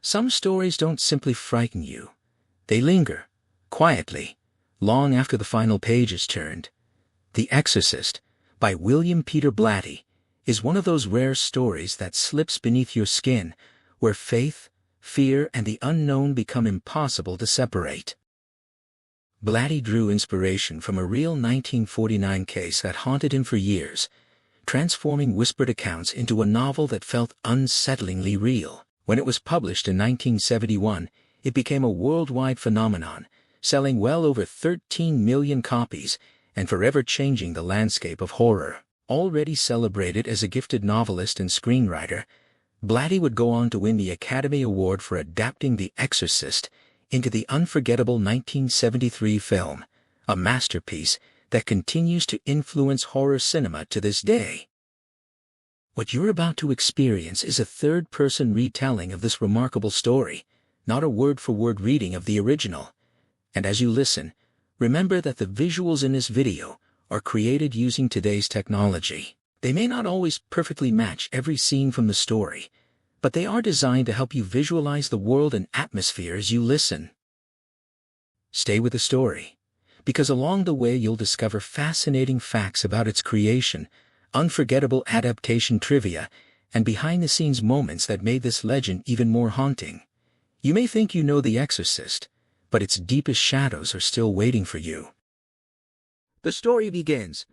Some stories don't simply frighten you. They linger, quietly, long after the final page is turned. The Exorcist, by William Peter Blatty, is one of those rare stories that slips beneath your skin, where faith, fear, and the unknown become impossible to separate. Blatty drew inspiration from a real 1949 case that haunted him for years, transforming whispered accounts into a novel that felt unsettlingly real. When it was published in 1971, it became a worldwide phenomenon, selling well over 13 million copies and forever changing the landscape of horror. Already celebrated as a gifted novelist and screenwriter, Blatty would go on to win the Academy Award for adapting The Exorcist into the unforgettable 1973 film, a masterpiece that continues to influence horror cinema to this day. What you're about to experience is a third-person retelling of this remarkable story, not a word-for-word reading of the original. And as you listen, remember that the visuals in this video are created using today's technology. They may not always perfectly match every scene from the story, but they are designed to help you visualize the world and atmosphere as you listen. Stay with the story, because along the way you'll discover fascinating facts about its creation, unforgettable adaptation trivia, and behind-the-scenes moments that made this legend even more haunting. You may think you know The Exorcist, but its deepest shadows are still waiting for you. The story begins.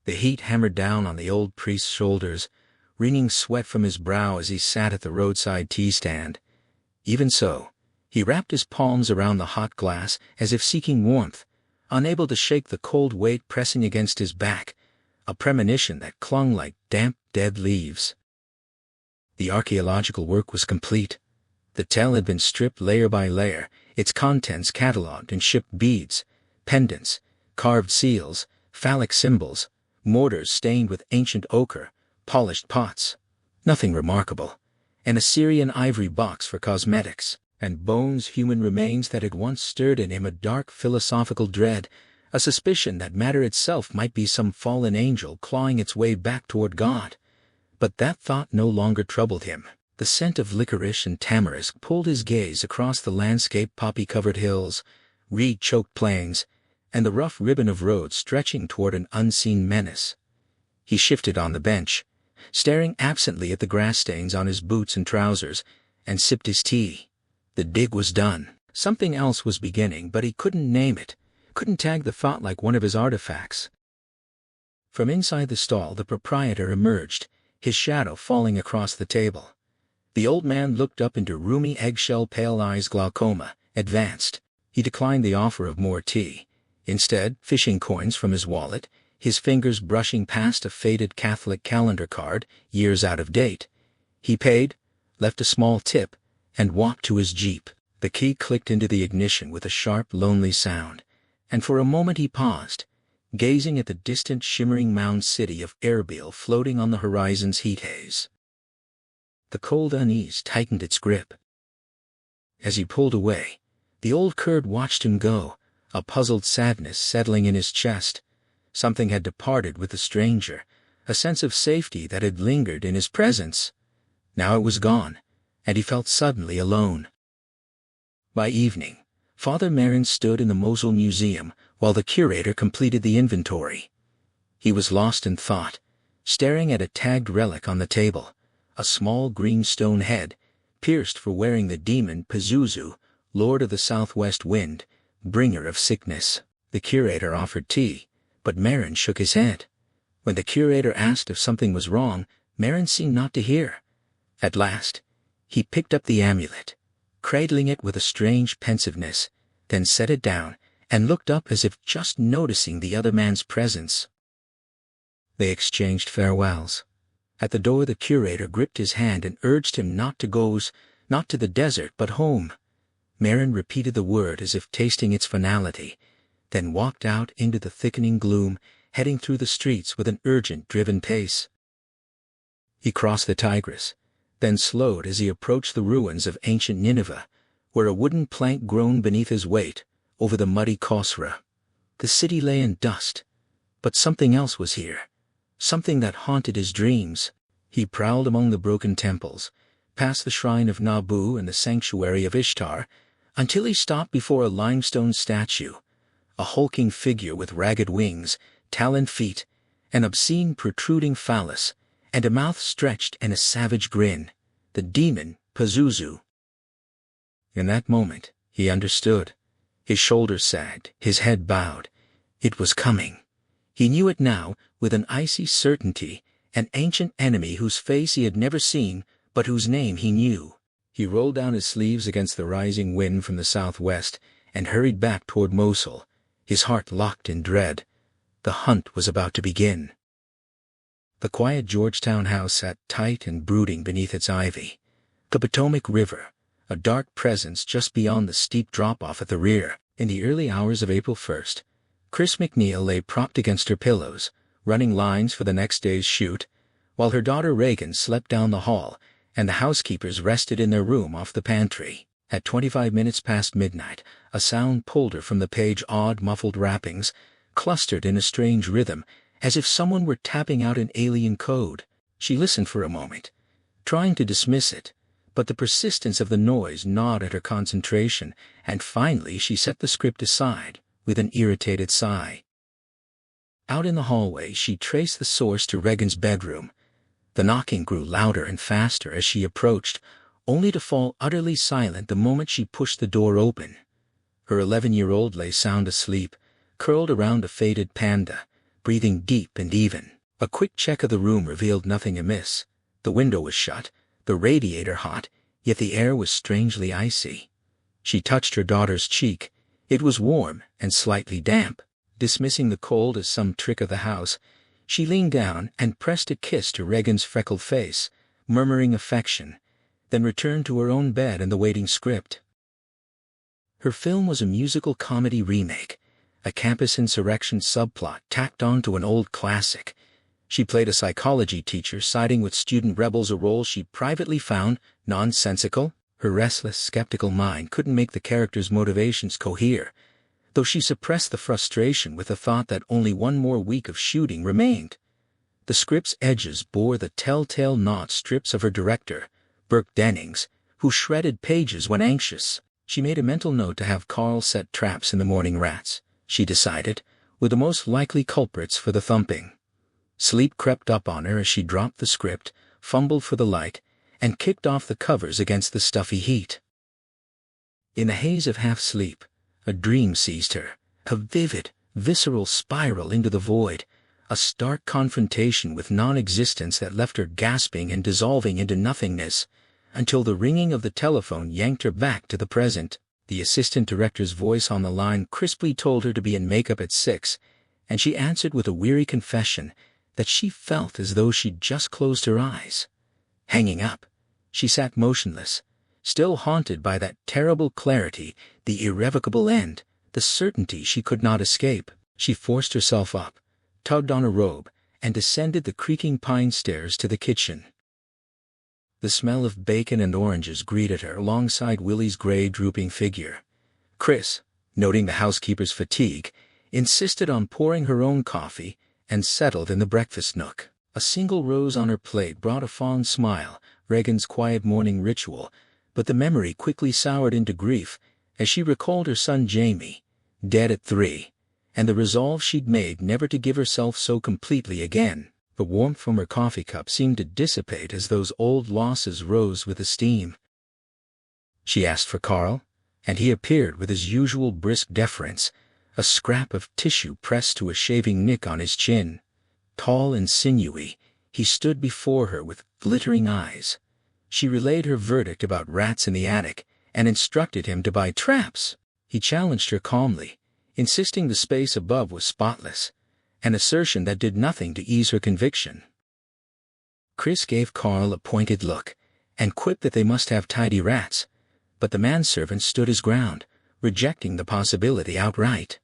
The heat hammered down on the old priest's shoulders, wringing sweat from his brow as he sat at the roadside tea stand. Even so, he wrapped his palms around the hot glass as if seeking warmth, unable to shake the cold weight pressing against his back, a premonition that clung like damp, dead leaves. The archaeological work was complete. The tell had been stripped layer by layer, its contents catalogued and shipped beads, pendants, carved seals, phallic symbols, mortars stained with ancient ochre, polished pots. Nothing remarkable. An Assyrian ivory box for cosmetics, and bones, human remains that had once stirred in him a dark philosophical dread, a suspicion that matter itself might be some fallen angel clawing its way back toward God. But that thought no longer troubled him. The scent of licorice and tamarisk pulled his gaze across the landscape, poppy-covered hills, reed-choked plains, and the rough ribbon of road stretching toward an unseen menace. He shifted on the bench, staring absently at the grass stains on his boots and trousers, and sipped his tea. The dig was done. Something else was beginning, but he couldn't name it, couldn't tag the thought like one of his artifacts. From inside the stall the proprietor emerged, his shadow falling across the table. The old man looked up into roomy eggshell pale eyes, glaucoma, advanced. He declined the offer of more tea, instead fishing coins from his wallet, his fingers brushing past a faded Catholic calendar card, years out of date. He paid, left a small tip, and walked to his Jeep. The key clicked into the ignition with a sharp, lonely sound, and for a moment he paused, gazing at the distant shimmering mound city of Erbil floating on the horizon's heat haze. The cold unease tightened its grip. As he pulled away, the old Kurd watched him go, a puzzled sadness settling in his chest. Something had departed with the stranger, a sense of safety that had lingered in his presence. Now it was gone, and he felt suddenly alone. By evening, Father Marin stood in the Mosul Museum while the curator completed the inventory. He was lost in thought, staring at a tagged relic on the table, a small green stone head, pierced for wearing the demon Pazuzu, lord of the southwest wind, bringer of sickness. The curator offered tea, but Marin shook his head. When the curator asked if something was wrong, Marin seemed not to hear. At last, he picked up the amulet, cradling it with a strange pensiveness, then set it down and looked up as if just noticing the other man's presence. They exchanged farewells. At the door the curator gripped his hand and urged him not to the desert but home. Marin repeated the word as if tasting its finality, then walked out into the thickening gloom, heading through the streets with an urgent, driven pace. He crossed the Tigris, then slowed as he approached the ruins of ancient Nineveh, where a wooden plank groaned beneath his weight over the muddy Khosra. The city lay in dust. But something else was here. Something that haunted his dreams. He prowled among the broken temples, past the shrine of Nabu and the sanctuary of Ishtar, until he stopped before a limestone statue, a hulking figure with ragged wings, taloned feet, an obscene protruding phallus, and a mouth stretched in a savage grin, the demon Pazuzu. In that moment, he understood. His shoulders sagged, his head bowed. It was coming. He knew it now, with an icy certainty, an ancient enemy whose face he had never seen, but whose name he knew. He rolled down his sleeves against the rising wind from the southwest and hurried back toward Mosul, his heart locked in dread. The hunt was about to begin. The quiet Georgetown house sat tight and brooding beneath its ivy. The Potomac River, a dark presence just beyond the steep drop-off at the rear. In the early hours of April 1st, Chris McNeil lay propped against her pillows, running lines for the next day's shoot, while her daughter Reagan slept down the hall, and the housekeepers rested in their room off the pantry. At 25 minutes past midnight, a sound pulled her from the page. Odd, muffled rappings, clustered in a strange rhythm, as if someone were tapping out an alien code. She listened for a moment, trying to dismiss it, but the persistence of the noise gnawed at her concentration, and finally she set the script aside, with an irritated sigh. Out in the hallway, she traced the source to Regan's bedroom. The knocking grew louder and faster as she approached, only to fall utterly silent the moment she pushed the door open. Her 11-year-old lay sound asleep, curled around a faded panda, breathing deep and even. A quick check of the room revealed nothing amiss. The window was shut, the radiator hot, yet the air was strangely icy. She touched her daughter's cheek. It was warm and slightly damp. Dismissing the cold as some trick of the house, she leaned down and pressed a kiss to Regan's freckled face, murmuring affection, then returned to her own bed and the waiting script. Her film was a musical comedy remake, a campus insurrection subplot tacked on to an old classic. She played a psychology teacher siding with student rebels, a role she privately found nonsensical. Her restless, skeptical mind couldn't make the character's motivations cohere, though she suppressed the frustration with the thought that only one more week of shooting remained. The script's edges bore the telltale knot strips of her director, Burke Dennings, who shredded pages when anxious. She made a mental note to have Carl set traps in the morning rats, she decided, with the most likely culprits for the thumping. Sleep crept up on her as she dropped the script, fumbled for the light, and kicked off the covers against the stuffy heat. In the haze of half-sleep, a dream seized her, a vivid, visceral spiral into the void, a stark confrontation with non-existence that left her gasping and dissolving into nothingness, until the ringing of the telephone yanked her back to the present. The assistant director's voice on the line crisply told her to be in makeup at 6, and she answered with a weary confession that she felt as though she'd just closed her eyes. Hanging up, she sat motionless, still haunted by that terrible clarity, the irrevocable end, the certainty she could not escape. She forced herself up, tugged on a robe, and descended the creaking pine stairs to the kitchen. The smell of bacon and oranges greeted her alongside Willie's gray, drooping figure. Chris, noting the housekeeper's fatigue, insisted on pouring her own coffee and settled in the breakfast nook. A single rose on her plate brought a fond smile, Regan's quiet morning ritual, but the memory quickly soured into grief as she recalled her son Jamie, dead at 3, and the resolve she'd made never to give herself so completely again. The warmth from her coffee cup seemed to dissipate as those old losses rose with the steam. She asked for Carl, and he appeared with his usual brisk deference, a scrap of tissue pressed to a shaving nick on his chin. Tall and sinewy, he stood before her with glittering eyes. She relayed her verdict about rats in the attic and instructed him to buy traps. He challenged her calmly, insisting the space above was spotless, an assertion that did nothing to ease her conviction. Chris gave Carl a pointed look and quipped that they must have tidy rats, but the manservant stood his ground, rejecting the possibility outright.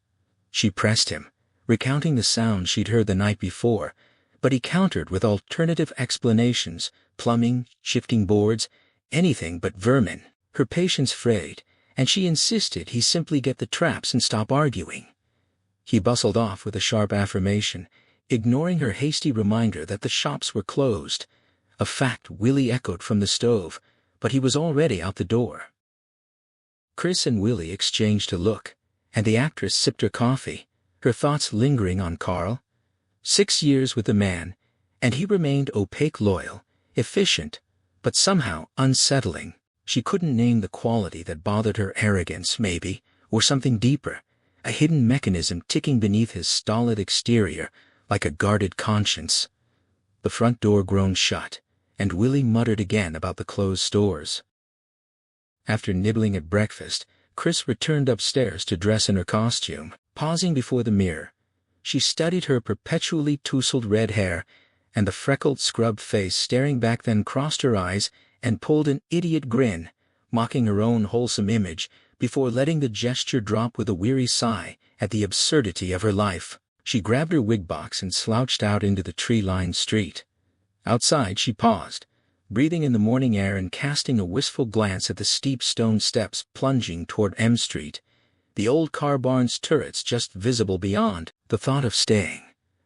She pressed him, recounting the sounds she'd heard the night before, but he countered with alternative explanations, plumbing, shifting boards, anything but vermin. Her patience frayed, and she insisted he simply get the traps and stop arguing. He bustled off with a sharp affirmation, ignoring her hasty reminder that the shops were closed, a fact Willie echoed from the stove, but he was already out the door. Chris and Willie exchanged a look, and the actress sipped her coffee, her thoughts lingering on Carl. 6 years with the man, and he remained opaque, loyal, efficient, but somehow unsettling. She couldn't name the quality that bothered her. Arrogance, maybe, or something deeper, a hidden mechanism ticking beneath his stolid exterior, like a guarded conscience. The front door groaned shut, and Willie muttered again about the closed stores. After nibbling at breakfast, Chris returned upstairs to dress in her costume. Pausing before the mirror, she studied her perpetually tousled red hair and the freckled scrubbed face staring back, then crossed her eyes and pulled an idiot grin, mocking her own wholesome image, before letting the gesture drop with a weary sigh at the absurdity of her life. She grabbed her wig box and slouched out into the tree-lined street. Outside she paused, breathing in the morning air and casting a wistful glance at the steep stone steps plunging toward M Street, the old car barn's turrets just visible beyond. The thought of staying,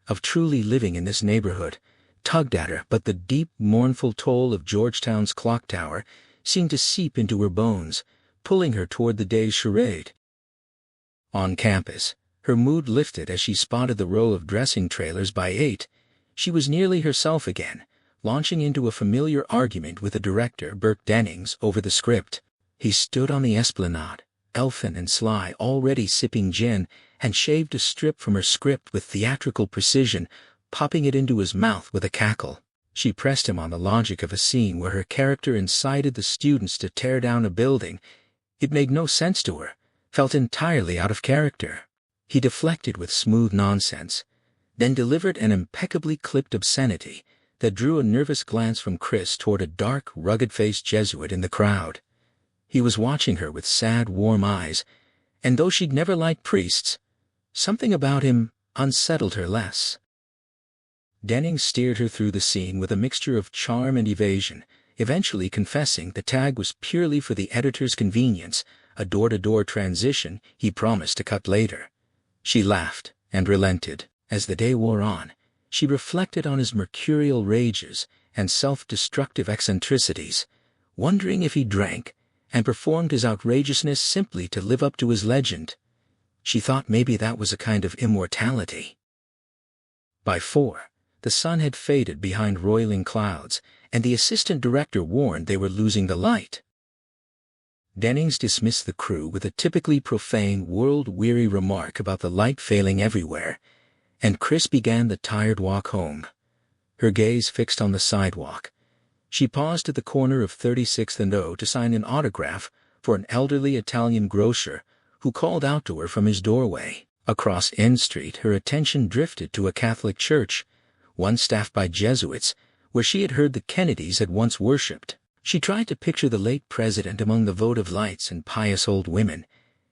of truly living in this neighborhood, tugged at her, but the deep, mournful toll of Georgetown's clock tower seemed to seep into her bones, pulling her toward the day's charade. On campus, her mood lifted as she spotted the row of dressing trailers by 8. She was nearly herself again, launching into a familiar argument with the director, Burke Dennings, over the script. He stood on the esplanade, elfin and sly, already sipping gin, and shaved a strip from her script with theatrical precision, popping it into his mouth with a cackle. She pressed him on the logic of a scene where her character incited the students to tear down a building. It made no sense to her, felt entirely out of character. He deflected with smooth nonsense, then delivered an impeccably clipped obscenity that drew a nervous glance from Chris toward a dark, rugged-faced Jesuit in the crowd. He was watching her with sad, warm eyes, and though she'd never liked priests, something about him unsettled her less. Dennings steered her through the scene with a mixture of charm and evasion, eventually confessing the tag was purely for the editor's convenience, a door-to-door transition he promised to cut later. She laughed and relented. As the day wore on, she reflected on his mercurial rages and self-destructive eccentricities, wondering if he drank and performed his outrageousness simply to live up to his legend. She thought maybe that was a kind of immortality. By 4, the sun had faded behind roiling clouds, and the assistant director warned they were losing the light. Dennings dismissed the crew with a typically profane, world-weary remark about the light failing everywhere, and Chris began the tired walk home. Her gaze fixed on the sidewalk, she paused at the corner of 36th and O to sign an autograph for an elderly Italian grocer who called out to her from his doorway. Across N Street, her attention drifted to a Catholic church, one staffed by Jesuits, where she had heard the Kennedys had once worshipped. She tried to picture the late president among the votive lights and pious old women,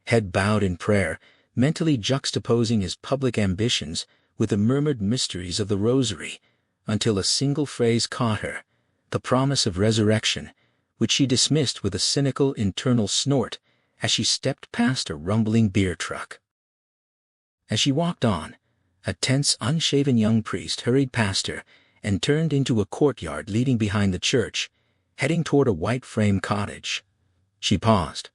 head bowed in prayer, mentally juxtaposing his public ambitions with the murmured mysteries of the rosary, until a single phrase caught her, the promise of resurrection, which she dismissed with a cynical internal snort as she stepped past a rumbling beer truck. As she walked on, a tense, unshaven young priest hurried past her and turned into a courtyard leading behind the church, heading toward a white frame cottage. She paused,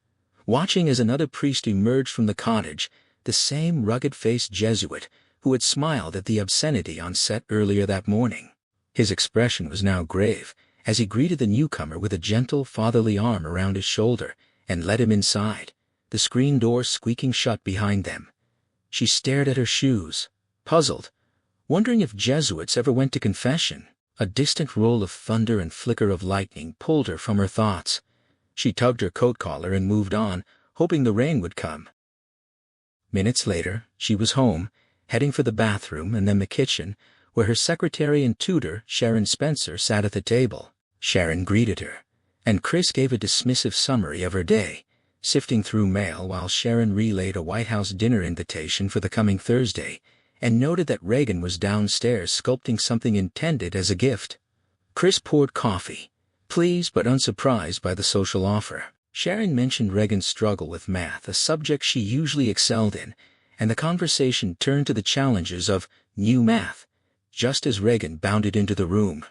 watching as another priest emerged from the cottage, the same rugged-faced Jesuit who had smiled at the obscenity on set earlier that morning. His expression was now grave as he greeted the newcomer with a gentle, fatherly arm around his shoulder and led him inside, the screen door squeaking shut behind them. She stared at her shoes, puzzled, wondering if Jesuits ever went to confession. A distant roll of thunder and flicker of lightning pulled her from her thoughts. She tugged her coat collar and moved on, hoping the rain would come. Minutes later, she was home, heading for the bathroom and then the kitchen, where her secretary and tutor, Sharon Spencer, sat at the table. Sharon greeted her, and Chris gave a dismissive summary of her day, sifting through mail while Sharon relayed a White House dinner invitation for the coming Thursday, and noted that Reagan was downstairs sculpting something intended as a gift. Chris poured coffee, pleased but unsurprised by the social offer. Sharon mentioned Reagan's struggle with math, a subject she usually excelled in, and the conversation turned to the challenges of new math, just as Regan bounded into the room.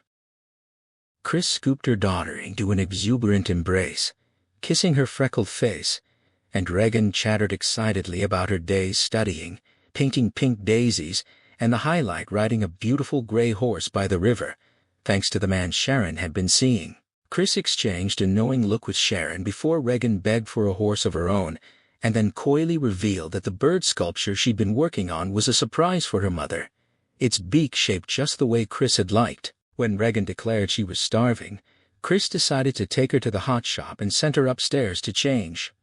Chris scooped her daughter into an exuberant embrace, kissing her freckled face, and Regan chattered excitedly about her days studying, painting pink daisies, and the highlight riding a beautiful gray horse by the river, thanks to the man Sharon had been seeing. Chris exchanged a knowing look with Sharon before Regan begged for a horse of her own, and then coyly revealed that the bird sculpture she'd been working on was a surprise for her mother, its beak shaped just the way Chris had liked. When Regan declared she was starving, Chris decided to take her to the hot shop and sent her upstairs to change.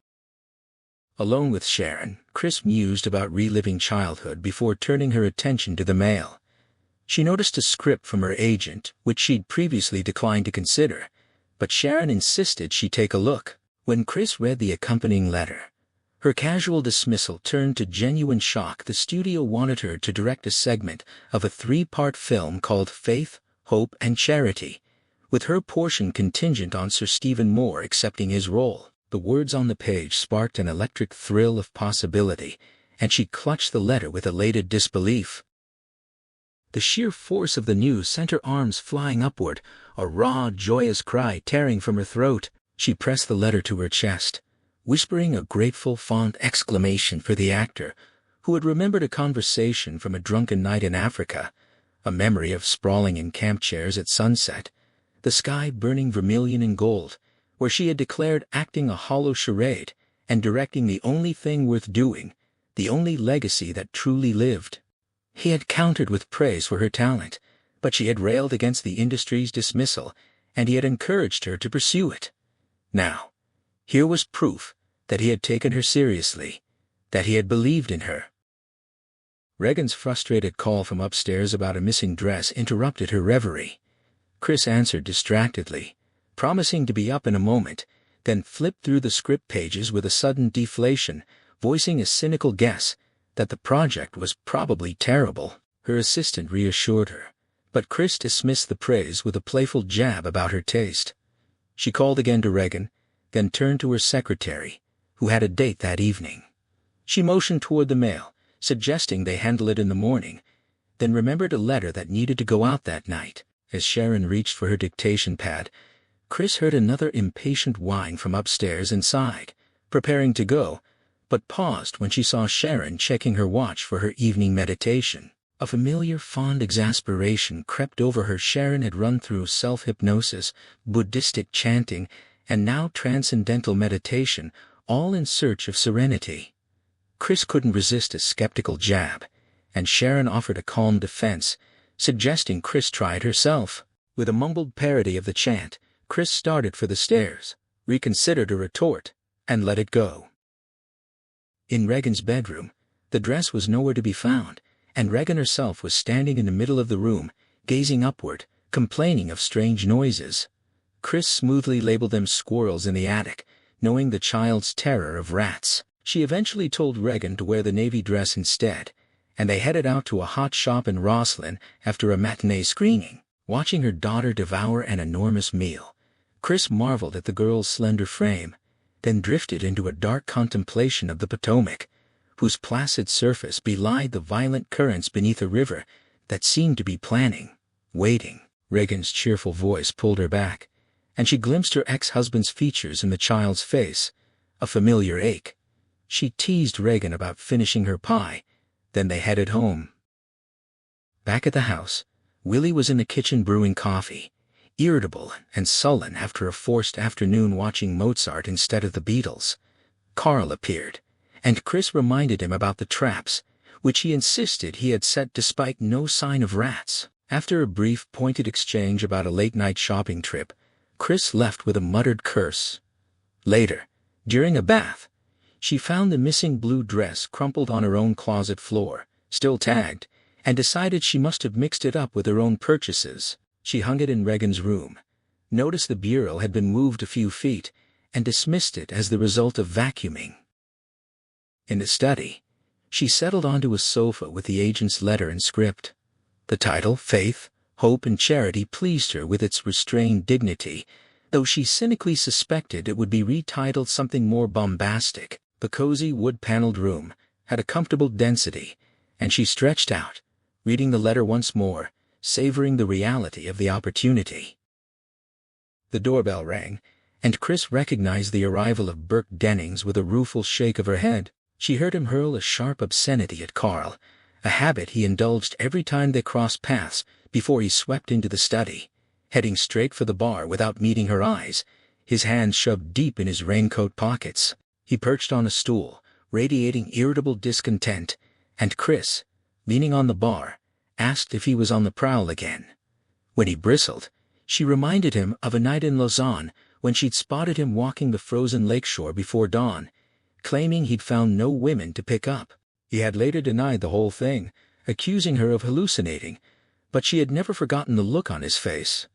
Alone with Sharon, Chris mused about reliving childhood before turning her attention to the mail. She noticed a script from her agent, which she'd previously declined to consider, but Sharon insisted she take a look. When Chris read the accompanying letter, her casual dismissal turned to genuine shock. The studio wanted her to direct a segment of a 3-part film called Faith, Hope, and Charity, with her portion contingent on Sir Stephen Moore accepting his role. The words on the page sparked an electric thrill of possibility, and she clutched the letter with elated disbelief. The sheer force of the news sent her arms flying upward, a raw, joyous cry tearing from her throat. She pressed the letter to her chest, whispering a grateful, fond exclamation for the actor, who had remembered a conversation from a drunken night in Africa, a memory of sprawling in camp chairs at sunset, the sky burning vermilion and gold, where she had declared acting a hollow charade and directing the only thing worth doing, the only legacy that truly lived. He had countered with praise for her talent, but she had railed against the industry's dismissal, and he had encouraged her to pursue it. Now, here was proof that he had taken her seriously, that he had believed in her. Regan's frustrated call from upstairs about a missing dress interrupted her reverie. Chris answered distractedly, promising to be up in a moment, then flipped through the script pages with a sudden deflation, voicing a cynical guess that the project was probably terrible. Her assistant reassured her, but Chris dismissed the praise with a playful jab about her taste. She called again to Regan, then turned to her secretary, who had a date that evening. She motioned toward the mail, suggesting they handle it in the morning, then remembered a letter that needed to go out that night. As Sharon reached for her dictation pad, Chris heard another impatient whine from upstairs and sighed, preparing to go, but paused when she saw Sharon checking her watch for her evening meditation. A familiar fond exasperation crept over her. Sharon had run through self-hypnosis, Buddhistic chanting, and now transcendental meditation, all in search of serenity. Chris couldn't resist a skeptical jab, and Sharon offered a calm defense, suggesting Chris try it herself. With a mumbled parody of the chant, Chris started for the stairs, reconsidered a retort, and let it go. In Regan's bedroom, the dress was nowhere to be found, and Regan herself was standing in the middle of the room, gazing upward, complaining of strange noises. Chris smoothly labeled them squirrels in the attic, knowing the child's terror of rats. She eventually told Regan to wear the navy dress instead, and they headed out to a hot shop in Roslyn after a matinee screening. Watching her daughter devour an enormous meal, Chris marveled at the girl's slender frame, then drifted into a dark contemplation of the Potomac, whose placid surface belied the violent currents beneath a river that seemed to be planning, waiting. Regan's cheerful voice pulled her back, and she glimpsed her ex-husband's features in the child's face, a familiar ache. She teased Regan about finishing her pie, then they headed home. Back at the house, Willie was in the kitchen brewing coffee, irritable and sullen after a forced afternoon watching Mozart instead of the Beatles. Carl appeared, and Chris reminded him about the traps, which he insisted he had set despite no sign of rats. After a brief, pointed exchange about a late-night shopping trip, Chris left with a muttered curse. Later, during a bath, she found the missing blue dress crumpled on her own closet floor, still tagged, and decided she must have mixed it up with her own purchases. She hung it in Regan's room, noticed the bureau had been moved a few feet, and dismissed it as the result of vacuuming. In the study, she settled onto a sofa with the agent's letter and script. The title, Faith, Hope, and Charity, pleased her with its restrained dignity, though she cynically suspected it would be retitled something more bombastic. The cozy wood-paneled room, had a comfortable density, and she stretched out, reading the letter once more, savoring the reality of the opportunity. The doorbell rang, and Chris recognized the arrival of Burke Dennings with a rueful shake of her head. She heard him hurl a sharp obscenity at Carl, a habit he indulged every time they crossed paths before he swept into the study, heading straight for the bar without meeting her eyes, his hands shoved deep in his raincoat pockets. He perched on a stool, radiating irritable discontent, and Chris, leaning on the bar, asked if he was on the prowl again. When he bristled, she reminded him of a night in Lausanne when she'd spotted him walking the frozen lakeshore before dawn, claiming he'd found no women to pick up. He had later denied the whole thing, accusing her of hallucinating, but she had never forgotten the look on his face.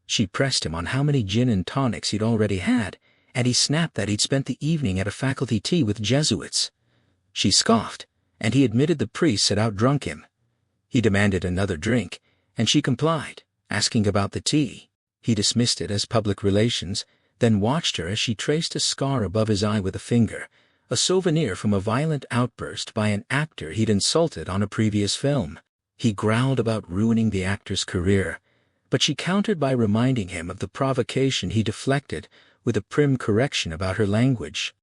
She pressed him on how many gin and tonics he'd already had, and he snapped that he'd spent the evening at a faculty tea with Jesuits. She scoffed, and he admitted the priests had outdrunk him. He demanded another drink, and she complied, asking about the tea. He dismissed it as public relations, then watched her as she traced a scar above his eye with a finger, a souvenir from a violent outburst by an actor he'd insulted on a previous film. He growled about ruining the actor's career, but she countered by reminding him of the provocation he deflected with a prim correction about her language.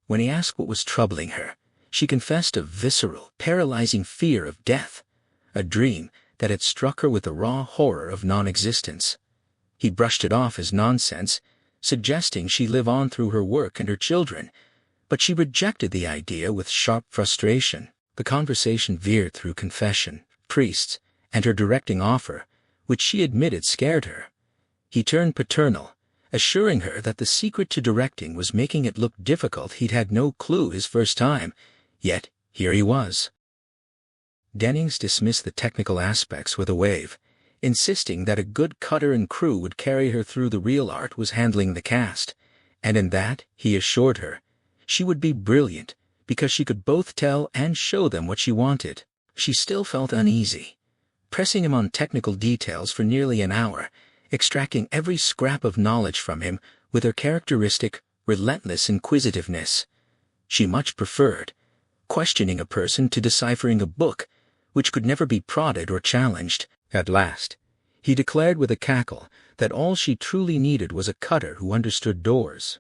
When he asked what was troubling her, she confessed a visceral, paralyzing fear of death, a dream that had struck her with the raw horror of non-existence. He brushed it off as nonsense, suggesting she live on through her work and her children, but she rejected the idea with sharp frustration. The conversation veered through confession, priests, and her directing offer, which she admitted scared her. He turned paternal, assuring her that the secret to directing was making it look difficult. He'd had no clue his first time, yet here he was. Dennings dismissed the technical aspects with a wave, insisting that a good cutter and crew would carry her through. The real art was handling the cast, and in that, he assured her, she would be brilliant, because she could both tell and show them what she wanted. She still felt uneasy, pressing him on technical details for nearly an hour, extracting every scrap of knowledge from him with her characteristic, relentless inquisitiveness. She much preferred questioning a person to deciphering a book, which could never be prodded or challenged. At last, he declared with a cackle that all she truly needed was a cutter who understood doors.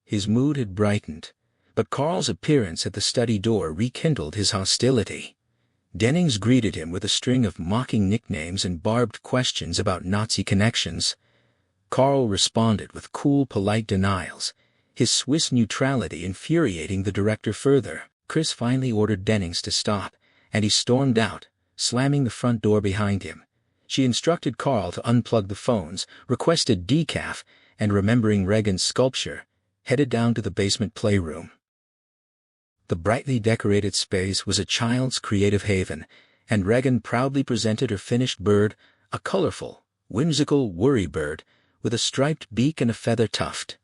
His mood had brightened, but Carl's appearance at the study door rekindled his hostility. Dennings greeted him with a string of mocking nicknames and barbed questions about Nazi connections. Carl responded with cool, polite denials, his Swiss neutrality infuriating the director further. Chris finally ordered Dennings to stop, and he stormed out, slamming the front door behind him. She instructed Carl to unplug the phones, requested decaf, and remembering Regan's sculpture, headed down to the basement playroom. The brightly decorated space was a child's creative haven, and Regan proudly presented her finished bird, a colorful, whimsical worry bird with a striped beak and a feather tuft.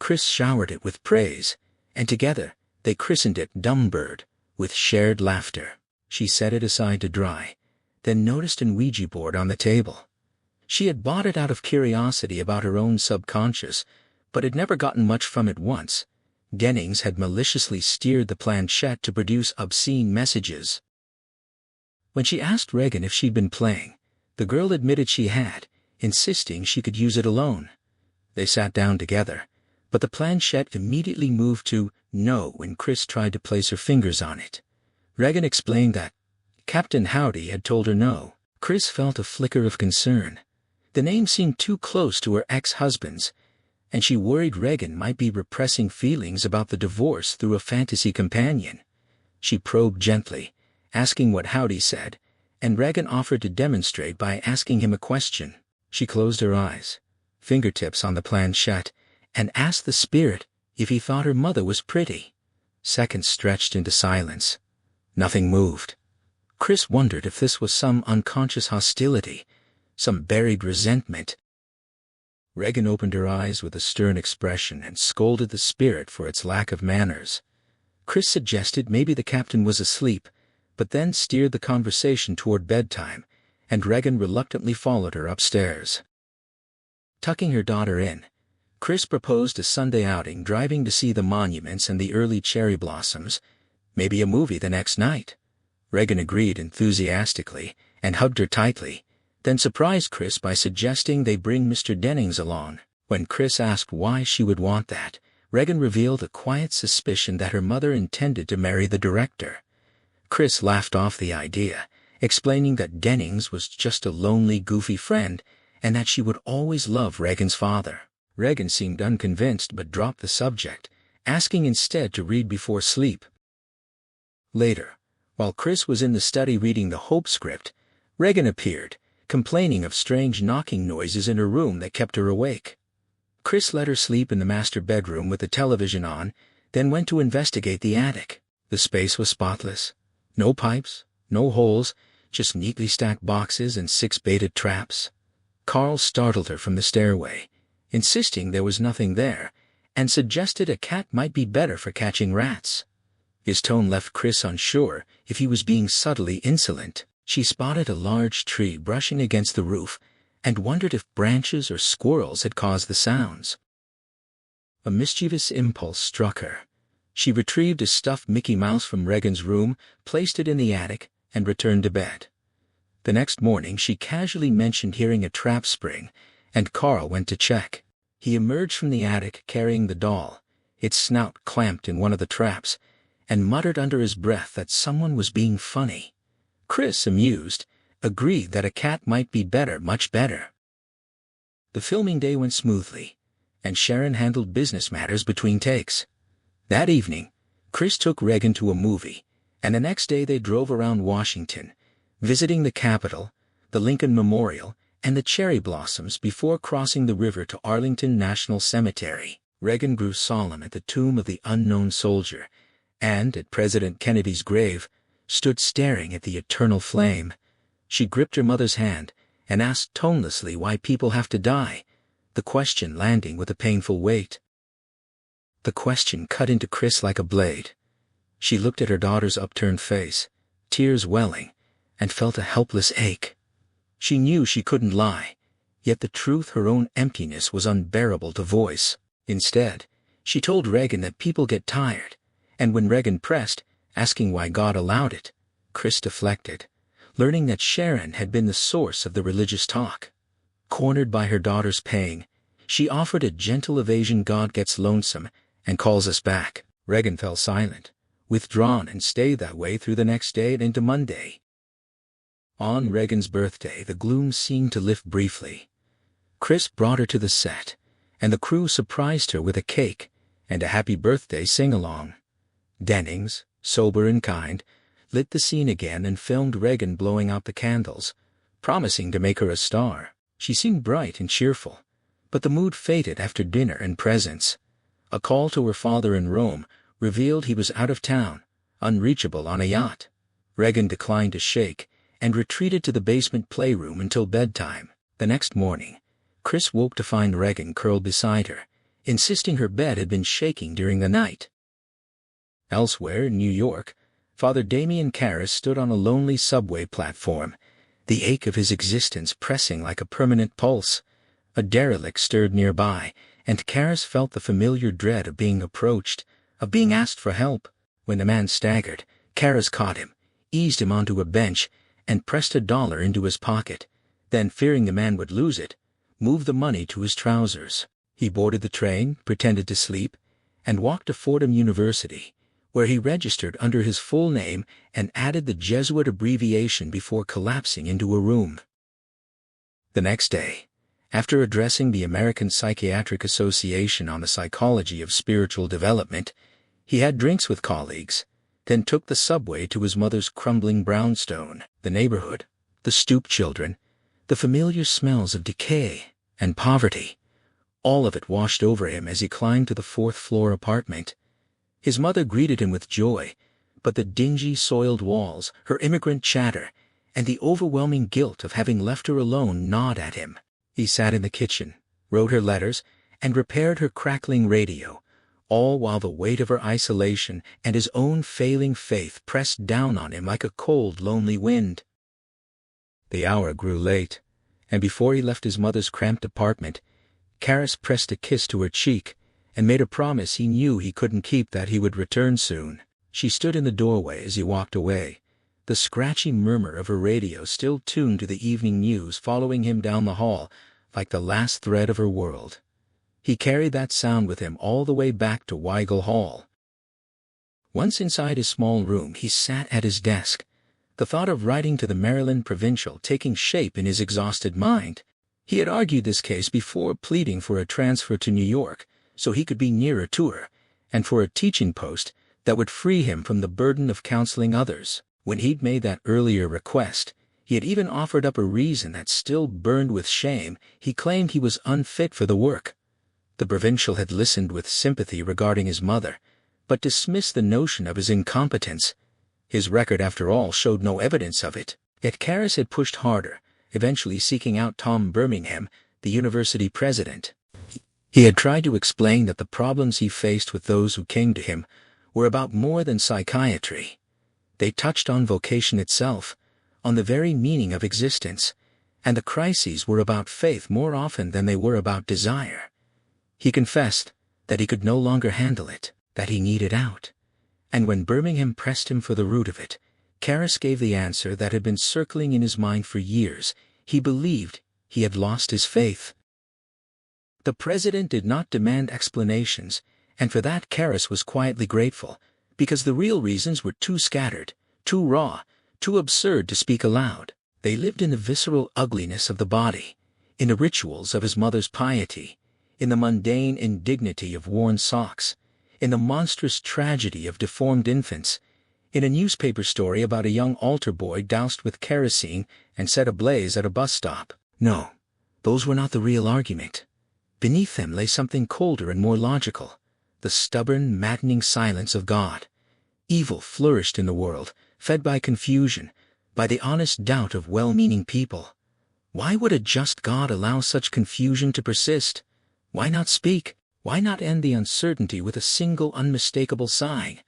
Chris showered it with praise, and together they christened it Dumb Bird, with shared laughter. She set it aside to dry, then noticed an Ouija board on the table. She had bought it out of curiosity about her own subconscious, but had never gotten much from it once. Dennings had maliciously steered the planchette to produce obscene messages. When she asked Regan if she'd been playing, the girl admitted she had, insisting she could use it alone. They sat down together, but the planchette immediately moved to no when Chris tried to place her fingers on it. Regan explained that Captain Howdy had told her no. Chris felt a flicker of concern. The name seemed too close to her ex-husband's, and she worried Regan might be repressing feelings about the divorce through a fantasy companion. She probed gently, asking what Howdy said, and Regan offered to demonstrate by asking him a question. She closed her eyes, fingertips on the planchette, and asked the spirit if he thought her mother was pretty. Seconds stretched into silence. Nothing moved. Chris wondered if this was some unconscious hostility, some buried resentment. Regan opened her eyes with a stern expression and scolded the spirit for its lack of manners. Chris suggested maybe the captain was asleep, but then steered the conversation toward bedtime, and Regan reluctantly followed her upstairs. Tucking her daughter in, Chris proposed a Sunday outing, driving to see the monuments and the early cherry blossoms, maybe a movie the next night. Regan agreed enthusiastically and hugged her tightly, then surprised Chris by suggesting they bring Mr. Dennings along. When Chris asked why she would want that, Regan revealed a quiet suspicion that her mother intended to marry the director. Chris laughed off the idea, explaining that Dennings was just a lonely, goofy friend and that she would always love Regan's father. Regan seemed unconvinced but dropped the subject, asking instead to read before sleep. Later, while Chris was in the study reading the Hope script, Regan appeared, complaining of strange knocking noises in her room that kept her awake. Chris let her sleep in the master bedroom with the television on, then went to investigate the attic. The space was spotless. No pipes, no holes, just neatly stacked boxes and 6 baited traps. Carl startled her from the stairway, insisting there was nothing there, and suggested a cat might be better for catching rats. His tone left Chris unsure if he was being subtly insolent. She spotted a large tree brushing against the roof and wondered if branches or squirrels had caused the sounds. A mischievous impulse struck her. She retrieved a stuffed Mickey Mouse from Regan's room, placed it in the attic, and returned to bed. The next morning she casually mentioned hearing a trap spring, and Carl went to check. He emerged from the attic carrying the doll, its snout clamped in one of the traps, and muttered under his breath that someone was being funny. Chris, amused, agreed that a cat might be better, much better. The filming day went smoothly, and Sharon handled business matters between takes. That evening, Chris took Regan to a movie, and the next day they drove around Washington, visiting the Capitol, the Lincoln Memorial, and the cherry blossoms before crossing the river to Arlington National Cemetery. Regan grew solemn at the tomb of the unknown soldier, and, at President Kennedy's grave, stood staring at the eternal flame. She gripped her mother's hand and asked tonelessly why people have to die, the question landing with a painful weight. The question cut into Chris like a blade. She looked at her daughter's upturned face, tears welling, and felt a helpless ache. She knew she couldn't lie, yet the truth, her own emptiness, was unbearable to voice. Instead, she told Regan that people get tired, and when Regan pressed, asking why God allowed it, Chris deflected, learning that Sharon had been the source of the religious talk. Cornered by her daughter's pain, she offered a gentle evasion: God gets lonesome and calls us back. Regan fell silent, withdrawn, and stayed that way through the next day and into Monday. On Regan's birthday, the gloom seemed to lift briefly. Chris brought her to the set, and the crew surprised her with a cake and a happy birthday sing-along. Dennings, sober and kind, lit the scene again and filmed Regan blowing out the candles, promising to make her a star. She seemed bright and cheerful, but the mood faded after dinner and presents. A call to her father in Rome revealed he was out of town, unreachable on a yacht. Regan declined to shake and retreated to the basement playroom until bedtime. The next morning, Chris woke to find Regan curled beside her, insisting her bed had been shaking during the night. Elsewhere in New York, Father Damien Karras stood on a lonely subway platform, the ache of his existence pressing like a permanent pulse. A derelict stirred nearby, and Karras felt the familiar dread of being approached, of being asked for help. When the man staggered, Karras caught him, eased him onto a bench, and pressed $1 into his pocket. Then, fearing the man would lose it, moved the money to his trousers. He boarded the train, pretended to sleep, and walked to Fordham University, where he registered under his full name and added the Jesuit abbreviation before collapsing into a room. The next day, after addressing the American Psychiatric Association on the psychology of spiritual development, he had drinks with colleagues, then took the subway to his mother's crumbling brownstone. The neighborhood, the stoop children, the familiar smells of decay and poverty, all of it washed over him as he climbed to the 4th-floor apartment. His mother greeted him with joy, but the dingy, soiled walls, her immigrant chatter, and the overwhelming guilt of having left her alone gnawed at him. He sat in the kitchen, wrote her letters, and repaired her crackling radio, all while the weight of her isolation and his own failing faith pressed down on him like a cold, lonely wind. The hour grew late, and before he left his mother's cramped apartment, Karis pressed a kiss to her cheek, and made a promise he knew he couldn't keep that he would return soon. She stood in the doorway as he walked away, the scratchy murmur of her radio still tuned to the evening news following him down the hall like the last thread of her world. He carried that sound with him all the way back to Weigel Hall. Once inside his small room, he sat at his desk, the thought of writing to the Maryland Provincial taking shape in his exhausted mind. He had argued this case before, pleading for a transfer to New York so he could be nearer to her, and for a teaching post that would free him from the burden of counseling others. When he'd made that earlier request, he had even offered up a reason that still burned with shame. He claimed he was unfit for the work. The Provincial had listened with sympathy regarding his mother, but dismissed the notion of his incompetence. His record, after all, showed no evidence of it. Yet Karis had pushed harder, eventually seeking out Tom Birmingham, the university president. He had tried to explain that the problems he faced with those who came to him were about more than psychiatry. They touched on vocation itself, on the very meaning of existence, and the crises were about faith more often than they were about desire. He confessed that he could no longer handle it, that he needed out. And when Birmingham pressed him for the root of it, Karis gave the answer that had been circling in his mind for years. He believed he had lost his faith. The president did not demand explanations, and for that Karis was quietly grateful, because the real reasons were too scattered, too raw, too absurd to speak aloud. They lived in the visceral ugliness of the body, in the rituals of his mother's piety, in the mundane indignity of worn socks, in the monstrous tragedy of deformed infants, in a newspaper story about a young altar boy doused with kerosene and set ablaze at a bus stop. No, those were not the real argument. Beneath them lay something colder and more logical, the stubborn, maddening silence of God. Evil flourished in the world, fed by confusion, by the honest doubt of well-meaning people. Why would a just God allow such confusion to persist? Why not speak? Why not end the uncertainty with a single unmistakable sigh?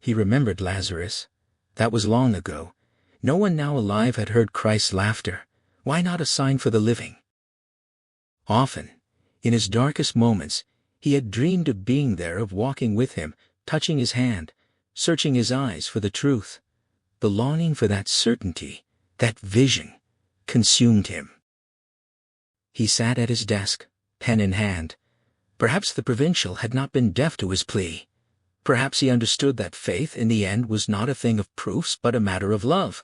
He remembered Lazarus. That was long ago. No one now alive had heard Christ's laughter. Why not a sign for the living? Often, in his darkest moments, he had dreamed of being there, of walking with him, touching his hand, searching his eyes for the truth. The longing for that certainty, that vision, consumed him. He sat at his desk, pen in hand. Perhaps the Provincial had not been deaf to his plea. Perhaps he understood that faith in the end was not a thing of proofs but a matter of love.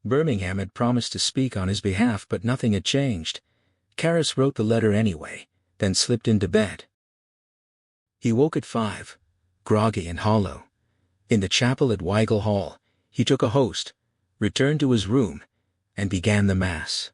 Birmingham had promised to speak on his behalf, but nothing had changed. Karis wrote the letter anyway, then slipped into bed. He woke at 5, groggy and hollow. In the chapel at Weigel Hall, he took a host, returned to his room, and began the Mass.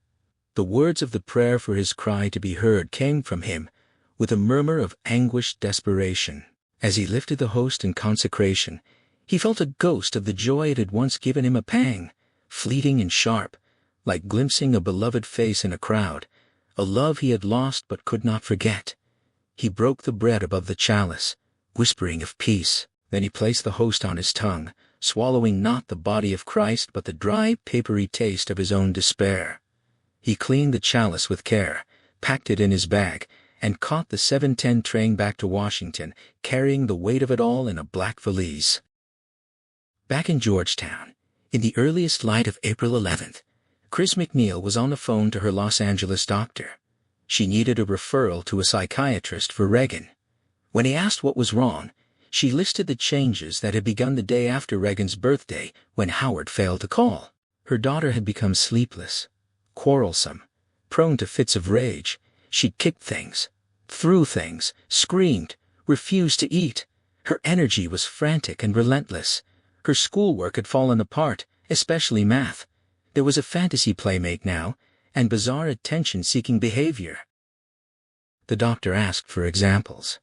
The words of the prayer for his cry to be heard came from him with a murmur of anguished desperation. As he lifted the host in consecration, he felt a ghost of the joy it had once given him a pang, fleeting and sharp, like glimpsing a beloved face in a crowd, a love he had lost but could not forget. He broke the bread above the chalice, whispering of peace. Then he placed the host on his tongue, swallowing not the body of Christ but the dry, papery taste of his own despair. He cleaned the chalice with care, packed it in his bag, and caught the 7:10 train back to Washington, carrying the weight of it all in a black valise. Back in Georgetown, in the earliest light of April 11th, Chris McNeil was on the phone to her Los Angeles doctor. She needed a referral to a psychiatrist for Regan. When he asked what was wrong, she listed the changes that had begun the day after Regan's birthday when Howard failed to call. Her daughter had become sleepless, quarrelsome, prone to fits of rage. She kicked things, threw things, screamed, refused to eat. Her energy was frantic and relentless. Her schoolwork had fallen apart, especially math. There was a fantasy playmate now, and bizarre attention-seeking behavior. The doctor asked for examples.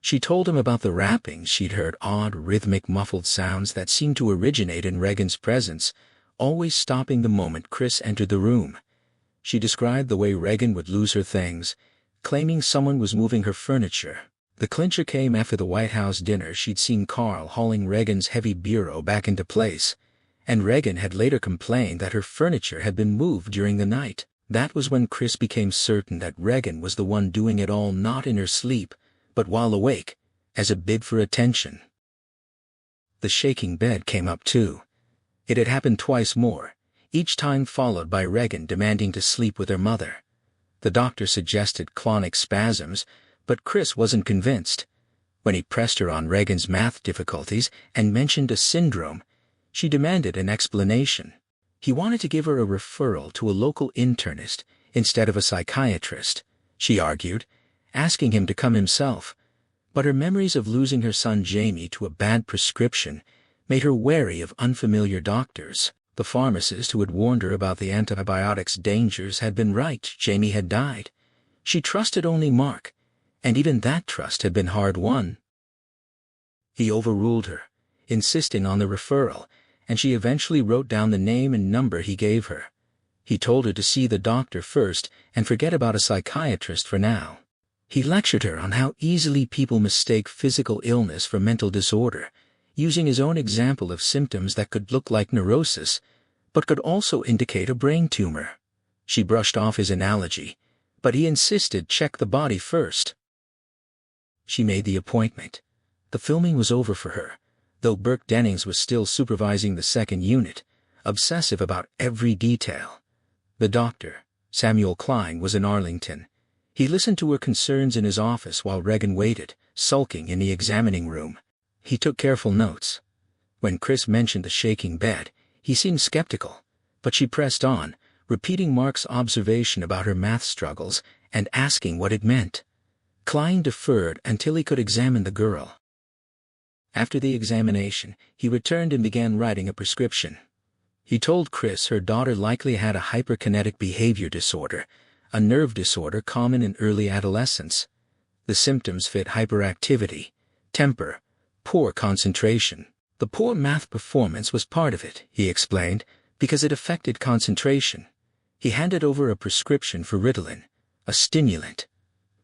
She told him about the rappings she'd heard, odd, rhythmic, muffled sounds that seemed to originate in Regan's presence, always stopping the moment Chris entered the room. She described the way Regan would lose her things, claiming someone was moving her furniture. The clincher came after the White House dinner. She'd seen Carl hauling Regan's heavy bureau back into place, and Regan had later complained that her furniture had been moved during the night. That was when Chris became certain that Regan was the one doing it all, not in her sleep, but while awake, as a bid for attention. The shaking bed came up too. It had happened twice more, each time followed by Regan demanding to sleep with her mother. The doctor suggested clonic spasms, but Chris wasn't convinced. When he pressed her on Regan's math difficulties and mentioned a syndrome, she demanded an explanation. He wanted to give her a referral to a local internist instead of a psychiatrist, she argued, asking him to come himself. But her memories of losing her son Jamie to a bad prescription made her wary of unfamiliar doctors. The pharmacist who had warned her about the antibiotics' dangers had been right. Jamie had died. She trusted only Mark, and even that trust had been hard-won. He overruled her, insisting on the referral, and she eventually wrote down the name and number he gave her. He told her to see the doctor first and forget about a psychiatrist for now. He lectured her on how easily people mistake physical illness for mental disorder, using his own example of symptoms that could look like neurosis, but could also indicate a brain tumor. She brushed off his analogy, but he insisted check the body first. She made the appointment. The filming was over for her, though Burke Dennings was still supervising the second unit, obsessive about every detail. The doctor, Samuel Klein, was in Arlington. He listened to her concerns in his office while Regan waited, sulking in the examining room. He took careful notes. When Chris mentioned the shaking bed, he seemed skeptical, but she pressed on, repeating Mark's observation about her math struggles and asking what it meant. Klein deferred until he could examine the girl. After the examination, he returned and began writing a prescription. He told Chris her daughter likely had a hyperkinetic behavior disorder, a nerve disorder common in early adolescence. The symptoms fit hyperactivity, temper, poor concentration. The poor math performance was part of it, he explained, because it affected concentration. He handed over a prescription for Ritalin, a stimulant.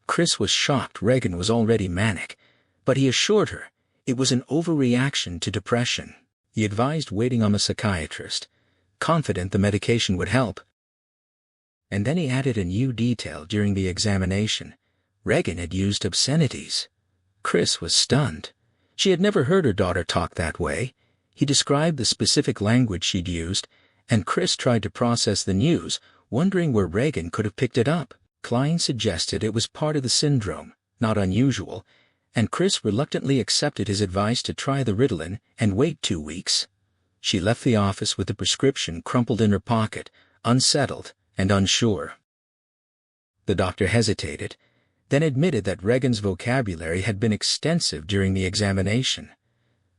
Chris was shocked Regan was already manic, but he assured her it was an overreaction to depression. He advised waiting on a psychiatrist, confident the medication would help. And then he added a new detail during the examination. Regan had used obscenities. Chris was stunned. She had never heard her daughter talk that way. He described the specific language she'd used, and Chris tried to process the news, wondering where Regan could have picked it up. Klein suggested it was part of the syndrome, not unusual, and Chris reluctantly accepted his advice to try the Ritalin and wait 2 weeks. She left the office with the prescription crumpled in her pocket, unsettled and unsure. The doctor hesitated, then admitted that Regan's vocabulary had been extensive during the examination.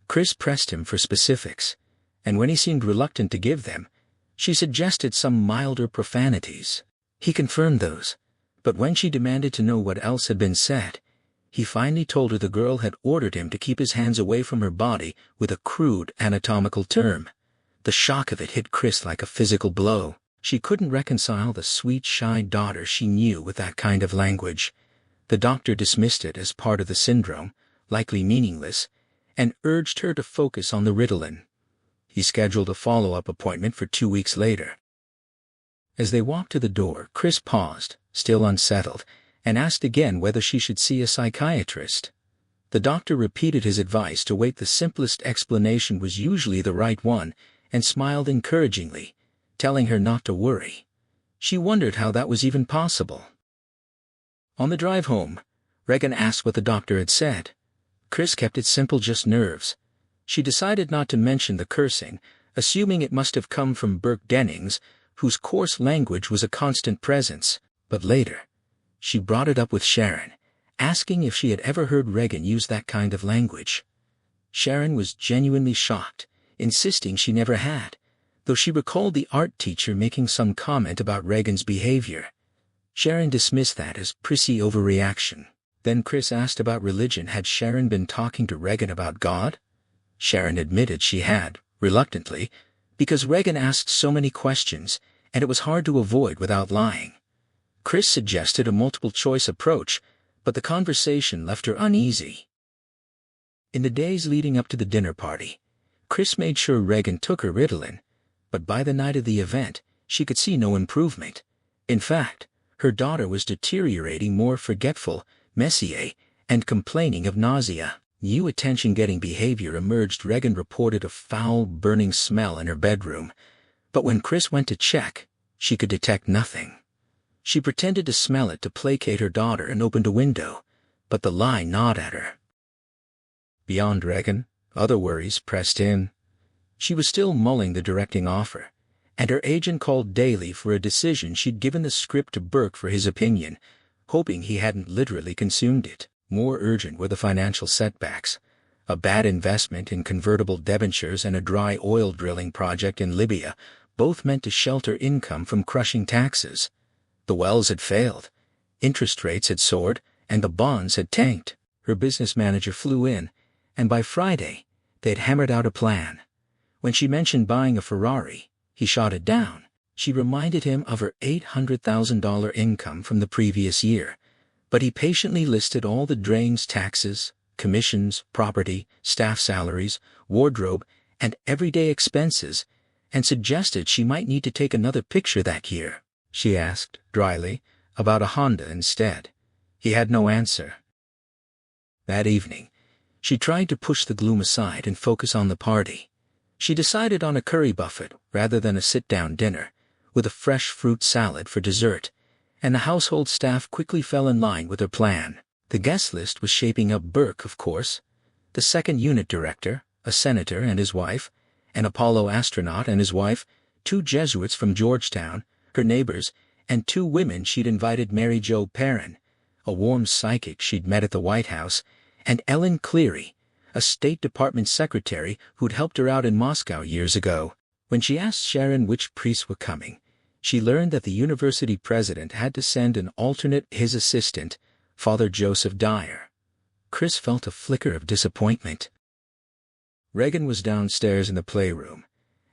Chris pressed him for specifics, and when he seemed reluctant to give them, she suggested some milder profanities. He confirmed those, but when she demanded to know what else had been said, he finally told her the girl had ordered him to keep his hands away from her body with a crude anatomical term. The shock of it hit Chris like a physical blow. She couldn't reconcile the sweet, shy daughter she knew with that kind of language. The doctor dismissed it as part of the syndrome, likely meaningless, and urged her to focus on the Ritalin. He scheduled a follow-up appointment for 2 weeks later. As they walked to the door, Chris paused, still unsettled, and asked again whether she should see a psychiatrist. The doctor repeated his advice to wait. The simplest explanation was usually the right one, and smiled encouragingly, telling her not to worry. She wondered how that was even possible. On the drive home, Regan asked what the doctor had said. Chris kept it simple, just nerves. She decided not to mention the cursing, assuming it must have come from Burke Dennings, whose coarse language was a constant presence. But later, she brought it up with Sharon, asking if she had ever heard Regan use that kind of language. Sharon was genuinely shocked, insisting she never had, though she recalled the art teacher making some comment about Regan's behavior. Sharon dismissed that as prissy overreaction. Then Chris asked about religion. Had Sharon been talking to Regan about God? Sharon admitted she had, reluctantly, because Regan asked so many questions, and it was hard to avoid without lying. Chris suggested a multiple-choice approach, but the conversation left her uneasy. In the days leading up to the dinner party, Chris made sure Regan took her Ritalin, but by the night of the event, she could see no improvement. In fact, her daughter was deteriorating, more forgetful, messier, and complaining of nausea. New attention-getting behavior emerged. Regan reported a foul, burning smell in her bedroom, but when Chris went to check, she could detect nothing. She pretended to smell it to placate her daughter and opened a window, but the lie gnawed at her. Beyond Regan, other worries pressed in. She was still mulling the directing offer, and her agent called daily for a decision. She'd given the script to Burke for his opinion, hoping he hadn't literally consumed it. More urgent were the financial setbacks. A bad investment in convertible debentures and a dry oil drilling project in Libya both meant to shelter income from crushing taxes. The wells had failed, interest rates had soared, and the bonds had tanked. Her business manager flew in, and by Friday, they'd hammered out a plan. When she mentioned buying a Ferrari, he shot it down. She reminded him of her $800,000 income from the previous year, but he patiently listed all the drains: taxes, commissions, property, staff salaries, wardrobe, and everyday expenses, and suggested she might need to take another picture that year. She asked, dryly, about a Honda instead. He had no answer. That evening, she tried to push the gloom aside and focus on the party. She decided on a curry buffet rather than a sit-down dinner, with a fresh fruit salad for dessert, and the household staff quickly fell in line with her plan. The guest list was shaping up: Burke, of course, the second unit director, a senator and his wife, an Apollo astronaut and his wife, 2 Jesuits from Georgetown, her neighbors, and 2 women she'd invited: Mary Jo Perrin, a warm psychic she'd met at the White House, and Ellen Cleary, a State Department secretary who'd helped her out in Moscow years ago. When she asked Sharon which priests were coming, she learned that the university president had to send an alternate, his assistant, Father Joseph Dyer. Chris felt a flicker of disappointment. Regan was downstairs in the playroom,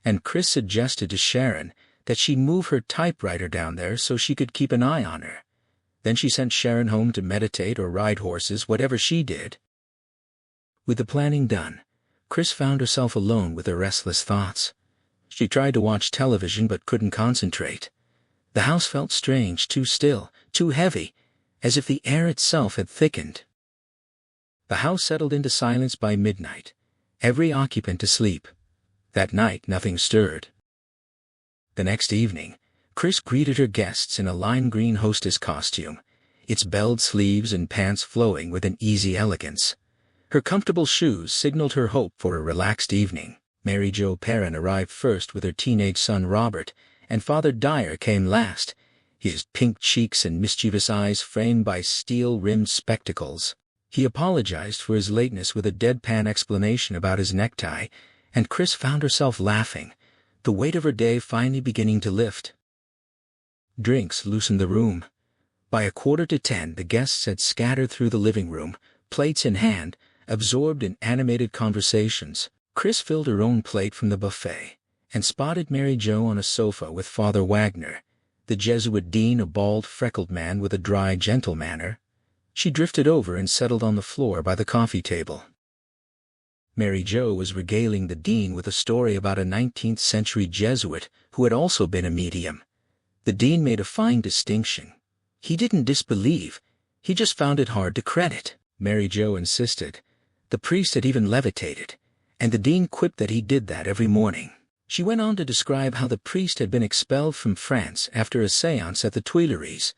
and Chris suggested to Sharon that she move her typewriter down there so she could keep an eye on her. Then she sent Sharon home to meditate or ride horses, whatever she did. With the planning done, Chris found herself alone with her restless thoughts. She tried to watch television but couldn't concentrate. The house felt strange, too still, too heavy, as if the air itself had thickened. The house settled into silence by midnight, every occupant asleep. That night nothing stirred. The next evening, Chris greeted her guests in a lime green hostess costume, its belled sleeves and pants flowing with an easy elegance. Her comfortable shoes signaled her hope for a relaxed evening. Mary Jo Perrin arrived first with her teenage son Robert, and Father Dyer came last, his pink cheeks and mischievous eyes framed by steel-rimmed spectacles. He apologized for his lateness with a deadpan explanation about his necktie, and Chris found herself laughing, the weight of her day finally beginning to lift. Drinks loosened the room. By 9:45, the guests had scattered through the living room, plates in hand, absorbed in animated conversations. Chris filled her own plate from the buffet, and spotted Mary Jo on a sofa with Father Wagner, the Jesuit dean, a bald, freckled man with a dry, gentle manner. She drifted over and settled on the floor by the coffee table. Mary Jo was regaling the dean with a story about a 19th-century Jesuit who had also been a medium. The dean made a fine distinction. He didn't disbelieve, he just found it hard to credit. Mary Jo insisted. The priest had even levitated, and the dean quipped that he did that every morning. She went on to describe how the priest had been expelled from France after a séance at the Tuileries,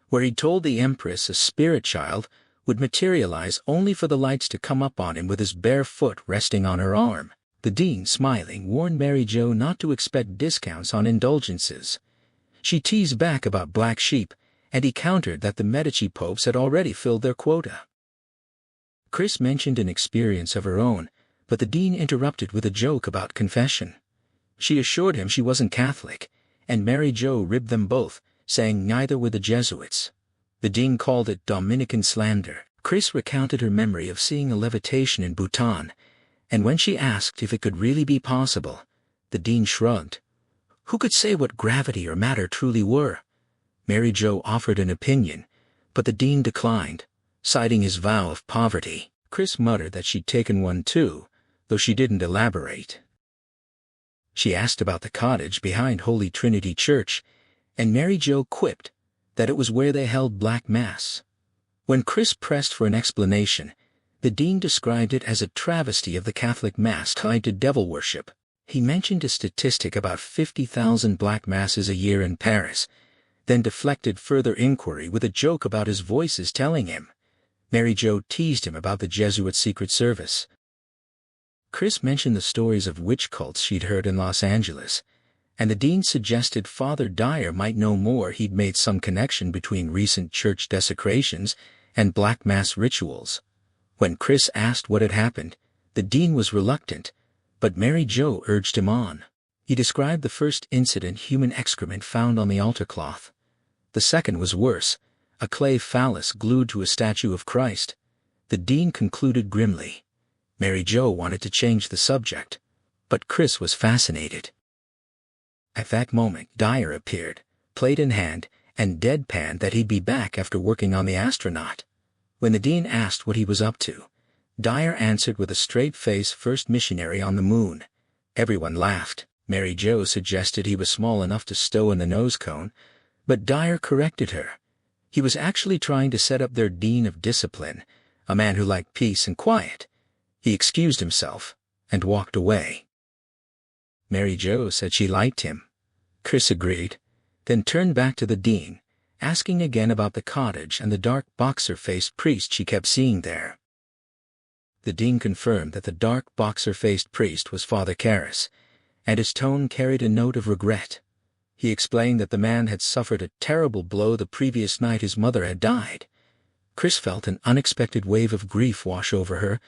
where he told the Empress a spirit child would materialize only for the lights to come up on him with his bare foot resting on her arm. The dean, smiling, warned Mary Jo not to expect discounts on indulgences. She teased back about black sheep, and he countered that the Medici popes had already filled their quota. Chris mentioned an experience of her own, but the dean interrupted with a joke about confession. She assured him she wasn't Catholic, and Mary Jo ribbed them both, saying neither were the Jesuits. The dean called it Dominican slander. Chris recounted her memory of seeing a levitation in Bhutan, and when she asked if it could really be possible, the dean shrugged. Who could say what gravity or matter truly were? Mary Jo offered an opinion, but the dean declined, citing his vow of poverty. Chris muttered that she'd taken one too, though she didn't elaborate. She asked about the cottage behind Holy Trinity Church, and Mary Jo quipped that it was where they held black mass. When Chris pressed for an explanation, the dean described it as a travesty of the Catholic Mass tied to devil worship. He mentioned a statistic about 50,000 black masses a year in Paris, then deflected further inquiry with a joke about his voices telling him. Mary Jo teased him about the Jesuit Secret Service. Chris mentioned the stories of witch cults she'd heard in Los Angeles, and the dean suggested Father Dyer might know more. He'd made some connection between recent church desecrations and black mass rituals. When Chris asked what had happened, the dean was reluctant, but Mary Jo urged him on. He described the first incident: human excrement found on the altar cloth. The second was worse, a clay phallus glued to a statue of Christ. The dean concluded grimly. Mary Jo wanted to change the subject, but Chris was fascinated. At that moment, Dyer appeared, plate in hand, and deadpanned that he'd be back after working on the astronaut. When the dean asked what he was up to, Dyer answered with a straight face: first missionary on the moon. Everyone laughed. Mary Jo suggested he was small enough to stow in the nose cone, but Dyer corrected her. He was actually trying to set up their dean of discipline, a man who liked peace and quiet. He excused himself and walked away. Mary Jo said she liked him. Chris agreed, then turned back to the dean, asking again about the cottage and the dark boxer-faced priest she kept seeing there. The dean confirmed that the dark boxer-faced priest was Father Karras, and his tone carried a note of regret. He explained that the man had suffered a terrible blow the previous night his mother had died. Chris felt an unexpected wave of grief wash over her,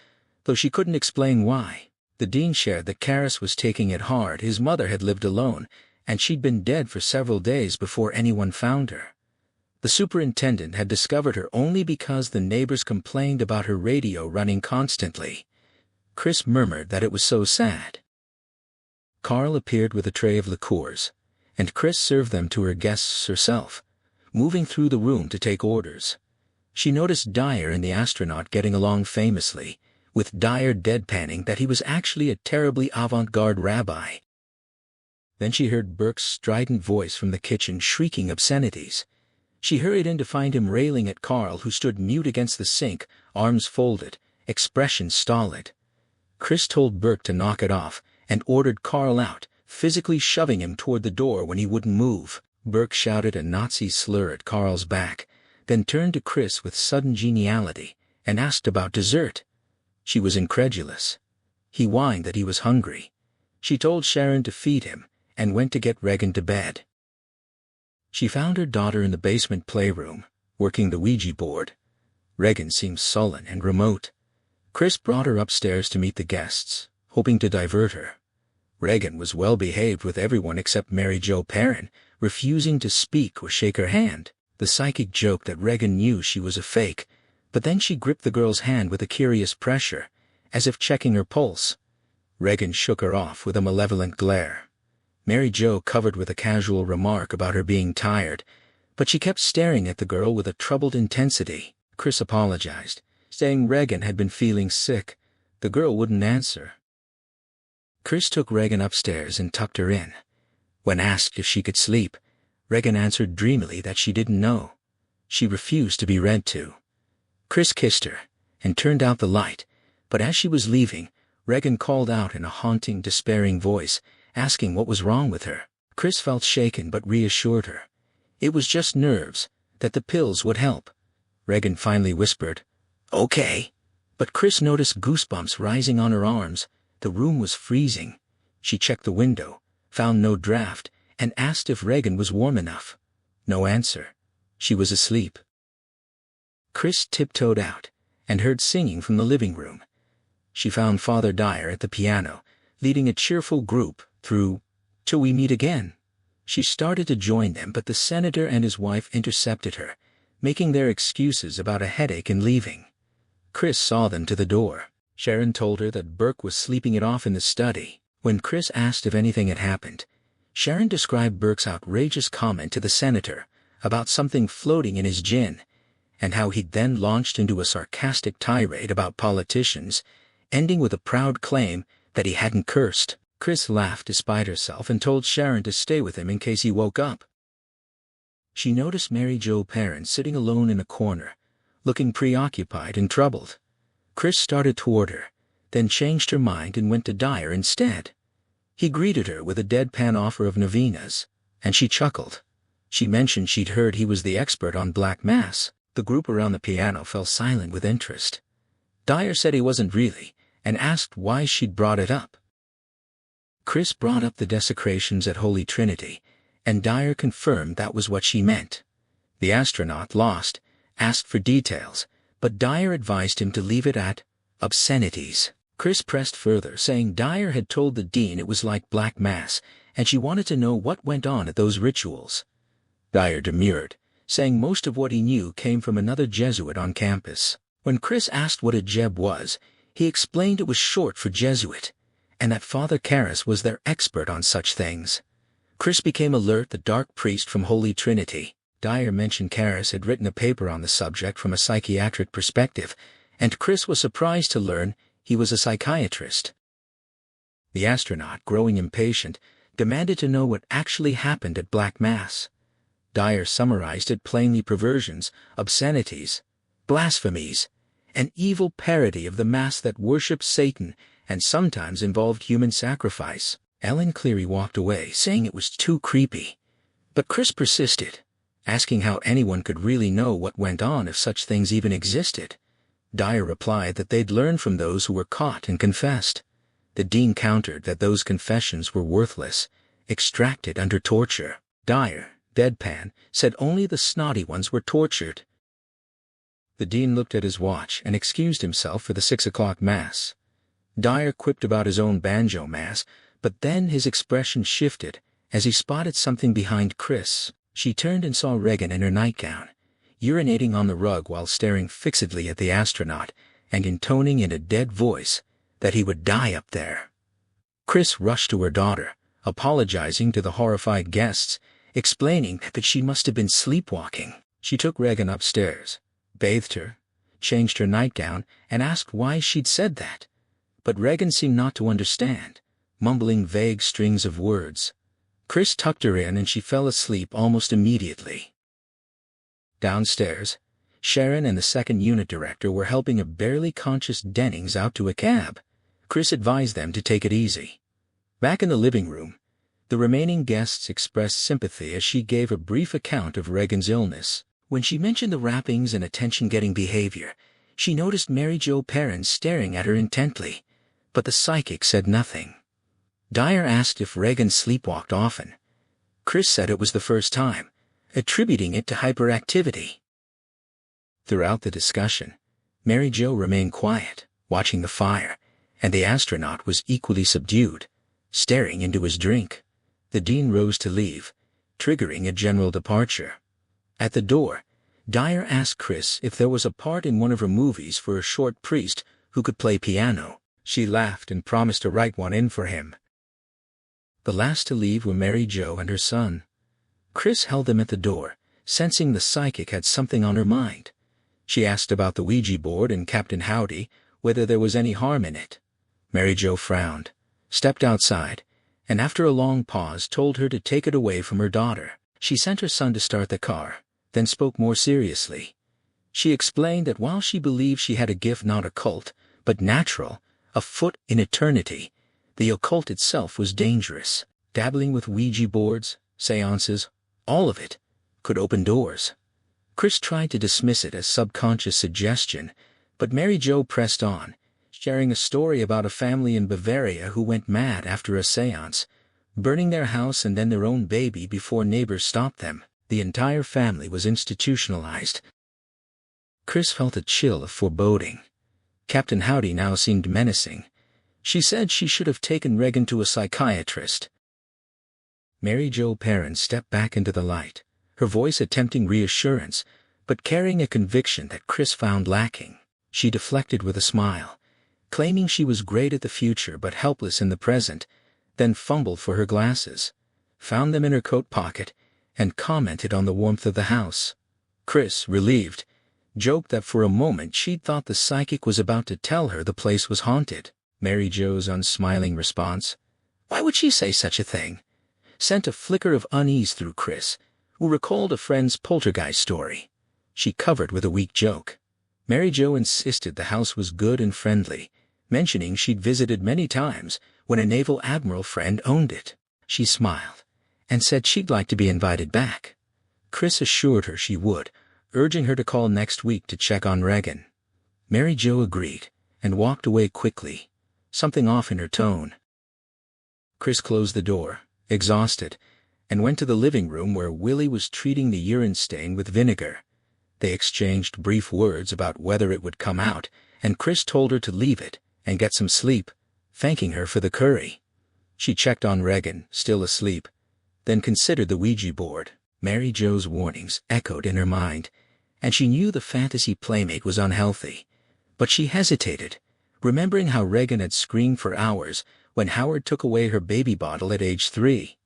though she couldn't explain why. The dean shared that Karras was taking it hard. His mother had lived alone, and she'd been dead for several days before anyone found her. The superintendent had discovered her only because the neighbors complained about her radio running constantly. Chris murmured that it was so sad. Carl appeared with a tray of liqueurs, and Chris served them to her guests herself, moving through the room to take orders. She noticed Dyer and the astronaut getting along famously, with Dyer deadpanning that he was actually a terribly avant-garde rabbi. Then she heard Burke's strident voice from the kitchen shrieking obscenities. She hurried in to find him railing at Carl, who stood mute against the sink, arms folded, expression stolid. Chris told Burke to knock it off and ordered Carl out, physically shoving him toward the door when he wouldn't move. Burke shouted a Nazi slur at Carl's back, then turned to Chris with sudden geniality and asked about dessert. She was incredulous. He whined that he was hungry. She told Sharon to feed him and went to get Regan to bed. She found her daughter in the basement playroom, working the Ouija board. Regan seemed sullen and remote. Chris brought her upstairs to meet the guests, hoping to divert her. Regan was well behaved with everyone except Mary Jo Perrin, refusing to speak or shake her hand. The psychic joked that Regan knew she was a fake, but then she gripped the girl's hand with a curious pressure, as if checking her pulse. Regan shook her off with a malevolent glare. Mary Jo covered with a casual remark about her being tired, but she kept staring at the girl with a troubled intensity. Chris apologized, saying Regan had been feeling sick. The girl wouldn't answer. Chris took Regan upstairs and tucked her in. When asked if she could sleep, Regan answered dreamily that she didn't know. She refused to be read to. Chris kissed her and turned out the light, but as she was leaving, Regan called out in a haunting, despairing voice, asking what was wrong with her. Chris felt shaken but reassured her. It was just nerves, that the pills would help. Regan finally whispered, "Okay." But Chris noticed goosebumps rising on her arms. The room was freezing. She checked the window, found no draft, and asked if Regan was warm enough. No answer. She was asleep. Chris tiptoed out and heard singing from the living room. She found Father Dyer at the piano, leading a cheerful group through "Till We Meet Again." She started to join them, but the senator and his wife intercepted her, making their excuses about a headache and leaving. Chris saw them to the door. Sharon told her that Burke was sleeping it off in the study. When Chris asked if anything had happened, Sharon described Burke's outrageous comment to the senator about something floating in his gin, and how he'd then launched into a sarcastic tirade about politicians, ending with a proud claim that he hadn't cursed. Chris laughed despite herself and told Sharon to stay with him in case he woke up. She noticed Mary Jo Perrin sitting alone in a corner, looking preoccupied and troubled. Chris started toward her, then changed her mind and went to Dyer instead. He greeted her with a deadpan offer of novenas, and she chuckled. She mentioned she'd heard he was the expert on Black Mass. The group around the piano fell silent with interest. Dyer said he wasn't really, and asked why she'd brought it up. Chris brought up the desecrations at Holy Trinity, and Dyer confirmed that was what she meant. The astronaut, lost, asked for details, but Dyer advised him to leave it at obscenities. Chris pressed further, saying Dyer had told the dean it was like Black Mass, and she wanted to know what went on at those rituals. Dyer demurred, saying most of what he knew came from another Jesuit on campus. When Chris asked what a Jeb was, he explained it was short for Jesuit, and that Father Karras was their expert on such things. Chris became alert, the dark priest from Holy Trinity. Dyer mentioned Karras had written a paper on the subject from a psychiatric perspective, and Chris was surprised to learn he was a psychiatrist. The astronaut, growing impatient, demanded to know what actually happened at Black Mass. Dyer summarized it plainly: perversions, obscenities, blasphemies, an evil parody of the Mass that worshipped Satan and sometimes involved human sacrifice. Ellen Cleary walked away, saying it was too creepy. But Chris persisted, asking how anyone could really know what went on if such things even existed. Dyer replied that they'd learned from those who were caught and confessed. The dean countered that those confessions were worthless, extracted under torture. Dyer, deadpan, said only the snotty ones were tortured. The dean looked at his watch and excused himself for the 6 o'clock Mass. Dyer quipped about his own banjo Mass, but then his expression shifted as he spotted something behind Chris. She turned and saw Regan in her nightgown, urinating on the rug while staring fixedly at the astronaut and intoning in a dead voice that he would die up there. Chris rushed to her daughter, apologizing to the horrified guests, explaining that she must have been sleepwalking. She took Regan upstairs, bathed her, changed her nightgown, and asked why she'd said that. But Regan seemed not to understand, mumbling vague strings of words. Chris tucked her in and she fell asleep almost immediately. Downstairs, Sharon and the second unit director were helping a barely conscious Dennings out to a cab. Chris advised them to take it easy. Back in the living room, the remaining guests expressed sympathy as she gave a brief account of Regan's illness. When she mentioned the wrappings and attention-getting behavior, she noticed Mary Jo Perrin staring at her intently, but the psychic said nothing. Dyer asked if Regan sleepwalked often. Chris said it was the first time, attributing it to hyperactivity. Throughout the discussion, Mary Jo remained quiet, watching the fire, and the astronaut was equally subdued, staring into his drink. The dean rose to leave, triggering a general departure. At the door, Dyer asked Chris if there was a part in one of her movies for a short priest who could play piano. She laughed and promised to write one in for him. The last to leave were Mary Jo and her son. Chris held them at the door, sensing the psychic had something on her mind. She asked about the Ouija board and Captain Howdy, whether there was any harm in it. Mary Jo frowned, stepped outside, and after a long pause told her to take it away from her daughter. She sent her son to start the car, then spoke more seriously. She explained that while she believed she had a gift not occult, but natural, afoot in eternity, the occult itself was dangerous. Dabbling with Ouija boards, seances, all of it, could open doors. Chris tried to dismiss it as subconscious suggestion, but Mary Jo pressed on, sharing a story about a family in Bavaria who went mad after a seance, burning their house and then their own baby before neighbors stopped them. The entire family was institutionalized. Chris felt a chill of foreboding. Captain Howdy now seemed menacing. She said she should have taken Regan to a psychiatrist. Mary Jo Perrin stepped back into the light, her voice attempting reassurance, but carrying a conviction that Chris found lacking. She deflected with a smile, claiming she was great at the future but helpless in the present, then fumbled for her glasses, found them in her coat pocket, and commented on the warmth of the house. Chris, relieved, joked that for a moment she'd thought the psychic was about to tell her the place was haunted. Mary Jo's unsmiling response, "Why would she say such a thing?" sent a flicker of unease through Chris, who recalled a friend's poltergeist story. She covered with a weak joke. Mary Jo insisted the house was good and friendly, mentioning she'd visited many times when a naval admiral friend owned it. She smiled and said she'd like to be invited back. Chris assured her she would, urging her to call next week to check on Regan. Mary Jo agreed and walked away quickly, something off in her tone. Chris closed the door, exhausted, and went to the living room where Willie was treating the urine stain with vinegar. They exchanged brief words about whether it would come out, and Chris told her to leave it and get some sleep, thanking her for the curry. She checked on Regan, still asleep, then considered the Ouija board. Mary Jo's warnings echoed in her mind, and she knew the fantasy playmate was unhealthy. But she hesitated, remembering how Regan had screamed for hours when Howard took away her baby bottle at age 3.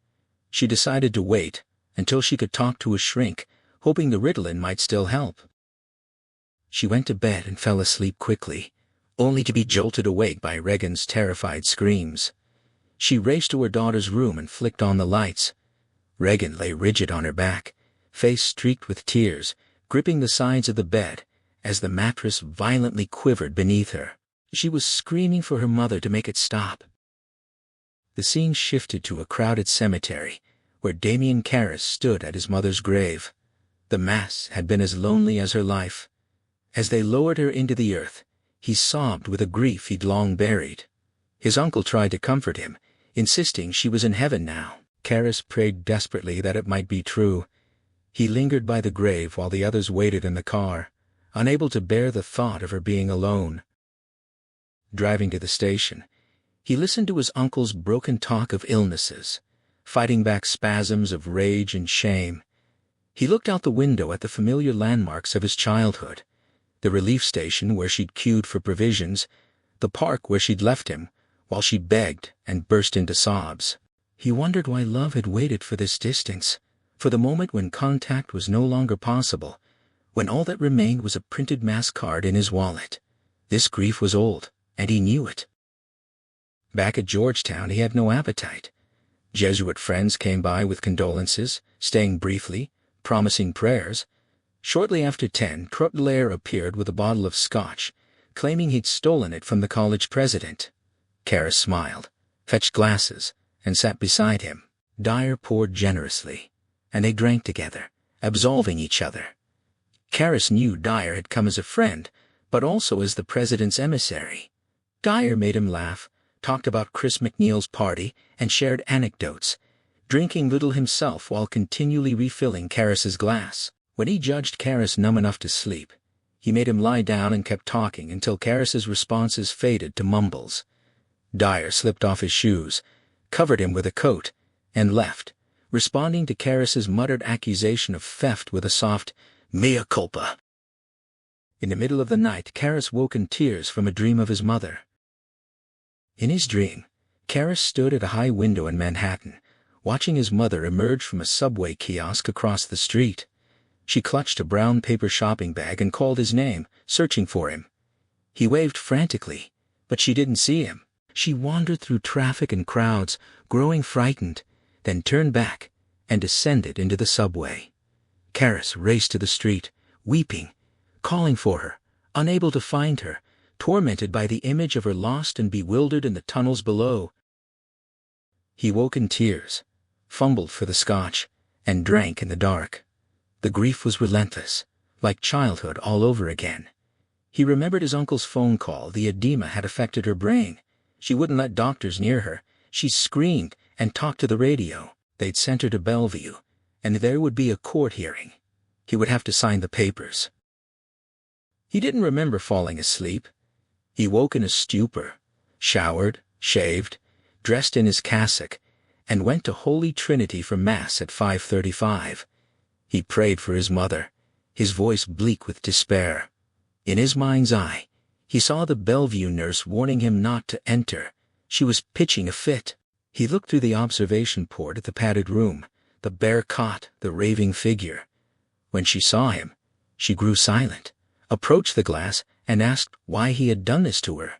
She decided to wait until she could talk to a shrink, hoping the Ritalin might still help. She went to bed and fell asleep quickly, only to be jolted awake by Regan's terrified screams. She raced to her daughter's room and flicked on the lights. Regan lay rigid on her back, face streaked with tears, gripping the sides of the bed as the mattress violently quivered beneath her. She was screaming for her mother to make it stop. The scene shifted to a crowded cemetery where Damien Karras stood at his mother's grave. The mass had been as lonely as her life. As they lowered her into the earth, he sobbed with a grief he'd long buried. His uncle tried to comfort him, insisting she was in heaven now. Karras prayed desperately that it might be true. He lingered by the grave while the others waited in the car, unable to bear the thought of her being alone. Driving to the station, he listened to his uncle's broken talk of illnesses, fighting back spasms of rage and shame. He looked out the window at the familiar landmarks of his childhood, the relief station where she'd queued for provisions, the park where she'd left him while she begged and burst into sobs. He wondered why love had waited for this distance, for the moment when contact was no longer possible, when all that remained was a printed mass card in his wallet. This grief was old, and he knew it. Back at Georgetown he had no appetite. Jesuit friends came by with condolences, staying briefly, promising prayers. Shortly after 10, Trotelaire appeared with a bottle of scotch, claiming he'd stolen it from the college president. Karras smiled, fetched glasses, and sat beside him. Dyer poured generously, and they drank together, absolving each other. Karras knew Dyer had come as a friend, but also as the president's emissary. Dyer made him laugh, talked about Chris McNeil's party, and shared anecdotes, drinking little himself while continually refilling Karras's glass. When he judged Karras numb enough to sleep, he made him lie down and kept talking until Karras's responses faded to mumbles. Dyer slipped off his shoes, covered him with a coat, and left, responding to Karras's muttered accusation of theft with a soft mea culpa. In the middle of the night, Karras woke in tears from a dream of his mother. In his dream, Karras stood at a high window in Manhattan, watching his mother emerge from a subway kiosk across the street. She clutched a brown paper shopping bag and called his name, searching for him. He waved frantically, but she didn't see him. She wandered through traffic and crowds, growing frightened, then turned back and descended into the subway. Karras raced to the street, weeping, calling for her, unable to find her, tormented by the image of her lost and bewildered in the tunnels below. He woke in tears, fumbled for the scotch, and drank in the dark. The grief was relentless, like childhood all over again. He remembered his uncle's phone call. The edema had affected her brain. She wouldn't let doctors near her. She screamed and talked to the radio. They'd sent her to Bellevue, and there would be a court hearing. He would have to sign the papers. He didn't remember falling asleep. He woke in a stupor, showered, shaved, dressed in his cassock, and went to Holy Trinity for Mass at 5:35. He prayed for his mother, his voice bleak with despair. In his mind's eye, he saw the Bellevue nurse warning him not to enter. She was pitching a fit. He looked through the observation port at the padded room, the bare cot, the raving figure. When she saw him, she grew silent, approached the glass, and asked why he had done this to her.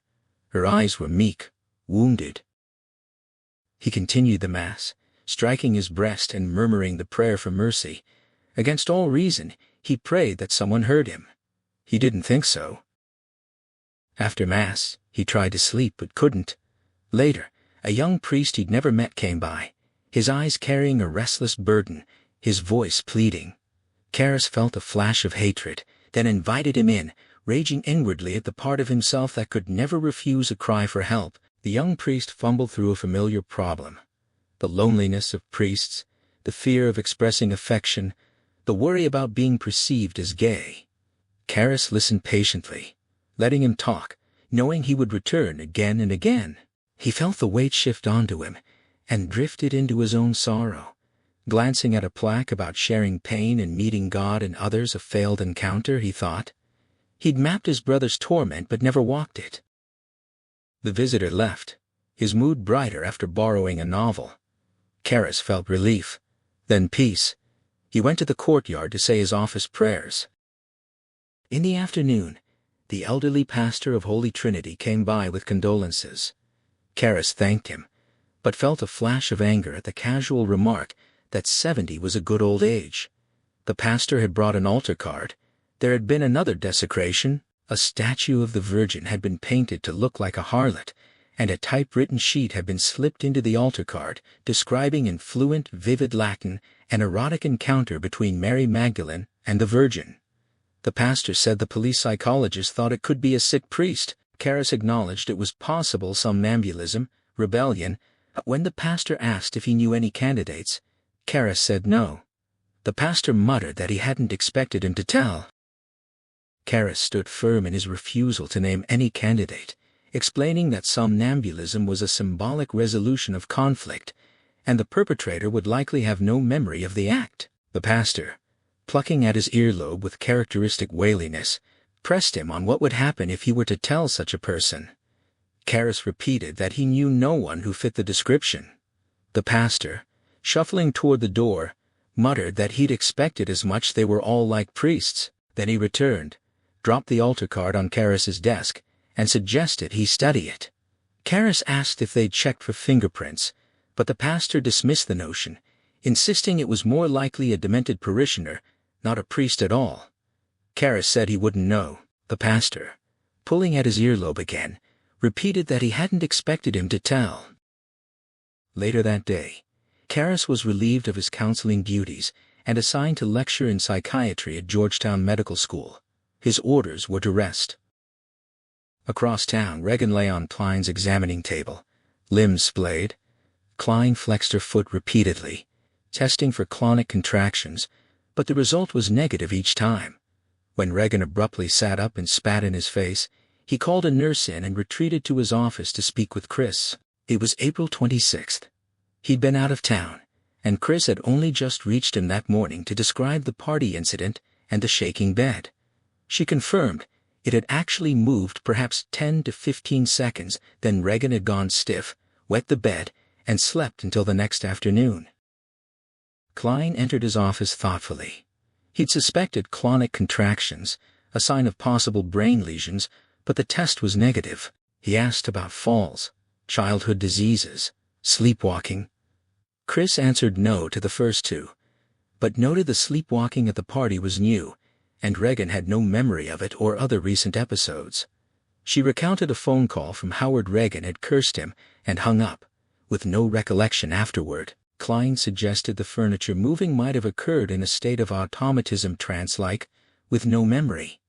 Her eyes were meek, wounded. He continued the Mass, striking his breast and murmuring the prayer for mercy, Against all reason, he prayed that someone heard him. He didn't think so. After Mass, he tried to sleep but couldn't. Later, a young priest he'd never met came by, his eyes carrying a restless burden, his voice pleading. Karras felt a flash of hatred, then invited him in, raging inwardly at the part of himself that could never refuse a cry for help. The young priest fumbled through a familiar problem. The loneliness of priests, the fear of expressing affection, the worry about being perceived as gay. Karras listened patiently, letting him talk, knowing he would return again and again. He felt the weight shift onto him, and drifted into his own sorrow. Glancing at a plaque about sharing pain and meeting God and others, a failed encounter, he thought. He'd mapped his brother's torment but never walked it. The visitor left, his mood brighter after borrowing a novel. Karras felt relief, then peace. He went to the courtyard to say his office prayers. In the afternoon, the elderly pastor of Holy Trinity came by with condolences. Karras thanked him, but felt a flash of anger at the casual remark that 70 was a good old age. The pastor had brought an altar card. There had been another desecration. A statue of the Virgin had been painted to look like a harlot, and a typewritten sheet had been slipped into the altar card, describing in fluent, vivid Latin an erotic encounter between Mary Magdalene and the Virgin. The pastor said the police psychologist thought it could be a sick priest. Karras acknowledged it was possible somnambulism, rebellion. When the pastor asked if he knew any candidates, Karras said no. The pastor muttered that he hadn't expected him to tell. Karras stood firm in his refusal to name any candidate, explaining that somnambulism was a symbolic resolution of conflict, and the perpetrator would likely have no memory of the act. The pastor, plucking at his earlobe with characteristic wailiness, pressed him on what would happen if he were to tell such a person. Karras repeated that he knew no one who fit the description. The pastor, shuffling toward the door, muttered that he'd expected as much. They were all like priests. Then he returned, dropped the altar card on Karras's desk, and suggested he study it. Karras asked if they'd checked for fingerprints, but the pastor dismissed the notion, insisting it was more likely a demented parishioner, not a priest at all. Karras said he wouldn't know. The pastor, pulling at his earlobe again, repeated that he hadn't expected him to tell. Later that day, Karras was relieved of his counseling duties and assigned to lecture in psychiatry at Georgetown Medical School. His orders were to rest. Across town, Regan lay on Klein's examining table, limbs splayed. Klein flexed her foot repeatedly, testing for clonic contractions, but the result was negative each time. When Regan abruptly sat up and spat in his face, he called a nurse in and retreated to his office to speak with Chris. It was April 26th. He'd been out of town, and Chris had only just reached him that morning to describe the party incident and the shaking bed. She confirmed it had actually moved perhaps 10 to 15 seconds, then Regan had gone stiff, wet the bed, and slept until the next afternoon. Klein entered his office thoughtfully. He'd suspected clonic contractions, a sign of possible brain lesions, but the test was negative. He asked about falls, childhood diseases, sleepwalking. Chris answered no to the first two, but noted the sleepwalking at the party was new, and Regan had no memory of it or other recent episodes. She recounted a phone call from Howard. Regan had cursed him and hung up, with no recollection afterward. Klein suggested the furniture moving might have occurred in a state of automatism trance-like, with no memory.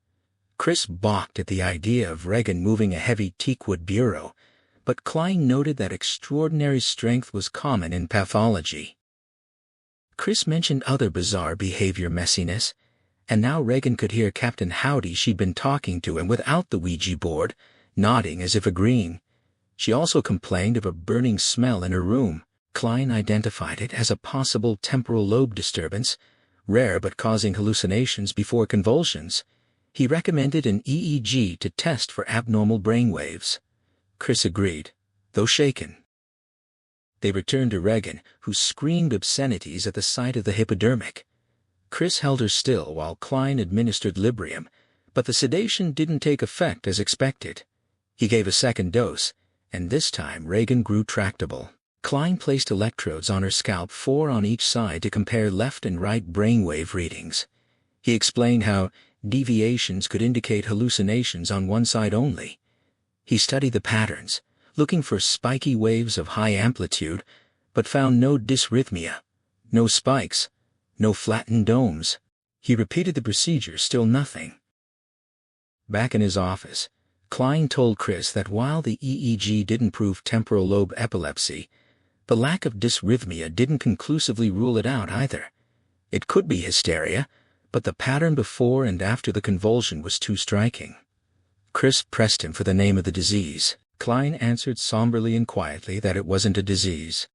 Chris balked at the idea of Regan moving a heavy teakwood bureau, but Klein noted that extraordinary strength was common in pathology. Chris mentioned other bizarre behavior messiness, and now Regan could hear Captain Howdy she'd been talking to him without the Ouija board, nodding as if agreeing. She also complained of a burning smell in her room. Klein identified it as a possible temporal lobe disturbance, rare but causing hallucinations before convulsions. He recommended an EEG to test for abnormal brainwaves. Chris agreed, though shaken. They returned to Regan, who screamed obscenities at the sight of the hypodermic. Chris held her still while Klein administered Librium, but the sedation didn't take effect as expected. He gave a second dose, and this time Regan grew tractable. Klein placed electrodes on her scalp, 4 on each side, to compare left and right brainwave readings. He explained how deviations could indicate hallucinations on one side only. He studied the patterns, looking for spiky waves of high amplitude, but found no dysrhythmia, no spikes, no flattened domes. He repeated the procedure, still nothing. Back in his office, Klein told Chris that while the EEG didn't prove temporal lobe epilepsy, the lack of dysrhythmia didn't conclusively rule it out either. It could be hysteria, but the pattern before and after the convulsion was too striking. Chris pressed him for the name of the disease. Klein answered somberly and quietly that it wasn't a disease.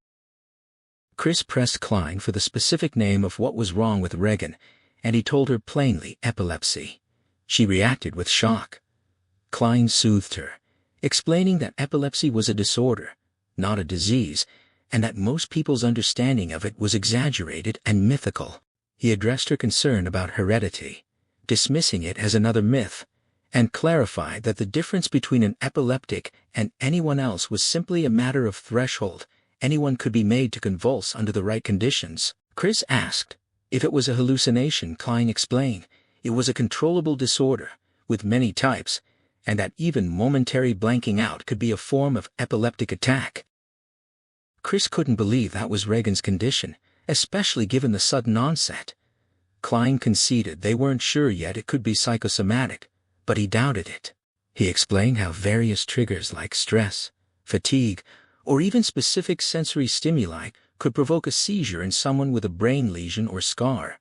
Chris pressed Klein for the specific name of what was wrong with Regan, and he told her plainly, epilepsy. She reacted with shock. Klein soothed her, explaining that epilepsy was a disorder, not a disease, and that most people's understanding of it was exaggerated and mythical. He addressed her concern about heredity, dismissing it as another myth, and clarified that the difference between an epileptic and anyone else was simply a matter of threshold. Anyone could be made to convulse under the right conditions. Chris asked if it was a hallucination. Klein explained it was a controllable disorder, with many types, and that even momentary blanking out could be a form of epileptic attack. Chris couldn't believe that was Regan's condition, especially given the sudden onset. Klein conceded they weren't sure yet it could be psychosomatic, but he doubted it. He explained how various triggers like stress, fatigue, or even specific sensory stimuli could provoke a seizure in someone with a brain lesion or scar.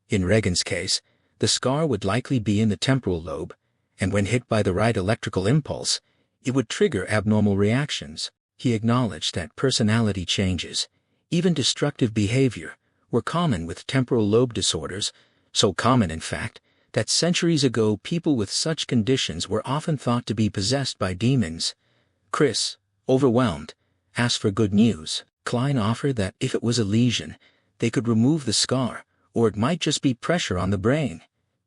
In Regan's case, the scar would likely be in the temporal lobe, and when hit by the right electrical impulse, it would trigger abnormal reactions. He acknowledged that personality changes, even destructive behavior, were common with temporal lobe disorders, so common in fact that centuries ago people with such conditions were often thought to be possessed by demons. Chris, overwhelmed, asked for good news. Klein offered that if it was a lesion, they could remove the scar, or it might just be pressure on the brain.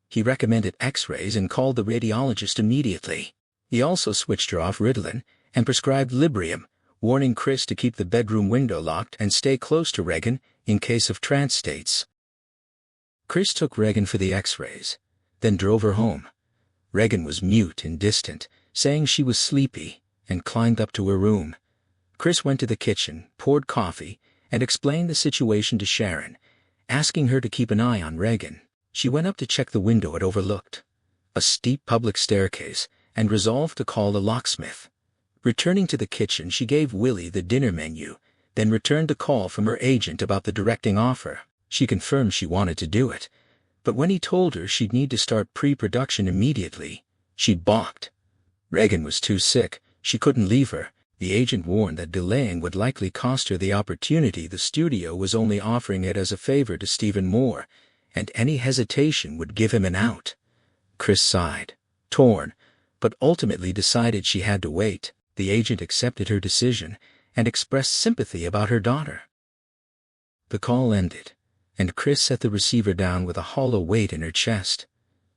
He recommended X-rays and called the radiologist immediately. He also switched her off Ritalin and prescribed Librium, warning Chris to keep the bedroom window locked and stay close to Regan in case of trance states. Chris took Regan for the X-rays, then drove her home. Regan was mute and distant, saying she was sleepy, and climbed up to her room. Chris went to the kitchen, poured coffee, and explained the situation to Sharon, asking her to keep an eye on Regan. She went up to check the window it overlooked, a steep public staircase, and resolved to call the locksmith. Returning to the kitchen, she gave Willie the dinner menu, then returned a call from her agent about the directing offer. She confirmed she wanted to do it, but when he told her she'd need to start pre-production immediately, she balked. Regan was too sick, she couldn't leave her. The agent warned that delaying would likely cost her the opportunity. The studio was only offering it as a favor to Stephen Moore, and any hesitation would give him an out. Chris sighed, torn, but ultimately decided she had to wait. The agent accepted her decision and expressed sympathy about her daughter. The call ended, and Chris set the receiver down with a hollow weight in her chest.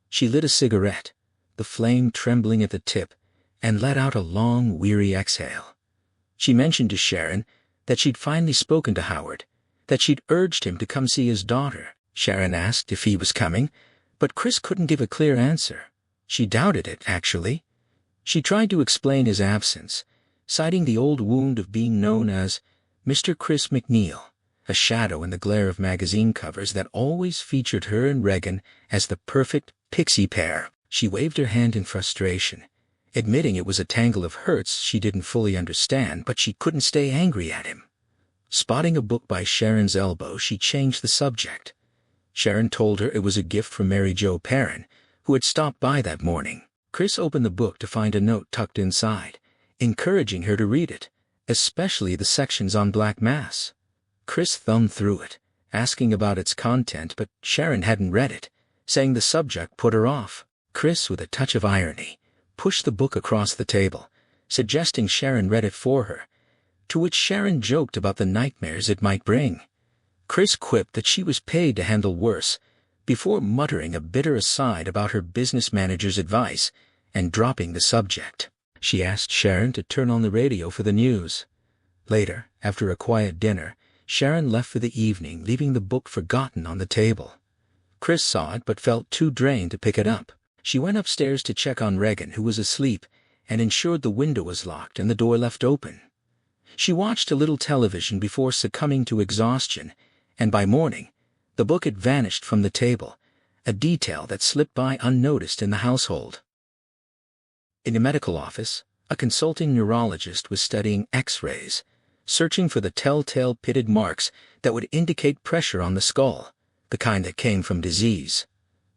She lit a cigarette, the flame trembling at the tip, and let out a long, weary exhale. She mentioned to Sharon that she'd finally spoken to Howard, that she'd urged him to come see his daughter. Sharon asked if he was coming, but Chris couldn't give a clear answer. She doubted it, actually. She tried to explain his absence, citing the old wound of being known as Mr. Chris McNeil, a shadow in the glare of magazine covers that always featured her and Regan as the perfect pixie pair. She waved her hand in frustration, admitting it was a tangle of hurts she didn't fully understand, but she couldn't stay angry at him. Spotting a book by Sharon's elbow, she changed the subject. Sharon told her it was a gift from Mary Jo Perrin, who had stopped by that morning. Chris opened the book to find a note tucked inside, encouraging her to read it, especially the sections on Black Mass. Chris thumbed through it, asking about its content, but Sharon hadn't read it, saying the subject put her off. Chris, with a touch of irony, pushed the book across the table, suggesting Sharon read it for her, to which Sharon joked about the nightmares it might bring. Chris quipped that she was paid to handle worse, before muttering a bitter aside about her business manager's advice and dropping the subject. She asked Sharon to turn on the radio for the news. Later, after a quiet dinner, Sharon left for the evening, leaving the book forgotten on the table. Chris saw it but felt too drained to pick it up. She went upstairs to check on Regan, who was asleep, and ensured the window was locked and the door left open. She watched a little television before succumbing to exhaustion, and by morning, the book had vanished from the table, a detail that slipped by unnoticed in the household. In a medical office, a consulting neurologist was studying X-rays, searching for the telltale pitted marks that would indicate pressure on the skull, the kind that came from disease.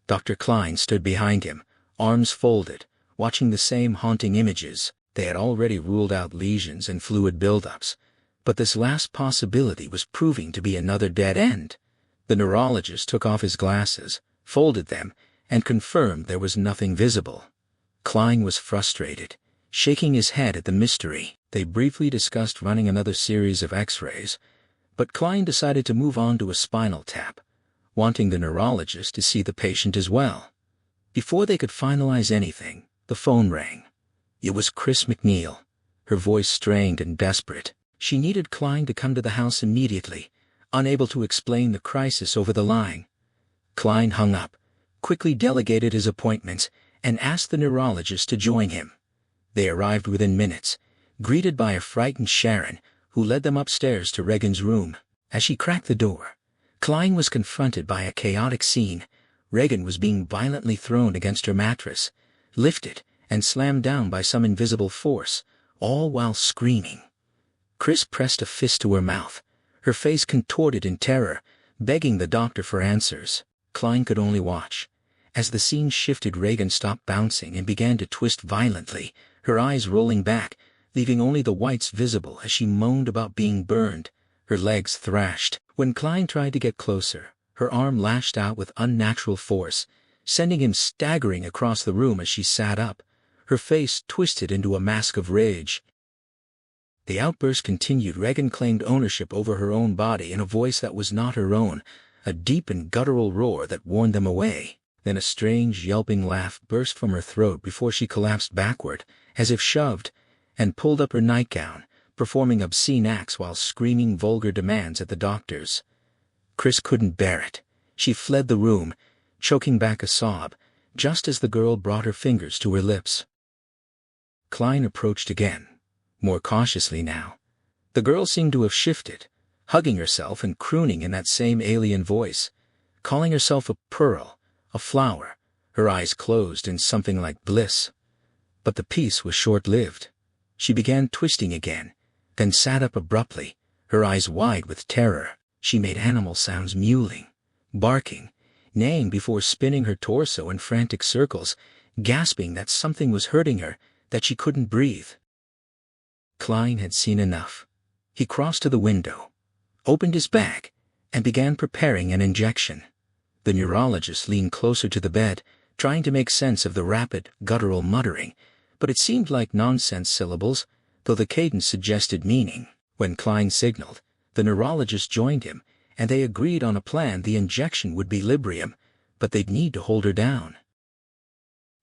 Dr. Klein stood behind him, arms folded, watching the same haunting images. They had already ruled out lesions and fluid buildups, but this last possibility was proving to be another dead end. The neurologist took off his glasses, folded them, and confirmed there was nothing visible. Klein was frustrated, shaking his head at the mystery. They briefly discussed running another series of X-rays, but Klein decided to move on to a spinal tap, wanting the neurologist to see the patient as well. Before they could finalize anything, the phone rang. It was Chris McNeil, her voice strained and desperate. She needed Klein to come to the house immediately, unable to explain the crisis over the line. Klein hung up, quickly delegated his appointments, and asked the neurologist to join him. They arrived within minutes, greeted by a frightened Sharon, who led them upstairs to Regan's room. As she cracked the door, Klein was confronted by a chaotic scene. Regan was being violently thrown against her mattress, lifted, and slammed down by some invisible force, all while screaming. Chris pressed a fist to her mouth, her face contorted in terror, begging the doctor for answers. Klein could only watch. As the scene shifted, Regan stopped bouncing and began to twist violently, her eyes rolling back, leaving only the whites visible as she moaned about being burned. Her legs thrashed. When Klein tried to get closer, her arm lashed out with unnatural force, sending him staggering across the room as she sat up, her face twisted into a mask of rage. The outburst continued. Regan claimed ownership over her own body in a voice that was not her own, a deep and guttural roar that warned them away. Then a strange yelping laugh burst from her throat before she collapsed backward, as if shoved, and pulled up her nightgown, performing obscene acts while screaming vulgar demands at the doctors. Chris couldn't bear it. She fled the room, choking back a sob, just as the girl brought her fingers to her lips. Klein approached again, more cautiously now. The girl seemed to have shifted, hugging herself and crooning in that same alien voice, calling herself a pearl, a flower, her eyes closed in something like bliss. But the peace was short-lived. She began twisting again, then sat up abruptly, her eyes wide with terror. She made animal sounds, mewling, barking, neighing before spinning her torso in frantic circles, gasping that something was hurting her, that she couldn't breathe. Klein had seen enough. He crossed to the window, opened his bag, and began preparing an injection. The neurologist leaned closer to the bed, trying to make sense of the rapid, guttural muttering, but it seemed like nonsense syllables, though the cadence suggested meaning. When Klein signaled, the neurologist joined him, and they agreed on a plan. The injection would be Librium, but they'd need to hold her down.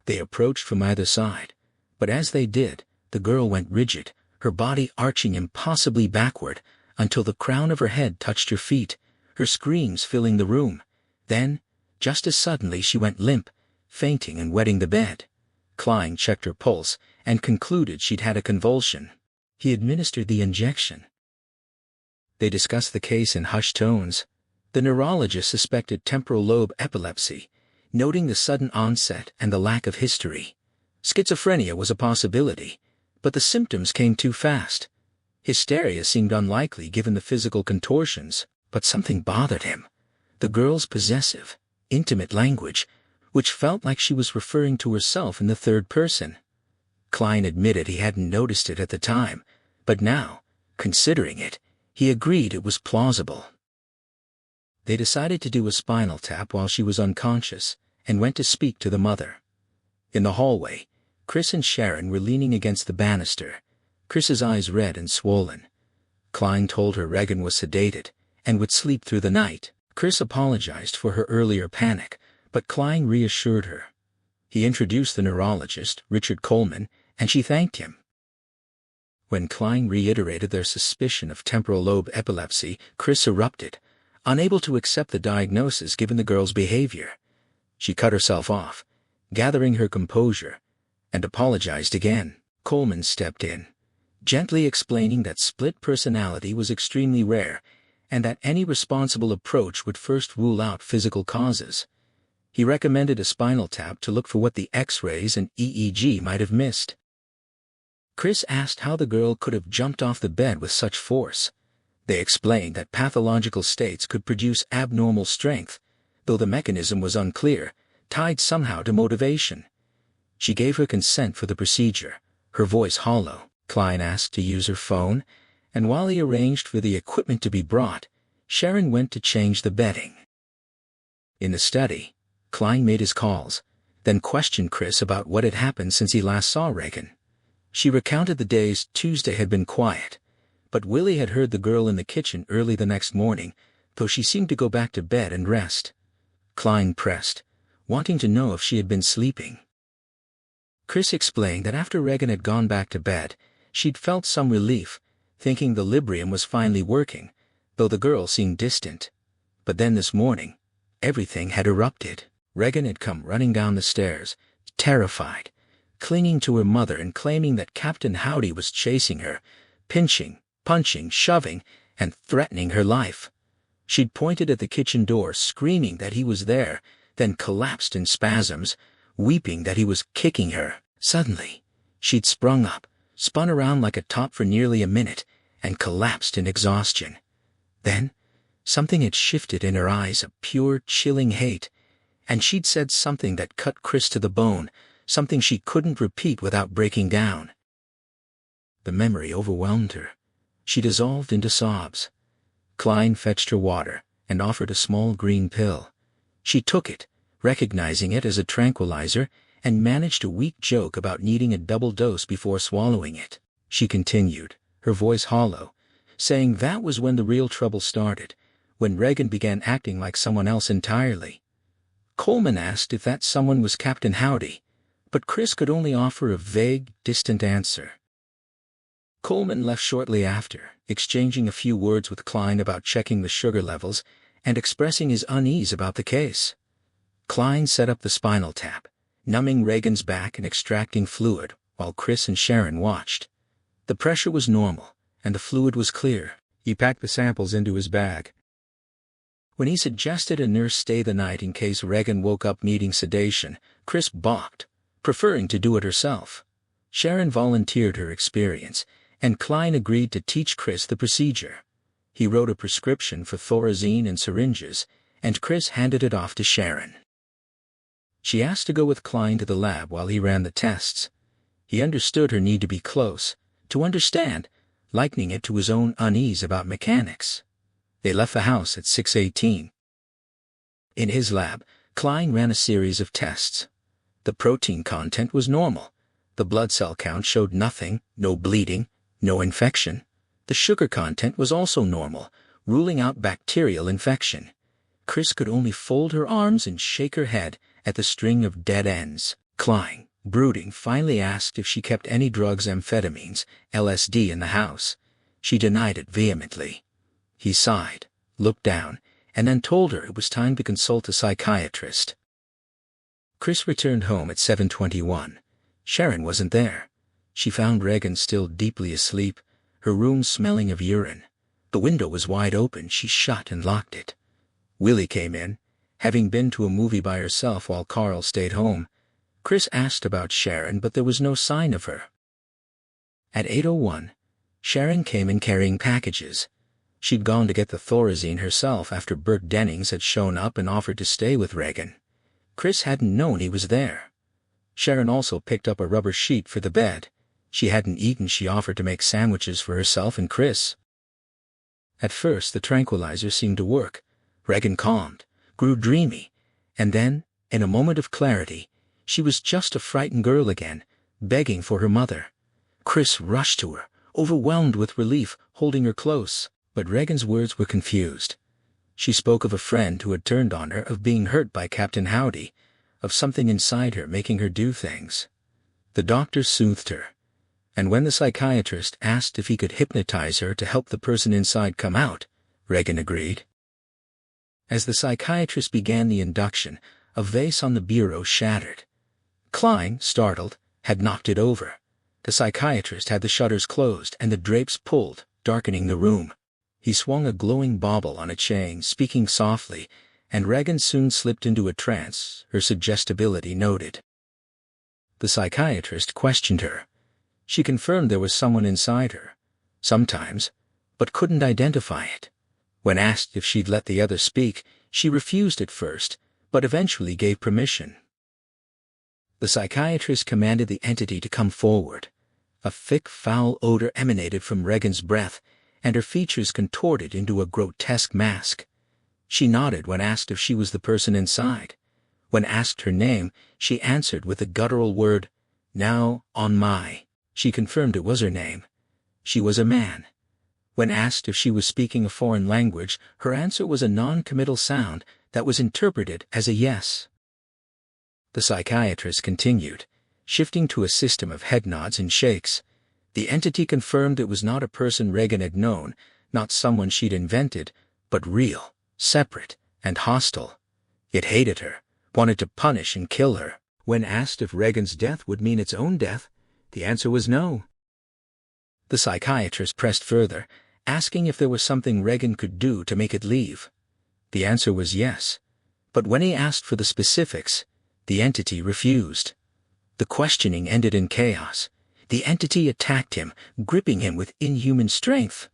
They approached from either side, but as they did, the girl went rigid, her body arching impossibly backward until the crown of her head touched her feet, her screams filling the room. Then, just as suddenly, she went limp, fainting and wetting the bed. Klein checked her pulse and concluded she'd had a convulsion. He administered the injection. They discussed the case in hushed tones. The neurologist suspected temporal lobe epilepsy, noting the sudden onset and the lack of history. Schizophrenia was a possibility, but the symptoms came too fast. Hysteria seemed unlikely given the physical contortions, but something bothered him. The girl's possessive, intimate language, which felt like she was referring to herself in the third person. Klein admitted he hadn't noticed it at the time, but now, considering it, he agreed it was plausible. They decided to do a spinal tap while she was unconscious, and went to speak to the mother. In the hallway, Chris and Sharon were leaning against the banister, Chris's eyes red and swollen. Klein told her Regan was sedated and would sleep through the night. Chris apologized for her earlier panic, but Klein reassured her. He introduced the neurologist, Richard Coleman, and she thanked him. When Klein reiterated their suspicion of temporal lobe epilepsy, Chris erupted, unable to accept the diagnosis given the girl's behavior. She cut herself off, gathering her composure, and apologized again. Coleman stepped in, gently explaining that split personality was extremely rare and that any responsible approach would first rule out physical causes. He recommended a spinal tap to look for what the X-rays and EEG might have missed. Chris asked how the girl could have jumped off the bed with such force. They explained that pathological states could produce abnormal strength, though the mechanism was unclear, tied somehow to motivation. She gave her consent for the procedure, her voice hollow. Klein asked to use her phone, and while he arranged for the equipment to be brought, Sharon went to change the bedding. In the study, Klein made his calls, then questioned Chris about what had happened since he last saw Regan. She recounted the days Tuesday had been quiet, but Willie had heard the girl in the kitchen early the next morning, though she seemed to go back to bed and rest. Klein pressed, wanting to know if she had been sleeping. Chris explained that after Regan had gone back to bed, she'd felt some relief, thinking the Librium was finally working, though the girl seemed distant. But then this morning, everything had erupted. Regan had come running down the stairs, terrified, clinging to her mother and claiming that Captain Howdy was chasing her, pinching, punching, shoving, and threatening her life. She'd pointed at the kitchen door, screaming that he was there, then collapsed in spasms, weeping that he was kicking her. Suddenly, she'd sprung up, spun around like a top for nearly a minute, and collapsed in exhaustion. Then, something had shifted in her eyes, a pure, chilling hate, and she'd said something that cut Chris to the bone, something she couldn't repeat without breaking down. The memory overwhelmed her. She dissolved into sobs. Klein fetched her water and offered a small green pill. She took it, recognizing it as a tranquilizer, and managed a weak joke about needing a double dose before swallowing it. She continued, her voice hollow, saying that was when the real trouble started, when Regan began acting like someone else entirely. Coleman asked if that someone was Captain Howdy, but Chris could only offer a vague, distant answer. Coleman left shortly after, exchanging a few words with Klein about checking the sugar levels and expressing his unease about the case. Klein set up the spinal tap, numbing Regan's back and extracting fluid, while Chris and Sharon watched. The pressure was normal, and the fluid was clear. He packed the samples into his bag. When he suggested a nurse stay the night in case Regan woke up needing sedation, Chris balked, preferring to do it herself. Sharon volunteered her experience, and Klein agreed to teach Chris the procedure. He wrote a prescription for thorazine and syringes, and Chris handed it off to Sharon. She asked to go with Klein to the lab while he ran the tests. He understood her need to be close, to understand, likening it to his own unease about mechanics. They left the house at 6:18. In his lab, Klein ran a series of tests. The protein content was normal. The blood cell count showed nothing, no bleeding, no infection. The sugar content was also normal, ruling out bacterial infection. Chris could only fold her arms and shake her head at the string of dead ends. Klein, brooding, finally asked if she kept any drugs, amphetamines, LSD in the house. She denied it vehemently. He sighed, looked down, and then told her it was time to consult a psychiatrist. Chris returned home at 7:21. Sharon wasn't there. She found Regan still deeply asleep, her room smelling of urine. The window was wide open. She shut and locked it. Willie came in, having been to a movie by herself while Carl stayed home. Chris asked about Sharon, but there was no sign of her. At 8:01, Sharon came in carrying packages. She'd gone to get the thorazine herself after Bert Dennings had shown up and offered to stay with Regan. Chris hadn't known he was there. Sharon also picked up a rubber sheet for the bed. She hadn't eaten. She offered to make sandwiches for herself and Chris. At first, the tranquilizer seemed to work. Regan calmed, grew dreamy, and then, in a moment of clarity, she was just a frightened girl again, begging for her mother. Chris rushed to her, overwhelmed with relief, holding her close, but Regan's words were confused. She spoke of a friend who had turned on her, of being hurt by Captain Howdy, of something inside her making her do things. The doctor soothed her. And when the psychiatrist asked if he could hypnotize her to help the person inside come out, Regan agreed. As the psychiatrist began the induction, a vase on the bureau shattered. Klein, startled, had knocked it over. The psychiatrist had the shutters closed and the drapes pulled, darkening the room. He swung a glowing bauble on a chain, speaking softly, and Regan soon slipped into a trance, her suggestibility noted. The psychiatrist questioned her. She confirmed there was someone inside her, sometimes, but couldn't identify it. When asked if she'd let the other speak, she refused at first, but eventually gave permission. The psychiatrist commanded the entity to come forward. A thick, foul odor emanated from Regan's breath, and her features contorted into a grotesque mask. She nodded when asked if she was the person inside. When asked her name, she answered with the guttural word, "Now, on my." She confirmed it was her name. She was a man. When asked if she was speaking a foreign language, her answer was a non-committal sound that was interpreted as a yes. The psychiatrist continued, shifting to a system of head nods and shakes. The entity confirmed it was not a person Regan had known, not someone she'd invented, but real, separate, and hostile. It hated her, wanted to punish and kill her. When asked if Regan's death would mean its own death, the answer was no. The psychiatrist pressed further, asking if there was something Regan could do to make it leave. The answer was yes, but when he asked for the specifics, the entity refused. The questioning ended in chaos. The entity attacked him, gripping him with inhuman strength.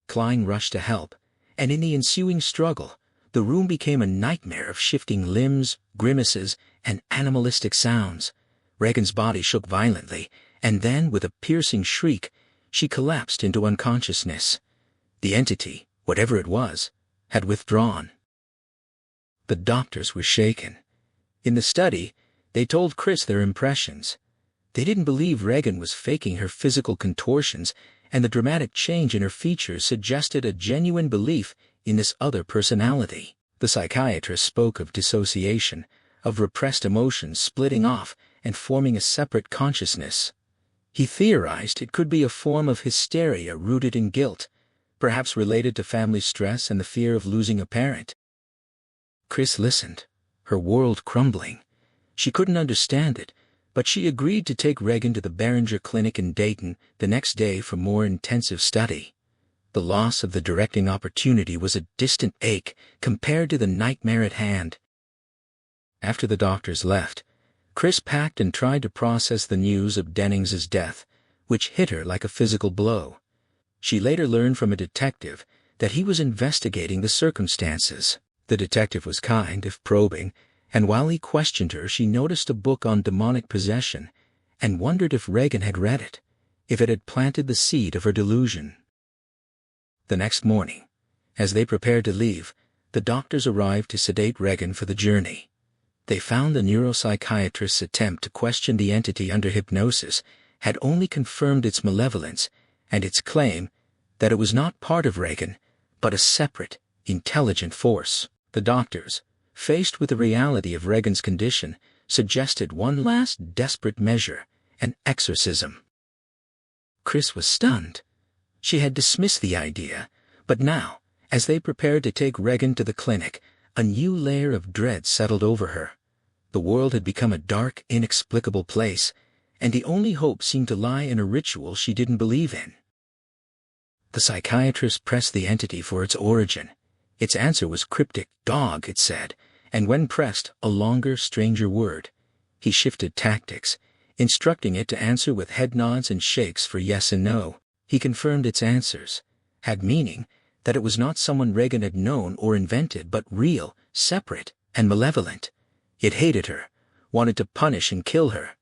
Klein rushed to help, and in the ensuing struggle, the room became a nightmare of shifting limbs, grimaces, and animalistic sounds. Regan's body shook violently, and then, with a piercing shriek, she collapsed into unconsciousness. The entity, whatever it was, had withdrawn. The doctors were shaken. In the study, they told Chris their impressions. They didn't believe Regan was faking her physical contortions, and the dramatic change in her features suggested a genuine belief in this other personality. The psychiatrist spoke of dissociation, of repressed emotions splitting off and forming a separate consciousness. He theorized it could be a form of hysteria rooted in guilt, perhaps related to family stress and the fear of losing a parent. Chris listened, her world crumbling. She couldn't understand it, but she agreed to take Regan to the Behringer Clinic in Dayton the next day for more intensive study. The loss of the directing opportunity was a distant ache compared to the nightmare at hand. After the doctors left, Chris packed and tried to process the news of Dennings's death, which hit her like a physical blow. She later learned from a detective that he was investigating the circumstances. The detective was kind, if probing, and while he questioned her, she noticed a book on demonic possession and wondered if Regan had read it, if it had planted the seed of her delusion. The next morning, as they prepared to leave, the doctors arrived to sedate Regan for the journey. They found the neuropsychiatrist's attempt to question the entity under hypnosis had only confirmed its malevolence and its claim that it was not part of Regan, but a separate, intelligent force. The doctors, faced with the reality of Regan's condition, suggested one last desperate measure, an exorcism. Chris was stunned. She had dismissed the idea, but now, as they prepared to take Regan to the clinic, a new layer of dread settled over her. The world had become a dark, inexplicable place, and the only hope seemed to lie in a ritual she didn't believe in. The psychiatrist pressed the entity for its origin. Its answer was cryptic. "Dog," it said, and when pressed, a longer, stranger word. He shifted tactics, instructing it to answer with head nods and shakes for yes and no. He confirmed its answers had meaning, that it was not someone Regan had known or invented, but real, separate, and malevolent. It hated her, wanted to punish and kill her.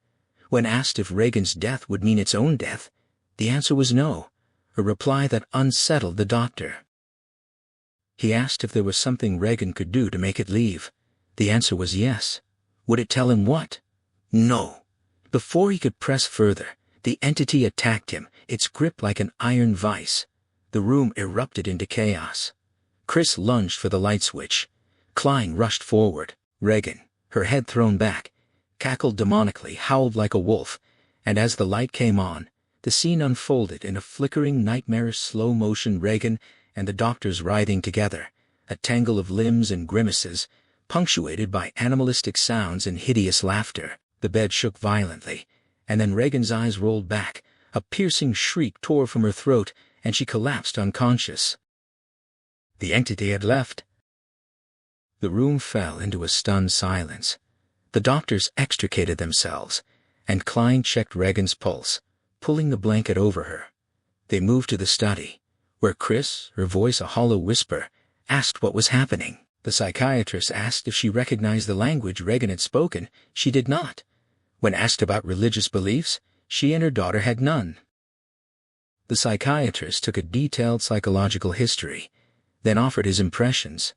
When asked if Regan's death would mean its own death, the answer was no, a reply that unsettled the doctor. He asked if there was something Regan could do to make it leave. The answer was yes. Would it tell him what? No. Before he could press further, the entity attacked him, its grip like an iron vice. The room erupted into chaos. Chris lunged for the light switch. Klein rushed forward. Regan, her head thrown back, cackled demonically, howled like a wolf, and as the light came on, the scene unfolded in a flickering, nightmarish slow-motion. Regan and the doctors writhing together, a tangle of limbs and grimaces, punctuated by animalistic sounds and hideous laughter. The bed shook violently, and then Regan's eyes rolled back, a piercing shriek tore from her throat, and she collapsed unconscious. The entity had left. The room fell into a stunned silence. The doctors extricated themselves, and Klein checked Regan's pulse, pulling the blanket over her. They moved to the study, where Chris, her voice a hollow whisper, asked what was happening. The psychiatrist asked if she recognized the language Regan had spoken. She did not. When asked about religious beliefs, she and her daughter had none. The psychiatrist took a detailed psychological history, then offered his impressions.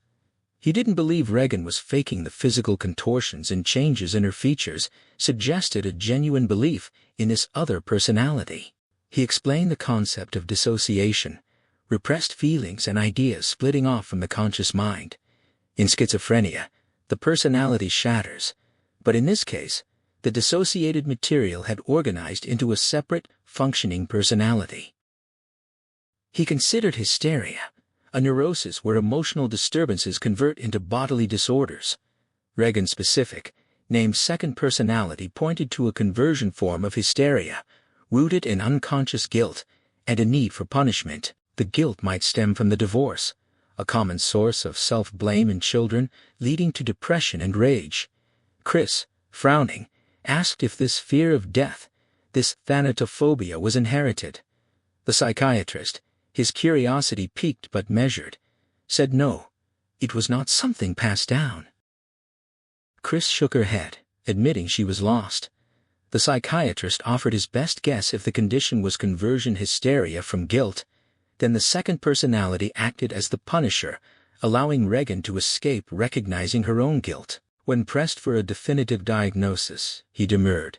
He didn't believe Regan was faking. The physical contortions and changes in her features suggested a genuine belief in this other personality. He explained the concept of dissociation, repressed feelings and ideas splitting off from the conscious mind. In schizophrenia, the personality shatters, but in this case, the dissociated material had organized into a separate, functioning personality. He considered hysteria a neurosis where emotional disturbances convert into bodily disorders. Regan's specific, named second personality pointed to a conversion form of hysteria, rooted in unconscious guilt and a need for punishment. The guilt might stem from the divorce, a common source of self-blame in children, leading to depression and rage. Chris, frowning, asked if this fear of death, this thanatophobia, was inherited. The psychiatrist, his curiosity piqued but measured, said no, it was not something passed down. Chris shook her head, admitting she was lost. The psychiatrist offered his best guess. If the condition was conversion hysteria from guilt, then the second personality acted as the punisher, allowing Regan to escape recognizing her own guilt. When pressed for a definitive diagnosis, he demurred,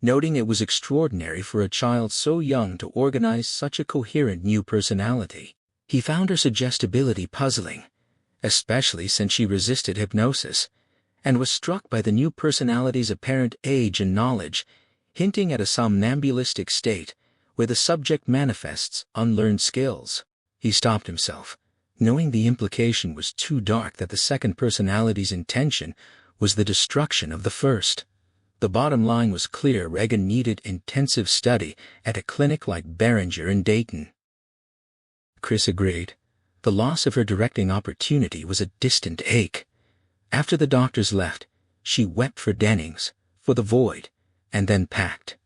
noting it was extraordinary for a child so young to organize such a coherent new personality. He found her suggestibility puzzling, especially since she resisted hypnosis, and was struck by the new personality's apparent age and knowledge, hinting at a somnambulistic state where the subject manifests unlearned skills. He stopped himself, knowing the implication was too dark, that the second personality's intention was the destruction of the first. The bottom line was clear: Regan needed intensive study at a clinic like Behringer in Dayton. Chris agreed. The loss of her directing opportunity was a distant ache. After the doctors left, she wept for Dennings, for the void, and then packed.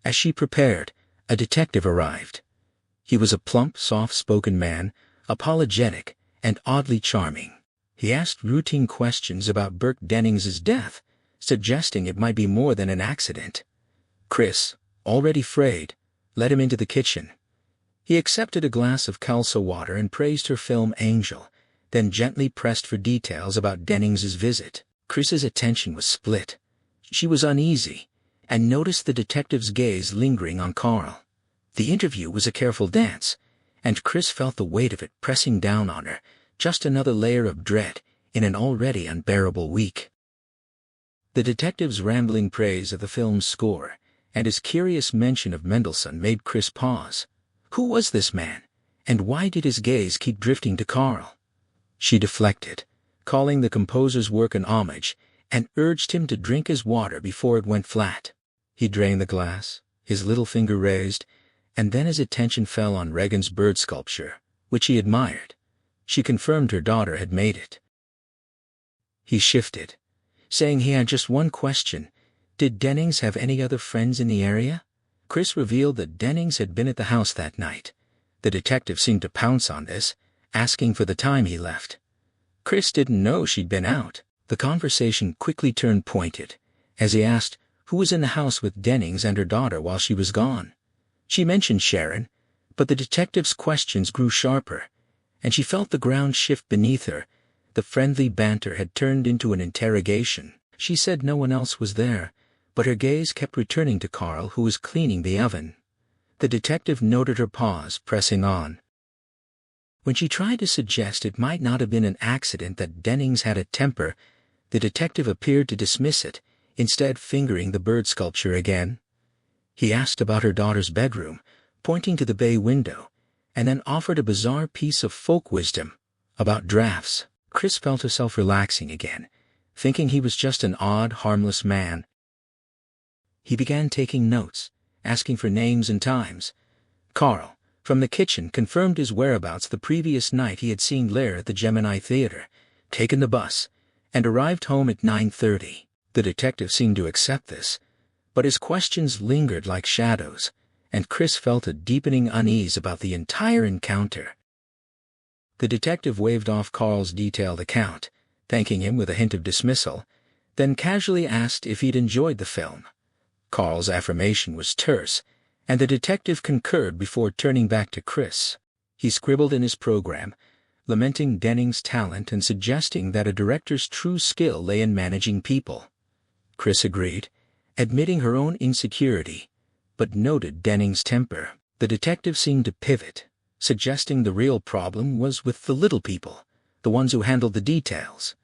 As she prepared, a detective arrived. He was a plump, soft-spoken man, apologetic and oddly charming. He asked routine questions about Burke Dennings's death, suggesting it might be more than an accident. Chris, already frayed, led him into the kitchen. He accepted a glass of Calso water and praised her film Angel, then gently pressed for details about Dennings's visit. Chris's attention was split. She was uneasy, and noticed the detective's gaze lingering on Carl. The interview was a careful dance, and Chris felt the weight of it pressing down on her, just another layer of dread in an already unbearable week. The detective's rambling praise of the film's score and his curious mention of Mendelssohn made Chris pause. Who was this man, and why did his gaze keep drifting to Carl? She deflected, calling the composer's work an homage, and urged him to drink his water before it went flat. He drained the glass, his little finger raised, and then his attention fell on Regan's bird sculpture, which he admired. She confirmed her daughter had made it. He shifted, saying he had just one question. Did Dennings have any other friends in the area? Chris revealed that Dennings had been at the house that night. The detective seemed to pounce on this, asking for the time he left. Chris didn't know she'd been out. The conversation quickly turned pointed, as he asked who was in the house with Dennings and her daughter while she was gone. She mentioned Sharon, but the detective's questions grew sharper, and she felt the ground shift beneath her. The friendly banter had turned into an interrogation. She said no one else was there, but her gaze kept returning to Carl, who was cleaning the oven. The detective noted her pause, pressing on. When she tried to suggest it might not have been an accident that Dennings had a temper, the detective appeared to dismiss it, instead fingering the bird sculpture again. He asked about her daughter's bedroom, pointing to the bay window, and then offered a bizarre piece of folk wisdom about drafts. Chris felt herself relaxing again, thinking he was just an odd, harmless man. He began taking notes, asking for names and times. Carl, from the kitchen, confirmed his whereabouts the previous night. He had seen Lair at the Gemini Theater, taken the bus, and arrived home at 9:30. The detective seemed to accept this, but his questions lingered like shadows, and Chris felt a deepening unease about the entire encounter. The detective waved off Carl's detailed account, thanking him with a hint of dismissal, then casually asked if he'd enjoyed the film. Carl's affirmation was terse, and the detective concurred before turning back to Chris. He scribbled in his program, lamenting Denning's talent and suggesting that a director's true skill lay in managing people. Chris agreed, admitting her own insecurity, but noted Denning's temper. The detective seemed to pivot, suggesting the real problem was with the little people, the ones who handled the details.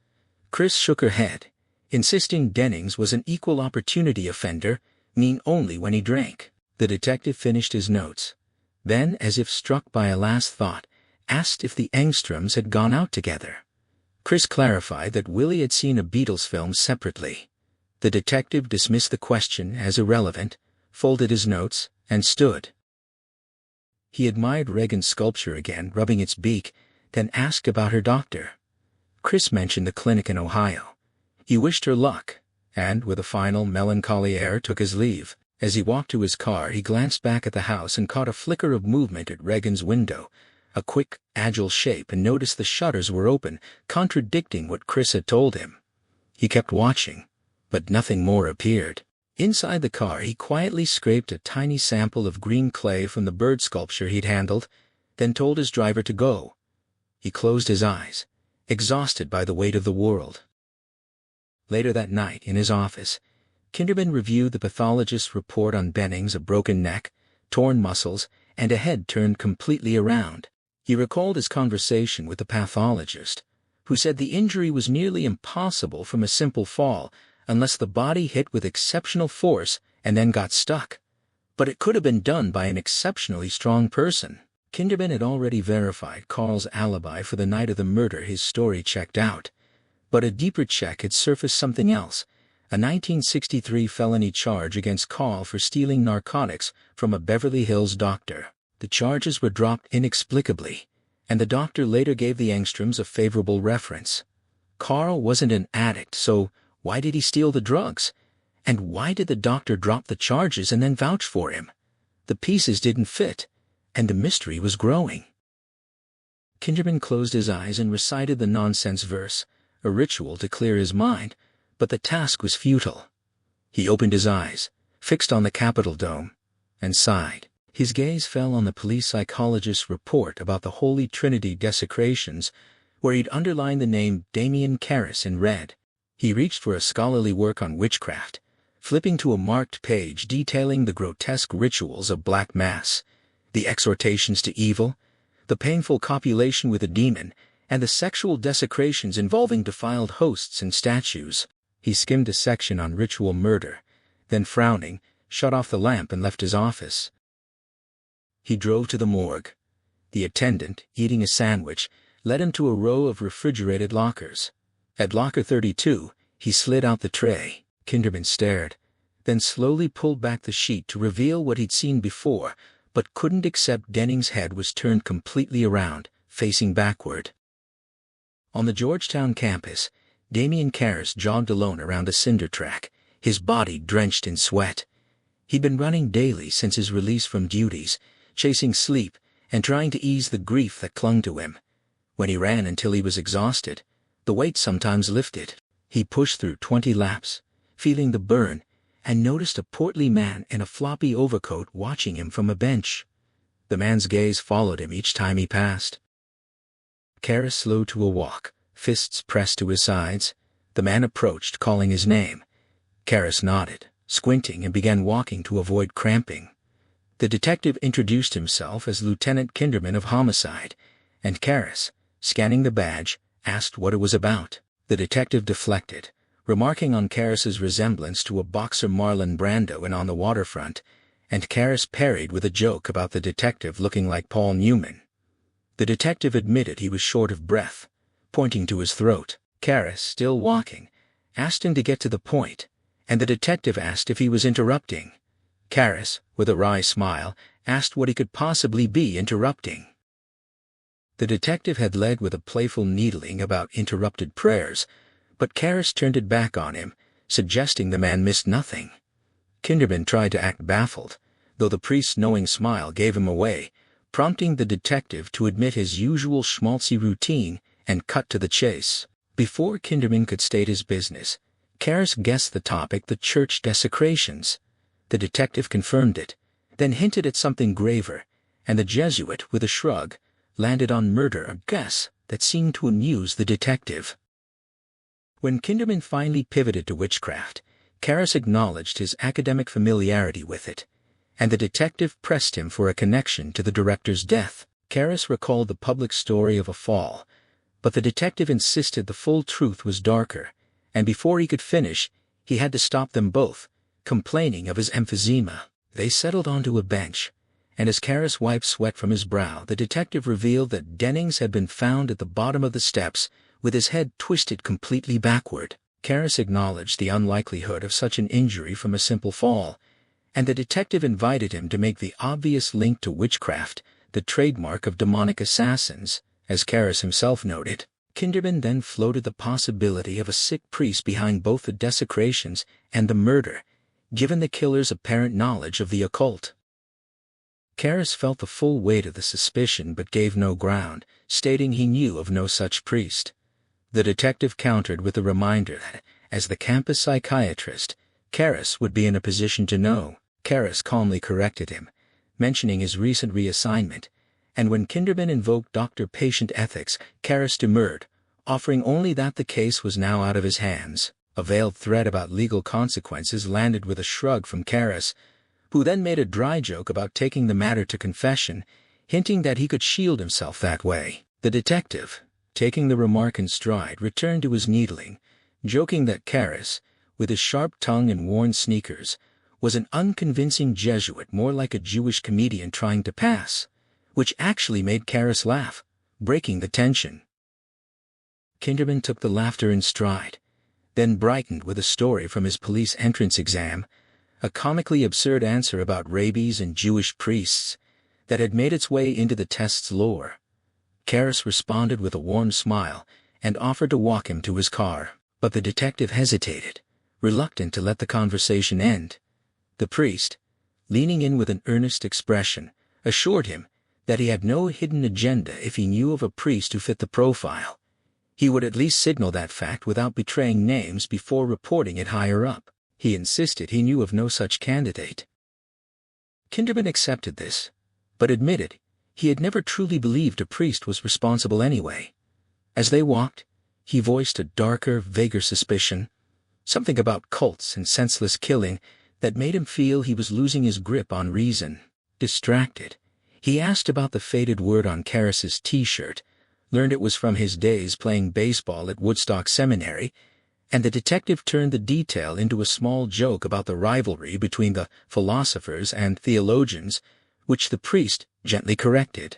Chris shook her head, insisting Dennings was an equal opportunity offender, mean only when he drank. The detective finished his notes, then, as if struck by a last thought, asked if the Angstroms had gone out together. Chris clarified that Willie had seen a Beatles film separately. The detective dismissed the question as irrelevant, folded his notes, and stood. He admired Regan's sculpture again, rubbing its beak, then asked about her doctor. Chris mentioned the clinic in Ohio. He wished her luck, and, with a final melancholy air, took his leave. As he walked to his car, he glanced back at the house and caught a flicker of movement at Regan's window, a quick, agile shape, and noticed the shutters were open, contradicting what Chris had told him. He kept watching, but nothing more appeared. Inside the car, he quietly scraped a tiny sample of green clay from the bird sculpture he'd handled, then told his driver to go. He closed his eyes, exhausted by the weight of the world. Later that night, in his office, Kinderman reviewed the pathologist's report on Dennings: a broken neck, torn muscles, and a head turned completely around. He recalled his conversation with the pathologist, who said the injury was nearly impossible from a simple fall unless the body hit with exceptional force and then got stuck. But it could have been done by an exceptionally strong person. Kinderman had already verified Carl's alibi for the night of the murder. His story checked out. But a deeper check had surfaced something else, a 1963 felony charge against Carl for stealing narcotics from a Beverly Hills doctor. The charges were dropped inexplicably, and the doctor later gave the Angstroms a favorable reference. Carl wasn't an addict, so why did he steal the drugs? And why did the doctor drop the charges and then vouch for him? The pieces didn't fit, and the mystery was growing. Kinderman closed his eyes and recited the nonsense verse, a ritual to clear his mind, but the task was futile. He opened his eyes, fixed on the Capitol dome, and sighed. His gaze fell on the police psychologist's report about the Holy Trinity desecrations, where he'd underlined the name Damien Karras in red. He reached for a scholarly work on witchcraft, flipping to a marked page detailing the grotesque rituals of Black Mass, the exhortations to evil, the painful copulation with a demon, and the sexual desecrations involving defiled hosts and statues. He skimmed a section on ritual murder, then, frowning, shut off the lamp and left his office. He drove to the morgue. The attendant, eating a sandwich, led him to a row of refrigerated lockers. At locker 32, he slid out the tray. Kinderman stared, then slowly pulled back the sheet to reveal what he'd seen before, but couldn't accept. Denning's head was turned completely around, facing backward. On the Georgetown campus, Damien Karras jogged alone around a cinder track, his body drenched in sweat. He'd been running daily since his release from duties, chasing sleep and trying to ease the grief that clung to him. When he ran until he was exhausted, the weight sometimes lifted. He pushed through 20 laps, feeling the burn, and noticed a portly man in a floppy overcoat watching him from a bench. The man's gaze followed him each time he passed. Karras slowed to a walk, fists pressed to his sides. The man approached, calling his name. Karras nodded, squinting, and began walking to avoid cramping. The detective introduced himself as Lieutenant Kinderman of Homicide, and Karras, scanning the badge, asked what it was about. The detective deflected, remarking on Karras's resemblance to a boxer Marlon Brando in On the Waterfront, and Karras parried with a joke about the detective looking like Paul Newman. The detective admitted he was short of breath, pointing to his throat. Karras, still walking, asked him to get to the point, and the detective asked if he was interrupting. Karras, with a wry smile, asked what he could possibly be interrupting. The detective had led with a playful needling about interrupted prayers, but Karras turned it back on him, suggesting the man missed nothing. Kinderman tried to act baffled, though the priest's knowing smile gave him away, prompting the detective to admit his usual schmaltzy routine and cut to the chase. Before Kinderman could state his business, Karras guessed the topic: the church desecrations. The detective confirmed it, then hinted at something graver, and the Jesuit, with a shrug, landed on murder, a guess that seemed to amuse the detective. When Kinderman finally pivoted to witchcraft, Karras acknowledged his academic familiarity with it, and the detective pressed him for a connection to the director's death. Karras recalled the public story of a fall, but the detective insisted the full truth was darker, and before he could finish, he had to stop them both, complaining of his emphysema. They settled onto a bench, and as Karras wiped sweat from his brow, the detective revealed that Dennings had been found at the bottom of the steps, with his head twisted completely backward. Karras acknowledged the unlikelihood of such an injury from a simple fall, and the detective invited him to make the obvious link to witchcraft, the trademark of demonic assassins, as Karras himself noted. Kinderman then floated the possibility of a sick priest behind both the desecrations and the murder, given the killer's apparent knowledge of the occult. Karras felt the full weight of the suspicion but gave no ground, stating he knew of no such priest. The detective countered with a reminder that, as the campus psychiatrist, Karras would be in a position to know. Karras calmly corrected him, mentioning his recent reassignment, and when Kinderman invoked doctor-patient ethics, Karras demurred, offering only that the case was now out of his hands. A veiled threat about legal consequences landed with a shrug from Karras, who then made a dry joke about taking the matter to confession, hinting that he could shield himself that way. The detective, taking the remark in stride, returned to his needling, joking that Karras, with his sharp tongue and worn sneakers, was an unconvincing Jesuit, more like a Jewish comedian trying to pass, which actually made Karras laugh, breaking the tension. Kinderman took the laughter in stride, then brightened with a story from his police entrance exam, a comically absurd answer about rabies and Jewish priests, that had made its way into the test's lore. Karras responded with a warm smile and offered to walk him to his car, but the detective hesitated, reluctant to let the conversation end. The priest, leaning in with an earnest expression, assured him that he had no hidden agenda. If he knew of a priest who fit the profile, he would at least signal that fact without betraying names before reporting it higher up. He insisted he knew of no such candidate. Kinderman accepted this, but admitted he had never truly believed a priest was responsible anyway. As they walked, he voiced a darker, vaguer suspicion, something about cults and senseless killing that made him feel he was losing his grip on reason. Distracted, he asked about the faded word on Karras's t-shirt, learned it was from his days playing baseball at Woodstock Seminary, and the detective turned the detail into a small joke about the rivalry between the philosophers and theologians, which the priest gently corrected.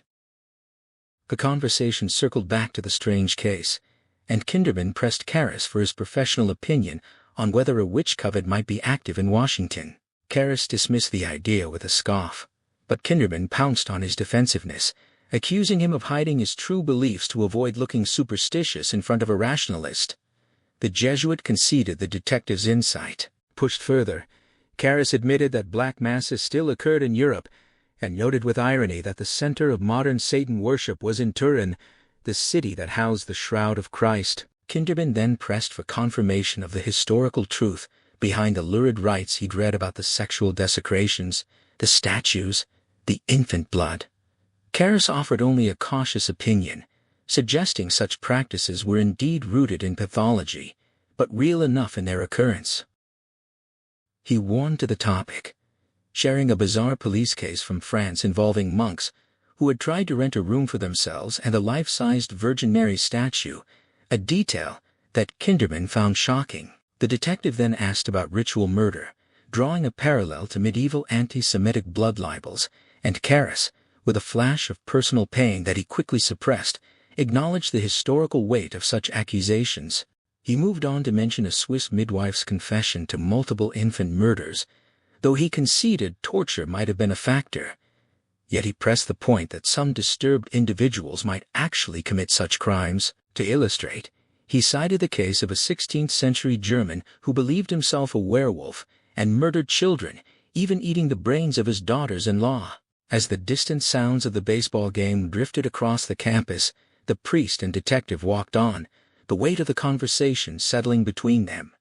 The conversation circled back to the strange case, and Kinderman pressed Karras for his professional opinion on whether a witch coven might be active in Washington. Karras dismissed the idea with a scoff, but Kinderman pounced on his defensiveness, accusing him of hiding his true beliefs to avoid looking superstitious in front of a rationalist. The Jesuit conceded the detective's insight. Pushed further, Karras admitted that black masses still occurred in Europe, and noted with irony that the center of modern Satan worship was in Turin, the city that housed the Shroud of Christ. Kinderman then pressed for confirmation of the historical truth behind the lurid rites he'd read about the sexual desecrations, the statues, the infant blood. Karras offered only a cautious opinion, suggesting such practices were indeed rooted in pathology, but real enough in their occurrence. He warmed to the topic, sharing a bizarre police case from France involving monks who had tried to rent a room for themselves and a life-sized Virgin Mary statue, a detail that Kinderman found shocking. The detective then asked about ritual murder, drawing a parallel to medieval anti-Semitic blood libels, and Karras, with a flash of personal pain that he quickly suppressed, acknowledged the historical weight of such accusations. He moved on to mention a Swiss midwife's confession to multiple infant murders, though he conceded torture might have been a factor. Yet he pressed the point that some disturbed individuals might actually commit such crimes. To illustrate, he cited the case of a 16th-century German who believed himself a werewolf and murdered children, even eating the brains of his daughters-in-law. As the distant sounds of the baseball game drifted across the campus, the priest and detective walked on, the weight of the conversation settling between them.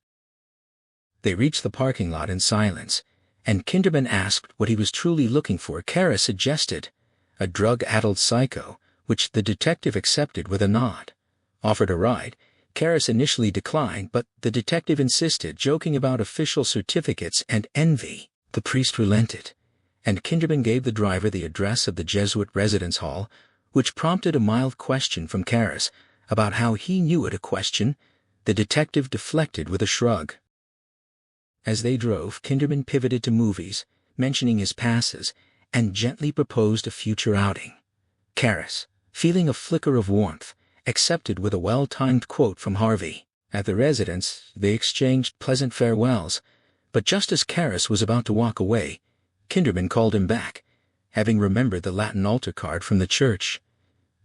They reached the parking lot in silence, and Kinderman asked what he was truly looking for. Karras suggested a drug-addled psycho, which the detective accepted with a nod. Offered a ride, Karras initially declined, but the detective insisted, joking about official certificates and envy. The priest relented, and Kinderman gave the driver the address of the Jesuit residence hall, which prompted a mild question from Karras about how he knew it. A question the detective deflected with a shrug. As they drove, Kinderman pivoted to movies, mentioning his passes, and gently proposed a future outing. Karras, feeling a flicker of warmth, accepted with a well-timed quote from Harvey. At the residence, they exchanged pleasant farewells, but just as Karras was about to walk away, Kinderman called him back, having remembered the Latin altar card from the church.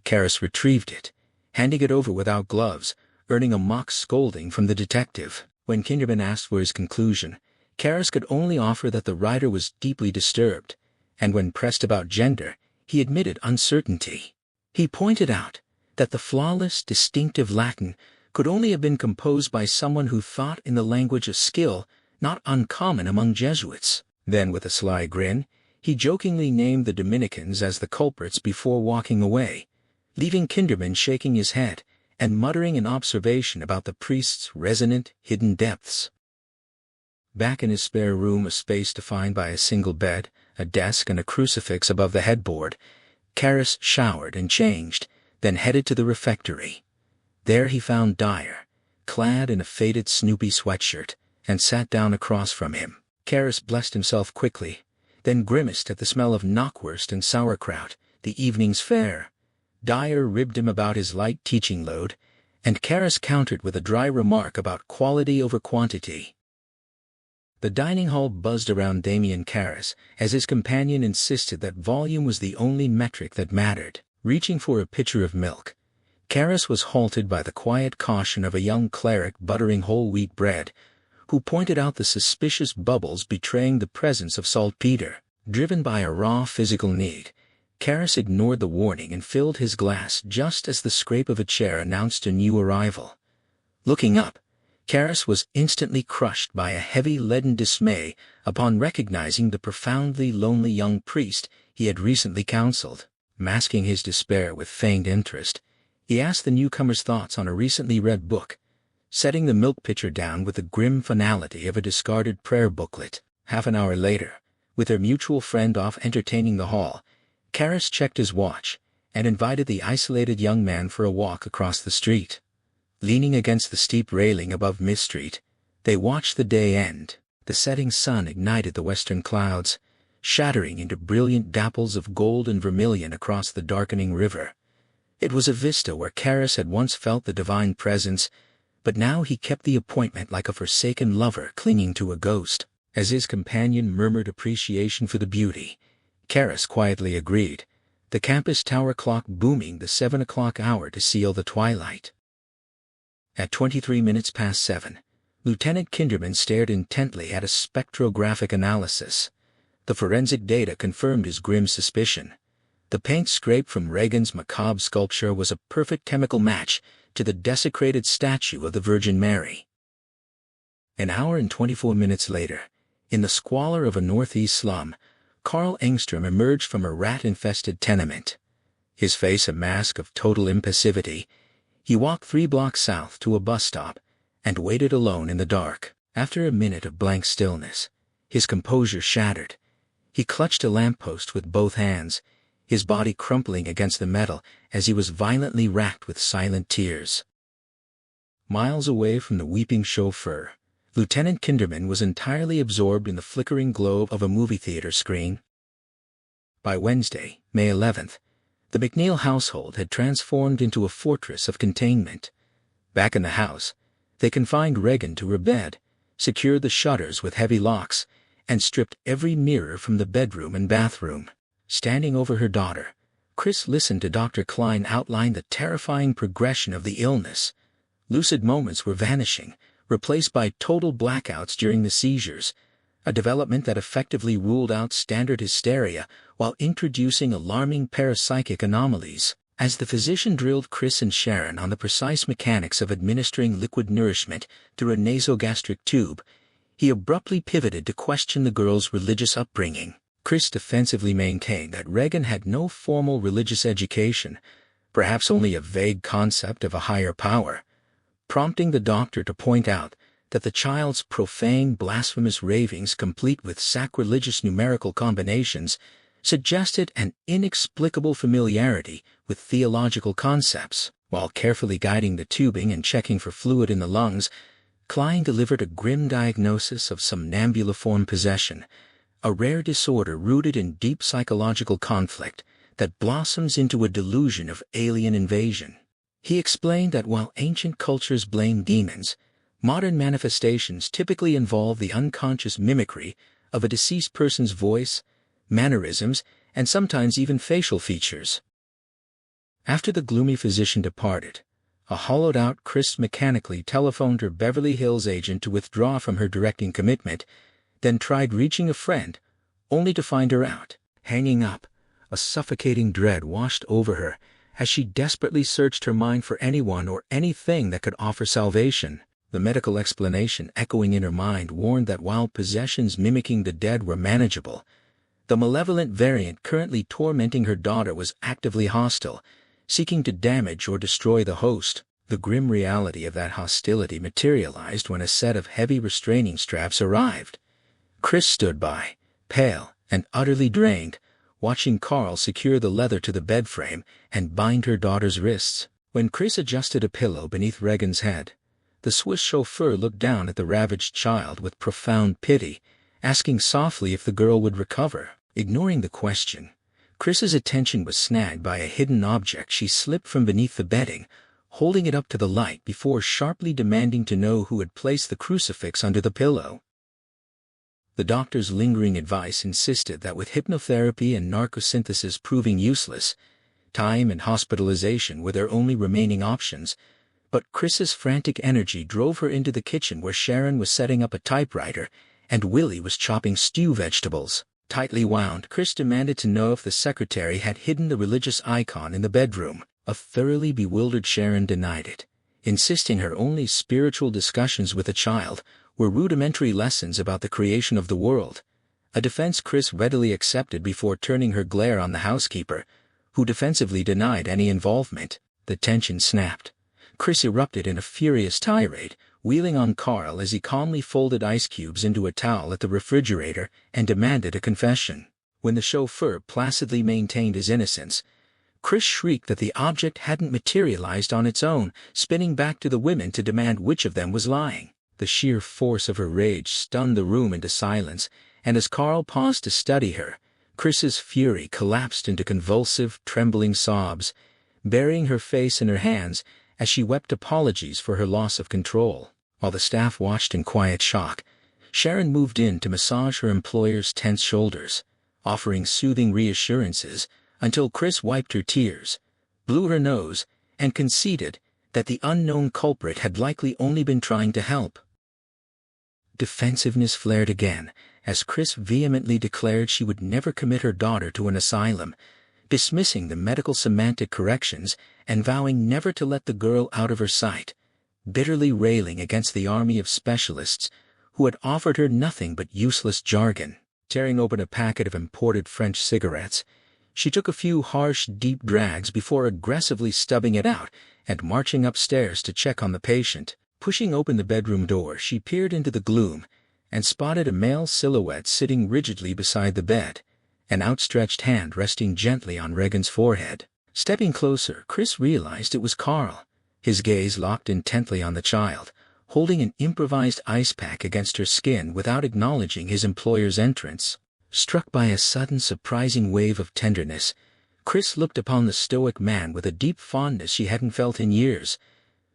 Karras retrieved it, handing it over without gloves, earning a mock scolding from the detective. When Kinderman asked for his conclusion, Karras could only offer that the writer was deeply disturbed, and when pressed about gender, he admitted uncertainty. He pointed out that the flawless, distinctive Latin could only have been composed by someone who thought in the language of skill not uncommon among Jesuits. Then, with a sly grin, he jokingly named the Dominicans as the culprits before walking away, leaving Kinderman shaking his head and muttering an observation about the priest's resonant, hidden depths. Back in his spare room, a space defined by a single bed, a desk, and a crucifix above the headboard, Karras showered and changed, then headed to the refectory. There he found Dyer, clad in a faded Snoopy sweatshirt, and sat down across from him. Karras blessed himself quickly, then grimaced at the smell of knockwurst and sauerkraut, the evening's fare. Dyer ribbed him about his light teaching load, and Karras countered with a dry remark about quality over quantity. The dining hall buzzed around Damien Karras as his companion insisted that volume was the only metric that mattered. Reaching for a pitcher of milk, Karras was halted by the quiet caution of a young cleric buttering whole wheat bread, who pointed out the suspicious bubbles betraying the presence of saltpeter. Driven by a raw physical need, Karras ignored the warning and filled his glass just as the scrape of a chair announced a new arrival. Looking up, Karras was instantly crushed by a heavy leaden dismay upon recognizing the profoundly lonely young priest he had recently counseled. Masking his despair with feigned interest, he asked the newcomer's thoughts on a recently read book, setting the milk pitcher down with the grim finality of a discarded prayer booklet. Half an hour later, with their mutual friend off entertaining the hall, Karras checked his watch and invited the isolated young man for a walk across the street. Leaning against the steep railing above Miss Street, they watched the day end. The setting sun ignited the western clouds, shattering into brilliant dapples of gold and vermilion across the darkening river. It was a vista where Karras had once felt the divine presence, but now he kept the appointment like a forsaken lover clinging to a ghost. As his companion murmured appreciation for the beauty, Karras quietly agreed, the campus tower clock booming the 7 o'clock hour to seal the twilight. At 23 minutes past 7, Lieutenant Kinderman stared intently at a spectrographic analysis. The forensic data confirmed his grim suspicion. The paint scrape from Reagan's macabre sculpture was a perfect chemical match to the desecrated statue of the Virgin Mary. An hour and 24 minutes later, in the squalor of a northeast slum, Carl Engstrom emerged from a rat-infested tenement. His face a mask of total impassivity, he walked 3 blocks south to a bus stop and waited alone in the dark. After a minute of blank stillness, his composure shattered. He clutched a lamppost with both hands, his body crumpling against the metal as he was violently racked with silent tears. Miles away from the weeping chauffeur, Lieutenant Kinderman was entirely absorbed in the flickering globe of a movie theater screen. By Wednesday, May 11th, the McNeil household had transformed into a fortress of containment. Back in the house, they confined Regan to her bed, secured the shutters with heavy locks, and stripped every mirror from the bedroom and bathroom. Standing over her daughter, Chris listened to Dr. Klein outline the terrifying progression of the illness. Lucid moments were vanishing, replaced by total blackouts during the seizures, a development that effectively ruled out standard hysteria while introducing alarming parapsychic anomalies. As the physician drilled Chris and Sharon on the precise mechanics of administering liquid nourishment through a nasogastric tube, he abruptly pivoted to question the girl's religious upbringing. Chris defensively maintained that Regan had no formal religious education, perhaps only a vague concept of a higher power, prompting the doctor to point out that the child's profane, blasphemous ravings, complete with sacrilegious numerical combinations, suggested an inexplicable familiarity with theological concepts. While carefully guiding the tubing and checking for fluid in the lungs, Klein delivered a grim diagnosis of somnambuliform possession, a rare disorder rooted in deep psychological conflict that blossoms into a delusion of alien invasion. He explained that while ancient cultures blame demons, modern manifestations typically involve the unconscious mimicry of a deceased person's voice, mannerisms, and sometimes even facial features. After the gloomy physician departed, a hollowed-out Chris mechanically telephoned her Beverly Hills agent to withdraw from her directing commitment, then tried reaching a friend, only to find her out. Hanging up, a suffocating dread washed over her as she desperately searched her mind for anyone or anything that could offer salvation. The medical explanation echoing in her mind warned that while possessions mimicking the dead were manageable, the malevolent variant currently tormenting her daughter was actively hostile, seeking to damage or destroy the host. The grim reality of that hostility materialized when a set of heavy restraining straps arrived. Chris stood by, pale and utterly drained, watching Carl secure the leather to the bed frame and bind her daughter's wrists. When Chris adjusted a pillow beneath Regan's head, the Swiss chauffeur looked down at the ravaged child with profound pity, asking softly if the girl would recover. Ignoring the question, Chris's attention was snagged by a hidden object she slipped from beneath the bedding, holding it up to the light before sharply demanding to know who had placed the crucifix under the pillow. The doctor's lingering advice insisted that with hypnotherapy and narcosynthesis proving useless, time and hospitalization were their only remaining options, but Chris's frantic energy drove her into the kitchen where Sharon was setting up a typewriter and Willie was chopping stew vegetables. Tightly wound, Chris demanded to know if the secretary had hidden the religious icon in the bedroom. A thoroughly bewildered Sharon denied it, insisting her only spiritual discussions with the child were rudimentary lessons about the creation of the world, a defense Chris readily accepted before turning her glare on the housekeeper, who defensively denied any involvement. The tension snapped. Chris erupted in a furious tirade, wheeling on Carl as he calmly folded ice cubes into a towel at the refrigerator and demanded a confession. When the chauffeur placidly maintained his innocence, Chris shrieked that the object hadn't materialized on its own, spinning back to the women to demand which of them was lying. The sheer force of her rage stunned the room into silence, and as Carl paused to study her, Chris's fury collapsed into convulsive, trembling sobs, burying her face in her hands as she wept apologies for her loss of control. While the staff watched in quiet shock, Sharon moved in to massage her employer's tense shoulders, offering soothing reassurances until Chris wiped her tears, blew her nose, and conceded that the unknown culprit had likely only been trying to help. Defensiveness flared again as Chris vehemently declared she would never commit her daughter to an asylum, dismissing the medical semantic corrections and vowing never to let the girl out of her sight, bitterly railing against the army of specialists who had offered her nothing but useless jargon. Tearing open a packet of imported French cigarettes, she took a few harsh, deep drags before aggressively stubbing it out and marching upstairs to check on the patient. Pushing open the bedroom door, she peered into the gloom and spotted a male silhouette sitting rigidly beside the bed, an outstretched hand resting gently on Regan's forehead. Stepping closer, Chris realized it was Carl, his gaze locked intently on the child, holding an improvised ice pack against her skin without acknowledging his employer's entrance. Struck by a sudden surprising wave of tenderness, Chris looked upon the stoic man with a deep fondness she hadn't felt in years,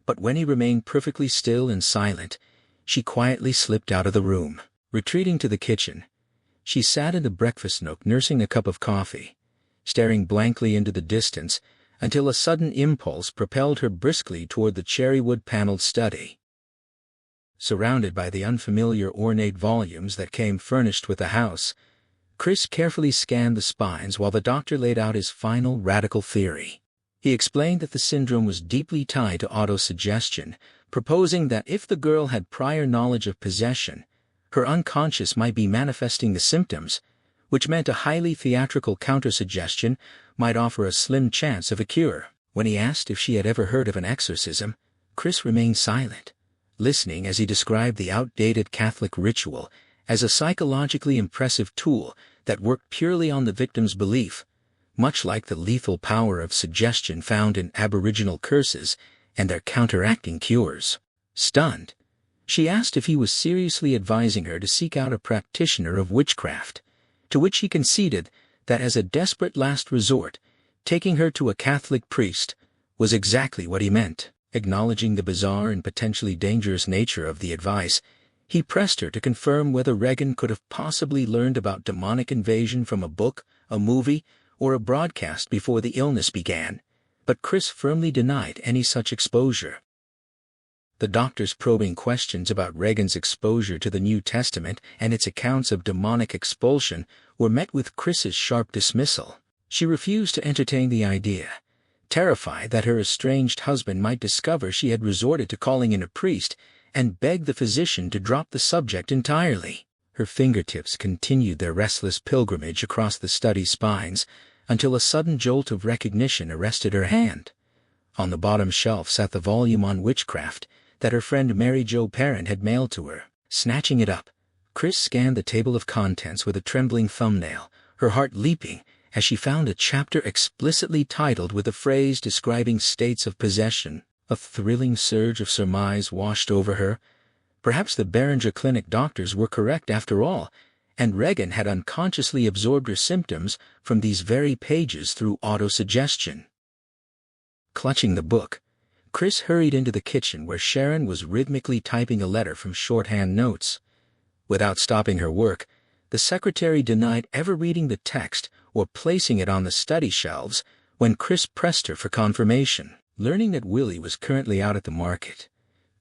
but when he remained perfectly still and silent, she quietly slipped out of the room. Retreating to the kitchen, she sat in the breakfast nook nursing a cup of coffee, staring blankly into the distance until a sudden impulse propelled her briskly toward the cherrywood-paneled study. Surrounded by the unfamiliar ornate volumes that came furnished with the house, Chris carefully scanned the spines while the doctor laid out his final radical theory. He explained that the syndrome was deeply tied to autosuggestion, proposing that if the girl had prior knowledge of possession, her unconscious might be manifesting the symptoms, which meant a highly theatrical countersuggestion might offer a slim chance of a cure. When he asked if she had ever heard of an exorcism, Chris remained silent, listening as he described the outdated Catholic ritual as a psychologically impressive tool that worked purely on the victim's belief, much like the lethal power of suggestion found in Aboriginal curses and their counteracting cures. Stunned, she asked if he was seriously advising her to seek out a practitioner of witchcraft, to which he conceded that as a desperate last resort, taking her to a Catholic priest was exactly what he meant. Acknowledging the bizarre and potentially dangerous nature of the advice, he pressed her to confirm whether Regan could have possibly learned about demonic invasion from a book, a movie, or a broadcast before the illness began, but Chris firmly denied any such exposure. The doctor's probing questions about Regan's exposure to the New Testament and its accounts of demonic expulsion were met with Chris's sharp dismissal. She refused to entertain the idea, terrified that her estranged husband might discover she had resorted to calling in a priest, and begged the physician to drop the subject entirely. Her fingertips continued their restless pilgrimage across the study spines until a sudden jolt of recognition arrested her hand. On the bottom shelf sat the volume on witchcraft that her friend Mary Jo Perrin had mailed to her. Snatching it up, Chris scanned the table of contents with a trembling thumbnail, her heart leaping as she found a chapter explicitly titled with a phrase describing states of possession. A thrilling surge of surmise washed over her. Perhaps the Beringer Clinic doctors were correct after all, and Regan had unconsciously absorbed her symptoms from these very pages through autosuggestion. Clutching the book, Chris hurried into the kitchen where Sharon was rhythmically typing a letter from shorthand notes. Without stopping her work, the secretary denied ever reading the text or placing it on the study shelves when Chris pressed her for confirmation. Learning that Willie was currently out at the market,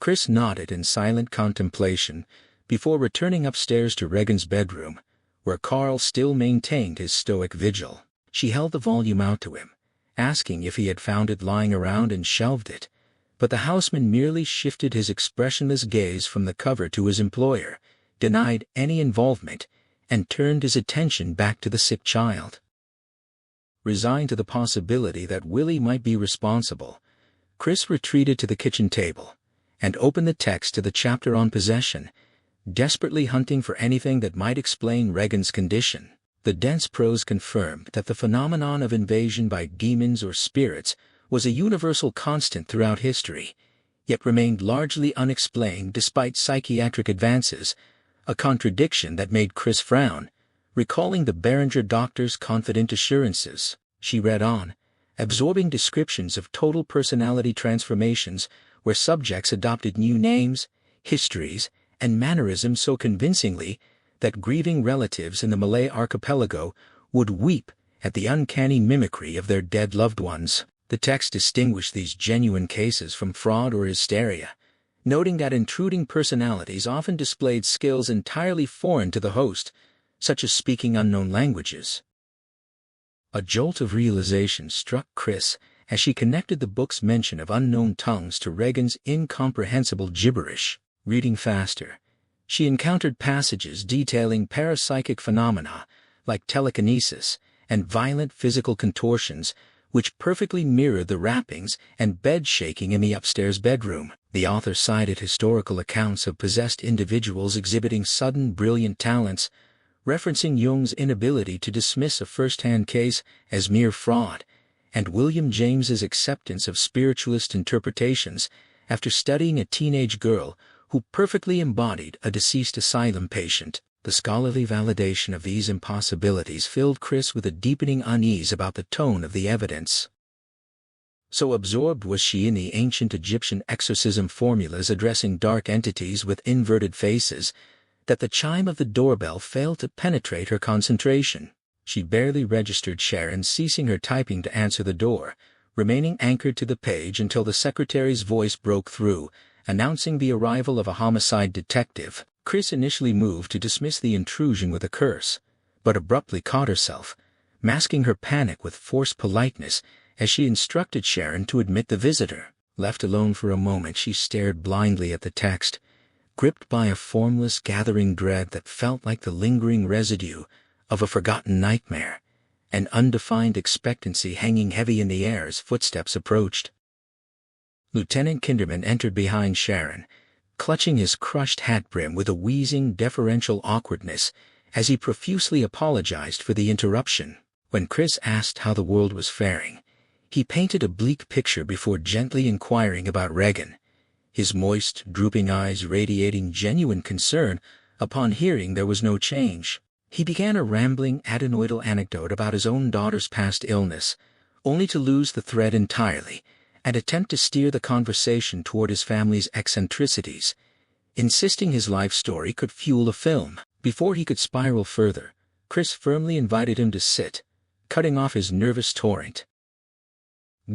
Chris nodded in silent contemplation before returning upstairs to Regan's bedroom, where Carl still maintained his stoic vigil. She held the volume out to him, asking if he had found it lying around and shelved it, but the houseman merely shifted his expressionless gaze from the cover to his employer, denied any involvement, and turned his attention back to the sick child. Resigned to the possibility that Willie might be responsible, Chris retreated to the kitchen table and opened the text to the chapter on possession, desperately hunting for anything that might explain Regan's condition. The dense prose confirmed that the phenomenon of invasion by demons or spirits was a universal constant throughout history, yet remained largely unexplained despite psychiatric advances, a contradiction that made Chris frown, recalling the Beringer doctor's confident assurances. She read on, absorbing descriptions of total personality transformations where subjects adopted new names, histories, and mannerisms so convincingly that grieving relatives in the Malay archipelago would weep at the uncanny mimicry of their dead loved ones. The text distinguished these genuine cases from fraud or hysteria, noting that intruding personalities often displayed skills entirely foreign to the host, such as speaking unknown languages. A jolt of realization struck Chris as she connected the book's mention of unknown tongues to Regan's incomprehensible gibberish. Reading faster, she encountered passages detailing parapsychic phenomena like telekinesis and violent physical contortions, which perfectly mirrored the rappings and bed shaking in the upstairs bedroom. The author cited historical accounts of possessed individuals exhibiting sudden brilliant talents, referencing Jung's inability to dismiss a first-hand case as mere fraud, and William James's acceptance of spiritualist interpretations after studying a teenage girl who perfectly embodied a deceased asylum patient. The scholarly validation of these impossibilities filled Chris with a deepening unease about the tone of the evidence. So absorbed was she in the ancient Egyptian exorcism formulas addressing dark entities with inverted faces, that the chime of the doorbell failed to penetrate her concentration. She barely registered Sharon ceasing her typing to answer the door, remaining anchored to the page until the secretary's voice broke through, announcing the arrival of a homicide detective. Chris initially moved to dismiss the intrusion with a curse, but abruptly caught herself, masking her panic with forced politeness as she instructed Sharon to admit the visitor. Left alone for a moment, she stared blindly at the text, gripped by a formless gathering dread that felt like the lingering residue of a forgotten nightmare, an undefined expectancy hanging heavy in the air as footsteps approached. Lieutenant Kinderman entered behind Sharon, clutching his crushed hat brim with a wheezing, deferential awkwardness as he profusely apologized for the interruption. When Chris asked how the world was faring, he painted a bleak picture before gently inquiring about Regan, his moist, drooping eyes radiating genuine concern upon hearing there was no change. He began a rambling, adenoidal anecdote about his own daughter's past illness, only to lose the thread entirely and attempt to steer the conversation toward his family's eccentricities, insisting his life story could fuel a film. Before he could spiral further, Chris firmly invited him to sit, cutting off his nervous torrent.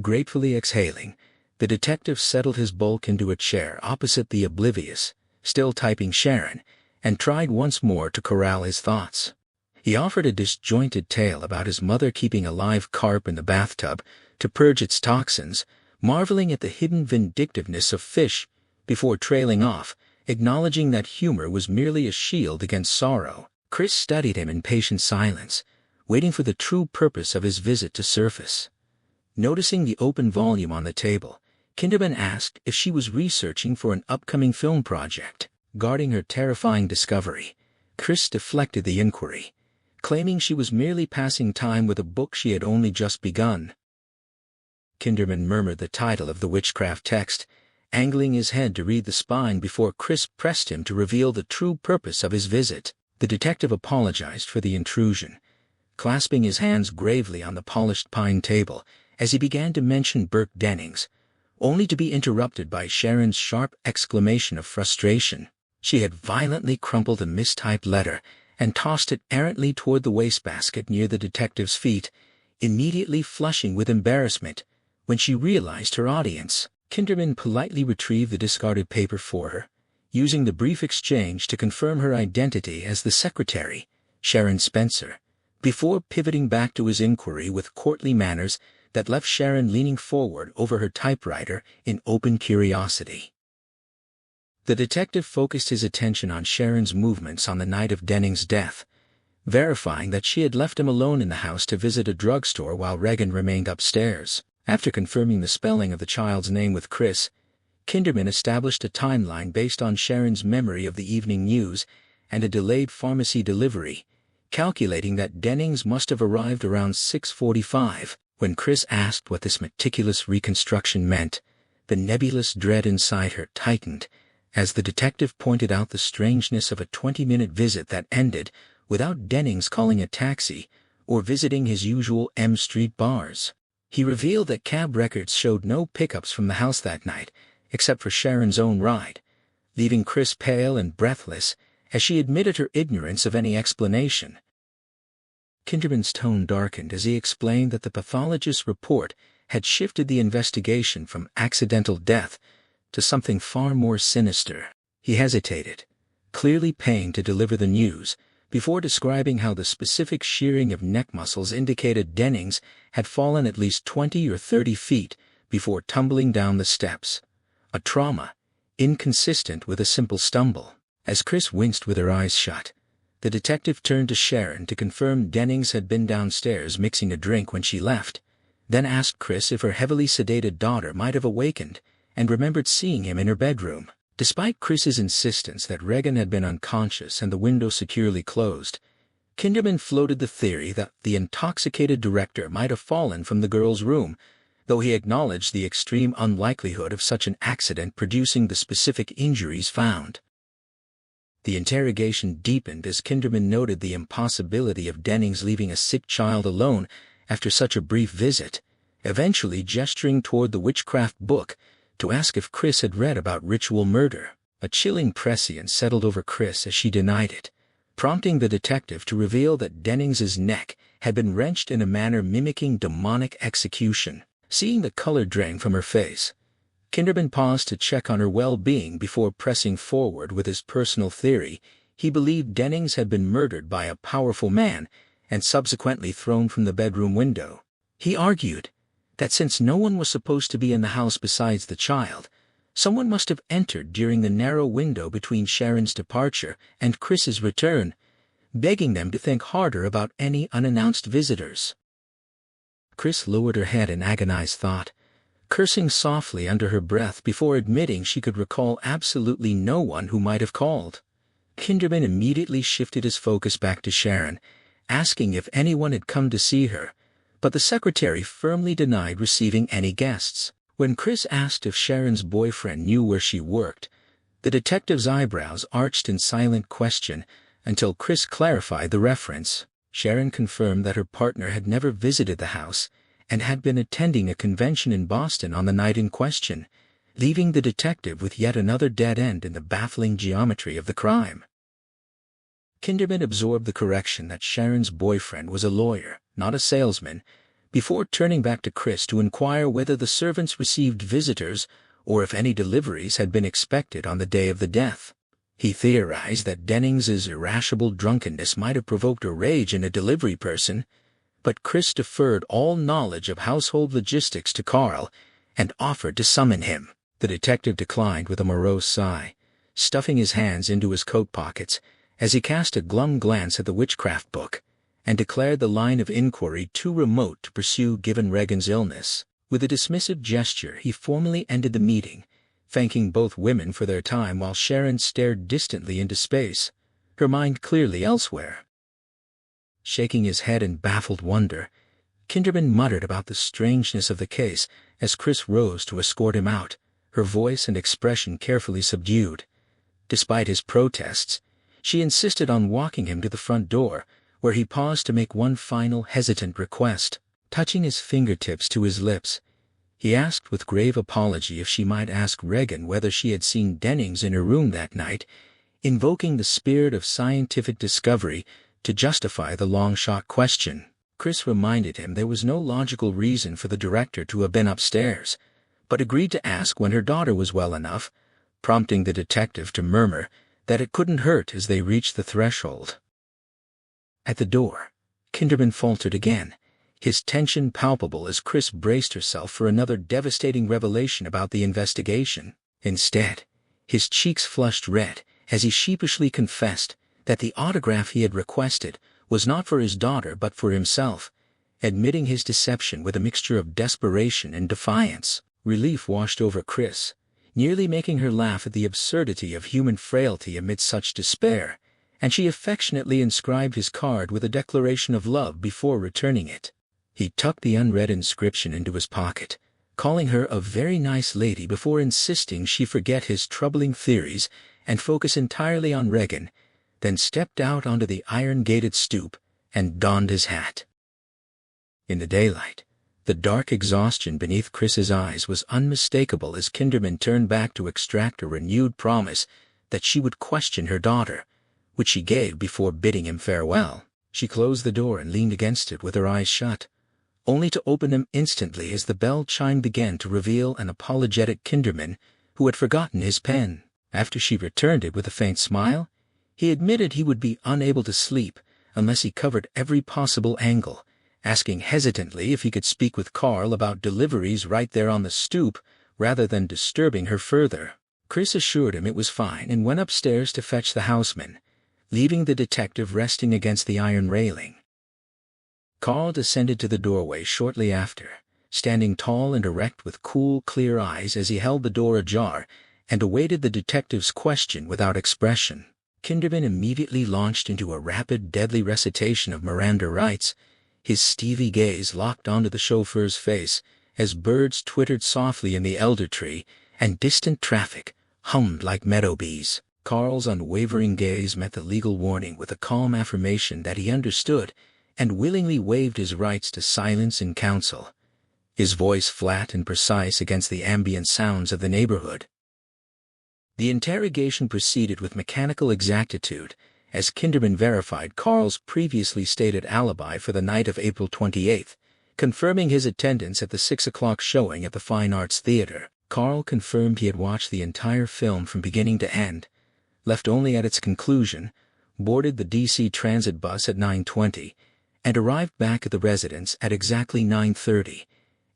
Gratefully exhaling, the detective settled his bulk into a chair opposite the oblivious, still typing Sharon, and tried once more to corral his thoughts. He offered a disjointed tale about his mother keeping a live carp in the bathtub to purge its toxins, marveling at the hidden vindictiveness of fish, before trailing off, acknowledging that humor was merely a shield against sorrow. Chris studied him in patient silence, waiting for the true purpose of his visit to surface. Noticing the open volume on the table, Kinderman asked if she was researching for an upcoming film project. Guarding her terrifying discovery, Chris deflected the inquiry, claiming she was merely passing time with a book she had only just begun. Kinderman murmured the title of the witchcraft text, angling his head to read the spine before Chris pressed him to reveal the true purpose of his visit. The detective apologized for the intrusion, clasping his hands gravely on the polished pine table as he began to mention Burke Dennings, only to be interrupted by Sharon's sharp exclamation of frustration. She had violently crumpled a mistyped letter and tossed it errantly toward the wastebasket near the detective's feet, immediately flushing with embarrassment when she realized her audience. Kinderman politely retrieved the discarded paper for her, using the brief exchange to confirm her identity as the secretary, Sharon Spencer, before pivoting back to his inquiry with courtly manners that left Sharon leaning forward over her typewriter in open curiosity. The detective focused his attention on Sharon's movements on the night of Denning's death, verifying that she had left him alone in the house to visit a drugstore while Regan remained upstairs. After confirming the spelling of the child's name with Chris, Kinderman established a timeline based on Sharon's memory of the evening news and a delayed pharmacy delivery, calculating that Dennings must have arrived around 6:45. When Chris asked what this meticulous reconstruction meant, the nebulous dread inside her tightened as the detective pointed out the strangeness of a 20-minute visit that ended without Dennings calling a taxi or visiting his usual M Street bars. He revealed that cab records showed no pickups from the house that night, except for Sharon's own ride, leaving Chris pale and breathless as she admitted her ignorance of any explanation. Kinderman's tone darkened as he explained that the pathologist's report had shifted the investigation from accidental death to something far more sinister. He hesitated, clearly pained to deliver the news, before describing how the specific shearing of neck muscles indicated Dennings had fallen at least 20 or 30 feet before tumbling down the steps, a trauma inconsistent with a simple stumble. As Chris winced with her eyes shut, the detective turned to Sharon to confirm Dennings had been downstairs mixing a drink when she left, then asked Chris if her heavily sedated daughter might have awakened and remembered seeing him in her bedroom. Despite Chris's insistence that Regan had been unconscious and the window securely closed, Kinderman floated the theory that the intoxicated director might have fallen from the girl's room, though he acknowledged the extreme unlikelihood of such an accident producing the specific injuries found. The interrogation deepened as Kinderman noted the impossibility of Dennings leaving a sick child alone after such a brief visit, eventually gesturing toward the witchcraft book to ask if Chris had read about ritual murder. A chilling prescience settled over Chris as she denied it, prompting the detective to reveal that Dennings's neck had been wrenched in a manner mimicking demonic execution. Seeing the color drain from her face, Kinderman paused to check on her well-being before pressing forward with his personal theory. He believed Dennings had been murdered by a powerful man and subsequently thrown from the bedroom window. He argued that since no one was supposed to be in the house besides the child, someone must have entered during the narrow window between Sharon's departure and Chris's return, begging them to think harder about any unannounced visitors. Chris lowered her head in agonized thought, cursing softly under her breath before admitting she could recall absolutely no one who might have called. Kinderman immediately shifted his focus back to Sharon, asking if anyone had come to see her, but the secretary firmly denied receiving any guests. When Chris asked if Sharon's boyfriend knew where she worked, the detective's eyebrows arched in silent question until Chris clarified the reference. Sharon confirmed that her partner had never visited the house and had been attending a convention in Boston on the night in question, leaving the detective with yet another dead end in the baffling geometry of the crime. Kinderman absorbed the correction that Sharon's boyfriend was a lawyer, not a salesman, before turning back to Chris to inquire whether the servants received visitors or if any deliveries had been expected on the day of the death. He theorized that Dennings's irascible drunkenness might have provoked a rage in a delivery person, but Chris deferred all knowledge of household logistics to Carl and offered to summon him. The detective declined with a morose sigh, stuffing his hands into his coat pockets as he cast a glum glance at the witchcraft book and declared the line of inquiry too remote to pursue given Regan's illness. With a dismissive gesture, he formally ended the meeting, thanking both women for their time while Sharon stared distantly into space, her mind clearly elsewhere. Shaking his head in baffled wonder, Kinderman muttered about the strangeness of the case as Chris rose to escort him out, her voice and expression carefully subdued. Despite his protests, she insisted on walking him to the front door, where he paused to make one final hesitant request. Touching his fingertips to his lips, he asked with grave apology if she might ask Regan whether she had seen Dennings in her room that night, invoking the spirit of scientific discovery to justify the long-shot question. Chris reminded him there was no logical reason for the director to have been upstairs, but agreed to ask when her daughter was well enough, prompting the detective to murmur that it couldn't hurt as they reached the threshold. At the door, Kinderman faltered again, his tension palpable as Chris braced herself for another devastating revelation about the investigation. Instead, his cheeks flushed red as he sheepishly confessed that the autograph he had requested was not for his daughter but for himself, admitting his deception with a mixture of desperation and defiance. Relief washed over Chris, nearly making her laugh at the absurdity of human frailty amid such despair, and she affectionately inscribed his card with a declaration of love before returning it. He tucked the unread inscription into his pocket, calling her a very nice lady before insisting she forget his troubling theories and focus entirely on Regan, then stepped out onto the iron-gated stoop and donned his hat. In the daylight, the dark exhaustion beneath Chris's eyes was unmistakable as Kinderman turned back to extract a renewed promise that she would question her daughter, which she gave before bidding him farewell. She closed the door and leaned against it with her eyes shut, only to open them instantly as the bell chime began to reveal an apologetic Kinderman who had forgotten his pen. After she returned it with a faint smile, he admitted he would be unable to sleep unless he covered every possible angle, asking hesitantly if he could speak with Carl about deliveries right there on the stoop rather than disturbing her further. Chris assured him it was fine and went upstairs to fetch the houseman, leaving the detective resting against the iron railing. Carl descended to the doorway shortly after, standing tall and erect with cool, clear eyes as he held the door ajar and awaited the detective's question without expression. Kinderman immediately launched into a rapid, deadly recitation of Miranda rights, his steely gaze locked onto the chauffeur's face as birds twittered softly in the elder tree, and distant traffic hummed like meadow bees. Carl's unwavering gaze met the legal warning with a calm affirmation that he understood, and willingly waived his rights to silence in counsel, his voice flat and precise against the ambient sounds of the neighborhood. The interrogation proceeded with mechanical exactitude, as Kinderman verified Carl's previously stated alibi for the night of April 28th, confirming his attendance at the 6 o'clock showing at the Fine Arts Theater. Carl confirmed he had watched the entire film from beginning to end, left only at its conclusion, boarded the D.C. transit bus at 9:20, and arrived back at the residence at exactly 9:30,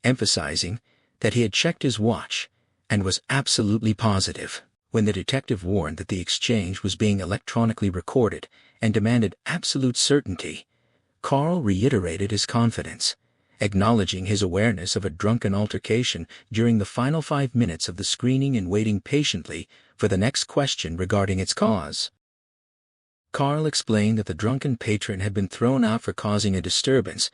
emphasizing that he had checked his watch and was absolutely positive. When the detective warned that the exchange was being electronically recorded and demanded absolute certainty, Carl reiterated his confidence, acknowledging his awareness of a drunken altercation during the final 5 minutes of the screening and waiting patiently for the next question regarding its cause. Carl explained that the drunken patron had been thrown out for causing a disturbance,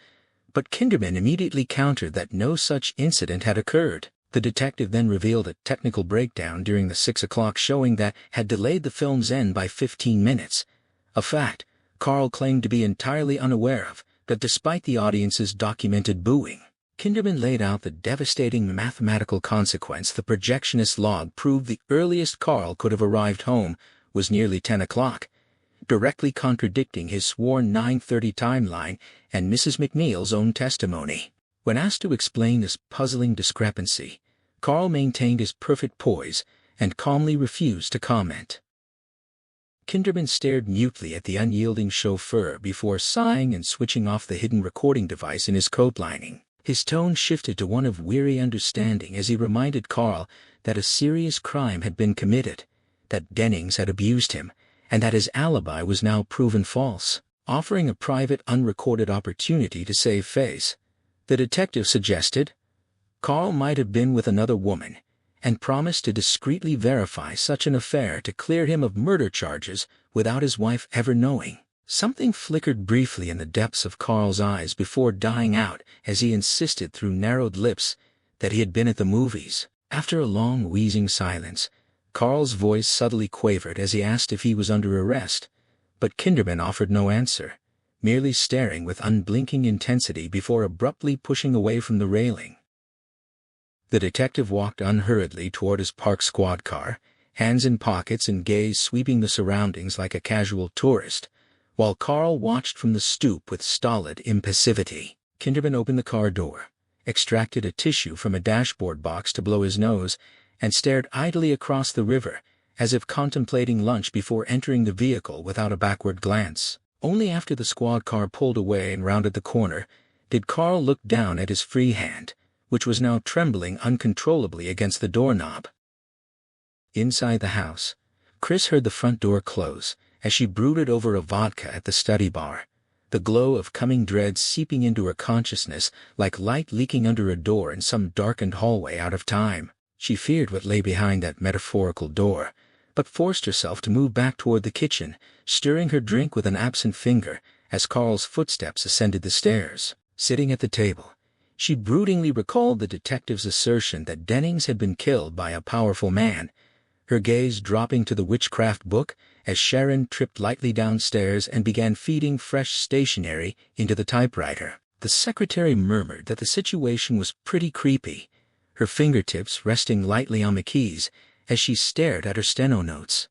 but Kinderman immediately countered that no such incident had occurred. The detective then revealed a technical breakdown during the 6 o'clock showing that had delayed the film's end by 15 minutes, a fact Carl claimed to be entirely unaware of, that despite the audience's documented booing. Kinderman laid out the devastating mathematical consequence. The projectionist log proved the earliest Carl could have arrived home was nearly 10 o'clock, directly contradicting his sworn 9:30 timeline and Mrs. McNeil's own testimony. When asked to explain this puzzling discrepancy, Carl maintained his perfect poise and calmly refused to comment. Kinderman stared mutely at the unyielding chauffeur before sighing and switching off the hidden recording device in his coat lining. His tone shifted to one of weary understanding as he reminded Carl that a serious crime had been committed, that Dennings had abused him, and that his alibi was now proven false. Offering a private, unrecorded opportunity to save face, the detective suggested Carl might have been with another woman, and promised to discreetly verify such an affair to clear him of murder charges without his wife ever knowing. Something flickered briefly in the depths of Carl's eyes before dying out as he insisted through narrowed lips that he had been at the movies. After a long wheezing silence, Carl's voice subtly quavered as he asked if he was under arrest, but Kinderman offered no answer, merely staring with unblinking intensity before abruptly pushing away from the railing. The detective walked unhurriedly toward his parked squad car, hands in pockets and gaze sweeping the surroundings like a casual tourist, while Carl watched from the stoop with stolid impassivity. Kinderman opened the car door, extracted a tissue from a dashboard box to blow his nose, and stared idly across the river, as if contemplating lunch before entering the vehicle without a backward glance. Only after the squad car pulled away and rounded the corner did Carl look down at his free hand, which was now trembling uncontrollably against the doorknob. Inside the house, Chris heard the front door close as she brooded over a vodka at the study bar, the glow of coming dread seeping into her consciousness like light leaking under a door in some darkened hallway out of time. She feared what lay behind that metaphorical door, but forced herself to move back toward the kitchen, stirring her drink with an absent finger as Carl's footsteps ascended the stairs. Sitting at the table, she broodingly recalled the detective's assertion that Dennings had been killed by a powerful man, her gaze dropping to the witchcraft book as Sharon tripped lightly downstairs and began feeding fresh stationery into the typewriter. The secretary murmured that the situation was pretty creepy, her fingertips resting lightly on the keys as she stared at her steno notes.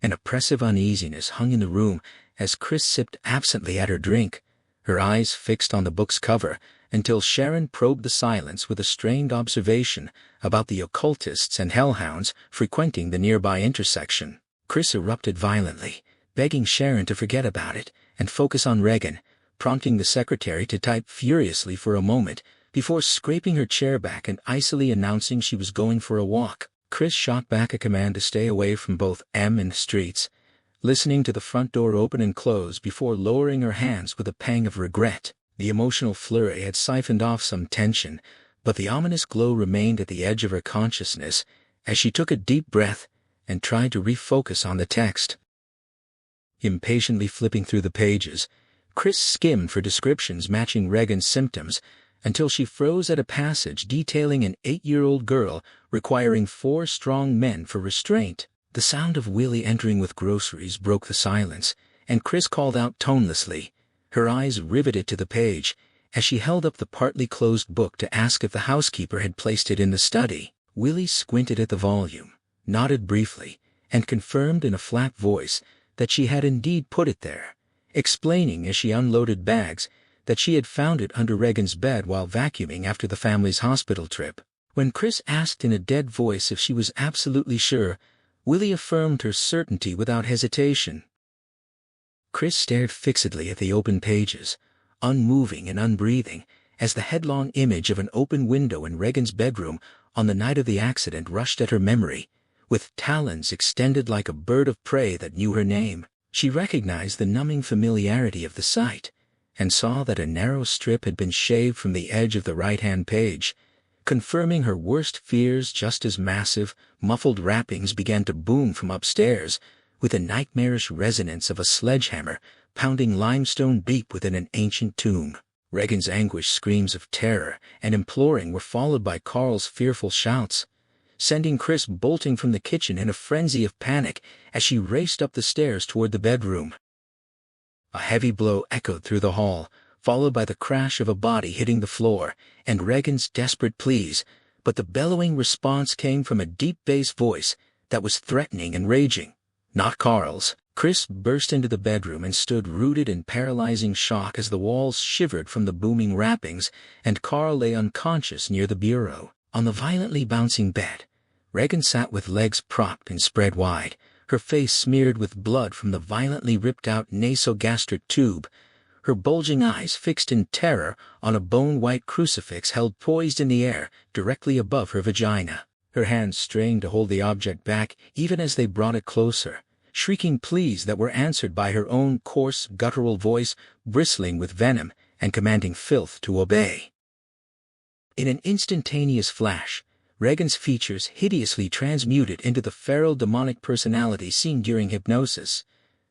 An oppressive uneasiness hung in the room as Chris sipped absently at her drink, her eyes fixed on the book's cover, until Sharon probed the silence with a strained observation about the occultists and hellhounds frequenting the nearby intersection. Chris erupted violently, begging Sharon to forget about it and focus on Regan, prompting the secretary to type furiously for a moment before scraping her chair back and icily announcing she was going for a walk. Chris shot back a command to stay away from both M and streets, listening to the front door open and close before lowering her hands with a pang of regret. The emotional flurry had siphoned off some tension, but the ominous glow remained at the edge of her consciousness as she took a deep breath and tried to refocus on the text. Impatiently flipping through the pages, Chris skimmed for descriptions matching Regan's symptoms until she froze at a passage detailing an 8-year-old girl requiring 4 strong men for restraint. The sound of Willie entering with groceries broke the silence, and Chris called out tonelessly, her eyes riveted to the page, as she held up the partly closed book to ask if the housekeeper had placed it in the study. Willie squinted at the volume, nodded briefly, and confirmed in a flat voice that she had indeed put it there, explaining as she unloaded bags that she had found it under Regan's bed while vacuuming after the family's hospital trip. When Chris asked in a dead voice if she was absolutely sure, Willie affirmed her certainty without hesitation. Chris stared fixedly at the open pages, unmoving and unbreathing, as the headlong image of an open window in Regan's bedroom on the night of the accident rushed at her memory, with talons extended like a bird of prey that knew her name. She recognized the numbing familiarity of the sight, and saw that a narrow strip had been shaved from the edge of the right-hand page, confirming her worst fears. Just as massive, muffled rappings began to boom from upstairs, with the nightmarish resonance of a sledgehammer pounding limestone deep within an ancient tomb. Regan's anguished screams of terror and imploring were followed by Carl's fearful shouts, sending Chris bolting from the kitchen in a frenzy of panic as she raced up the stairs toward the bedroom. A heavy blow echoed through the hall, followed by the crash of a body hitting the floor, and Regan's desperate pleas, but the bellowing response came from a deep bass voice that was threatening and raging, not Carl's. Chris burst into the bedroom and stood rooted in paralyzing shock as the walls shivered from the booming rappings, and Carl lay unconscious near the bureau. On the violently bouncing bed, Regan sat with legs propped and spread wide, her face smeared with blood from the violently ripped-out nasogastric tube, her bulging eyes fixed in terror on a bone-white crucifix held poised in the air directly above her vagina. Her hands strained to hold the object back even as they brought it closer, shrieking pleas that were answered by her own coarse, guttural voice bristling with venom and commanding filth to obey. In an instantaneous flash, Regan's features hideously transmuted into the feral demonic personality seen during hypnosis,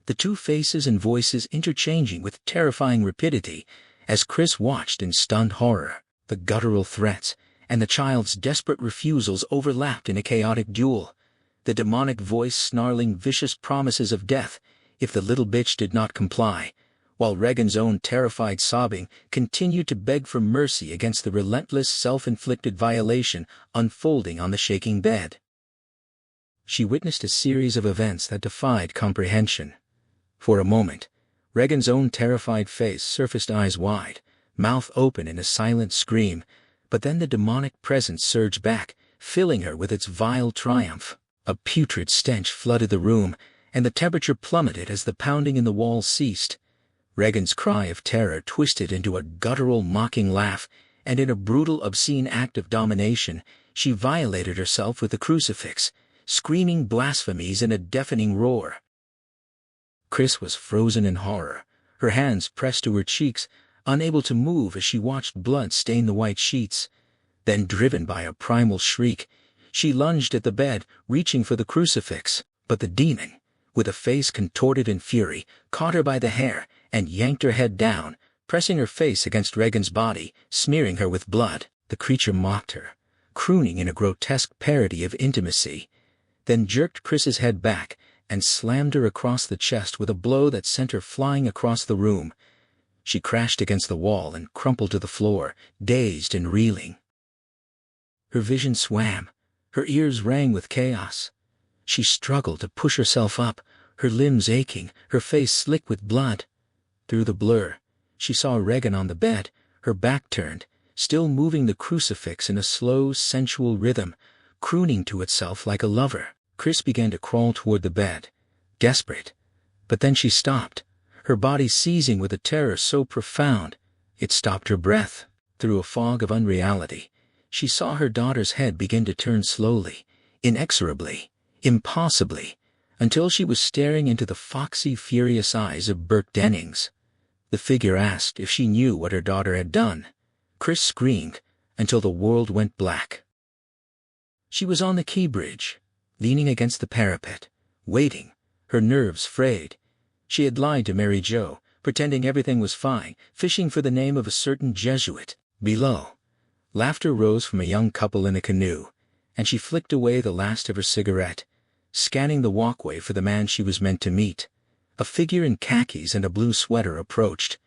the two faces and voices interchanging with terrifying rapidity as Chris watched in stunned horror. The guttural threats and the child's desperate refusals overlapped in a chaotic duel, the demonic voice snarling vicious promises of death if the little bitch did not comply, while Regan's own terrified sobbing continued to beg for mercy against the relentless self-inflicted violation unfolding on the shaking bed. She witnessed a series of events that defied comprehension. For a moment, Regan's own terrified face surfaced, eyes wide, mouth open in a silent scream, but then the demonic presence surged back, filling her with its vile triumph. A putrid stench flooded the room, and the temperature plummeted as the pounding in the walls ceased. Regan's cry of terror twisted into a guttural mocking laugh, and in a brutal obscene act of domination, she violated herself with the crucifix, screaming blasphemies in a deafening roar. Chris was frozen in horror, her hands pressed to her cheeks, unable to move as she watched blood stain the white sheets. Then, driven by a primal shriek, she lunged at the bed, reaching for the crucifix, but the demon, with a face contorted in fury, caught her by the hair and yanked her head down, pressing her face against Regan's body, smearing her with blood. The creature mocked her, crooning in a grotesque parody of intimacy, then jerked Chris's head back and slammed her across the chest with a blow that sent her flying across the room. She crashed against the wall and crumpled to the floor, dazed and reeling. Her vision swam, her ears rang with chaos. She struggled to push herself up, her limbs aching, her face slick with blood. Through the blur, she saw Regan on the bed, her back turned, still moving the crucifix in a slow, sensual rhythm, crooning to itself like a lover. Chris began to crawl toward the bed, desperate, but then she stopped, her body seizing with a terror so profound it stopped her breath. Through a fog of unreality, she saw her daughter's head begin to turn slowly, inexorably, impossibly, until she was staring into the foxy, furious eyes of Burke Dennings. The figure asked if she knew what her daughter had done. Chris screamed until the world went black. She was on the key bridge, leaning against the parapet, waiting, her nerves frayed. She had lied to Mary Jo, pretending everything was fine, fishing for the name of a certain Jesuit, Below, laughter rose from a young couple in a canoe, and she flicked away the last of her cigarette, scanning the walkway for the man she was meant to meet. A figure in khakis and a blue sweater approached.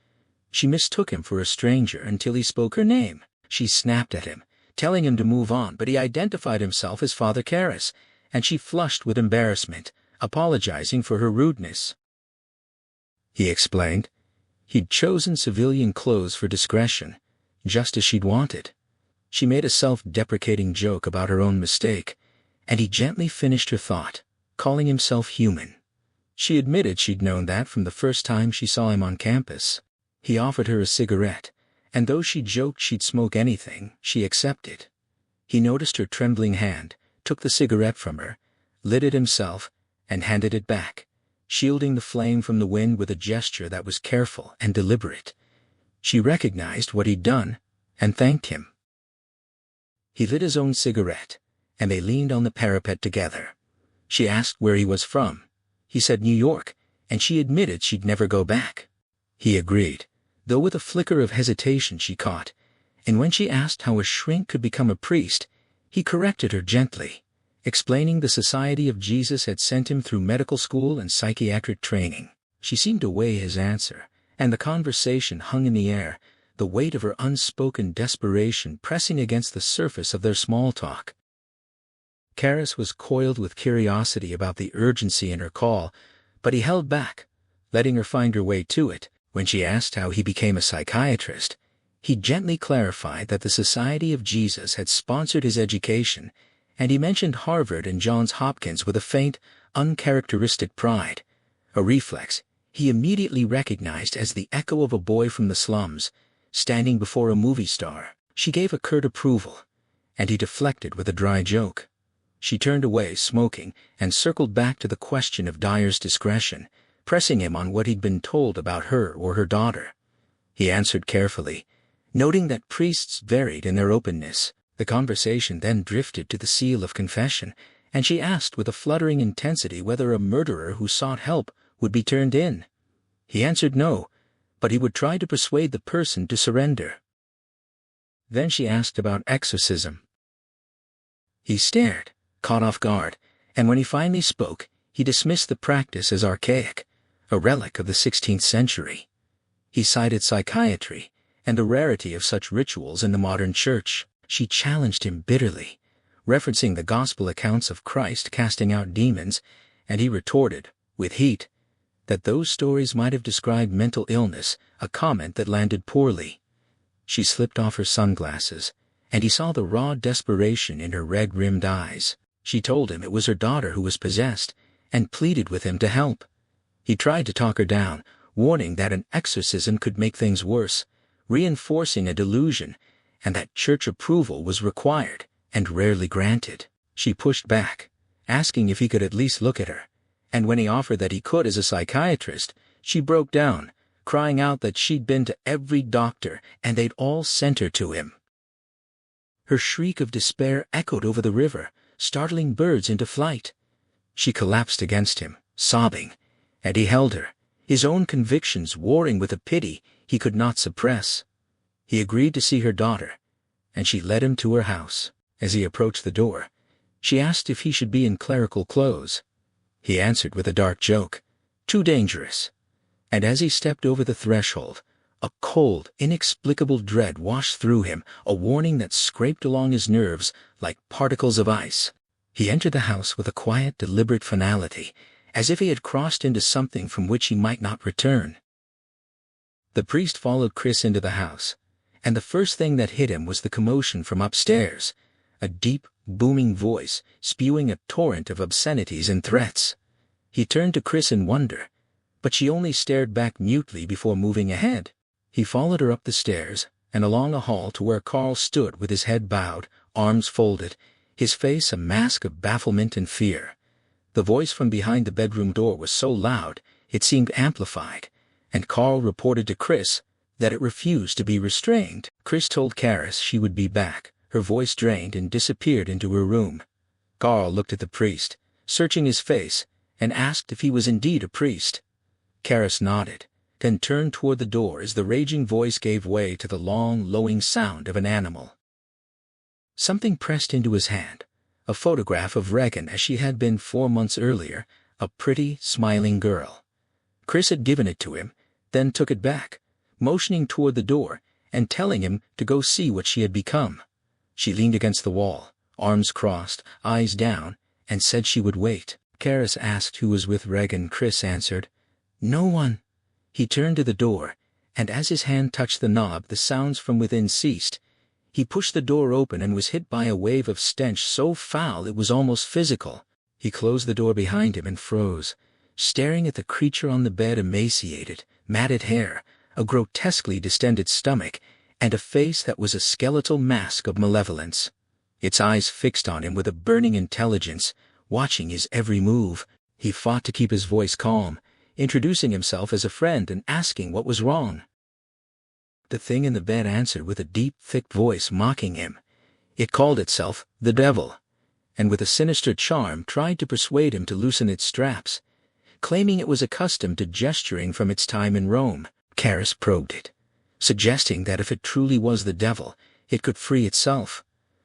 She mistook him for a stranger until he spoke her name. She snapped at him, telling him to move on, but he identified himself as Father Karras, and she flushed with embarrassment, apologizing for her rudeness. He explained. He'd chosen civilian clothes for discretion, just as she'd wanted. She made a self-deprecating joke about her own mistake, and he gently finished her thought, calling himself human. She admitted she'd known that from the first time she saw him on campus. He offered her a cigarette, and though she joked she'd smoke anything, she accepted. He noticed her trembling hand, took the cigarette from her, lit it himself, and handed it back, shielding the flame from the wind with a gesture that was careful and deliberate. She recognized what he'd done, and thanked him. He lit his own cigarette, and they leaned on the parapet together. She asked where he was from. He said New York, and she admitted she'd never go back. He agreed, though with a flicker of hesitation she caught, and when she asked how a shrink could become a priest, he corrected her gently, explaining the Society of Jesus had sent him through medical school and psychiatric training. She seemed to weigh his answer, and the conversation hung in the air, the weight of her unspoken desperation pressing against the surface of their small talk. Karras was coiled with curiosity about the urgency in her call, but he held back, letting her find her way to it. When she asked how he became a psychiatrist, he gently clarified that the Society of Jesus had sponsored his education, and he mentioned Harvard and Johns Hopkins with a faint, uncharacteristic pride, a reflex he immediately recognized as the echo of a boy from the slums, standing before a movie star. She gave a curt approval, and he deflected with a dry joke. She turned away smoking and circled back to the question of Dyer's discretion, pressing him on what he'd been told about her or her daughter. He answered carefully, noting that priests varied in their openness. The conversation then drifted to the seal of confession, and she asked with a fluttering intensity whether a murderer who sought help would be turned in. He answered no, but he would try to persuade the person to surrender. Then she asked about exorcism. He stared, caught off guard, and when he finally spoke, he dismissed the practice as archaic, a relic of the 16th century. He cited psychiatry and the rarity of such rituals in the modern church. She challenged him bitterly, referencing the gospel accounts of Christ casting out demons, and he retorted, with heat, that those stories might have described mental illness, a comment that landed poorly. She slipped off her sunglasses, and he saw the raw desperation in her red-rimmed eyes. She told him it was her daughter who was possessed, and pleaded with him to help. He tried to talk her down, warning that an exorcism could make things worse, reinforcing a delusion, and that church approval was required and rarely granted. She pushed back, asking if he could at least look at her, and when he offered that he could as a psychiatrist, she broke down, crying out that she'd been to every doctor and they'd all sent her to him. Her shriek of despair echoed over the river, startling birds into flight. She collapsed against him, sobbing, and he held her, his own convictions warring with a pity he could not suppress. He agreed to see her daughter, and she led him to her house. As he approached the door, she asked if he should be in clerical clothes. He answered with a dark joke, "Too dangerous." And as he stepped over the threshold, a cold, inexplicable dread washed through him, a warning that scraped along his nerves like particles of ice. He entered the house with a quiet, deliberate finality, as if he had crossed into something from which he might not return. The priest followed Chris into the house, and the first thing that hit him was the commotion from upstairs, a deep, booming voice spewing a torrent of obscenities and threats. He turned to Chris in wonder, but she only stared back mutely before moving ahead. He followed her up the stairs and along a hall to where Carl stood with his head bowed, arms folded, his face a mask of bafflement and fear. The voice from behind the bedroom door was so loud it seemed amplified, and Carl reported to Chris that it refused to be restrained. Chris told Karras she would be back. Her voice drained and disappeared into her room. Carl looked at the priest, searching his face, and asked if he was indeed a priest. Karras nodded, then turned toward the door as the raging voice gave way to the long, lowing sound of an animal. Something pressed into his hand, a photograph of Regan as she had been 4 months earlier, a pretty, smiling girl. Chris had given it to him, then took it back, motioning toward the door and telling him to go see what she had become. She leaned against the wall, arms crossed, eyes down, and said she would wait. Karis asked who was with Regan. Chris answered, "No one." He turned to the door, and as his hand touched the knob, the sounds from within ceased. He pushed the door open and was hit by a wave of stench so foul it was almost physical. He closed the door behind him and froze, staring at the creature on the bed, emaciated, matted hair, a grotesquely distended stomach, and a face that was a skeletal mask of malevolence. Its eyes fixed on him with a burning intelligence, watching his every move. He fought to keep his voice calm, introducing himself as a friend and asking what was wrong. The thing in the bed answered with a deep, thick voice mocking him. It called itself the Devil, and with a sinister charm tried to persuade him to loosen its straps, claiming it was accustomed to gesturing from its time in Rome. Karis probed it, suggesting that if it truly was the devil, it could free itself.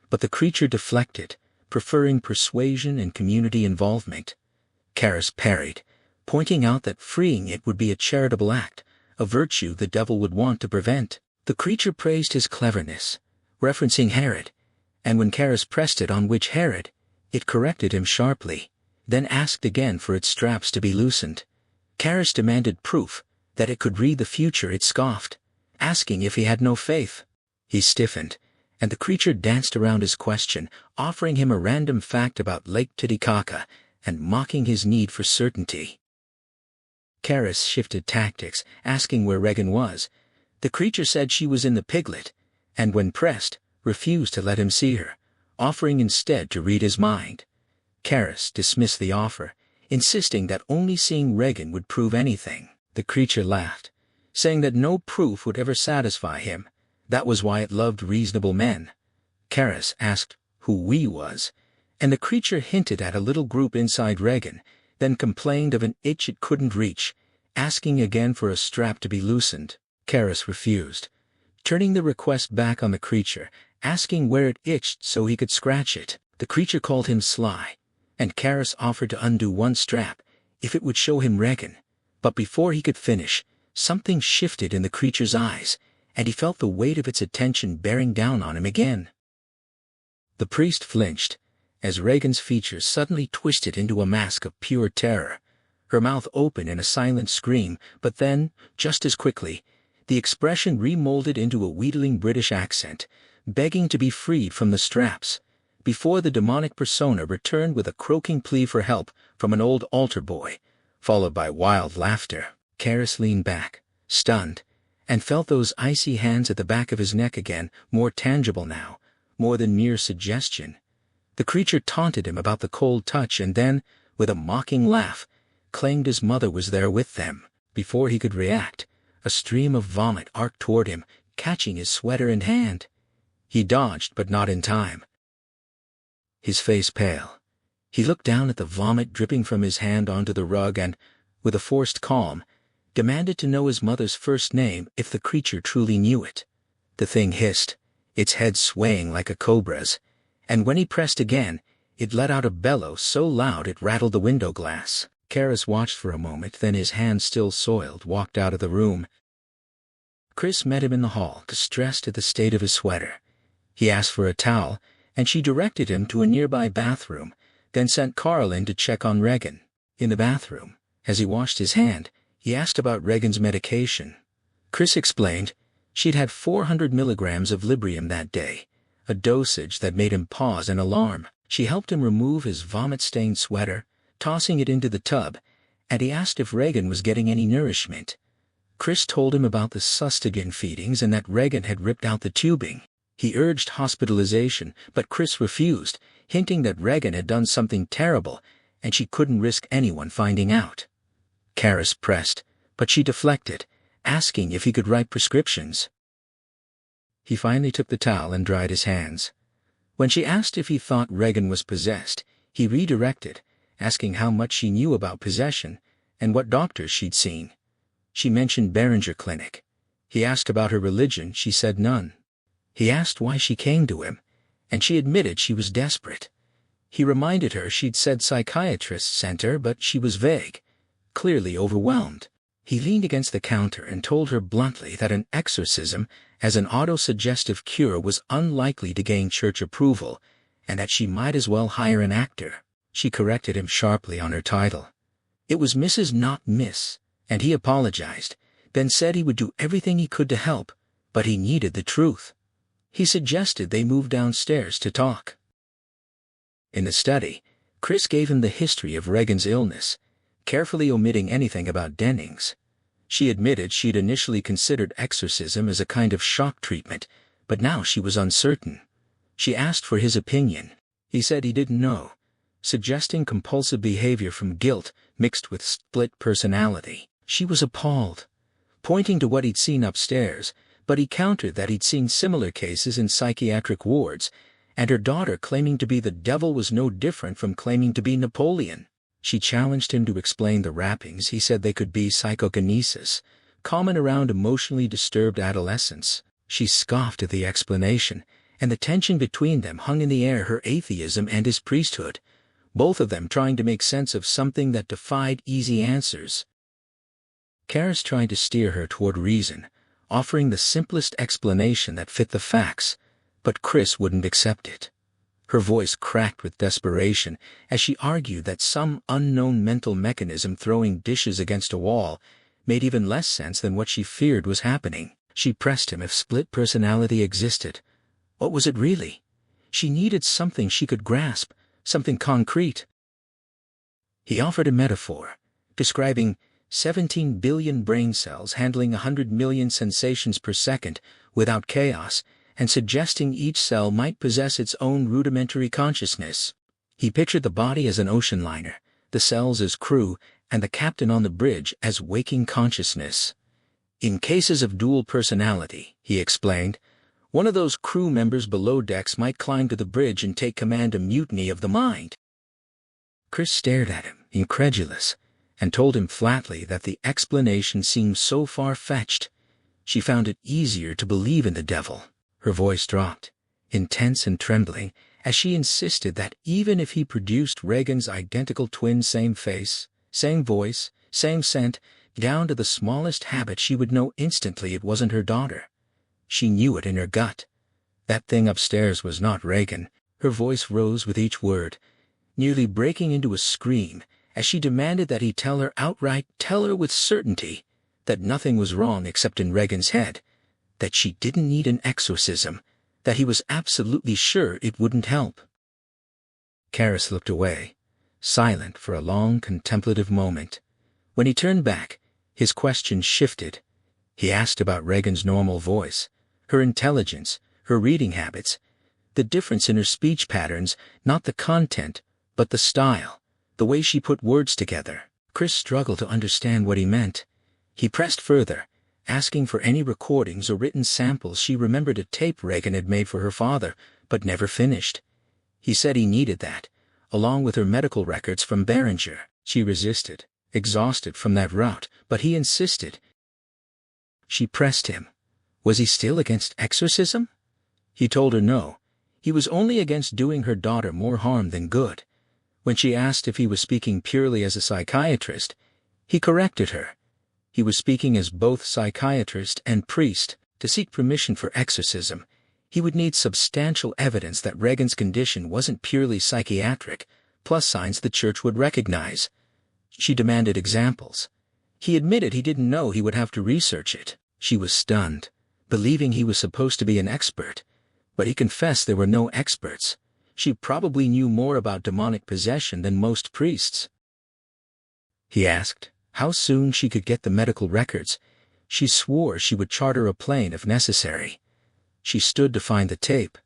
But the creature deflected, preferring persuasion and community involvement. Karis parried, pointing out that freeing it would be a charitable act, a virtue the devil would want to prevent. The creature praised his cleverness, referencing Herod, and when Karis pressed it on which Herod, it corrected him sharply, then asked again for its straps to be loosened. Karis demanded proof that it could read the future. It scoffed, asking if he had no faith. He stiffened, and the creature danced around his question, offering him a random fact about Lake Titicaca and mocking his need for certainty. Karis shifted tactics, asking where Regan was. The creature said she was in the piglet, and when pressed, refused to let him see her, offering instead to read his mind. Karis dismissed the offer, insisting that only seeing Regan would prove anything. The creature laughed, saying that no proof would ever satisfy him. That was why it loved reasonable men. Karis asked who we was, and the creature hinted at a little group inside Regan, then complained of an itch it couldn't reach, asking again for a strap to be loosened. Karis refused, turning the request back on the creature, asking where it itched so he could scratch it. The creature called him sly, and Karis offered to undo one strap if it would show him Regan. But before he could finish, something shifted in the creature's eyes, and he felt the weight of its attention bearing down on him again. The priest flinched, as Regan's features suddenly twisted into a mask of pure terror, her mouth open in a silent scream, but then, just as quickly, the expression remolded into a wheedling British accent, begging to be freed from the straps, before the demonic persona returned with a croaking plea for help from an old altar boy, followed by wild laughter. Karis leaned back, stunned, and felt those icy hands at the back of his neck again, more tangible now, more than mere suggestion. The creature taunted him about the cold touch and then, with a mocking laugh, claimed his mother was there with them. Before he could react, a stream of vomit arced toward him, catching his sweater and hand. He dodged, but not in time. His face pale, he looked down at the vomit dripping from his hand onto the rug and, with a forced calm, demanded to know his mother's first name if the creature truly knew it. The thing hissed, its head swaying like a cobra's, and when he pressed again, it let out a bellow so loud it rattled the window glass. Karis watched for a moment, then his hand still soiled, walked out of the room. Chris met him in the hall, distressed at the state of his sweater. He asked for a towel, and she directed him to a nearby bathroom, then sent Carl in to check on Regan. In the bathroom, as he washed his hand, he asked about Regan's medication. Chris explained she'd had 400 milligrams of Librium that day, a dosage that made him pause in alarm. She helped him remove his vomit-stained sweater, tossing it into the tub, and he asked if Regan was getting any nourishment. Chris told him about the sustagen feedings and that Regan had ripped out the tubing. He urged hospitalization, but Chris refused, hinting that Regan had done something terrible, and she couldn't risk anyone finding out. Karis pressed, but she deflected, asking if he could write prescriptions. He finally took the towel and dried his hands. When she asked if he thought Regan was possessed, he redirected, asking how much she knew about possession and what doctors she'd seen. She mentioned Beringer Clinic. He asked about her religion. She said none. He asked why she came to him, and she admitted she was desperate. He reminded her she'd said psychiatrists sent her, but she was vague, clearly overwhelmed. He leaned against the counter and told her bluntly that an exorcism as an autosuggestive cure was unlikely to gain church approval, and that she might as well hire an actor. She corrected him sharply on her title. It was Mrs., not Miss, and he apologized, then said he would do everything he could to help, but he needed the truth. He suggested they move downstairs to talk. In the study, Chris gave him the history of Regan's illness, carefully omitting anything about Dennings. She admitted she'd initially considered exorcism as a kind of shock treatment, but now she was uncertain. She asked for his opinion. He said he didn't know, suggesting compulsive behavior from guilt mixed with split personality. She was appalled, pointing to what he'd seen upstairs, but he countered that he'd seen similar cases in psychiatric wards, and her daughter claiming to be the devil was no different from claiming to be Napoleon. She challenged him to explain the wrappings. He said they could be psychokinesis, common around emotionally disturbed adolescents. She scoffed at the explanation, and the tension between them hung in the air, her atheism and his priesthood, both of them trying to make sense of something that defied easy answers. Karis tried to steer her toward reason, offering the simplest explanation that fit the facts, but Chris wouldn't accept it. Her voice cracked with desperation as she argued that some unknown mental mechanism throwing dishes against a wall made even less sense than what she feared was happening. She pressed him if split personality existed. What was it really? She needed something she could grasp, something concrete. He offered a metaphor, describing 17 billion brain cells handling 100 million sensations per second without chaos, and suggesting each cell might possess its own rudimentary consciousness. He pictured the body as an ocean liner, the cells as crew, and the captain on the bridge as waking consciousness. In cases of dual personality, he explained, one of those crew members below decks might climb to the bridge and take command of mutiny of the mind. Chris stared at him, incredulous, and told him flatly that the explanation seemed so far-fetched. She found it easier to believe in the devil. Her voice dropped, intense and trembling, as she insisted that even if he produced Regan's identical twin, same face, same voice, same scent, down to the smallest habit, she would know instantly it wasn't her daughter. She knew it in her gut. That thing upstairs was not Regan. Her voice rose with each word, nearly breaking into a scream, as she demanded that he tell her outright, tell her with certainty, that nothing was wrong except in Regan's head, that she didn't need an exorcism, that he was absolutely sure it wouldn't help. Karis looked away, silent for a long contemplative moment. When he turned back, his question shifted. He asked about Regan's normal voice, her intelligence, her reading habits, the difference in her speech patterns, not the content, but the style, the way she put words together. Chris struggled to understand what he meant. He pressed further, asking for any recordings or written samples she remembered a tape Regan had made for her father, but never finished. He said he needed that, along with her medical records from Beringer. She resisted, exhausted from that route, but he insisted. She pressed him. Was he still against exorcism? He told her no. He was only against doing her daughter more harm than good. When she asked if he was speaking purely as a psychiatrist, he corrected her. He was speaking as both psychiatrist and priest. To seek permission for exorcism, he would need substantial evidence that Regan's condition wasn't purely psychiatric, plus signs the church would recognize. She demanded examples. He admitted he didn't know, he would have to research it. She was stunned, believing he was supposed to be an expert, but he confessed there were no experts. She probably knew more about demonic possession than most priests. He asked how soon she could get the medical records. She swore she would charter a plane if necessary. She stood to find the tape.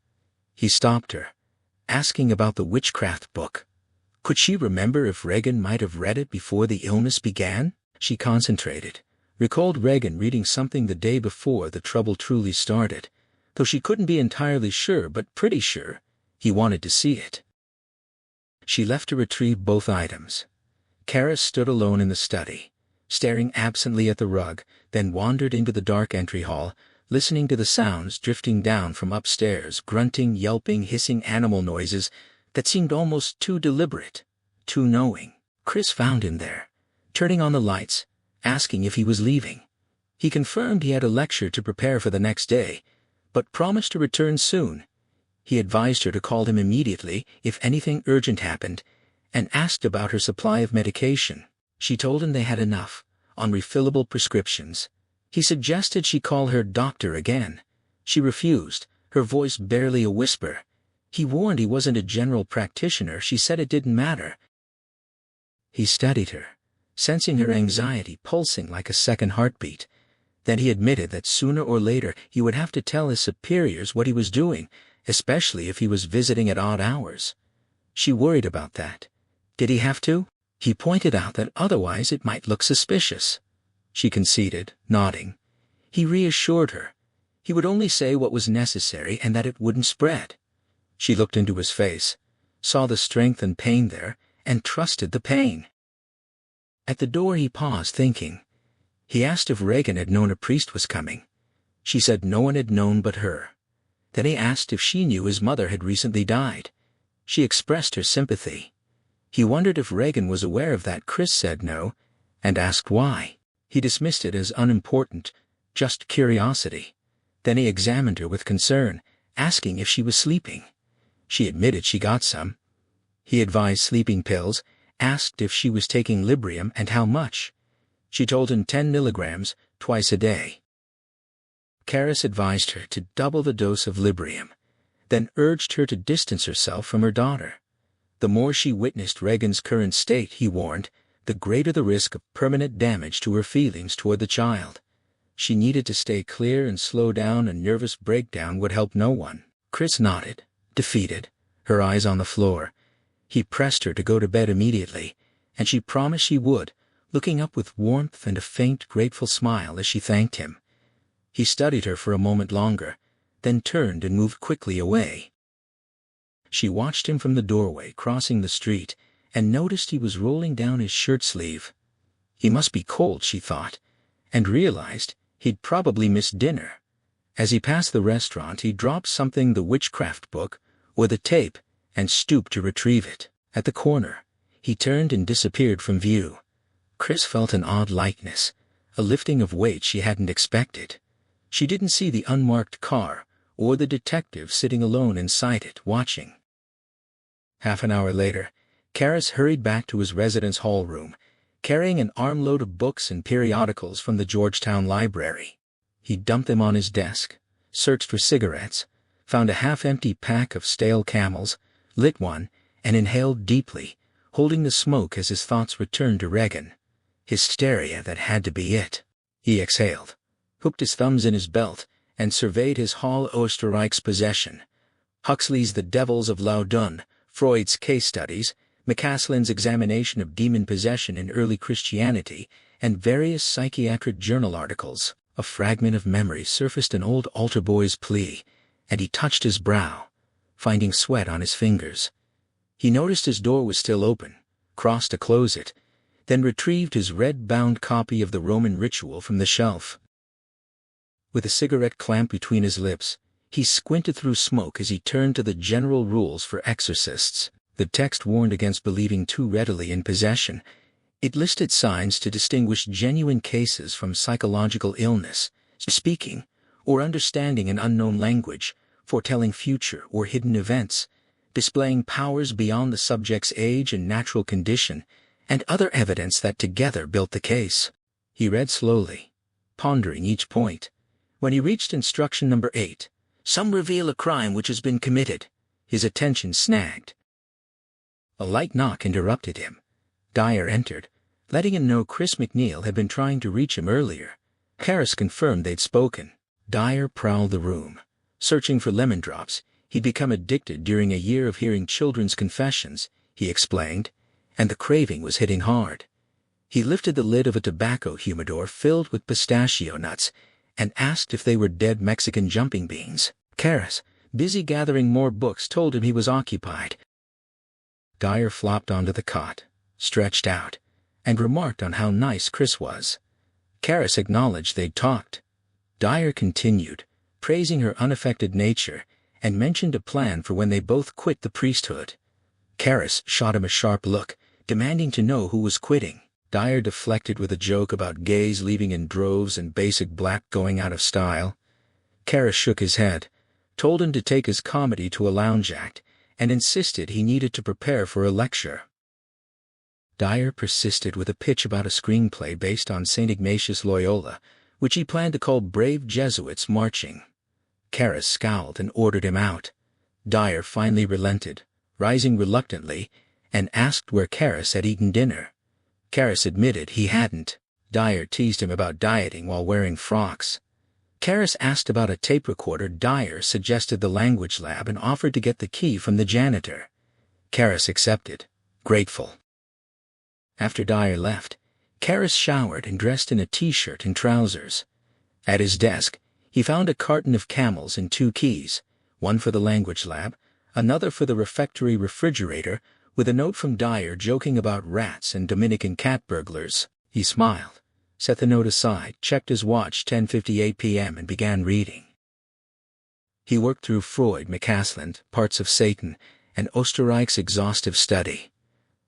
He stopped her, asking about the witchcraft book. Could she remember if Regan might have read it before the illness began? She concentrated, recalled Regan reading something the day before the trouble truly started, though she couldn't be entirely sure, but pretty sure he wanted to see it. She left to retrieve both items. Karis stood alone in the study, staring absently at the rug, then wandered into the dark entry hall, listening to the sounds drifting down from upstairs, grunting, yelping, hissing animal noises that seemed almost too deliberate, too knowing. Chris found him there, turning on the lights, asking if he was leaving. He confirmed he had a lecture to prepare for the next day, but promised to return soon. He advised her to call him immediately if anything urgent happened, and asked about her supply of medication. She told him they had enough, on refillable prescriptions. He suggested she call her doctor again. She refused, her voice barely a whisper. He warned he wasn't a general practitioner. She said it didn't matter. He studied her, sensing her anxiety pulsing like a second heartbeat. Then he admitted that sooner or later he would have to tell his superiors what he was doing, especially if he was visiting at odd hours. She worried about that. Did he have to? He pointed out that otherwise it might look suspicious. She conceded, nodding. He reassured her. He would only say what was necessary and that it wouldn't spread. She looked into his face, saw the strength and pain there, and trusted the pain. At the door he paused, thinking. He asked if Regan had known a priest was coming. She said no one had known but her. Then he asked if she knew his mother had recently died. She expressed her sympathy. He wondered if Regan was aware of that. Chris said no, and asked why. He dismissed it as unimportant, just curiosity. Then he examined her with concern, asking if she was sleeping. She admitted she got some. He advised sleeping pills, asked if she was taking Librium and how much. She told him 10 milligrams, twice a day. Karis advised her to double the dose of Librium, then urged her to distance herself from her daughter. The more she witnessed Regan's current state, he warned, the greater the risk of permanent damage to her feelings toward the child. She needed to stay clear and slow down. A nervous breakdown would help no one. Chris nodded, defeated, her eyes on the floor. He pressed her to go to bed immediately, and she promised she would, looking up with warmth and a faint, grateful smile as she thanked him. He studied her for a moment longer, then turned and moved quickly away. She watched him from the doorway, crossing the street, and noticed he was rolling down his shirt sleeve. He must be cold, she thought, and realized he'd probably missed dinner. As he passed the restaurant, he dropped something, the witchcraft book, or the tape, and stooped to retrieve it. At the corner, he turned and disappeared from view. Chris felt an odd lightness, a lifting of weight she hadn't expected. She didn't see the unmarked car, or the detective sitting alone inside it, watching. Half an hour later, Karis hurried back to his residence hall room, carrying an armload of books and periodicals from the Georgetown Library. He dumped them on his desk, searched for cigarettes, found a half-empty pack of stale Camels, lit one, and inhaled deeply, holding the smoke as his thoughts returned to Regan. Hysteria, that had to be it. He exhaled, hooked his thumbs in his belt, and surveyed his Hall Österreich's possession. Huxley's The Devils of Loudun, Freud's Case Studies, McCaslin's Examination of Demon Possession in Early Christianity, and various psychiatric journal articles. A fragment of memory surfaced, an old altar boy's plea, and he touched his brow, finding sweat on his fingers. He noticed his door was still open, crossed to close it, then retrieved his red-bound copy of the Roman Ritual from the shelf. With a cigarette clamp between his lips, he squinted through smoke as he turned to the general rules for exorcists. The text warned against believing too readily in possession. It listed signs to distinguish genuine cases from psychological illness, speaking or understanding an unknown language, foretelling future or hidden events, displaying powers beyond the subject's age and natural condition, and other evidence that together built the case. He read slowly, pondering each point. When he reached instruction number 8, some reveal a crime which has been committed, his attention snagged. A light knock interrupted him. Dyer entered, letting him know Chris McNeil had been trying to reach him earlier. Karis confirmed they'd spoken. Dyer prowled the room, searching for lemon drops. He'd become addicted during a year of hearing children's confessions, he explained, and the craving was hitting hard. He lifted the lid of a tobacco humidor filled with pistachio nuts and asked if they were dead Mexican jumping beans. Karis, busy gathering more books, told him he was occupied. Dyer flopped onto the cot, stretched out, and remarked on how nice Chris was. Karis acknowledged they'd talked. Dyer continued, praising her unaffected nature, and mentioned a plan for when they both quit the priesthood. Karis shot him a sharp look, demanding to know who was quitting. Dyer deflected with a joke about gays leaving in droves and basic black going out of style. Karis shook his head, told him to take his comedy to a lounge act, and insisted he needed to prepare for a lecture. Dyer persisted with a pitch about a screenplay based on St. Ignatius Loyola, which he planned to call Brave Jesuits Marching. Karis scowled and ordered him out. Dyer finally relented, rising reluctantly, and asked where Karis had eaten dinner. Karis admitted he hadn't. Dyer teased him about dieting while wearing frocks. Karis asked about a tape recorder. Dyer suggested the language lab and offered to get the key from the janitor. Karis accepted, grateful. After Dyer left, Karis showered and dressed in a t-shirt and trousers. At his desk, he found a carton of Camels and 2 keys, one for the language lab, another for the refectory refrigerator, with a note from Dyer joking about rats and Dominican cat burglars. He smiled, set the note aside, checked his watch 10:58 p.m. and began reading. He worked through Freud, McCaslin, Parts of Satan, and Oesterreich's exhaustive study.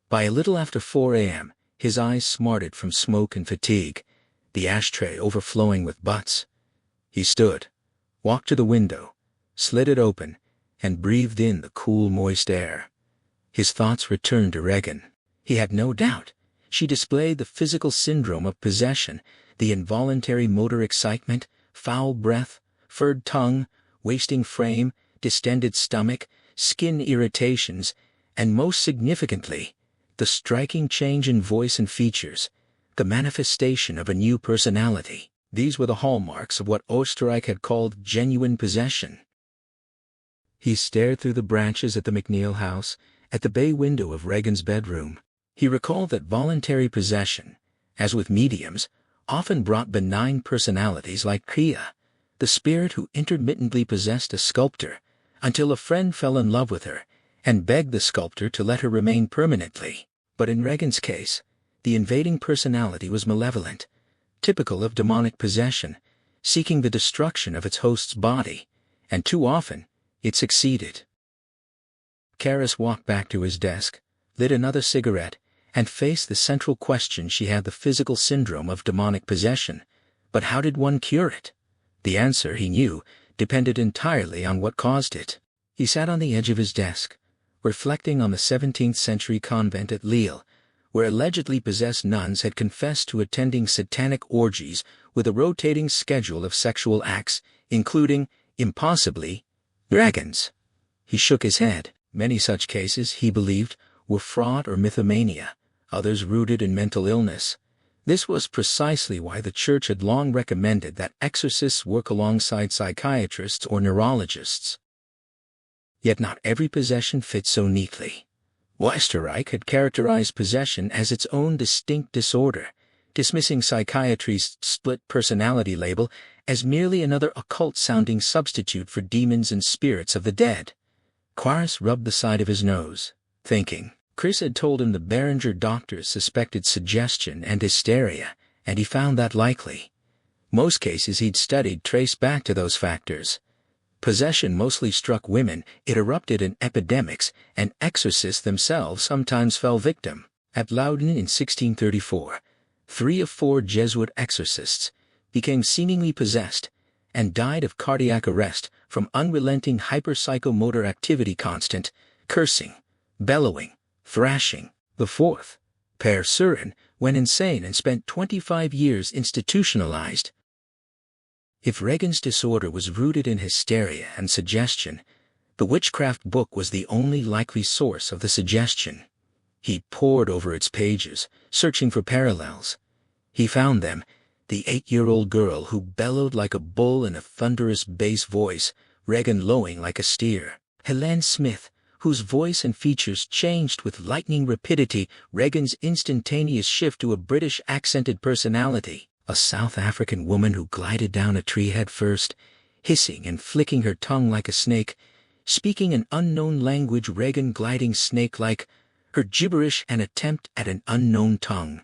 By a little after 4 a.m., his eyes smarted from smoke and fatigue, the ashtray overflowing with butts. He stood, walked to the window, slid it open, and breathed in the cool, moist air. His thoughts returned to Regan. He had no doubt she displayed the physical syndrome of possession, the involuntary motor excitement, foul breath, furred tongue, wasting frame, distended stomach, skin irritations, and most significantly, the striking change in voice and features, the manifestation of a new personality. These were the hallmarks of what Oesterreich had called genuine possession. He stared through the branches at the McNeil house, at the bay window of Regan's bedroom. He recalled that voluntary possession, as with mediums, often brought benign personalities like Kia, the spirit who intermittently possessed a sculptor, until a friend fell in love with her and begged the sculptor to let her remain permanently. But in Regan's case, the invading personality was malevolent, typical of demonic possession, seeking the destruction of its host's body, and too often, it succeeded. Karis walked back to his desk, lit another cigarette, and faced the central question. She had the physical syndrome of demonic possession, but how did one cure it? The answer, he knew, depended entirely on what caused it. He sat on the edge of his desk, reflecting on the 17th century convent at Lille, where allegedly possessed nuns had confessed to attending satanic orgies with a rotating schedule of sexual acts, including, impossibly, dragons. He shook his head. Many such cases, he believed, were fraud or mythomania, others rooted in mental illness. This was precisely why the Church had long recommended that exorcists work alongside psychiatrists or neurologists. Yet not every possession fit so neatly. Oesterreich had characterized possession as its own distinct disorder, dismissing psychiatry's split personality label as merely another occult-sounding substitute for demons and spirits of the dead. Karis rubbed the side of his nose, thinking. Chris had told him the Beringer doctors suspected suggestion and hysteria, and he found that likely. Most cases he'd studied traced back to those factors. Possession mostly struck women, it erupted in epidemics, and exorcists themselves sometimes fell victim. At Loudun in 1634, 3 of 4 Jesuit exorcists became seemingly possessed and died of cardiac arrest from unrelenting hyperpsychomotor activity, constant cursing, bellowing, thrashing. The 4th, Père Surin, went insane and spent 25 years institutionalized. If Regan's disorder was rooted in hysteria and suggestion, the witchcraft book was the only likely source of the suggestion. He pored over its pages, searching for parallels. He found them: the 8-year-old girl who bellowed like a bull in a thunderous bass voice, Regan lowing like a steer; Helene Smith, whose voice and features changed with lightning rapidity, Regan's instantaneous shift to a British accented personality; a South African woman who glided down a tree head first, hissing and flicking her tongue like a snake, speaking an unknown language, Regan gliding snake-like, her gibberish an attempt at an unknown tongue;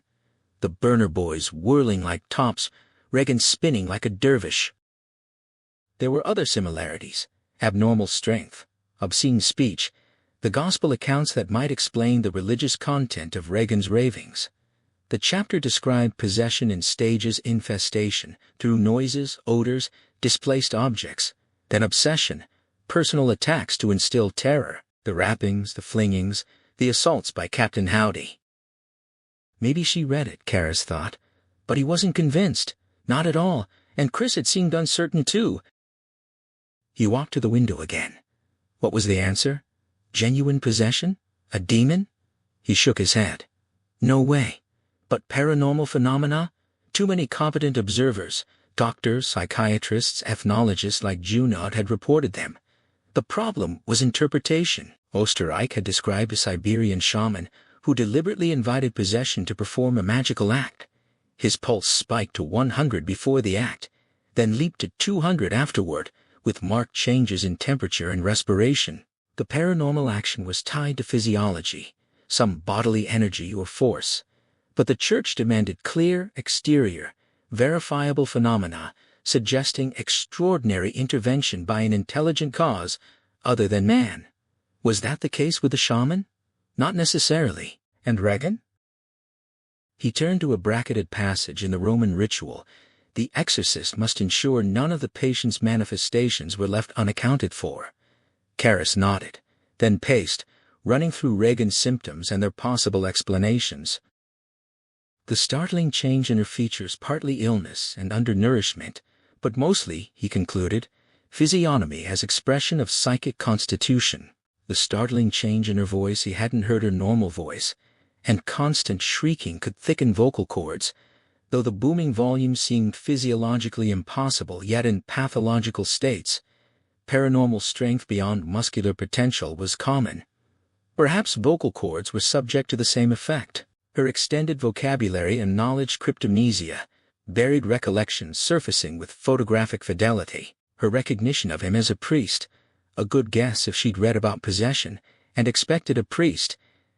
the burner boys whirling like tops, Regan spinning like a dervish. There were other similarities: abnormal strength, obscene speech, the gospel accounts that might explain the religious content of Regan's ravings. The chapter described possession in stages: infestation, through noises, odors, displaced objects, then obsession, personal attacks to instill terror, the rappings, the flingings, the assaults by Captain Howdy. Maybe she read it, Karras thought, but he wasn't convinced, not at all, and Chris had seemed uncertain too. He walked to the window again. What was the answer? Genuine possession? A demon? He shook his head. No way. But paranormal phenomena? Too many competent observers, doctors, psychiatrists, ethnologists like Junod had reported them. The problem was interpretation. Osterreich had described a Siberian shaman who deliberately invited possession to perform a magical act. His pulse spiked to 100 before the act, then leaped to 200 afterward, with marked changes in temperature and respiration. The paranormal action was tied to physiology, some bodily energy or force. But the church demanded clear, exterior, verifiable phenomena, suggesting extraordinary intervention by an intelligent cause other than man. Was that the case with the shaman? Not necessarily. And Regan? He turned to a bracketed passage in the Roman ritual. The exorcist must ensure none of the patient's manifestations were left unaccounted for. Karras nodded, then paced, running through Regan's symptoms and their possible explanations. The startling change in her features, partly illness and undernourishment, but mostly, he concluded, physiognomy as expression of psychic constitution. The startling change in her voice, he hadn't heard her normal voice, and constant shrieking could thicken vocal cords, though the booming volume seemed physiologically impossible, yet in pathological states, paranormal strength beyond muscular potential was common. Perhaps vocal cords were subject to the same effect. Her extended vocabulary and knowledge, cryptomnesia, buried recollections surfacing with photographic fidelity, her recognition of him as a priest, a good guess if she'd read about possession and expected a priest,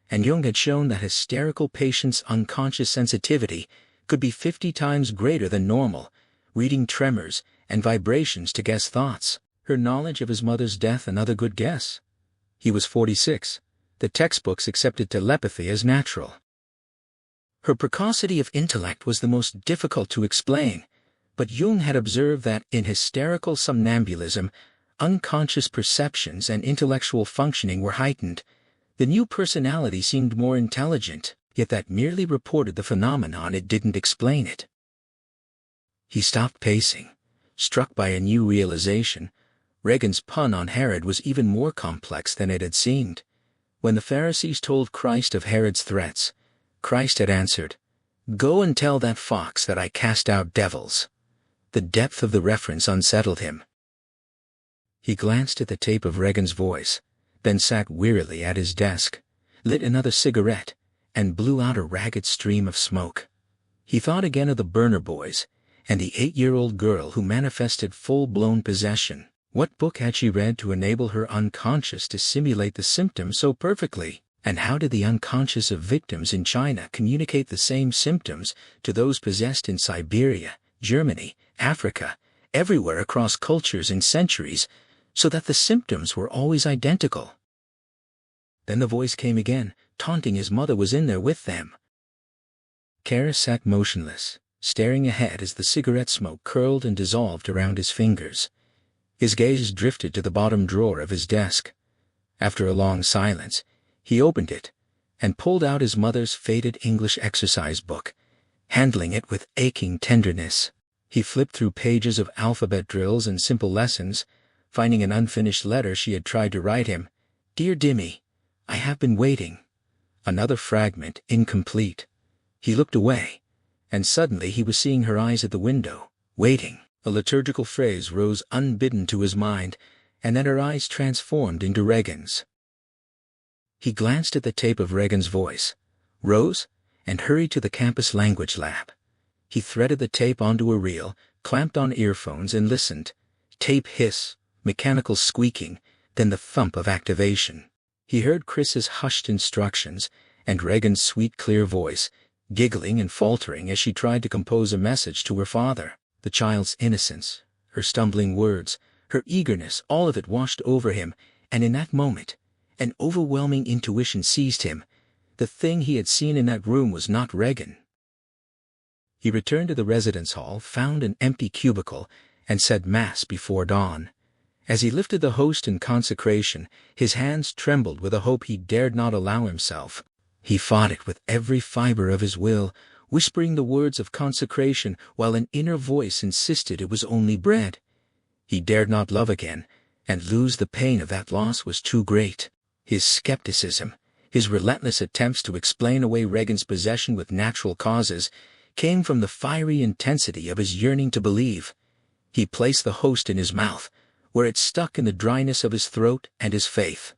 and Jung had shown that hysterical patients' unconscious sensitivity could be 50 times greater than normal, reading tremors and vibrations to guess thoughts. Her knowledge of his mother's death, another good guess. He was 46. The textbooks accepted telepathy as natural. Her precocity of intellect was the most difficult to explain, but Jung had observed that in hysterical somnambulism, unconscious perceptions and intellectual functioning were heightened. The new personality seemed more intelligent, yet that merely reported the phenomenon, it didn't explain it. He stopped pacing, struck by a new realization. Regan's pun on Herod was even more complex than it had seemed. When the Pharisees told Christ of Herod's threats, Christ had answered, "Go and tell that fox that I cast out devils." The depth of the reference unsettled him. He glanced at the tape of Regan's voice, then sat wearily at his desk, lit another cigarette, and blew out a ragged stream of smoke. He thought again of the burner boys, and the 8-year-old girl who manifested full-blown possession. What book had she read to enable her unconscious to simulate the symptoms so perfectly? And how did the unconscious of victims in China communicate the same symptoms to those possessed in Siberia, Germany, Africa, everywhere across cultures and centuries, so that the symptoms were always identical? Then the voice came again, taunting his mother was in there with them. Karras sat motionless, staring ahead as the cigarette smoke curled and dissolved around his fingers. His gaze drifted to the bottom drawer of his desk. After a long silence, he opened it and pulled out his mother's faded English exercise book, handling it with aching tenderness. He flipped through pages of alphabet drills and simple lessons, finding an unfinished letter she had tried to write him. "Dear Dimmy, I have been waiting." Another fragment, incomplete. He looked away, and suddenly he was seeing her eyes at the window, waiting. A liturgical phrase rose unbidden to his mind, and then her eyes transformed into Regan's. He glanced at the tape of Regan's voice, rose, and hurried to the campus language lab. He threaded the tape onto a reel, clamped on earphones, and listened. Tape hiss, mechanical squeaking, then the thump of activation. He heard Chris's hushed instructions, and Regan's sweet, clear voice, giggling and faltering as she tried to compose a message to her father. The child's innocence, her stumbling words, her eagerness, all of it washed over him, and in that moment, an overwhelming intuition seized him. The thing he had seen in that room was not Regan. He returned to the residence hall, found an empty cubicle, and said Mass before dawn. As he lifted the host in consecration, his hands trembled with a hope he dared not allow himself. He fought it with every fiber of his will, whispering the words of consecration while an inner voice insisted it was only bread. He dared not love again, and lose the pain of that loss was too great. His skepticism, his relentless attempts to explain away Regan's possession with natural causes, came from the fiery intensity of his yearning to believe. He placed the host in his mouth, where it stuck in the dryness of his throat and his faith.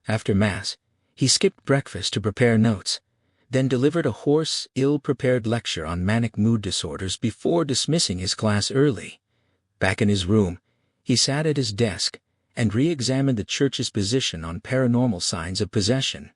After Mass, he skipped breakfast to prepare notes, then delivered a hoarse, ill-prepared lecture on manic mood disorders before dismissing his class early. Back in his room, he sat at his desk and re-examined the church's position on paranormal signs of possession.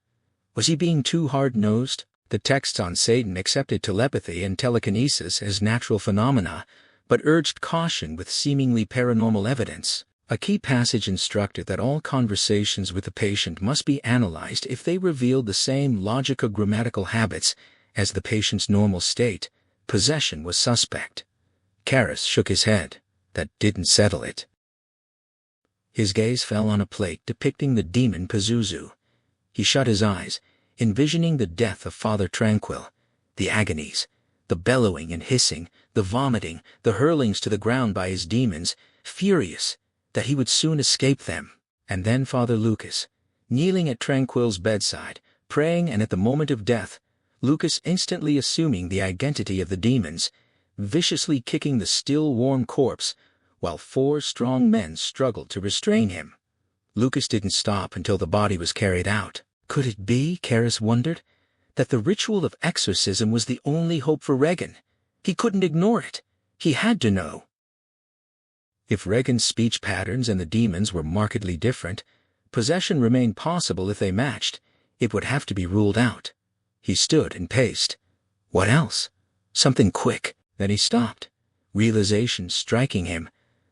Was he being too hard-nosed? The texts on Satan accepted telepathy and telekinesis as natural phenomena, but urged caution with seemingly paranormal evidence. A key passage instructed that all conversations with the patient must be analyzed if they revealed the same logico-grammatical habits as the patient's normal state. Possession was suspect. Karras shook his head. That didn't settle it. His gaze fell on a plate depicting the demon Pazuzu. He shut his eyes, envisioning the death of Father Tranquil, the agonies, the bellowing and hissing, the vomiting, the hurlings to the ground by his demons, furious that he would soon escape them. And then Father Lucas, kneeling at Tranquil's bedside, praying, and at the moment of death, Lucas instantly assuming the identity of the demons, viciously kicking the still warm corpse, while 4 strong men struggled to restrain him. Lucas didn't stop until the body was carried out. Could it be, Karras wondered, that the ritual of exorcism was the only hope for Regan? He couldn't ignore it. He had to know. If Regan's speech patterns and the demons were markedly different, possession remained possible if they matched. It would have to be ruled out. He stood and paced. What else? Something quick. Then he stopped, realization striking him.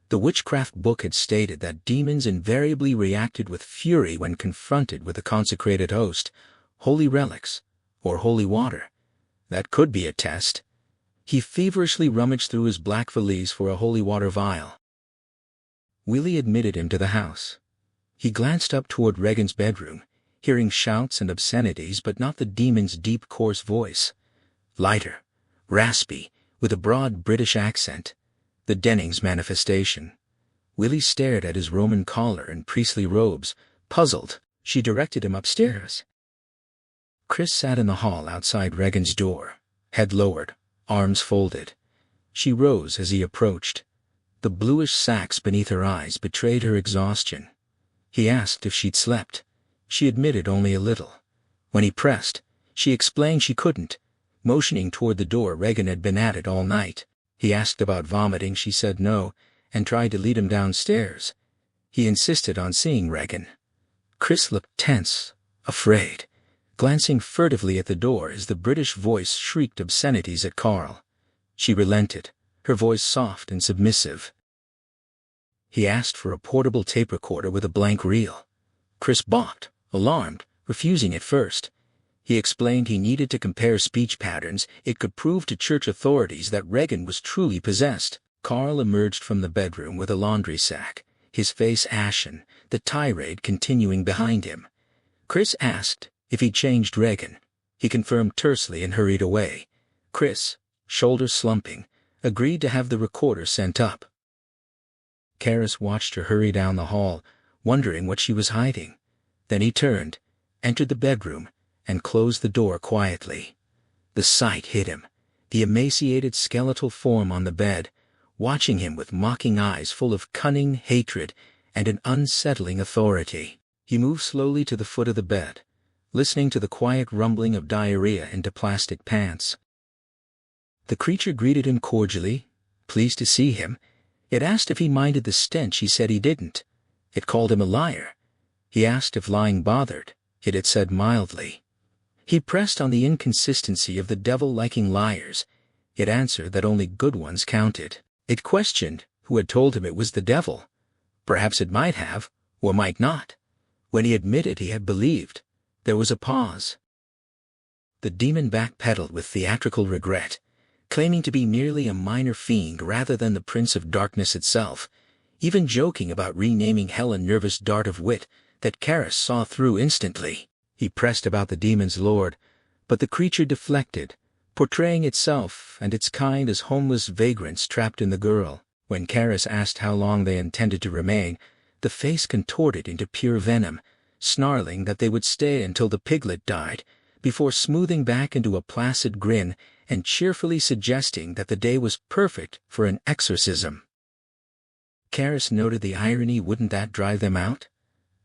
The witchcraft book had stated that demons invariably reacted with fury when confronted with a consecrated host, holy relics, or holy water. That could be a test. He feverishly rummaged through his black valise for a holy water vial. Willie admitted him to the house. He glanced up toward Regan's bedroom, hearing shouts and obscenities but not the demon's deep, coarse voice. Lighter, raspy, with a broad British accent. The Dennings manifestation. Willie stared at his Roman collar and priestly robes, puzzled. She directed him upstairs. Chris sat in the hall outside Regan's door, head lowered, arms folded. She rose as he approached. The bluish sacs beneath her eyes betrayed her exhaustion. He asked if she'd slept. She admitted only a little. When he pressed, she explained she couldn't, motioning toward the door. Regan had been at it all night. He asked about vomiting. She said no, and tried to lead him downstairs. He insisted on seeing Regan. Chris looked tense, afraid, glancing furtively at the door as the British voice shrieked obscenities at Carl. She relented, her voice soft and submissive. He asked for a portable tape recorder with a blank reel. Chris balked, alarmed, refusing at first. He explained he needed to compare speech patterns. It could prove to church authorities that Regan was truly possessed. Carl emerged from the bedroom with a laundry sack, his face ashen, the tirade continuing behind him. Chris asked if he'd changed Regan. He confirmed tersely and hurried away. Chris, shoulders slumping, agreed to have the recorder sent up. Karras watched her hurry down the hall, wondering what she was hiding. Then he turned, entered the bedroom, and closed the door quietly. The sight hit him, the emaciated skeletal form on the bed, watching him with mocking eyes full of cunning hatred and an unsettling authority. He moved slowly to the foot of the bed, listening to the quiet rumbling of diarrhea into plastic pants. The creature greeted him cordially, pleased to see him. It asked if he minded the stench. He said he didn't. It called him a liar. He asked if lying bothered. It had said mildly. He pressed on the inconsistency of the devil liking liars. It answered that only good ones counted. It questioned who had told him it was the devil. Perhaps it might have, or might not. When he admitted he had believed, there was a pause. The demon backpedaled with theatrical regret, claiming to be merely a minor fiend rather than the Prince of Darkness itself, even joking about renaming hell a nervous dart of wit that Karis saw through instantly. He pressed about the demon's lord, but the creature deflected, portraying itself and its kind as homeless vagrants trapped in the girl. When Karis asked how long they intended to remain, the face contorted into pure venom, snarling that they would stay until the piglet died, before smoothing back into a placid grin and cheerfully suggesting that the day was perfect for an exorcism. Karis noted the irony. Wouldn't that drive them out?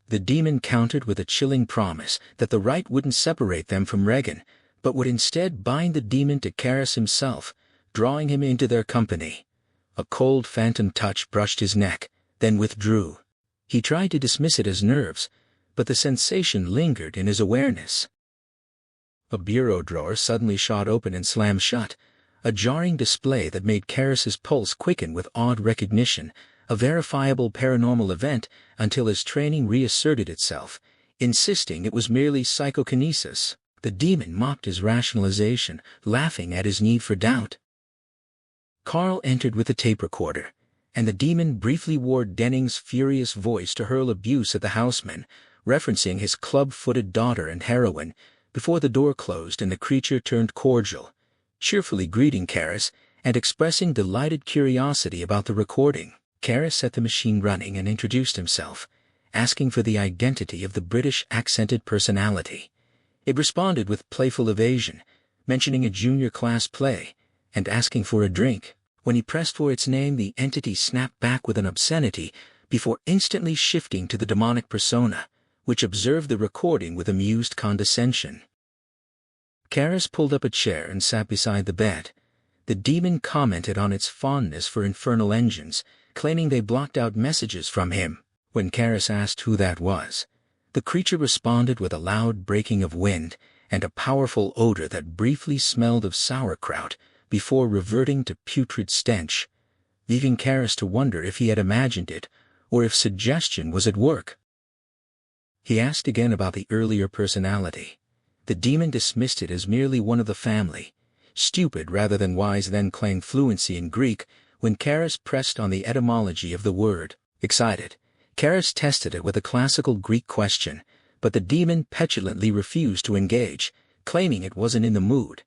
The demon countered with a chilling promise that the rite wouldn't separate them from Regan, but would instead bind the demon to Karis himself, drawing him into their company. A cold phantom touch brushed his neck, then withdrew. He tried to dismiss it as nerves, but the sensation lingered in his awareness. A bureau drawer suddenly shot open and slammed shut, a jarring display that made Karis's pulse quicken with odd recognition, a verifiable paranormal event until his training reasserted itself, insisting it was merely psychokinesis. The demon mocked his rationalization, laughing at his need for doubt. Carl entered with a tape recorder, and the demon briefly wore Denning's furious voice to hurl abuse at the houseman, referencing his club-footed daughter and heroine, before the door closed and the creature turned cordial, cheerfully greeting Karis and expressing delighted curiosity about the recording. Karis set the machine running and introduced himself, asking for the identity of the British accented personality. It responded with playful evasion, mentioning a junior class play, and asking for a drink. When he pressed for its name, the entity snapped back with an obscenity before instantly shifting to the demonic persona, which observed the recording with amused condescension. Karis pulled up a chair and sat beside the bed. The demon commented on its fondness for infernal engines, claiming they blocked out messages from him. When Karis asked who that was, the creature responded with a loud breaking of wind and a powerful odor that briefly smelled of sauerkraut before reverting to putrid stench, leaving Karis to wonder if he had imagined it or if suggestion was at work. He asked again about the earlier personality. The demon dismissed it as merely one of the family, stupid rather than wise, then claimed fluency in Greek when Karis pressed on the etymology of the word. Excited, Karis tested it with a classical Greek question, but the demon petulantly refused to engage, claiming it wasn't in the mood.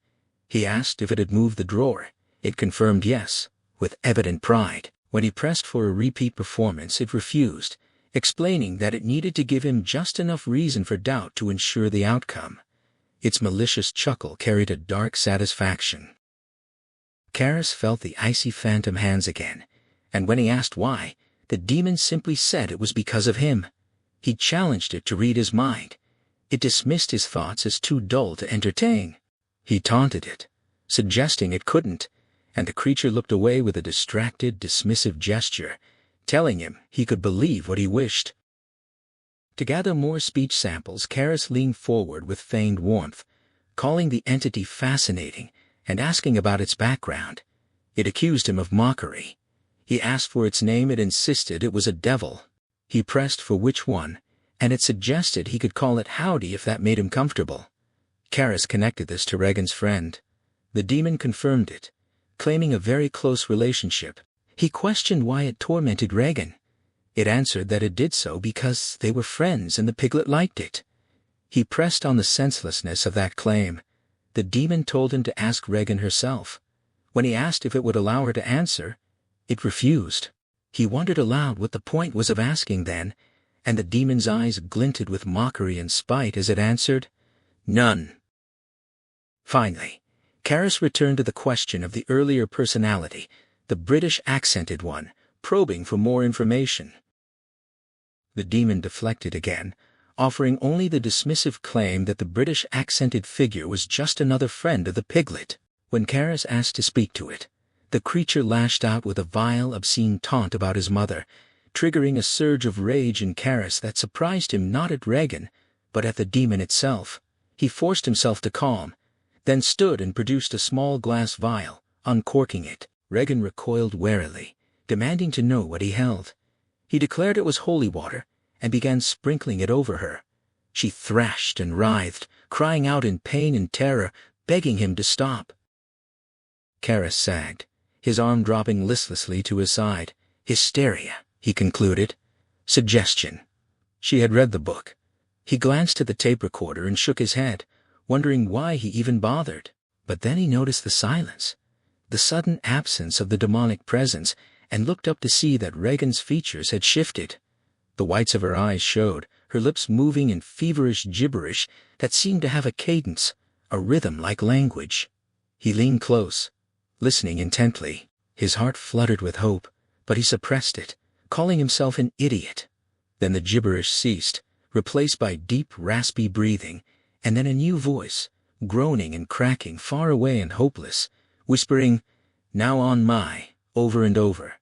He asked if it had moved the drawer. It confirmed yes, with evident pride. When he pressed for a repeat performance, it refused, explaining that it needed to give him just enough reason for doubt to ensure the outcome. Its malicious chuckle carried a dark satisfaction. Karis felt the icy phantom hands again, and when he asked why, the demon simply said it was because of him. He challenged it to read his mind. It dismissed his thoughts as too dull to entertain. He taunted it, suggesting it couldn't, and the creature looked away with a distracted, dismissive gesture, telling him he could believe what he wished. To gather more speech samples, Karis leaned forward with feigned warmth, calling the entity fascinating and asking about its background. It accused him of mockery. He asked for its name. It insisted it was a devil. He pressed for which one, and it suggested he could call it Howdy if that made him comfortable. Karis connected this to Regan's friend. The demon confirmed it, claiming a very close relationship. He questioned why it tormented Regan. It answered that it did so because they were friends and the piglet liked it. He pressed on the senselessness of that claim. The demon told him to ask Regan herself. When he asked if it would allow her to answer, it refused. He wondered aloud what the point was of asking then, and the demon's eyes glinted with mockery and spite as it answered, "None." Finally, Karis returned to the question of the earlier personality, the British accented one, probing for more information. The demon deflected again, offering only the dismissive claim that the British accented figure was just another friend of the piglet. When Karis asked to speak to it, the creature lashed out with a vile, obscene taunt about his mother, triggering a surge of rage in Karis that surprised him not at Regan, but at the demon itself. He forced himself to calm, then stood and produced a small glass vial, uncorking it. Regan recoiled warily, demanding to know what he held. He declared it was holy water, and began sprinkling it over her. She thrashed and writhed, crying out in pain and terror, begging him to stop. Karras sagged, his arm dropping listlessly to his side. Hysteria, he concluded. Suggestion. She had read the book. He glanced at the tape recorder and shook his head, wondering why he even bothered. But then he noticed the silence, the sudden absence of the demonic presence, and looked up to see that Regan's features had shifted. The whites of her eyes showed, her lips moving in feverish gibberish that seemed to have a cadence, a rhythm like language. He leaned close, listening intently. His heart fluttered with hope, but he suppressed it, calling himself an idiot. Then the gibberish ceased, replaced by deep, raspy breathing, and then a new voice, groaning and cracking far away and hopeless, whispering, "Now on my," over and over.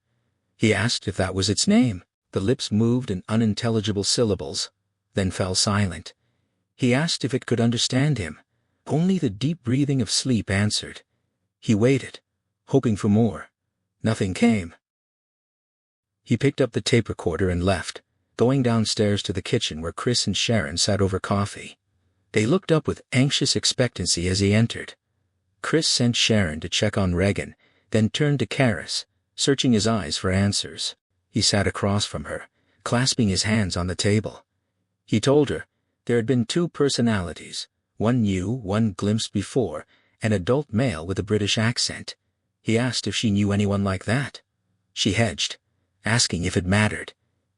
He asked if that was its name. The lips moved in unintelligible syllables, then fell silent. He asked if it could understand him. Only the deep breathing of sleep answered. He waited, hoping for more. Nothing came. He picked up the tape recorder and left, going downstairs to the kitchen where Chris and Sharon sat over coffee. They looked up with anxious expectancy as he entered. Chris sent Sharon to check on Regan, then turned to Karras, searching his eyes for answers. He sat across from her, clasping his hands on the table. He told her there had been 2 personalities, one new, one glimpsed before, an adult male with a British accent. He asked if she knew anyone like that. She hedged, asking if it mattered.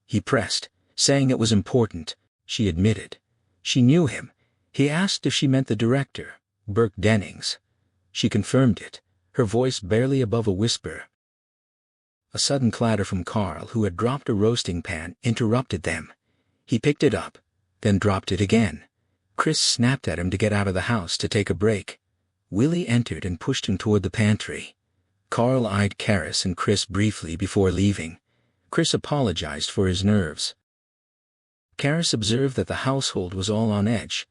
He pressed, saying it was important. She admitted. She knew him. He asked if she meant the director, Burke Dennings. She confirmed it, her voice barely above a whisper. A sudden clatter from Carl, who had dropped a roasting pan, interrupted them. He picked it up, then dropped it again. Chris snapped at him to get out of the house to take a break. Willie entered and pushed him toward the pantry. Carl eyed Karras and Chris briefly before leaving. Chris apologized for his nerves. Karras observed that the household was all on edge.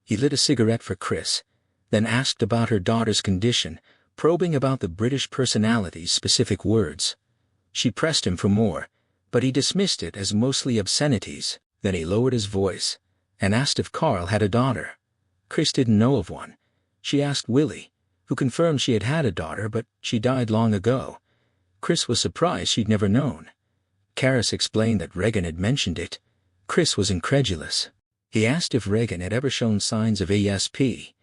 He lit a cigarette for Chris, then asked about her daughter's condition, probing about the British personality's specific words. She pressed him for more, but he dismissed it as mostly obscenities. Then he lowered his voice and asked if Carl had a daughter. Chris didn't know of one. She asked Willie, who confirmed she had had a daughter, but she died long ago. Chris was surprised she'd never known. Karras explained that Regan had mentioned it. Chris was incredulous. He asked if Regan had ever shown signs of ESP.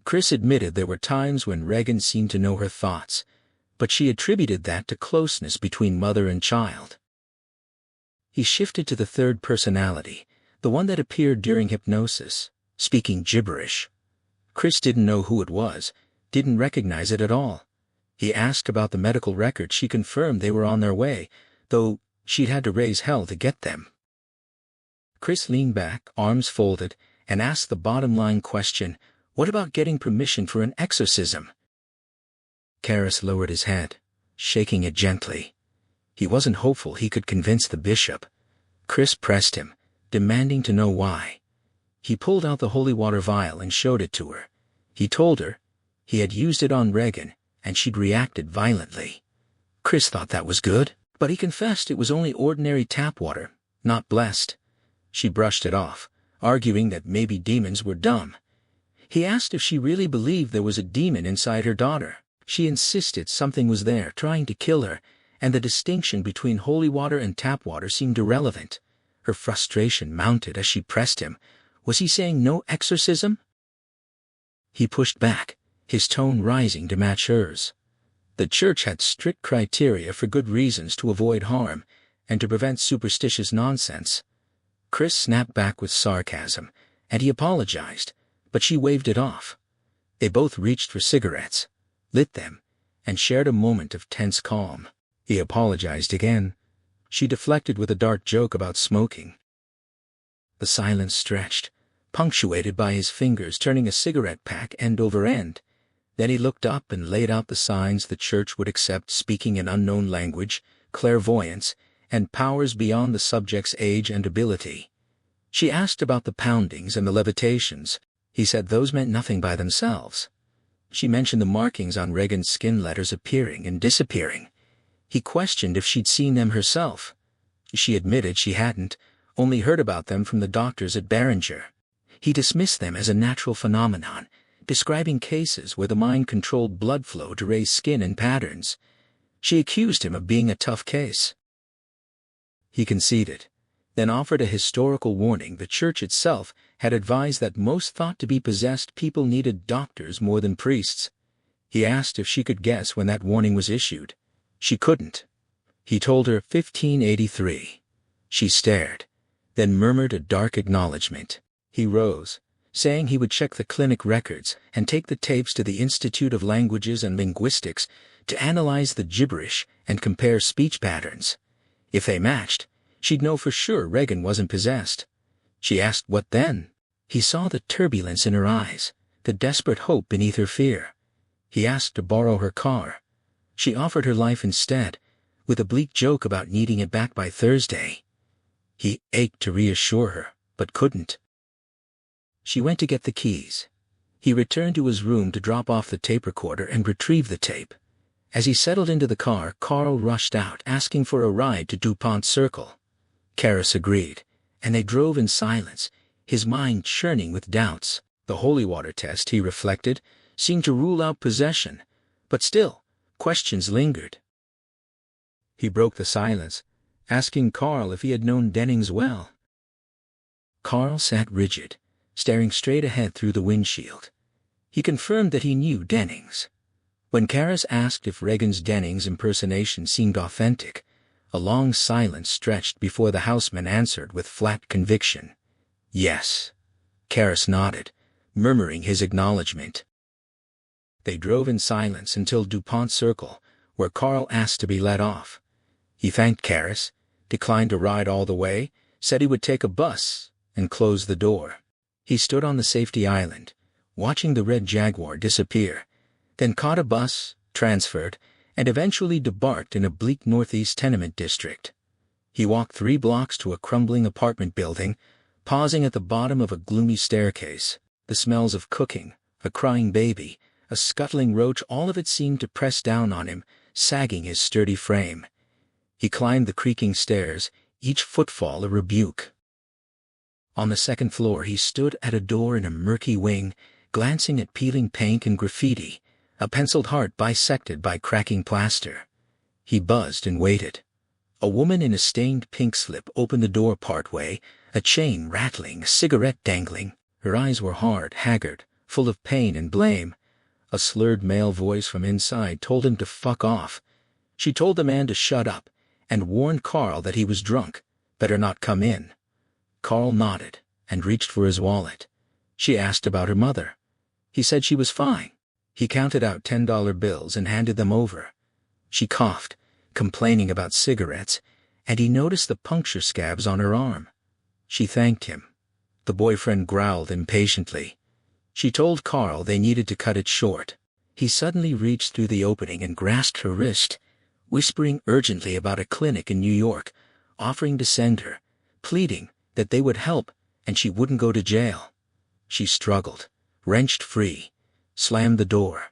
Chris admitted there were times when Regan seemed to know her thoughts, but she attributed that to closeness between mother and child. He shifted to the 3rd personality, the one that appeared during hypnosis, speaking gibberish. Chris didn't know who it was, didn't recognize it at all. He asked about the medical records. She confirmed they were on their way, though she'd had to raise hell to get them. Chris leaned back, arms folded, and asked the bottom-line question, what about getting permission for an exorcism? Karras lowered his head, shaking it gently. He wasn't hopeful he could convince the bishop. Chris pressed him, demanding to know why. He pulled out the holy water vial and showed it to her. He told her he had used it on Regan, and she'd reacted violently. Chris thought that was good, but he confessed it was only ordinary tap water, not blessed. She brushed it off, arguing that maybe demons were dumb. He asked if she really believed there was a demon inside her daughter. She insisted something was there, trying to kill her, and the distinction between holy water and tap water seemed irrelevant. Her frustration mounted as she pressed him. Was he saying no exorcism? He pushed back, his tone rising to match hers. The church had strict criteria for good reasons to avoid harm and to prevent superstitious nonsense. Chris snapped back with sarcasm, and he apologized, but she waved it off. They both reached for cigarettes, lit them, and shared a moment of tense calm. He apologized again. She deflected with a dark joke about smoking. The silence stretched, punctuated by his fingers turning a cigarette pack end over end. Then he looked up and laid out the signs the church would accept: speaking an unknown language, clairvoyance, and powers beyond the subject's age and ability. She asked about the poundings and the levitations. He said those meant nothing by themselves. She mentioned the markings on Regan's skin letters appearing and disappearing. He questioned if she'd seen them herself. She admitted she hadn't, only heard about them from the doctors at Beringer. He dismissed them as a natural phenomenon, describing cases where the mind controlled blood flow to raise skin and patterns. She accused him of being a tough case. He conceded, then offered a historical warning. The church itself had advised that most thought to be possessed people needed doctors more than priests. He asked if she could guess when that warning was issued. She couldn't. He told her 1583. She stared, then murmured a dark acknowledgement. He rose, saying he would check the clinic records and take the tapes to the Institute of Languages and Linguistics to analyze the gibberish and compare speech patterns. If they matched, she'd know for sure Regan wasn't possessed. She asked what then. He saw the turbulence in her eyes, the desperate hope beneath her fear. He asked to borrow her car. She offered her life instead, with a bleak joke about needing it back by Thursday. He ached to reassure her, but couldn't. She went to get the keys. He returned to his room to drop off the tape recorder and retrieve the tape. As he settled into the car, Carl rushed out, asking for a ride to DuPont Circle. Karis agreed, and they drove in silence, his mind churning with doubts. The holy water test, he reflected, seemed to rule out possession, but still, questions lingered. He broke the silence, asking Carl if he had known Dennings well. Carl sat rigid, staring straight ahead through the windshield. He confirmed that he knew Dennings. When Karis asked if Regan's Dennings impersonation seemed authentic, a long silence stretched before the houseman answered with flat conviction. Yes. Karis nodded, murmuring his acknowledgement. They drove in silence until DuPont Circle, where Carl asked to be let off. He thanked Karis, declined a ride all the way, said he would take a bus, and closed the door. He stood on the safety island, watching the red Jaguar disappear, then caught a bus, transferred, and eventually debarked in a bleak northeast tenement district. He walked 3 blocks to a crumbling apartment building, pausing at the bottom of a gloomy staircase. The smells of cooking, a crying baby, a scuttling roach, all of it seemed to press down on him, sagging his sturdy frame. He climbed the creaking stairs, each footfall a rebuke. On the 2nd floor he stood at a door in a murky wing, glancing at peeling paint and graffiti, a penciled heart bisected by cracking plaster. He buzzed and waited. A woman in a stained pink slip opened the door partway, a chain rattling, a cigarette dangling. Her eyes were hard, haggard, full of pain and blame. A slurred male voice from inside told him to fuck off. She told the man to shut up, and warned Carl that he was drunk, better not come in. Carl nodded, and reached for his wallet. She asked about her mother. He said she was fine. He counted out $10 bills and handed them over. She coughed, complaining about cigarettes, and he noticed the puncture scabs on her arm. She thanked him. The boyfriend growled impatiently. She told Carl they needed to cut it short. He suddenly reached through the opening and grasped her wrist, whispering urgently about a clinic in New York, offering to send her, pleading that they would help and she wouldn't go to jail. She struggled, wrenched free, slammed the door.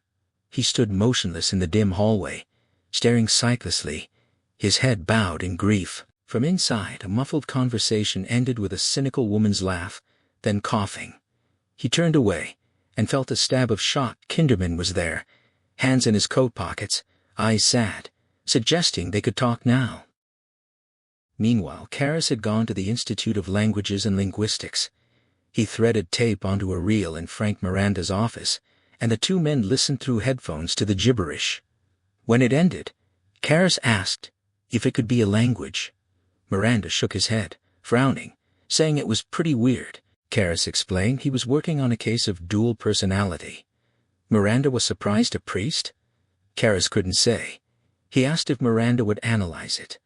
He stood motionless in the dim hallway, staring sightlessly, his head bowed in grief. From inside, a muffled conversation ended with a cynical woman's laugh, then coughing. He turned away and felt a stab of shock. Kinderman was there, hands in his coat pockets, eyes sad, suggesting they could talk now. Meanwhile, Karis had gone to the Institute of Languages and Linguistics. He threaded tape onto a reel in Frank Miranda's office, and the 2 men listened through headphones to the gibberish. When it ended, Karis asked if it could be a language. Miranda shook his head, frowning, saying it was pretty weird. Karis explained he was working on a case of dual personality. Miranda was surprised. A priest? Karis couldn't say. He asked if Miranda would analyze it.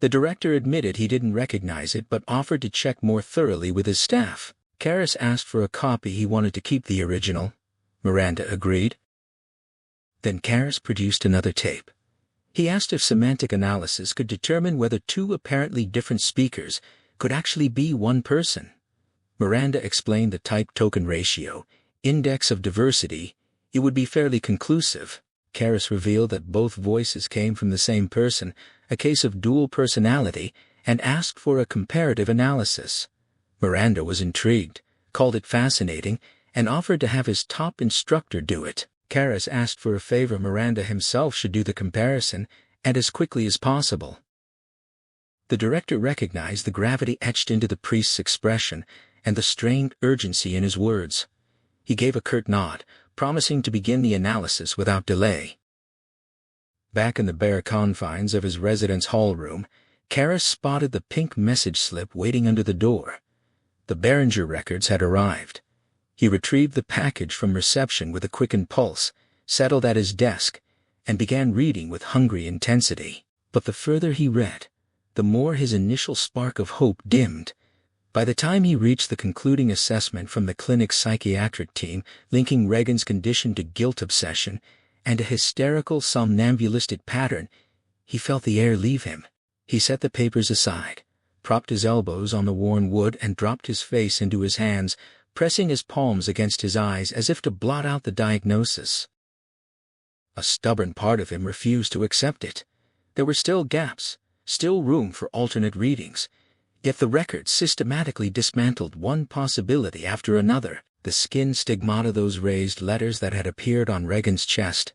The director admitted he didn't recognize it but offered to check more thoroughly with his staff. Karis asked for a copy. He wanted to keep the original. Miranda agreed. Then Karis produced another tape. He asked if semantic analysis could determine whether 2 apparently different speakers could actually be one person. Miranda explained the type-token ratio, index of diversity. It would be fairly conclusive. Karras revealed that both voices came from the same person, a case of dual personality, and asked for a comparative analysis. Miranda was intrigued, called it fascinating, and offered to have his top instructor do it. Karras asked for a favor: Miranda himself should do the comparison, and as quickly as possible. The director recognized the gravity etched into the priest's expression and the strained urgency in his words. He gave a curt nod, promising to begin the analysis without delay. Back in the bare confines of his residence hall room, Karras spotted the pink message slip waiting under the door. The Behringer records had arrived. He retrieved the package from reception with a quickened pulse, settled at his desk, and began reading with hungry intensity. But the further he read, the more his initial spark of hope dimmed. By the time he reached the concluding assessment from the clinic's psychiatric team linking Regan's condition to guilt obsession and a hysterical somnambulistic pattern, he felt the air leave him. He set the papers aside, propped his elbows on the worn wood, and dropped his face into his hands, pressing his palms against his eyes as if to blot out the diagnosis. A stubborn part of him refused to accept it. There were still gaps, still room for alternate readings. Yet the records systematically dismantled one possibility after another. The skin stigmata, those raised letters that had appeared on Regan's chest,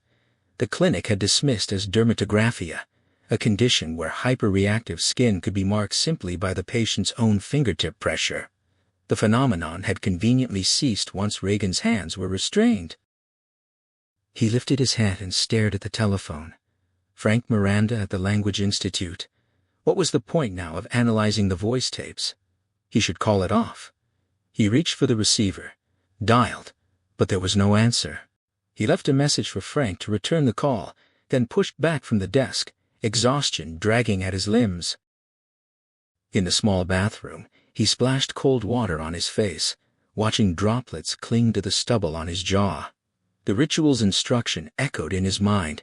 the clinic had dismissed as dermatographia, a condition where hyperreactive skin could be marked simply by the patient's own fingertip pressure. The phenomenon had conveniently ceased once Regan's hands were restrained. He lifted his head and stared at the telephone. Frank Miranda at the Language Institute. What was the point now of analyzing the voice tapes? He should call it off. He reached for the receiver, dialed, but there was no answer. He left a message for Frank to return the call, then pushed back from the desk, exhaustion dragging at his limbs. In the small bathroom, he splashed cold water on his face, watching droplets cling to the stubble on his jaw. The ritual's instruction echoed in his mind.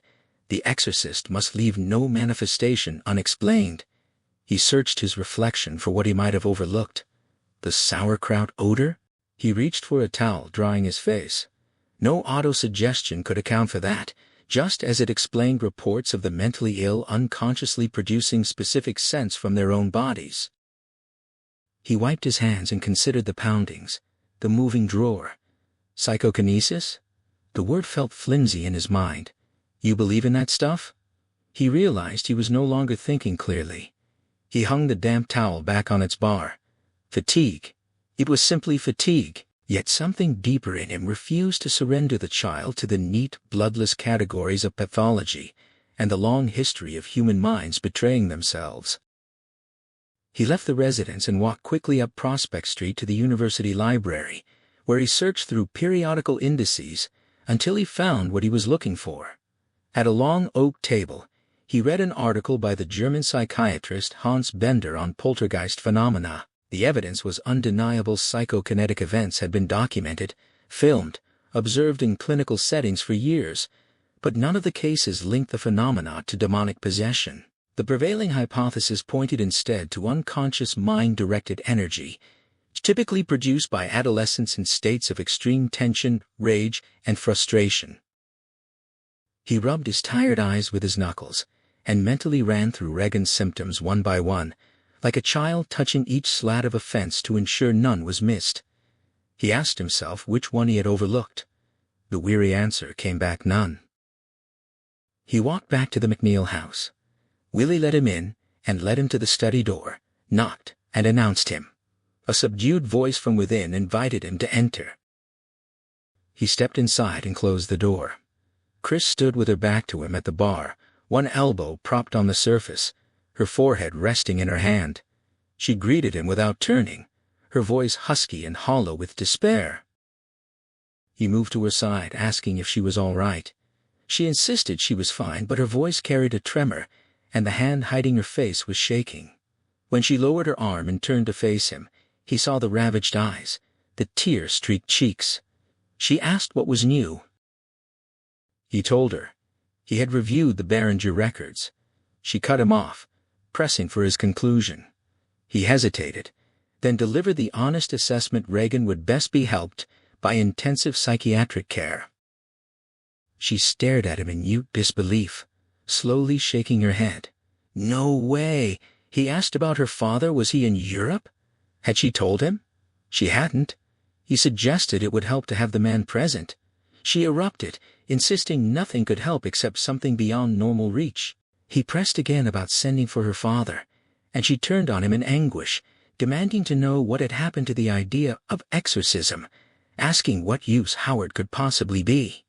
The exorcist must leave no manifestation unexplained. He searched his reflection for what he might have overlooked. The sauerkraut odor? He reached for a towel, drying his face. No auto-suggestion could account for that, just as it explained reports of the mentally ill unconsciously producing specific scents from their own bodies. He wiped his hands and considered the poundings, the moving drawer. Psychokinesis? The word felt flimsy in his mind. You believe in that stuff? He realized he was no longer thinking clearly. He hung the damp towel back on its bar. Fatigue. It was simply fatigue. Yet something deeper in him refused to surrender the child to the neat, bloodless categories of pathology and the long history of human minds betraying themselves. He left the residence and walked quickly up Prospect Street to the University Library, where he searched through periodical indices until he found what he was looking for. At a long oak table, he read an article by the German psychiatrist Hans Bender on poltergeist phenomena. The evidence was undeniable. Psychokinetic events had been documented, filmed, observed in clinical settings for years, but none of the cases linked the phenomena to demonic possession. The prevailing hypothesis pointed instead to unconscious mind-directed energy, typically produced by adolescents in states of extreme tension, rage, and frustration. He rubbed his tired eyes with his knuckles and mentally ran through Regan's symptoms one by one, like a child touching each slat of a fence to ensure none was missed. He asked himself which one he had overlooked. The weary answer came back: none. He walked back to the McNeil house. Willie let him in and led him to the study door, knocked, and announced him. A subdued voice from within invited him to enter. He stepped inside and closed the door. Chris stood with her back to him at the bar, one elbow propped on the surface, her forehead resting in her hand. She greeted him without turning, her voice husky and hollow with despair. He moved to her side, asking if she was all right. She insisted she was fine, but her voice carried a tremor, and the hand hiding her face was shaking. When she lowered her arm and turned to face him, he saw the ravaged eyes, the tear-streaked cheeks. She asked what was new. He told her. He had reviewed the Behringer records. She cut him off, pressing for his conclusion. He hesitated, then deliver the honest assessment Regan would best be helped by intensive psychiatric care. She stared at him in mute disbelief, slowly shaking her head. No way! He asked about her father. Was he in Europe? Had she told him? She hadn't. He suggested it would help to have the man present. She erupted, insisting nothing could help except something beyond normal reach. He pressed again about sending for her father, and she turned on him in anguish, demanding to know what had happened to the idea of exorcism, asking what use Howard could possibly be.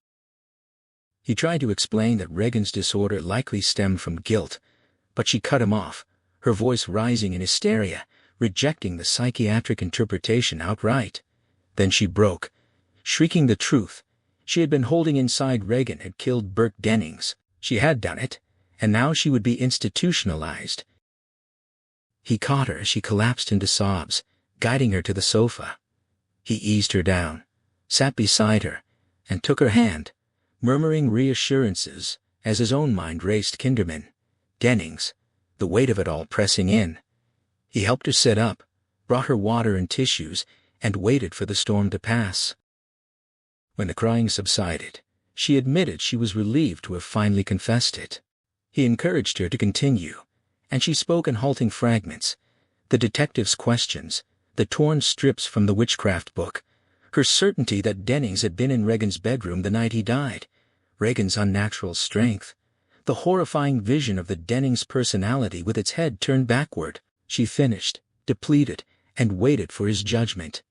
He tried to explain that Regan's disorder likely stemmed from guilt, but she cut him off, her voice rising in hysteria, rejecting the psychiatric interpretation outright. Then she broke, shrieking the truth. She had been holding inside Regan had killed Burke Dennings. She had done it, and now she would be institutionalized. He caught her as she collapsed into sobs, guiding her to the sofa. He eased her down, sat beside her, and took her hand, murmuring reassurances as his own mind raced Kinderman, Dennings, the weight of it all pressing in. He helped her sit up, brought her water and tissues, and waited for the storm to pass. When the crying subsided, she admitted she was relieved to have finally confessed it. He encouraged her to continue, and she spoke in halting fragments, the detective's questions, the torn strips from the witchcraft book, her certainty that Dennings had been in Regan's bedroom the night he died, Regan's unnatural strength, the horrifying vision of the Dennings personality with its head turned backward. She finished, depleted, and waited for his judgment.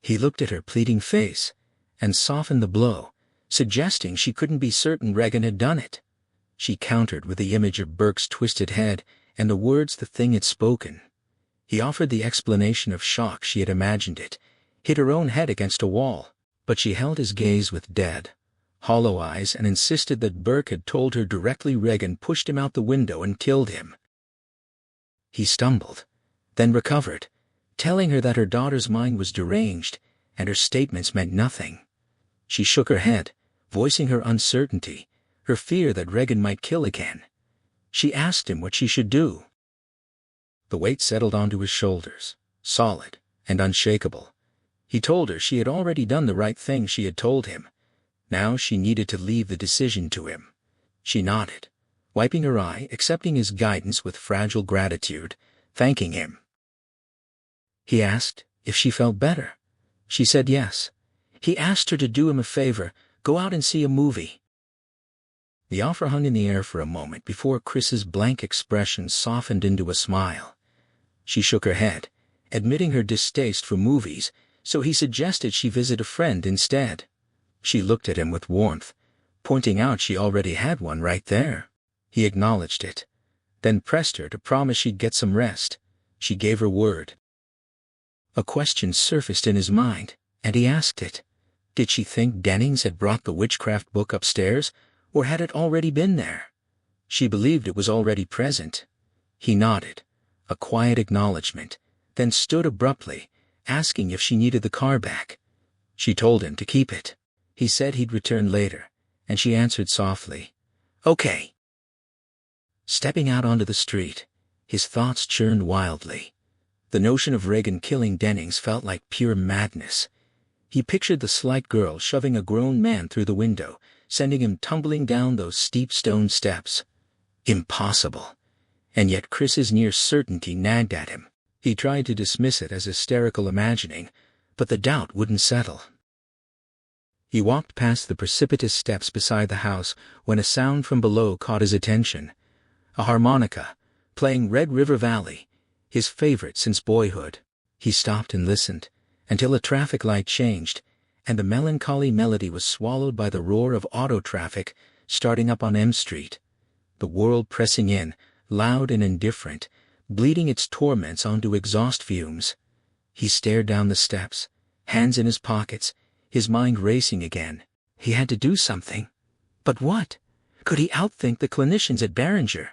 He looked at her pleading face and softened the blow, suggesting she couldn't be certain Regan had done it. She countered with the image of Burke's twisted head and the words the thing had spoken. He offered the explanation of shock she had imagined it, hit her own head against a wall, but she held his gaze with dead, hollow eyes and insisted that Burke had told her directly Regan pushed him out the window and killed him. He stumbled, then recovered, telling her that her daughter's mind was deranged and her statements meant nothing. She shook her head, voicing her uncertainty, her fear that Regan might kill again. She asked him what she should do. The weight settled onto his shoulders, solid and unshakable. He told her she had already done the right thing she had told him. Now she needed to leave the decision to him. She nodded, wiping her eye, accepting his guidance with fragile gratitude, thanking him. He asked if she felt better. She said yes. He asked her to do him a favor, go out and see a movie. The offer hung in the air for a moment before Chris's blank expression softened into a smile. She shook her head, admitting her distaste for movies, so he suggested she visit a friend instead. She looked at him with warmth, pointing out she already had one right there. He acknowledged it, then pressed her to promise she'd get some rest. She gave her word. A question surfaced in his mind, and he asked it. Did she think Dennings had brought the witchcraft book upstairs, or had it already been there? She believed it was already present. He nodded, a quiet acknowledgement, then stood abruptly, asking if she needed the car back. She told him to keep it. He said he'd return later, and she answered softly, "Okay." Stepping out onto the street, his thoughts churned wildly. The notion of Regan killing Dennings felt like pure madness. He pictured the slight girl shoving a grown man through the window, sending him tumbling down those steep stone steps. Impossible. And yet Chris's near certainty nagged at him. He tried to dismiss it as hysterical imagining, but the doubt wouldn't settle. He walked past the precipitous steps beside the house when a sound from below caught his attention. A harmonica, playing Red River Valley, his favorite since boyhood. He stopped and listened, until a traffic light changed, and the melancholy melody was swallowed by the roar of auto traffic starting up on M Street. The world pressing in, loud and indifferent, bleeding its torments onto exhaust fumes. He stared down the steps, hands in his pockets, his mind racing again. He had to do something. But what? Could he outthink the clinicians at Beringer?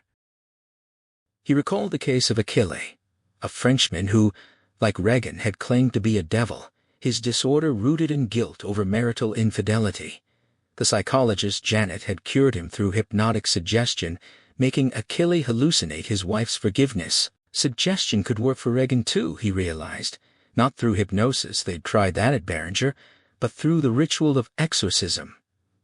He recalled the case of XIII, a Frenchman who, like Regan, had claimed to be a devil, his disorder rooted in guilt over marital infidelity. The psychologist Janet had cured him through hypnotic suggestion, making XIII hallucinate his wife's forgiveness. Suggestion could work for Regan too, he realized. Not through hypnosis, they'd tried that at Beringer, but through the ritual of exorcism.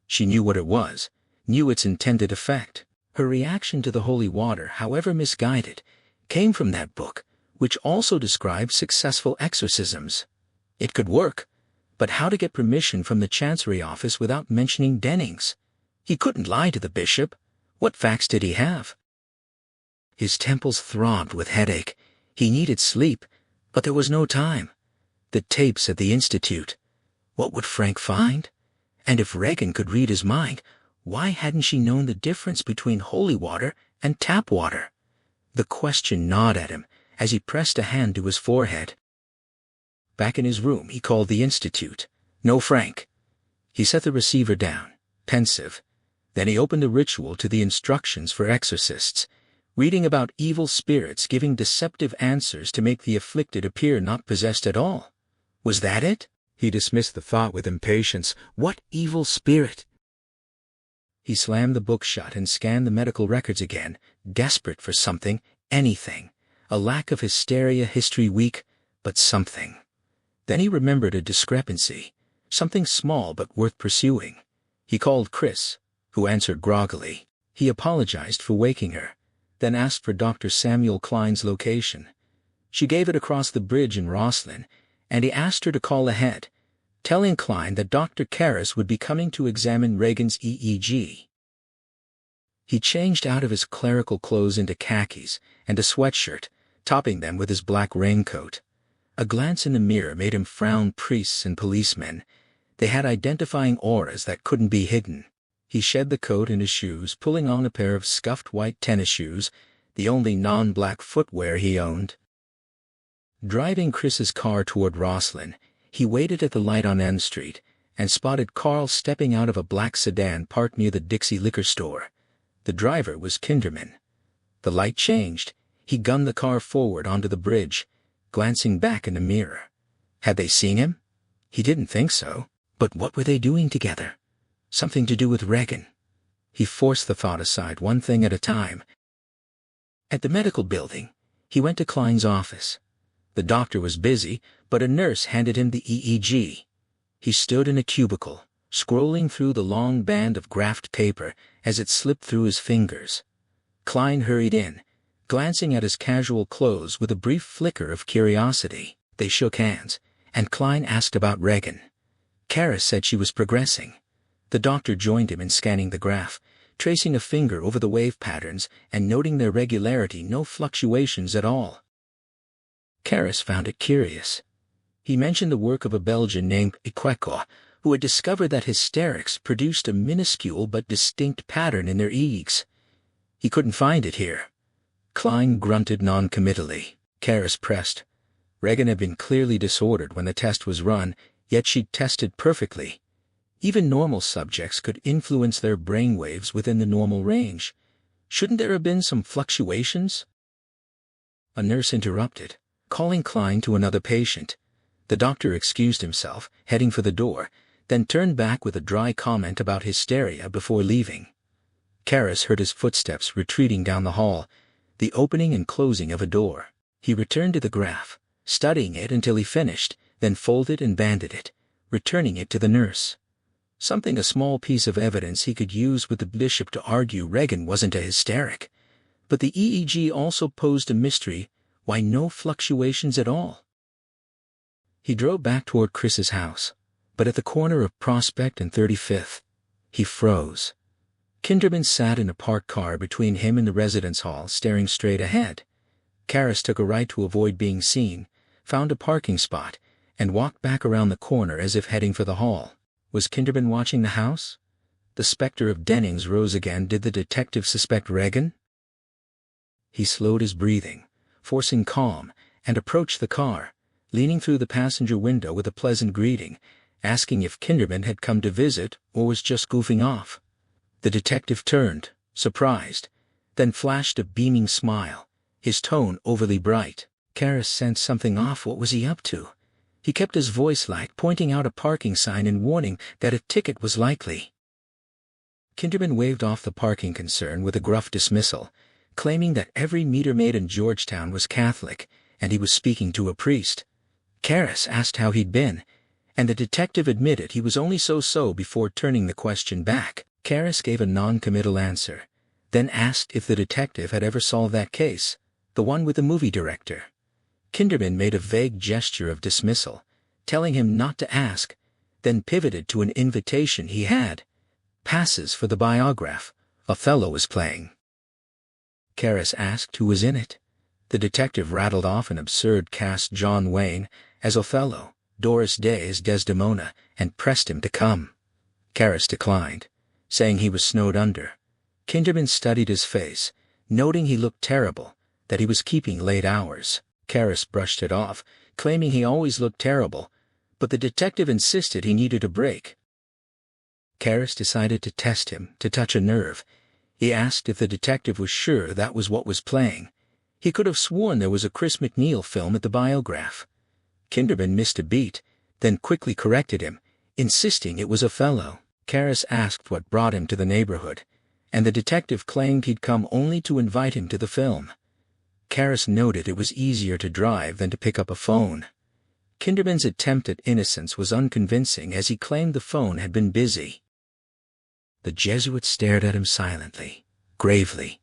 She knew what it was, knew its intended effect. Her reaction to the holy water, however misguided, came from that book, which also described successful exorcisms. It could work, but how to get permission from the Chancery office without mentioning Dennings? He couldn't lie to the bishop. What facts did he have? His temples throbbed with headache. He needed sleep, but there was no time. The tapes at the Institute. What would Frank find? And if Regan could read his mind, why hadn't she known the difference between holy water and tap water? The question gnawed at him as he pressed a hand to his forehead. Back in his room, he called the Institute. No Frank. He set the receiver down, pensive. Then he opened the ritual to the instructions for exorcists, reading about evil spirits giving deceptive answers to make the afflicted appear not possessed at all. Was that it? He dismissed the thought with impatience. What evil spirit? He slammed the book shut and scanned the medical records again, desperate for something, anything. A lack of hysteria history week, but something. Then he remembered a discrepancy, something small but worth pursuing. He called Chris, who answered groggily. He apologized for waking her, then asked for Dr. Samuel Klein's location. She gave it across the bridge in Roslyn, and he asked her to call ahead, telling Klein that Dr. Karras would be coming to examine Regan's EEG. He changed out of his clerical clothes into khakis and a sweatshirt, topping them with his black raincoat. A glance in the mirror made him frown. Priests and policemen. They had identifying auras that couldn't be hidden. He shed the coat and his shoes, pulling on a pair of scuffed white tennis shoes, the only non-black footwear he owned. Driving Chris's car toward Roslyn, he waited at the light on N Street and spotted Carl stepping out of a black sedan parked near the Dixie liquor store. The driver was Kinderman. The light changed. He gunned the car forward onto the bridge, glancing back in the mirror. Had they seen him? He didn't think so. But what were they doing together? Something to do with Regan. He forced the thought aside, one thing at a time. At the medical building, he went to Klein's office. The doctor was busy, but a nurse handed him the EEG. He stood in a cubicle, scrolling through the long band of graphed paper as it slipped through his fingers. Klein hurried in, glancing at his casual clothes with a brief flicker of curiosity. They shook hands, and Klein asked about Regan. Karras said she was progressing. The doctor joined him in scanning the graph, tracing a finger over the wave patterns and noting their regularity, no fluctuations at all. Karras found it curious. He mentioned the work of a Belgian named XIII, who had discovered that hysterics produced a minuscule but distinct pattern in their EEGs. He couldn't find it here. Klein grunted non-committally. Karras pressed. Regan had been clearly disordered when the test was run, yet she'd tested perfectly. Even normal subjects could influence their brainwaves within the normal range. Shouldn't there have been some fluctuations? A nurse interrupted, calling Klein to another patient. The doctor excused himself, heading for the door, then turned back with a dry comment about hysteria before leaving. Karras heard his footsteps retreating down the hall, the opening and closing of a door. He returned to the graph, studying it until he finished, then folded and banded it, returning it to the nurse. Something, a small piece of evidence he could use with the bishop to argue Regan wasn't a hysteric. But the EEG also posed a mystery. Why no fluctuations at all? He drove back toward Chris's house, but at the corner of Prospect and 35th, he froze. Kinderman sat in a parked car between him and the residence hall, staring straight ahead. Karras took a right to avoid being seen, found a parking spot, and walked back around the corner as if heading for the hall. Was Kinderman watching the house? The specter of Dennings rose again. Did the detective suspect Regan? He slowed his breathing, forcing calm, and approached the car, leaning through the passenger window with a pleasant greeting, asking if Kinderman had come to visit or was just goofing off. The detective turned, surprised, then flashed a beaming smile, his tone overly bright. Karras sensed something off. What was he up to? He kept his voice light, pointing out a parking sign and warning that a ticket was likely. Kinderman waved off the parking concern with a gruff dismissal, claiming that every meter maid in Georgetown was Catholic, and he was speaking to a priest. Karras asked how he'd been, and the detective admitted he was only so-so before turning the question back. Karras gave a non-committal answer, then asked if the detective had ever solved that case, the one with the movie director. Kinderman made a vague gesture of dismissal, telling him not to ask, then pivoted to an invitation he had. Passes for the biograph Othello was playing. Karras asked who was in it. The detective rattled off an absurd cast: John Wayne as Othello, Doris Day as Desdemona, and pressed him to come. Karras declined, saying he was snowed under. Kinderman studied his face, noting he looked terrible, that he was keeping late hours. Karras brushed it off, claiming he always looked terrible, but the detective insisted he needed a break. Karras decided to test him, to touch a nerve. He asked if the detective was sure that was what was playing. He could have sworn there was a Chris MacNeil film at the biograph. Kinderman missed a beat, then quickly corrected him, insisting it was Othello. Karras asked what brought him to the neighborhood, and the detective claimed he'd come only to invite him to the film. Karras noted it was easier to drive than to pick up a phone. Kinderman's attempt at innocence was unconvincing, as he claimed the phone had been busy. The Jesuit stared at him silently, gravely.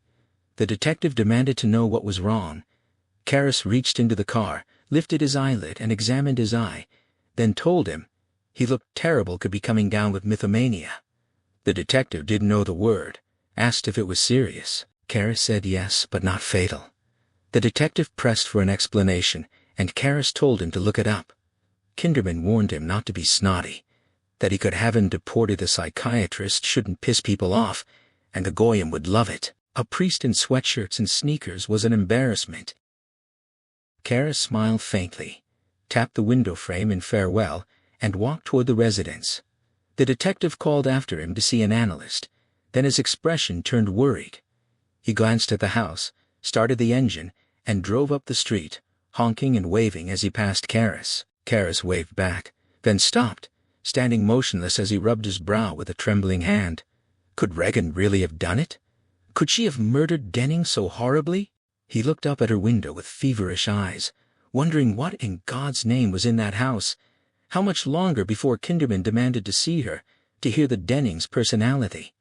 The detective demanded to know what was wrong. Karras reached into the car, lifted his eyelid and examined his eye, then told him he looked terrible, could be coming down with mythomania. The detective didn't know the word, asked if it was serious. Karras said yes, but not fatal. The detective pressed for an explanation, and Karras told him to look it up. Kinderman warned him not to be snotty, that he could have him deported. The psychiatrist shouldn't piss people off, and the goyim would love it. A priest in sweatshirts and sneakers was an embarrassment. Karras smiled faintly, tapped the window frame in farewell, and walked toward the residence. The detective called after him to see an analyst, then his expression turned worried. He glanced at the house, started the engine, and drove up the street, honking and waving as he passed Karras. Karras waved back, then stopped, standing motionless as he rubbed his brow with a trembling hand. Could Regan really have done it? Could she have murdered Denning so horribly? He looked up at her window with feverish eyes, wondering what in God's name was in that house. How much longer before Kinderman demanded to see her, to hear the Dennings' personality?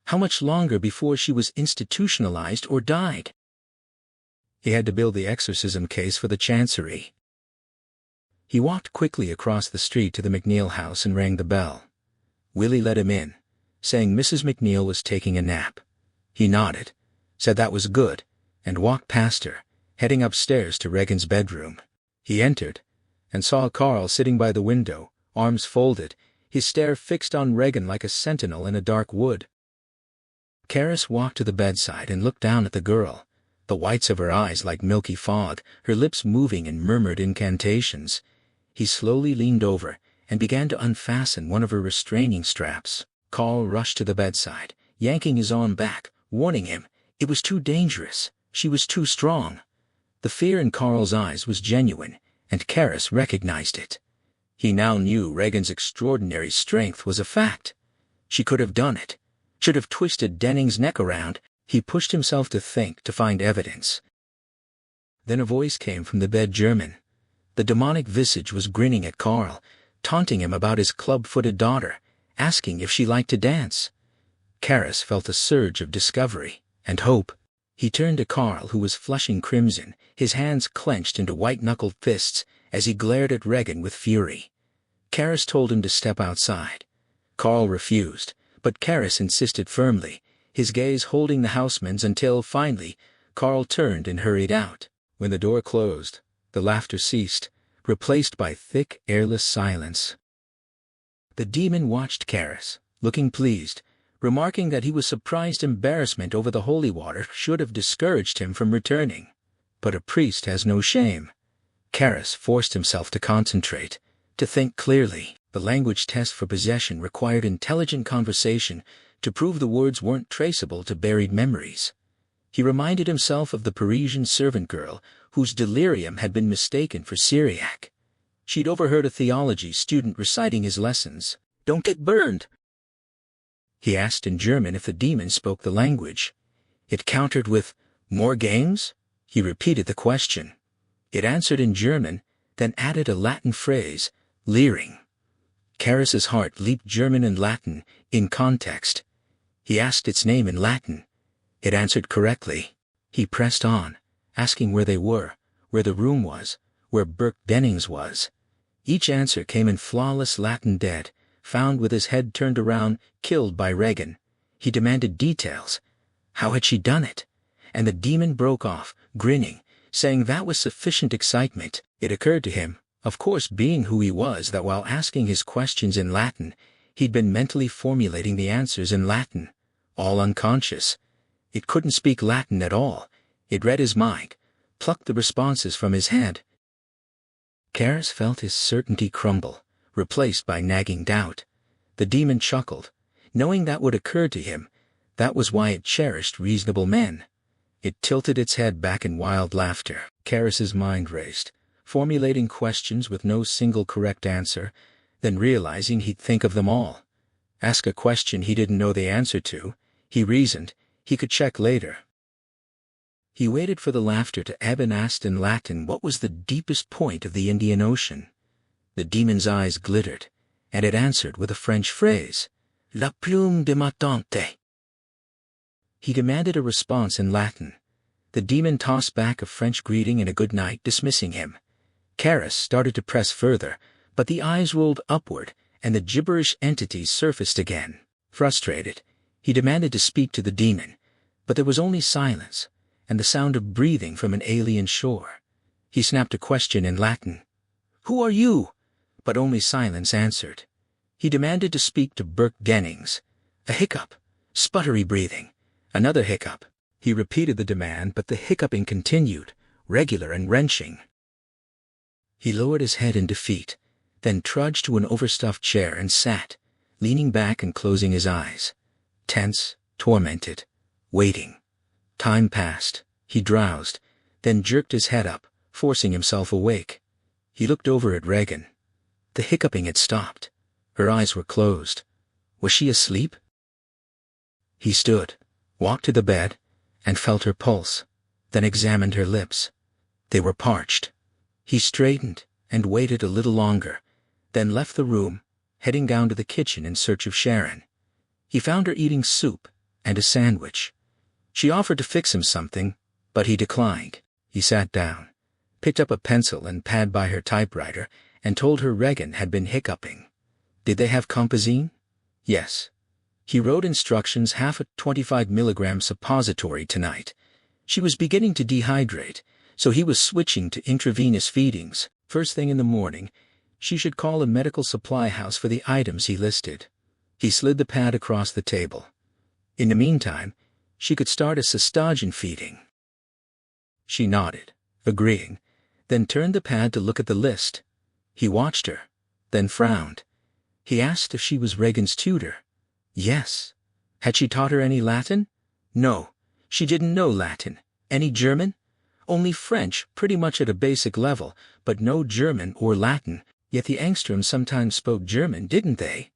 How much longer before she was institutionalized or died? He had to build the exorcism case for the Chancery. He walked quickly across the street to the MacNeil house and rang the bell. Willie let him in, saying Mrs. MacNeil was taking a nap. He nodded, said that was good, and walked past her, heading upstairs to Regan's bedroom. He entered, and saw Carl sitting by the window, arms folded, his stare fixed on Regan like a sentinel in a dark wood. Karras walked to the bedside and looked down at the girl, the whites of her eyes like milky fog, her lips moving in murmured incantations. He slowly leaned over and began to unfasten one of her restraining straps. Carl rushed to the bedside, yanking his arm back, warning him it was too dangerous, she was too strong. The fear in Carl's eyes was genuine, and Karras recognized it. He now knew Regan's extraordinary strength was a fact. She could have done it, should have twisted Denning's neck around. He pushed himself to think, to find evidence. Then a voice came from the bed. German. The demonic visage was grinning at Carl, taunting him about his club-footed daughter, asking if she liked to dance. Karras felt a surge of discovery and hope. He turned to Carl, who was flushing crimson, his hands clenched into white-knuckled fists as he glared at Regan with fury. Karras told him to step outside. Carl refused, but Karras insisted firmly, his gaze holding the houseman's until, finally, Carl turned and hurried out. When the door closed, the laughter ceased, replaced by thick, airless silence. The demon watched Karras, looking pleased, remarking that he was surprised embarrassment over the holy water should have discouraged him from returning. But a priest has no shame. Karras forced himself to concentrate, to think clearly. The language test for possession required intelligent conversation to prove the words weren't traceable to buried memories. He reminded himself of the Parisian servant girl whose delirium had been mistaken for Syriac. She'd overheard a theology student reciting his lessons. "Don't get burned." He asked in German if the demon spoke the language. It countered with, More games? He repeated the question. It answered in German, then added a Latin phrase, leering. Karis's heart leaped. German and Latin, in context. He asked its name in Latin. It answered correctly. He pressed on, asking where they were, where the room was, where Burke Dennings was. Each answer came in flawless Latin: dead, found with his head turned around, killed by Regan. He demanded details. How had she done it? And the demon broke off, grinning, saying that was sufficient excitement. It occurred to him, of course being who he was, that while asking his questions in Latin, he'd been mentally formulating the answers in Latin, all unconscious. It couldn't speak Latin at all. It read his mind, plucked the responses from his head. Karis felt his certainty crumble, replaced by nagging doubt. The demon chuckled, knowing that would occur to him. That was why it cherished reasonable men. It tilted its head back in wild laughter. Karis's mind raced, formulating questions with no single correct answer, then realizing he'd think of them all. Ask a question he didn't know the answer to, he reasoned, he could check later. He waited for the laughter to ebb and asked in Latin what was the deepest point of the Indian Ocean. The demon's eyes glittered, and it answered with a French phrase, La plume de ma tante. He demanded a response in Latin. The demon tossed back a French greeting and a good night, dismissing him. Karis started to press further, but the eyes rolled upward, and the gibberish entities surfaced again. Frustrated, he demanded to speak to the demon, but there was only silence, and the sound of breathing from an alien shore. He snapped a question in Latin. Who are you? But only silence answered. He demanded to speak to Burke Dennings. A hiccup, sputtery breathing, another hiccup. He repeated the demand, but the hiccuping continued, regular and wrenching. He lowered his head in defeat, then trudged to an overstuffed chair and sat, leaning back and closing his eyes. Tense, tormented, waiting. Time passed. He drowsed, then jerked his head up, forcing himself awake. He looked over at Regan. The hiccuping had stopped. Her eyes were closed. Was she asleep? He stood, walked to the bed, and felt her pulse, then examined her lips. They were parched. He straightened and waited a little longer, then left the room, heading down to the kitchen in search of Sharon. He found her eating soup and a sandwich. She offered to fix him something, but he declined. He sat down, picked up a pencil and pad by her typewriter, and told her Regan had been hiccuping. Did they have compazine? Yes. He wrote instructions: half a 25 milligram suppository tonight. She was beginning to dehydrate, so he was switching to intravenous feedings. First thing in the morning, she should call a medical supply house for the items he listed. He slid the pad across the table. In the meantime, she could start a cystagen feeding. She nodded, agreeing, then turned the pad to look at the list. He watched her, then frowned. He asked if she was Regan's tutor. Yes. Had she taught her any Latin? No, she didn't know Latin. Any German? Only French, pretty much at a basic level, but no German or Latin. Yet the Angstroms sometimes spoke German, didn't they?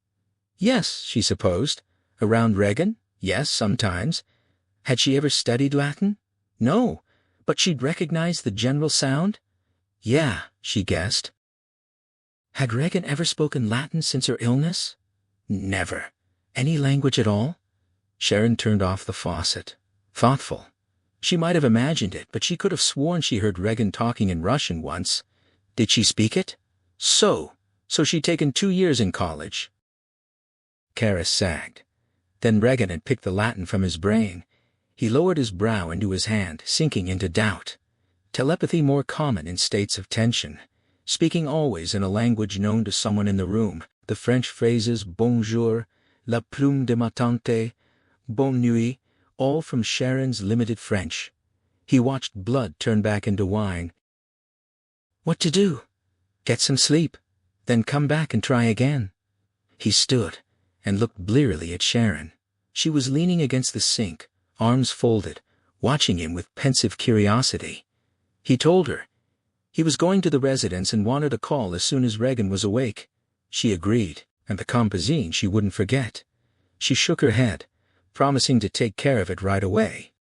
Yes, she supposed. Around Regan? Yes, sometimes. Had she ever studied Latin? No, but she'd recognize the general sound? Yeah, she guessed. Had Regan ever spoken Latin since her illness? Never. Any language at all? Sharon turned off the faucet, thoughtful. She might have imagined it, but she could have sworn she heard Regan talking in Russian once. Did she speak it? So she'd taken 2 years in college. Karis sagged. Then Regan had picked the Latin from his brain. He lowered his brow into his hand, sinking into doubt. Telepathy more common in states of tension. Speaking always in a language known to someone in the room. The French phrases bonjour, la plume de ma tante, bonne nuit, all from Sharon's limited French. He watched blood turn back into wine. What to do? Get some sleep, then come back and try again. He stood and looked blearily at Sharon. She was leaning against the sink, arms folded, watching him with pensive curiosity. He told her he was going to the residence and wanted a call as soon as Regan was awake. She agreed, and the compazine she wouldn't forget. She shook her head, promising to take care of it right away.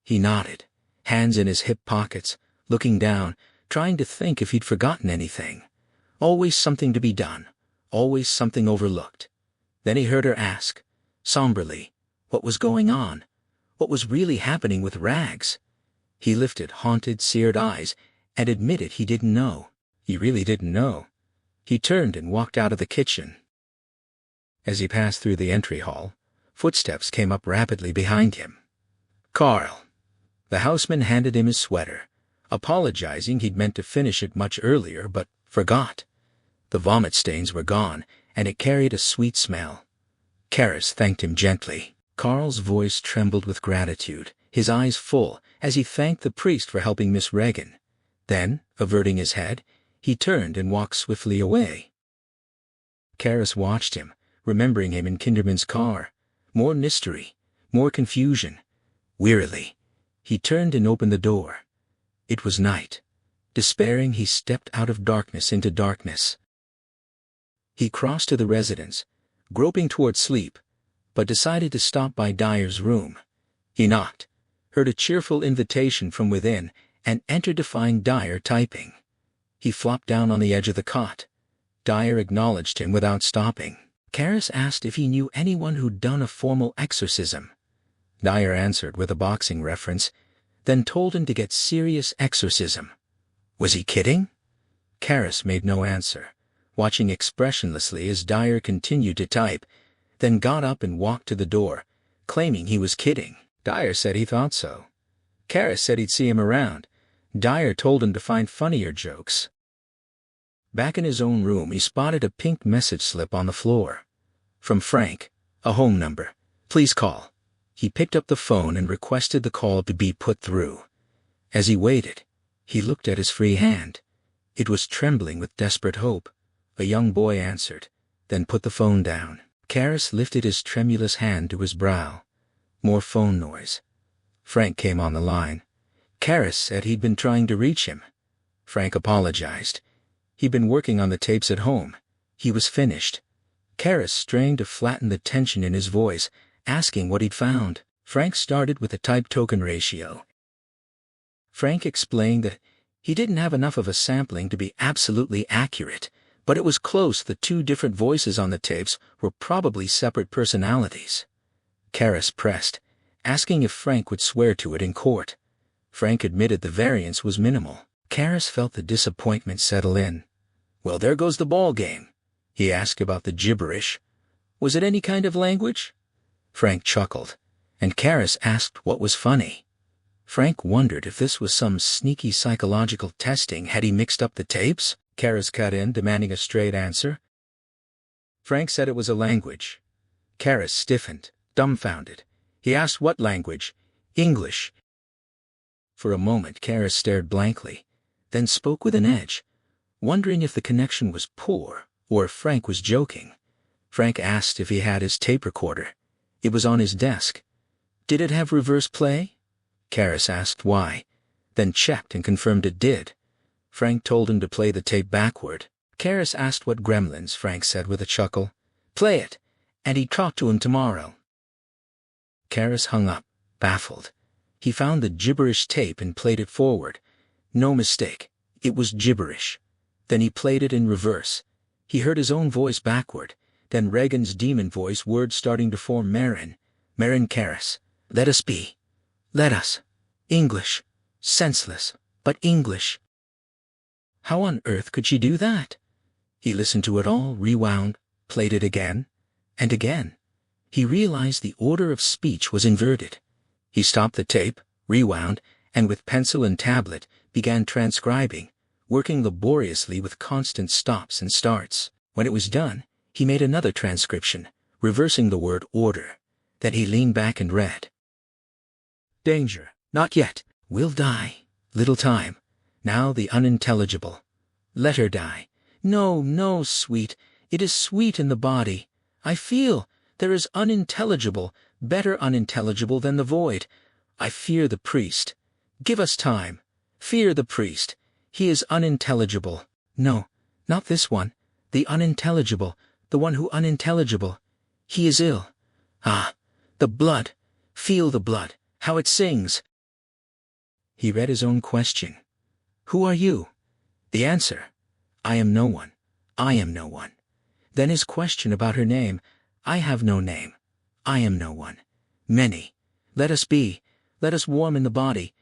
He nodded, hands in his hip pockets, looking down, trying to think if he'd forgotten anything. Always something to be done, always something overlooked. Then he heard her ask, somberly, what was going on? What was really happening with Rags? He lifted haunted, seared eyes and admitted he didn't know. He really didn't know. He turned and walked out of the kitchen. As he passed through the entry hall, footsteps came up rapidly behind him. Carl. The houseman handed him his sweater, apologizing he'd meant to finish it much earlier but forgot. The vomit stains were gone, and it carried a sweet smell. Karis thanked him gently. Carl's voice trembled with gratitude, his eyes full, as he thanked the priest for helping Miss Regan. Then, averting his head, he turned and walked swiftly away. Karis watched him, remembering him in Kinderman's car. More mystery, more confusion. Wearily, he turned and opened the door. It was night. Despairing, he stepped out of darkness into darkness. He crossed to the residence, groping toward sleep, but decided to stop by Dyer's room. He knocked, heard a cheerful invitation from within, and entered to find Dyer typing. He flopped down on the edge of the cot. Dyer acknowledged him without stopping. Karis asked if he knew anyone who'd done a formal exorcism. Dyer answered with a boxing reference, then told him to get serious exorcism. Was he kidding? Karis made no answer, watching expressionlessly as Dyer continued to type, then got up and walked to the door, claiming he was kidding. Dyer said he thought so. Karis said he'd see him around. Dyer told him to find funnier jokes. Back in his own room, he spotted a pink message slip on the floor. From Frank, a home number. Please call. He picked up the phone and requested the call to be put through. As he waited, he looked at his free hand. It was trembling with desperate hope. A young boy answered, then put the phone down. Karis lifted his tremulous hand to his brow. More phone noise. Frank came on the line. Karis said he'd been trying to reach him. Frank apologized. He'd been working on the tapes at home. He was finished. Karis strained to flatten the tension in his voice, asking what he'd found. Frank started with the type token ratio. Frank explained that he didn't have enough of a sampling to be absolutely accurate, but it was close. The two different voices on the tapes were probably separate personalities. Karis pressed, asking if Frank would swear to it in court. Frank admitted the variance was minimal. Karis felt the disappointment settle in. Well, there goes the ball game. He asked about the gibberish. Was it any kind of language? Frank chuckled, and Karis asked what was funny. Frank wondered if this was some sneaky psychological testing. Had he mixed up the tapes? Karis cut in, demanding a straight answer. Frank said it was a language. Karis stiffened, dumbfounded. He asked what language? English. For a moment Karis stared blankly, then spoke with an edge, wondering if the connection was poor or if Frank was joking. Frank asked if he had his tape recorder. It was on his desk. Did it have reverse play? Karis asked why, then checked and confirmed it did. Frank told him to play the tape backward. Karis asked what gremlins. Frank said with a chuckle. Play it, and he'd talk to him tomorrow. Karis hung up, baffled. He found the gibberish tape and played it forward. No mistake, it was gibberish. Then he played it in reverse. He heard his own voice backward, then Regan's demon voice, words starting to form. Marin Karis. Let us be. Let us. English. Senseless, but English. How on earth could she do that? He listened to it all, rewound, played it again, and again. He realized the order of speech was inverted. He stopped the tape, rewound, and with pencil and tablet began transcribing, working laboriously with constant stops and starts. When it was done, he made another transcription, reversing the word order. Then he leaned back and read. Danger, not yet. Will die. Little time. Now the unintelligible. Let her die. No, no, sweet. It is sweet in the body. I feel. There is unintelligible, better unintelligible than the void. I fear the priest. Give us time. Fear the priest. He is unintelligible. No, not this one. The unintelligible, the one who unintelligible. He is ill. Ah, the blood. Feel the blood, how it sings. He read his own question. Who are you? The answer. I am no one. I am no one. Then his question about her name. I have no name. I am no one. Many. Let us be. Let us warm in the body.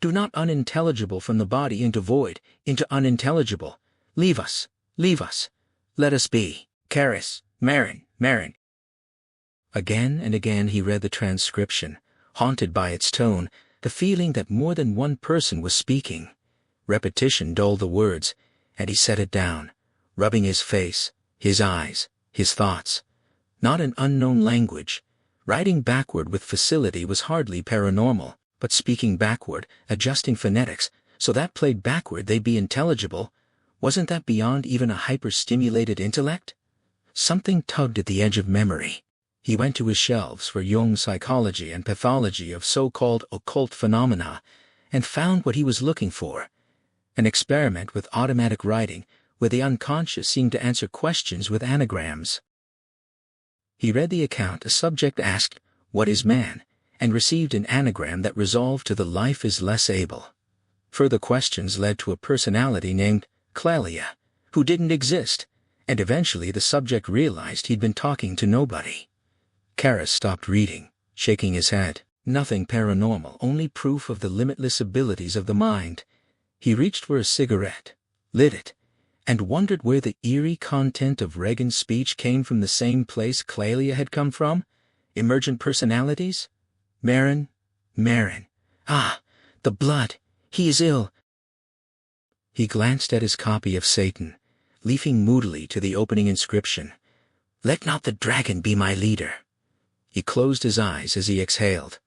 Do not unintelligible from the body into void, into unintelligible. Leave us. Leave us. Let us be. Karis, Marin, Marin. Again and again he read the transcription, haunted by its tone, the feeling that more than one person was speaking. Repetition dulled the words, and he set it down, rubbing his face, his eyes, his thoughts. Not an unknown language. Writing backward with facility was hardly paranormal, but speaking backward, adjusting phonetics, so that played backward they'd be intelligible, wasn't that beyond even a hyper-stimulated intellect? Something tugged at the edge of memory. He went to his shelves for Jung's psychology and pathology of so-called occult phenomena, and found what he was looking for. An experiment with automatic writing, where the unconscious seemed to answer questions with anagrams. He read the account. A subject asked, "What is man?" and received an anagram that resolved to "the life is less able." Further questions led to a personality named Clelia, who didn't exist, and eventually the subject realized he'd been talking to nobody. Karis stopped reading, shaking his head. Nothing paranormal, only proof of the limitless abilities of the mind. He reached for a cigarette, lit it, and wondered where the eerie content of Regan's speech came from. The same place Clelia had come from? Emergent personalities? Marin? Marin. Ah, the blood. He is ill. He glanced at his copy of Satan, leafing moodily to the opening inscription. Let not the dragon be my leader. He closed his eyes as he exhaled,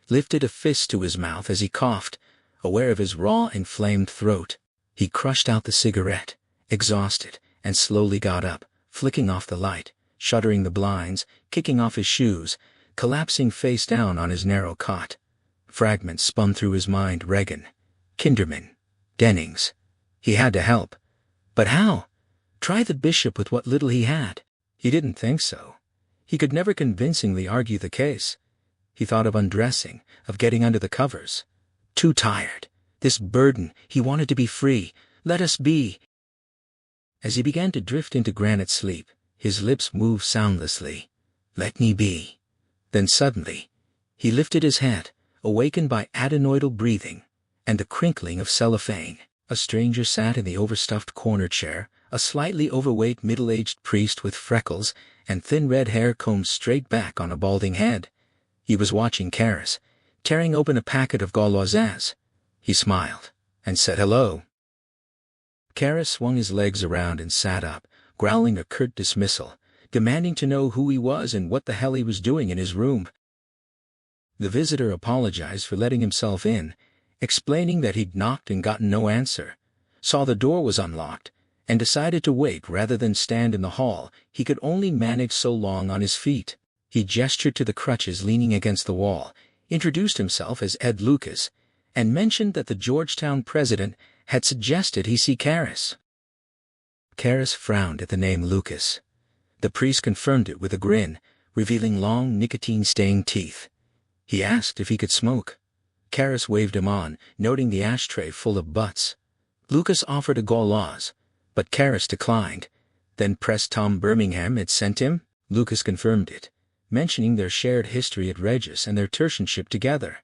lifted a fist to his mouth as he coughed, aware of his raw, inflamed throat. He crushed out the cigarette, exhausted, and slowly got up, flicking off the light, shuttering the blinds, kicking off his shoes, collapsing face down on his narrow cot. Fragments spun through his mind. Regan, Kinderman, Dennings. He had to help. But how? Try the bishop with what little he had. He didn't think so. He could never convincingly argue the case. He thought of undressing, of getting under the covers. Too tired. This burden. He wanted to be free. Let us be. As he began to drift into granite sleep, his lips moved soundlessly. Let me be. Then suddenly, he lifted his head, awakened by adenoidal breathing and the crinkling of cellophane. A stranger sat in the overstuffed corner chair, a slightly overweight middle-aged priest with freckles and thin red hair combed straight back on a balding head. He was watching Karis, tearing open a packet of gauloises. He smiled and said hello. Karis swung his legs around and sat up, growling a curt dismissal, demanding to know who he was and what the hell he was doing in his room. The visitor apologized for letting himself in, explaining that he'd knocked and gotten no answer, saw the door was unlocked, and decided to wait rather than stand in the hall. He could only manage so long on his feet. He gestured to the crutches leaning against the wall, introduced himself as Ed Lucas, and mentioned that the Georgetown president had suggested he see Karis. Karis frowned at the name Lucas. The priest confirmed it with a grin, revealing long nicotine-stained teeth. He asked if he could smoke. Karis waved him on, noting the ashtray full of butts. Lucas offered a gauloise, but Karis declined, then pressed Tom Birmingham had sent him. Lucas confirmed it, mentioning their shared history at Regis and their tertianship together.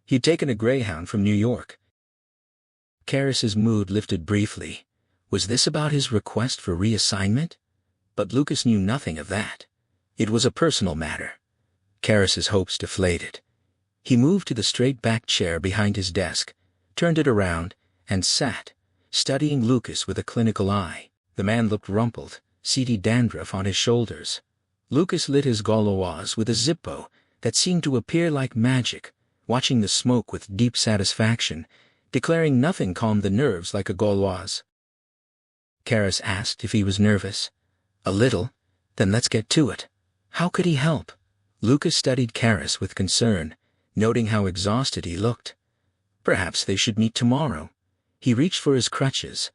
He'd taken a Greyhound from New York. Karis's mood lifted briefly. Was this about his request for reassignment? But Lucas knew nothing of that. It was a personal matter. Karis's hopes deflated. He moved to the straight-backed chair behind his desk, turned it around, and sat, studying Lucas with a clinical eye. The man looked rumpled, seedy dandruff on his shoulders. Lucas lit his gauloise with a Zippo that seemed to appear like magic, watching the smoke with deep satisfaction, declaring nothing calmed the nerves like a gauloise. Karis asked if he was nervous. A little. Then let's get to it. How could he help? Lucas studied Karis with concern, noting how exhausted he looked. Perhaps they should meet tomorrow. He reached for his crutches.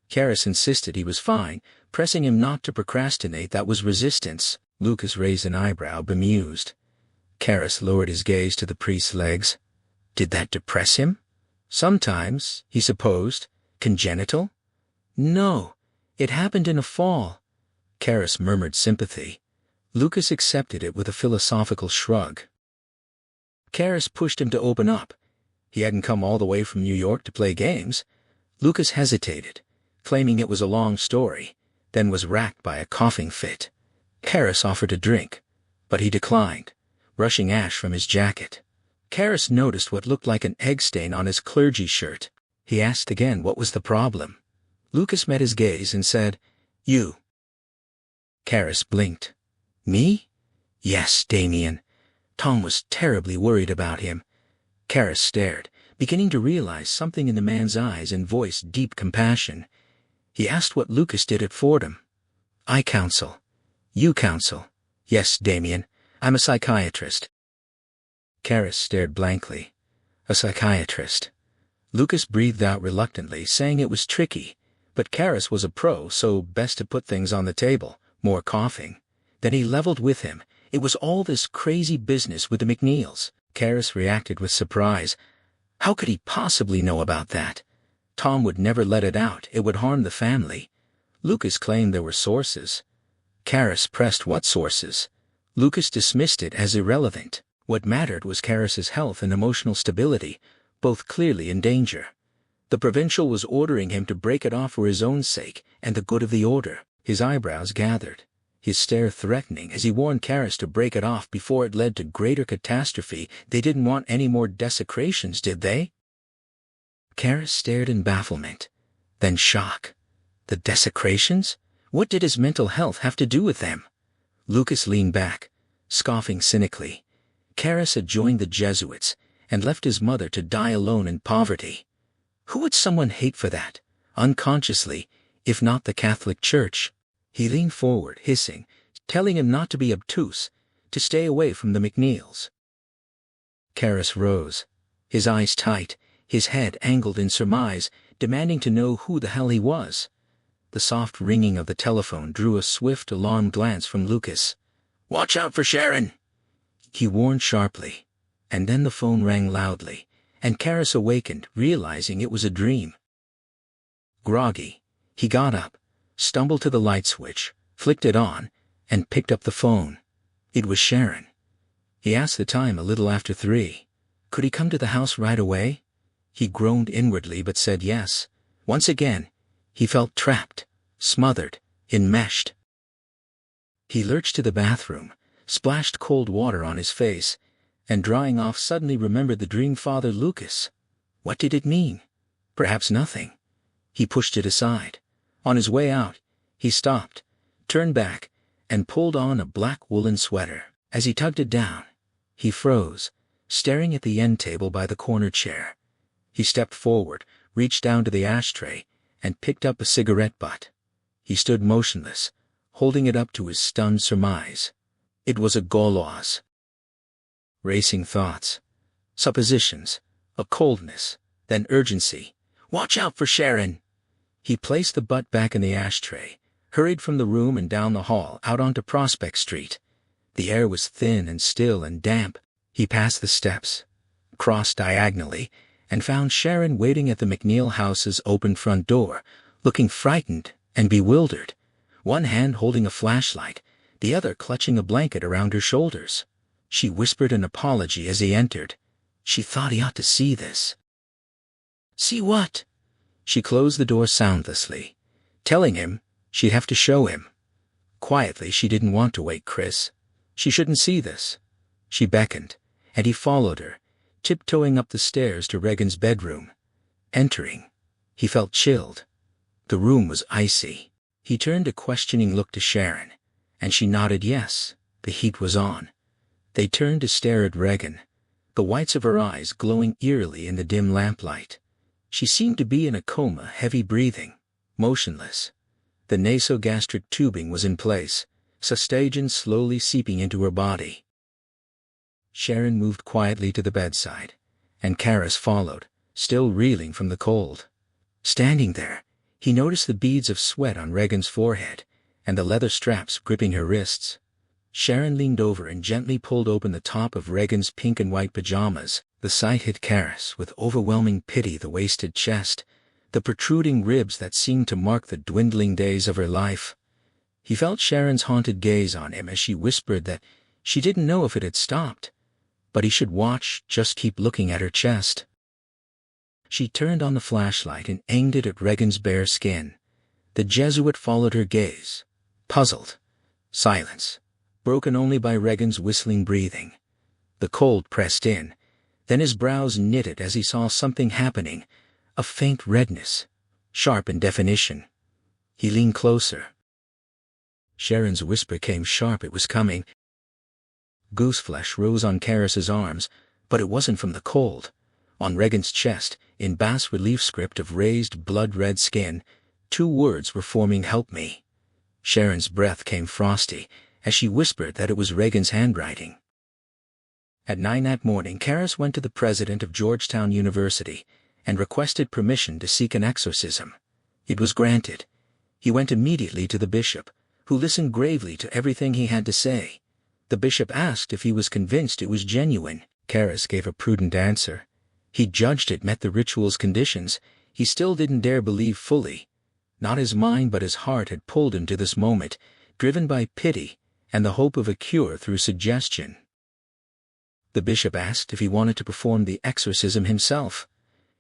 Karis insisted he was fine, pressing him not to procrastinate. That was resistance. Lucas raised an eyebrow, bemused. Karis lowered his gaze to the priest's legs. Did that depress him? Sometimes, he supposed. Congenital? No, it happened in a fall. Karis murmured sympathy. Lucas accepted it with a philosophical shrug. Karis pushed him to open up. He hadn't come all the way from New York to play games. Lucas hesitated, claiming it was a long story, then was racked by a coughing fit. Karis offered a drink, but he declined, brushing ash from his jacket. Karis noticed what looked like an egg stain on his clergy shirt. He asked again what was the problem. Lucas met his gaze and said, "You." Karis blinked. "Me?" "Yes, Damien." Tom was terribly worried about him. Karis stared, beginning to realize something in the man's eyes and voice deep compassion. He asked what Lucas did at Fordham. "I counsel." "You counsel?" "Yes, Damien. I'm a psychiatrist." Karis stared blankly. A psychiatrist. Lucas breathed out reluctantly, saying it was tricky, but Karis was a pro, so best to put things on the table. More coughing. Then he leveled with him. It was all this crazy business with the McNeils. Karis reacted with surprise. How could he possibly know about that? Tom would never let it out. It would harm the family. Lucas claimed there were sources. Karis pressed what sources? Lucas dismissed it as irrelevant. What mattered was Karis's health and emotional stability, both clearly in danger. The provincial was ordering him to break it off for his own sake and the good of the order. His eyebrows gathered, his stare threatening as he warned Karis to break it off before it led to greater catastrophe. They didn't want any more desecrations, did they? Karis stared in bafflement, then shock. The desecrations? What did his mental health have to do with them? Lucas leaned back, scoffing cynically. Karis had joined the Jesuits and left his mother to die alone in poverty. Who would someone hate for that? Unconsciously, if not the Catholic Church. He leaned forward, hissing, telling him not to be obtuse, to stay away from the McNeils. Karis rose, his eyes tight, his head angled in surmise, demanding to know who the hell he was. The soft ringing of the telephone drew a swift, alarmed glance from Lucas. "Watch out for Sharon," he warned sharply. And then the phone rang loudly, and Karis awakened, realizing it was a dream. Groggy, he got up, stumbled to the light switch, flicked it on, and picked up the phone. It was Sharon. He asked the time a little after 3. Could he come to the house right away? He groaned inwardly but said yes. Once again, he felt trapped, smothered, enmeshed. He lurched to the bathroom, splashed cold water on his face, and drying off suddenly remembered the dream father Lucas. What did it mean? Perhaps nothing. He pushed it aside. On his way out, he stopped, turned back, and pulled on a black woolen sweater. As he tugged it down, he froze, staring at the end table by the corner chair. He stepped forward, reached down to the ashtray, and picked up a cigarette butt. He stood motionless, holding it up to his stunned surmise. It was a Gauloise. Racing thoughts, suppositions, a coldness, then urgency. "Watch out for Sharon!" He placed the butt back in the ashtray, hurried from the room and down the hall, out onto Prospect Street. The air was thin and still and damp. He passed the steps, crossed diagonally, and found Sharon waiting at the McNeil house's open front door, looking frightened and bewildered, one hand holding a flashlight, the other clutching a blanket around her shoulders. She whispered an apology as he entered. She thought he ought to see this. "See what?" She closed the door soundlessly, telling him she'd have to show him. Quietly, she didn't want to wake Chris. She shouldn't see this. She beckoned, and he followed her, tiptoeing up the stairs to Regan's bedroom. Entering, he felt chilled. The room was icy. He turned a questioning look to Sharon, and she nodded yes. The heat was on. They turned to stare at Regan, the whites of her eyes glowing eerily in the dim lamplight. She seemed to be in a coma, heavy breathing, motionless. The nasogastric tubing was in place, sustagen slowly seeping into her body. Sharon moved quietly to the bedside, and Karis followed, still reeling from the cold. Standing there, he noticed the beads of sweat on Regan's forehead and the leather straps gripping her wrists. Sharon leaned over and gently pulled open the top of Regan's pink and white pajamas. The sight hit Karis with overwhelming pity: the wasted chest, the protruding ribs that seemed to mark the dwindling days of her life. He felt Sharon's haunted gaze on him as she whispered that she didn't know if it had stopped, but he should watch, just keep looking at her chest. She turned on the flashlight and aimed it at Regan's bare skin. The Jesuit followed her gaze, puzzled. Silence, broken only by Regan's whistling breathing. The cold pressed in, then his brows knitted as he saw something happening, a faint redness, sharp in definition. He leaned closer. Sharon's whisper came sharp. It was coming. Gooseflesh rose on Karis's arms, but it wasn't from the cold. On Regan's chest, in bas-relief script of raised blood-red skin, 2 words were forming: "Help me." Sharon's breath came frosty as she whispered that it was Regan's handwriting. At 9 that morning, Karis went to the president of Georgetown University and requested permission to seek an exorcism. It was granted. He went immediately to the bishop, who listened gravely to everything he had to say. The bishop asked if he was convinced it was genuine. Karis gave a prudent answer. He judged it met the ritual's conditions. He still didn't dare believe fully. Not his mind but his heart had pulled him to this moment, driven by pity and the hope of a cure through suggestion. The bishop asked if he wanted to perform the exorcism himself.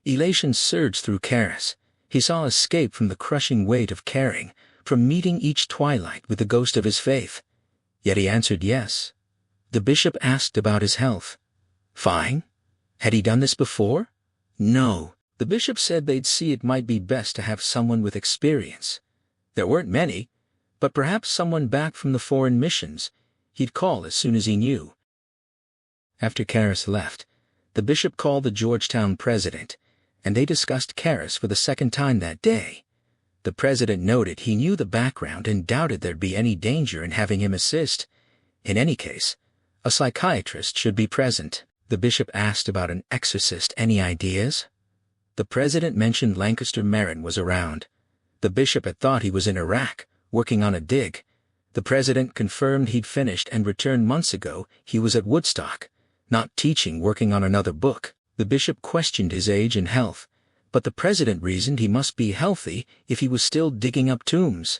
Elation surged through Karis. He saw escape from the crushing weight of caring, from meeting each twilight with the ghost of his faith. Yet he answered yes. The bishop asked about his health. Fine. Had he done this before? No. The bishop said they'd see it might be best to have someone with experience. There weren't many, but perhaps someone back from the foreign missions. He'd call as soon as he knew. After Karis left, the bishop called the Georgetown president, and they discussed Karis for the second time that day. The president noted he knew the background and doubted there'd be any danger in having him assist. In any case, a psychiatrist should be present. The bishop asked about an exorcist. Any ideas? The president mentioned Lancaster Marin was around. The bishop had thought he was in Iraq, working on a dig. The president confirmed he'd finished and returned months ago. He was at Woodstock, not teaching, working on another book. The bishop questioned his age and health, but the president reasoned he must be healthy if he was still digging up tombs.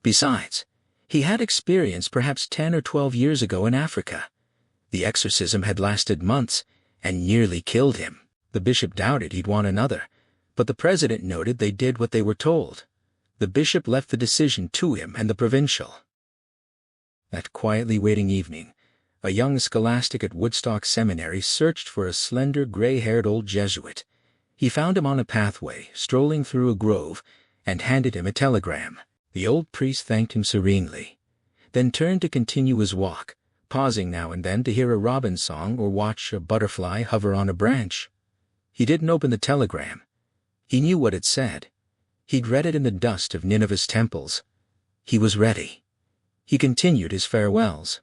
Besides, he had experience perhaps 10 or 12 years ago in Africa. The exorcism had lasted months and nearly killed him. The bishop doubted he'd want another, but the president noted they did what they were told. The bishop left the decision to him and the provincial. That quietly waiting evening, a young scholastic at Woodstock Seminary searched for a slender, gray-haired old Jesuit. He found him on a pathway, strolling through a grove, and handed him a telegram. The old priest thanked him serenely, then turned to continue his walk, pausing now and then to hear a robin song or watch a butterfly hover on a branch. He didn't open the telegram. He knew what it said. He'd read it in the dust of Nineveh's temples. He was ready. He continued his farewells.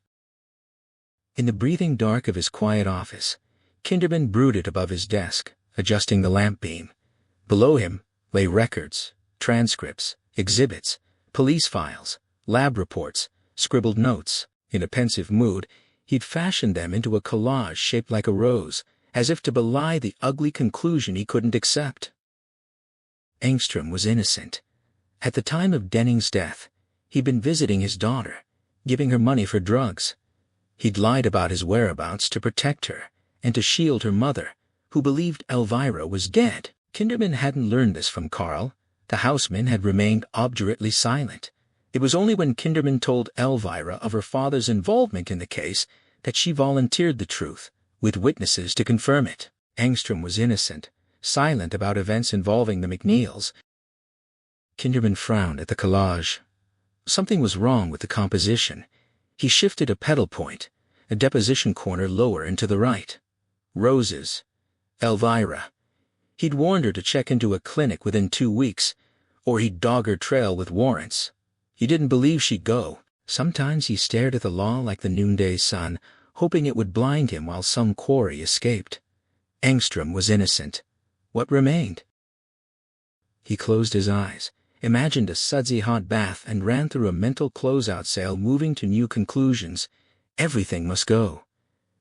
In the breathing dark of his quiet office, Kinderman brooded above his desk, adjusting the lamp beam. Below him lay records, transcripts, exhibits, police files, lab reports, scribbled notes. In a pensive mood, he'd fashioned them into a collage shaped like a rose, as if to belie the ugly conclusion he couldn't accept. Engström was innocent. At the time of Denning's death, he'd been visiting his daughter, giving her money for drugs. He'd lied about his whereabouts to protect her and to shield her mother, who believed Elvira was dead. Kinderman hadn't learned this from Carl. The houseman had remained obdurately silent. It was only when Kinderman told Elvira of her father's involvement in the case that she volunteered the truth, with witnesses to confirm it. Engström was innocent, silent about events involving the McNeils. Kinderman frowned at the collage. Something was wrong with the composition. He shifted a pedal point, a deposition corner lower and to the right. Roses. Elvira. He'd warned her to check into a clinic within 2 weeks, or he'd dog her trail with warrants. He didn't believe she'd go. Sometimes he stared at the law like the noonday sun, hoping it would blind him while some quarry escaped. Engström was innocent. What remained? He closed his eyes, imagined a sudsy hot bath, and ran through a mental closeout sale, moving to new conclusions. Everything must go.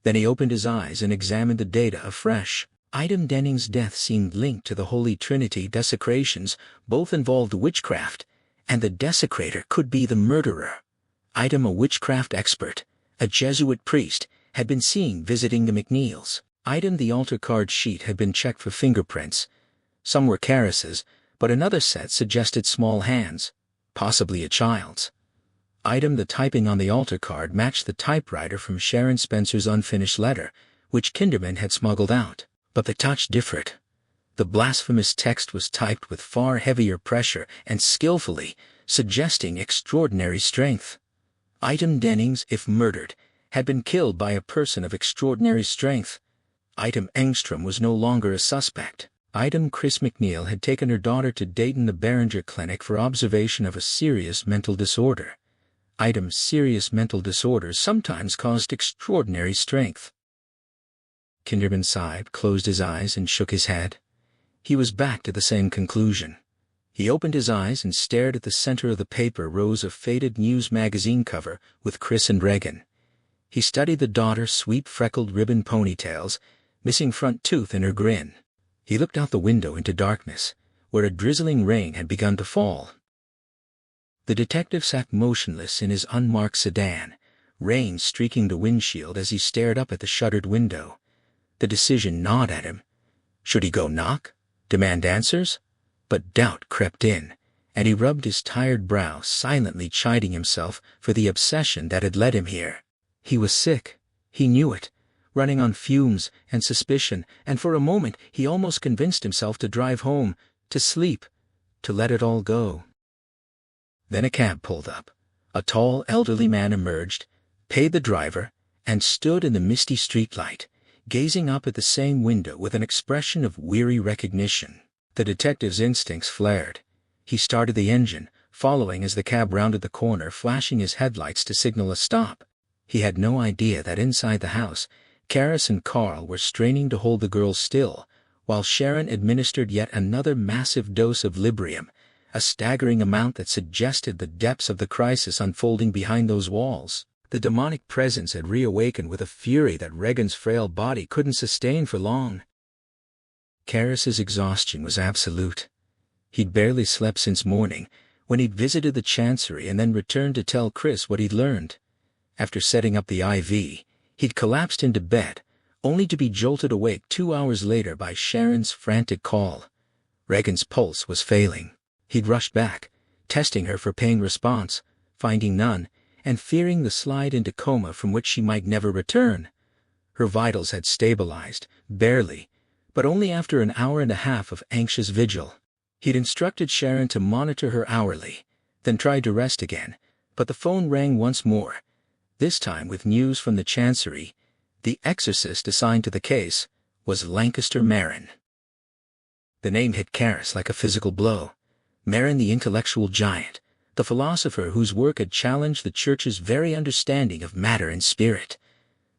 Then he opened his eyes and examined the data afresh. Denning's death seemed linked to the Holy Trinity desecrations. Both involved witchcraft, and the desecrator could be the murderer. A witchcraft expert, a Jesuit priest, had been seen visiting the McNeils. The altar card sheet had been checked for fingerprints. Some were Karis's, but another set suggested small hands, possibly a child's. The typing on the altar card matched the typewriter from Sharon Spencer's unfinished letter, which Kinderman had smuggled out. But the touch differed. The blasphemous text was typed with far heavier pressure and skillfully, suggesting extraordinary strength. Dennings, if murdered, had been killed by a person of extraordinary strength. Engstrom was no longer a suspect. Chris McNeil had taken her daughter to Dayton the Behringer Clinic for observation of a serious mental disorder. Serious mental disorders sometimes caused extraordinary strength. Kinderman sighed, closed his eyes, and shook his head. He was back to the same conclusion. He opened his eyes and stared at the center of the paper rows of faded news magazine cover with Chris and Regan. He studied the daughter's sweet freckled ribbon ponytails, missing front tooth in her grin. He looked out the window into darkness, where a drizzling rain had begun to fall. The detective sat motionless in his unmarked sedan, rain streaking the windshield as he stared up at the shuttered window. The decision gnawed at him. Should he go knock? Demand answers? But doubt crept in, and he rubbed his tired brow, silently chiding himself for the obsession that had led him here. He was sick. He knew it, running on fumes and suspicion, and for a moment he almost convinced himself to drive home, to sleep, to let it all go. Then a cab pulled up. A tall, elderly man emerged, paid the driver, and stood in the misty streetlight, gazing up at the same window with an expression of weary recognition. The detective's instincts flared. He started the engine, following as the cab rounded the corner, flashing his headlights to signal a stop. He had no idea that inside the house, Karis and Carl were straining to hold the girl still, while Sharon administered yet another massive dose of Librium, a staggering amount that suggested the depths of the crisis unfolding behind those walls. The demonic presence had reawakened with a fury that Regan's frail body couldn't sustain for long. Karis's exhaustion was absolute. He'd barely slept since morning, when he'd visited the chancery and then returned to tell Chris what he'd learned. After setting up the IV, he'd collapsed into bed, only to be jolted awake 2 hours later by Sharon's frantic call. Regan's pulse was failing. He'd rushed back, testing her for pain response, finding none, and fearing the slide into coma from which she might never return. Her vitals had stabilized, barely, but only after an hour and a half of anxious vigil. He'd instructed Sharon to monitor her hourly, then tried to rest again, but the phone rang once more, this time with news from the chancery. The exorcist assigned to the case was Lancaster Marin. The name hit Karis like a physical blow. Marin, the intellectual giant, the philosopher whose work had challenged the Church's very understanding of matter and spirit.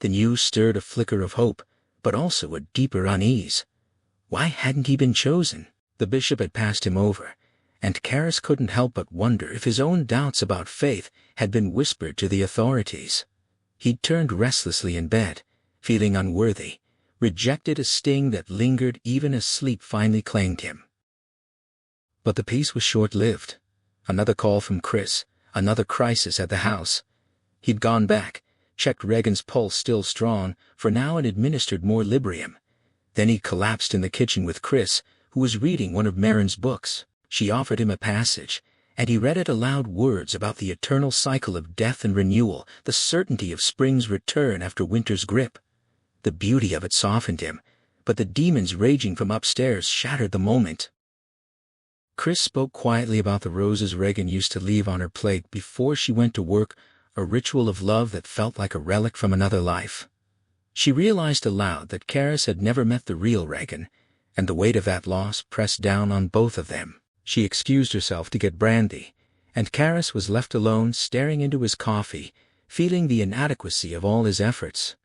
The news stirred a flicker of hope, but also a deeper unease. Why hadn't he been chosen? The bishop had passed him over, and Karis couldn't help but wonder if his own doubts about faith had been whispered to the authorities. He'd turned restlessly in bed, feeling unworthy, rejected, a sting that lingered even as sleep finally claimed him. But the peace was short-lived. Another call from Chris, another crisis at the house. He'd gone back, checked Regan's pulse still strong, for now, and administered more Librium. Then he collapsed in the kitchen with Chris, who was reading one of Marin's books. She offered him a passage, and he read it aloud, words about the eternal cycle of death and renewal, the certainty of spring's return after winter's grip. The beauty of it softened him, but the demons raging from upstairs shattered the moment. Chris spoke quietly about the roses Regan used to leave on her plate before she went to work, a ritual of love that felt like a relic from another life. She realized aloud that Karis had never met the real Regan, and the weight of that loss pressed down on both of them. She excused herself to get brandy, and Karis was left alone, staring into his coffee, feeling the inadequacy of all his efforts.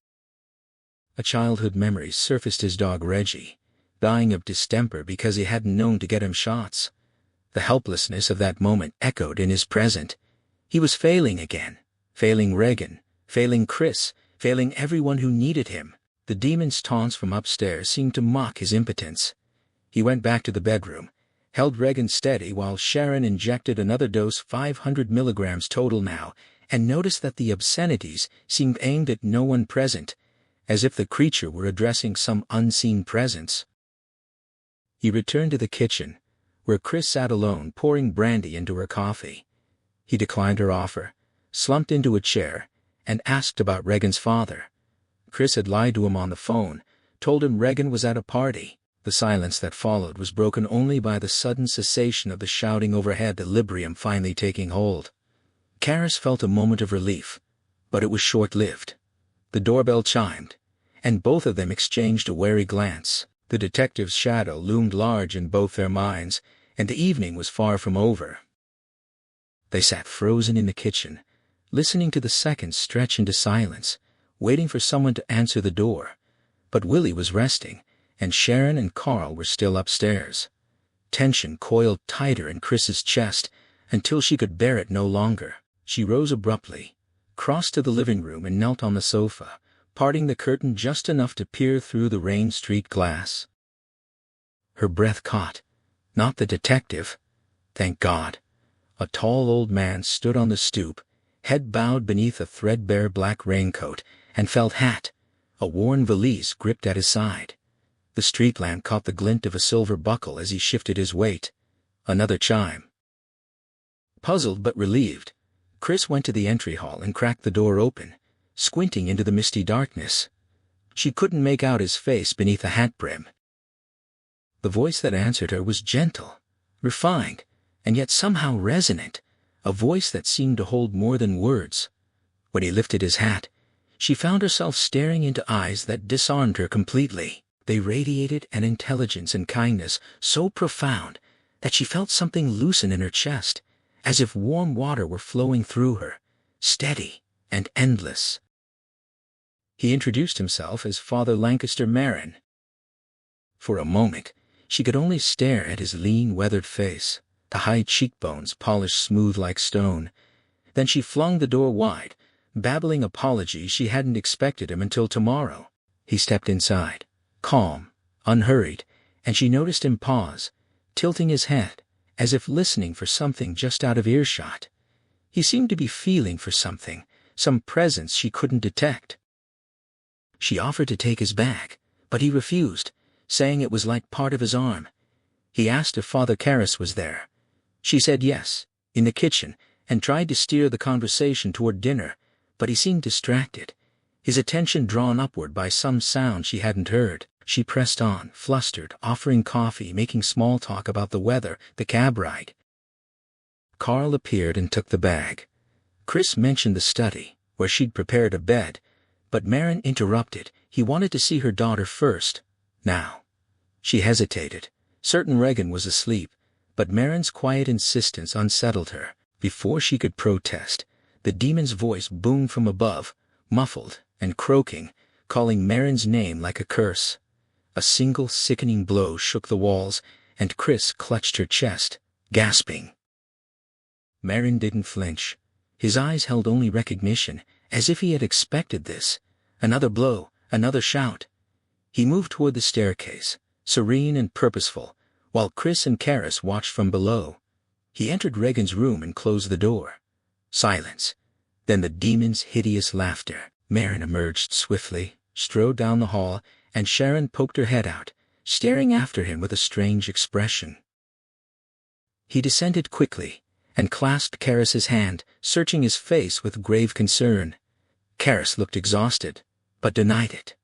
A childhood memory surfaced: his dog Reggie, dying of distemper because he hadn't known to get him shots. The helplessness of that moment echoed in his present. He was failing again, failing Regan, failing Chris, failing everyone who needed him. The demon's taunts from upstairs seemed to mock his impotence. He went back to the bedroom, held Regan steady while Sharon injected another dose, 500 milligrams total now, and noticed that the obscenities seemed aimed at no one present, as if the creature were addressing some unseen presence. He returned to the kitchen, where Chris sat alone pouring brandy into her coffee. He declined her offer, slumped into a chair, and asked about Regan's father. Chris had lied to him on the phone, told him Regan was at a party. The silence that followed was broken only by the sudden cessation of the shouting overhead, the Librium finally taking hold. Karis felt a moment of relief, but it was short-lived. The doorbell chimed, and both of them exchanged a wary glance. The detective's shadow loomed large in both their minds, and the evening was far from over. They sat frozen in the kitchen, listening to the seconds stretch into silence, waiting for someone to answer the door. But Willie was resting, and Sharon and Carl were still upstairs. Tension coiled tighter in Chris's chest until she could bear it no longer. She rose abruptly, crossed to the living room and knelt on the sofa, parting the curtain just enough to peer through the Rain Street glass. Her breath caught. Not the detective. Thank God. A tall old man stood on the stoop, head bowed beneath a threadbare black raincoat and felt hat, a worn valise gripped at his side. The street lamp caught the glint of a silver buckle as he shifted his weight. Another chime. Puzzled but relieved, Chris went to the entry hall and cracked the door open, squinting into the misty darkness. She couldn't make out his face beneath a hat brim. The voice that answered her was gentle, refined, and yet somehow resonant, a voice that seemed to hold more than words. When he lifted his hat, she found herself staring into eyes that disarmed her completely. They radiated an intelligence and kindness so profound that she felt something loosen in her chest, as if warm water were flowing through her, steady and endless. He introduced himself as Father Lancaster Marin. For a moment, she could only stare at his lean, weathered face, the high cheekbones polished smooth like stone. Then she flung the door wide, babbling apologies she hadn't expected him until tomorrow. He stepped inside, calm, unhurried, and she noticed him pause, tilting his head, as if listening for something just out of earshot. He seemed to be feeling for something, some presence she couldn't detect. She offered to take his bag, but he refused, saying it was like part of his arm. He asked if Father Karras was there. She said yes, in the kitchen, and tried to steer the conversation toward dinner, but he seemed distracted, his attention drawn upward by some sound she hadn't heard. She pressed on, flustered, offering coffee, making small talk about the weather, the cab ride. Carl appeared and took the bag. Chris mentioned the study, where she'd prepared a bed, but Marin interrupted. He wanted to see her daughter first. Now. She hesitated, certain Regan was asleep, but Marin's quiet insistence unsettled her. Before she could protest, the demon's voice boomed from above, muffled and croaking, calling Marin's name like a curse. A single sickening blow shook the walls, and Chris clutched her chest, gasping. Marin didn't flinch. His eyes held only recognition, as if he had expected this. Another blow, another shout. He moved toward the staircase, serene and purposeful, while Chris and Karras watched from below. He entered Regan's room and closed the door. Silence. Then the demon's hideous laughter. Marin emerged swiftly, strode down the hall, and Sharon poked her head out, staring after him with a strange expression. He descended quickly and clasped Karras's hand, searching his face with grave concern. Karras looked exhausted, but denied it.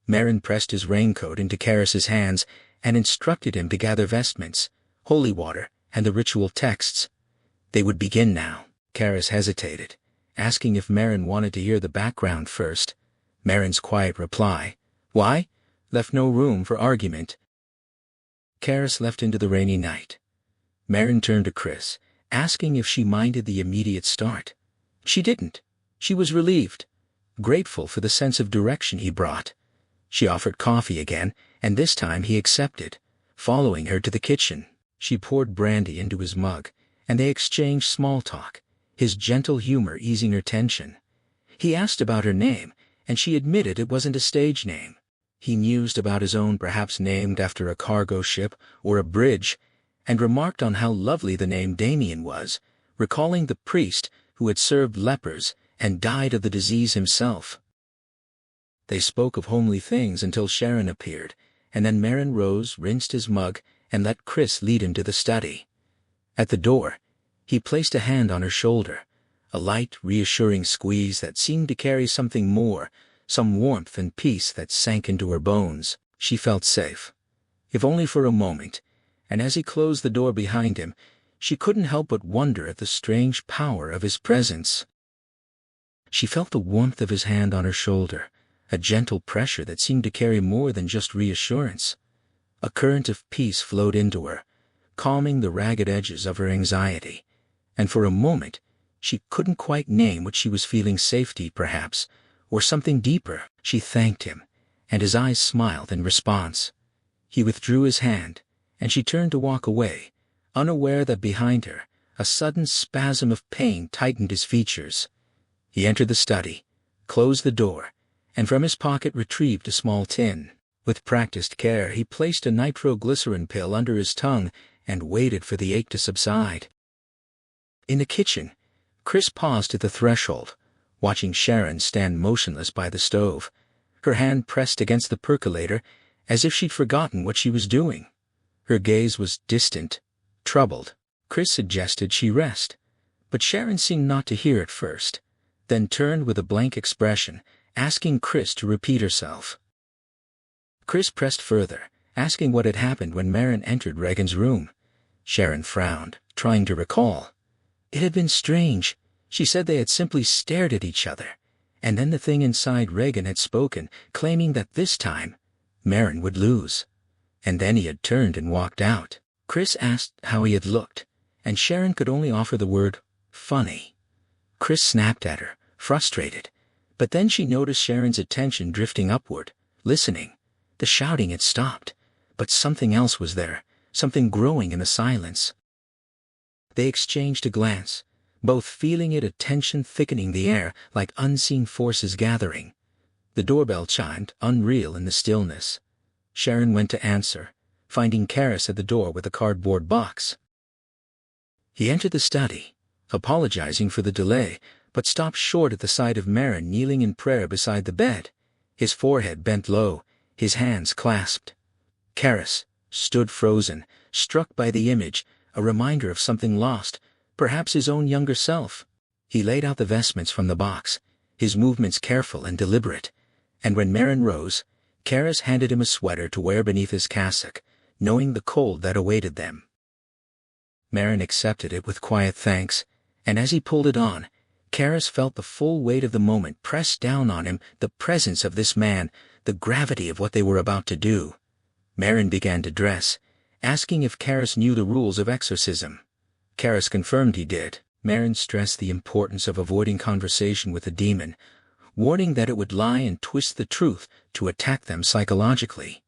Marin pressed his raincoat into Karras's hands and instructed him to gather vestments, holy water, and the ritual texts. They would begin now. Karras hesitated, asking if Marin wanted to hear the background first. Marin's quiet reply, "Why?" left no room for argument. Karras left into the rainy night. Marin turned to Chris, asking if she minded the immediate start. She didn't. She was relieved, grateful for the sense of direction he brought. She offered coffee again, and this time he accepted, following her to the kitchen. She poured brandy into his mug, and they exchanged small talk, his gentle humor easing her tension. He asked about her name, and she admitted it wasn't a stage name. He mused about his own, perhaps named after a cargo ship or a bridge, and remarked on how lovely the name Damien was, recalling the priest who had served lepers and died of the disease himself. They spoke of homely things until Sharon appeared, and then Merrin rose, rinsed his mug, and let Chris lead him to the study. At the door, he placed a hand on her shoulder, a light, reassuring squeeze that seemed to carry something more, some warmth and peace that sank into her bones. She felt safe, if only for a moment, and as he closed the door behind him, she couldn't help but wonder at the strange power of his presence. She felt the warmth of his hand on her shoulder, a gentle pressure that seemed to carry more than just reassurance. A current of peace flowed into her, calming the ragged edges of her anxiety, and for a moment she couldn't quite name what she was feeling, safety perhaps, or something deeper. She thanked him, and his eyes smiled in response. He withdrew his hand, and she turned to walk away, unaware that behind her a sudden spasm of pain tightened his features. He entered the study, closed the door, and from his pocket retrieved a small tin. With practiced care he placed a nitroglycerin pill under his tongue and waited for the ache to subside. In the kitchen, Chris paused at the threshold, watching Sharon stand motionless by the stove, her hand pressed against the percolator as if she'd forgotten what she was doing. Her gaze was distant, troubled. Chris suggested she rest, but Sharon seemed not to hear at first, then turned with a blank expression, asking Chris to repeat herself. Chris pressed further, asking what had happened when Merrin entered Regan's room. Sharon frowned, trying to recall. It had been strange. She said they had simply stared at each other, and then the thing inside Regan had spoken, claiming that this time Merrin would lose. And then he had turned and walked out. Chris asked how he had looked, and Sharon could only offer the word, funny. Chris snapped at her, frustrated, but then she noticed Sharon's attention drifting upward, listening. The shouting had stopped, but something else was there, something growing in the silence. They exchanged a glance, both feeling it, a tension thickening the air like unseen forces gathering. The doorbell chimed, unreal in the stillness. Sharon went to answer, finding Karis at the door with a cardboard box. He entered the study, apologizing for the delay, but stopped short at the sight of Merrin kneeling in prayer beside the bed, his forehead bent low, his hands clasped. Karis stood frozen, struck by the image, a reminder of something lost, perhaps his own younger self. He laid out the vestments from the box, his movements careful and deliberate, and when Merrin rose, Karis handed him a sweater to wear beneath his cassock, knowing the cold that awaited them. Merrin accepted it with quiet thanks, and as he pulled it on, Karis felt the full weight of the moment press down on him, the presence of this man, the gravity of what they were about to do. Merrin began to dress, asking if Karis knew the rules of exorcism. Karis confirmed he did. Merrin stressed the importance of avoiding conversation with the demon, warning that it would lie and twist the truth to attack them psychologically.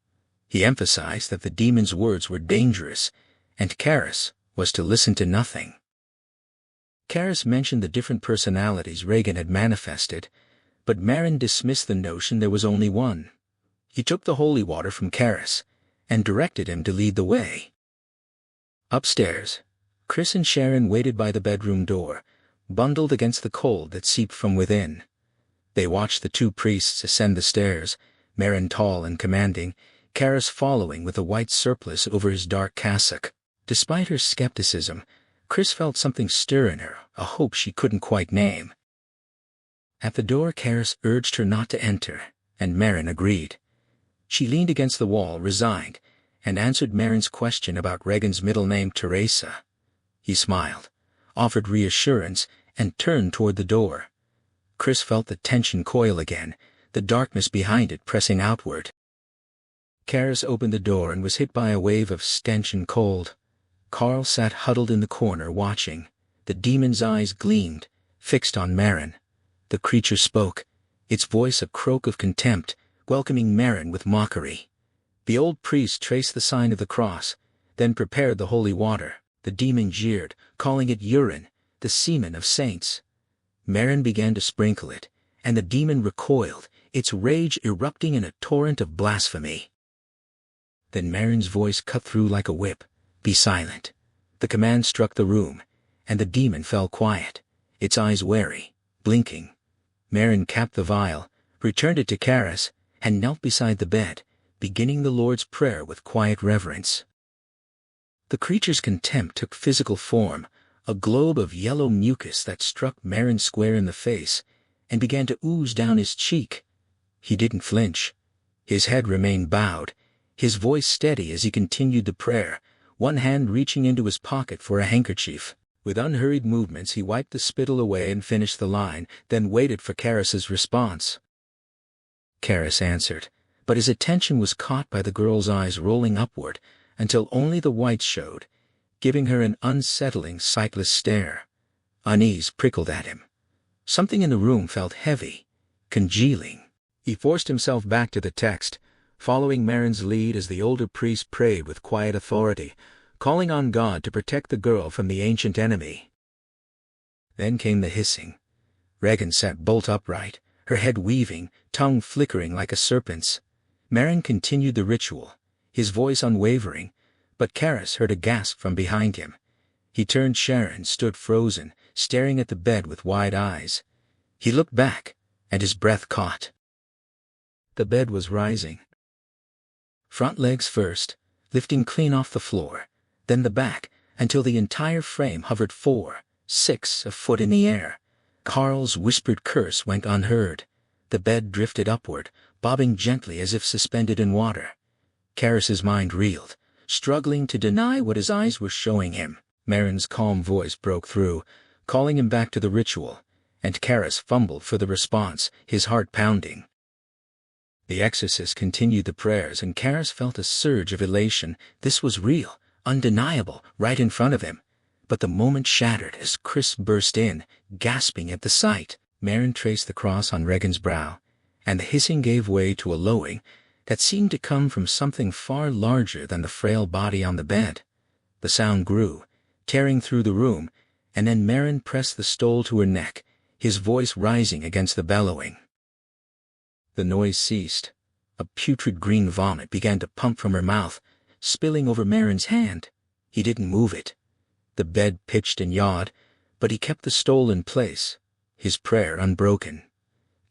He emphasized that the demon's words were dangerous, and Karis was to listen to nothing. Karis mentioned the different personalities Regan had manifested, but Merrin dismissed the notion there was only one. He took the holy water from Karis and directed him to lead the way. Upstairs, Chris and Sharon waited by the bedroom door, bundled against the cold that seeped from within. They watched the two priests ascend the stairs, Merrin tall and commanding, Karis following with a white surplice over his dark cassock. Despite her skepticism, Chris felt something stir in her, a hope she couldn't quite name. At the door, Karis urged her not to enter, and Merrin agreed. She leaned against the wall, resigned, and answered Merrin's question about Regan's middle name, Teresa. He smiled, offered reassurance, and turned toward the door. Chris felt the tension coil again, the darkness behind it pressing outward. Karis opened the door and was hit by a wave of stench and cold. Carl sat huddled in the corner watching. The demon's eyes gleamed, fixed on Merrin. The creature spoke, its voice a croak of contempt, welcoming Merrin with mockery. The old priest traced the sign of the cross, then prepared the holy water. The demon jeered, calling it urine, the semen of saints. Merrin began to sprinkle it, and the demon recoiled, its rage erupting in a torrent of blasphemy. Then Marin's voice cut through like a whip. "Be silent." The command struck the room, and the demon fell quiet, its eyes wary, blinking. Marin capped the vial, returned it to Karis, and knelt beside the bed, beginning the Lord's Prayer with quiet reverence. The creature's contempt took physical form, a globe of yellow mucus that struck Marin square in the face and began to ooze down his cheek. He didn't flinch. His head remained bowed, his voice steady as he continued the prayer, one hand reaching into his pocket for a handkerchief. With unhurried movements he wiped the spittle away and finished the line, then waited for Karis's response. Karis answered, but his attention was caught by the girl's eyes rolling upward until only the whites showed, giving her an unsettling, sightless stare. Unease prickled at him. Something in the room felt heavy, congealing. He forced himself back to the text, following Marin's lead as the older priest prayed with quiet authority, calling on God to protect the girl from the ancient enemy. Then came the hissing. Regan sat bolt upright, her head weaving, tongue flickering like a serpent's. Marin continued the ritual, his voice unwavering, but Karis heard a gasp from behind him. He turned. Sharon stood frozen, staring at the bed with wide eyes. He looked back, and his breath caught. The bed was rising. Front legs first, lifting clean off the floor, then the back, until the entire frame hovered 4, 6 a foot in the air. Carl's whispered curse went unheard. The bed drifted upward, bobbing gently as if suspended in water. Karis's mind reeled, struggling to deny what his eyes were showing him. Marin's calm voice broke through, calling him back to the ritual, and Karis fumbled for the response, his heart pounding. The exorcist continued the prayers, and Karis felt a surge of elation. This was real, undeniable, right in front of him. But the moment shattered as Chris burst in, gasping at the sight. Marin traced the cross on Regan's brow, and the hissing gave way to a lowing that seemed to come from something far larger than the frail body on the bed. The sound grew, tearing through the room, and then Marin pressed the stole to her neck, his voice rising against the bellowing. The noise ceased. A putrid green vomit began to pump from her mouth, spilling over Marin's hand. He didn't move it. The bed pitched and yawed, but he kept the stole in place, his prayer unbroken.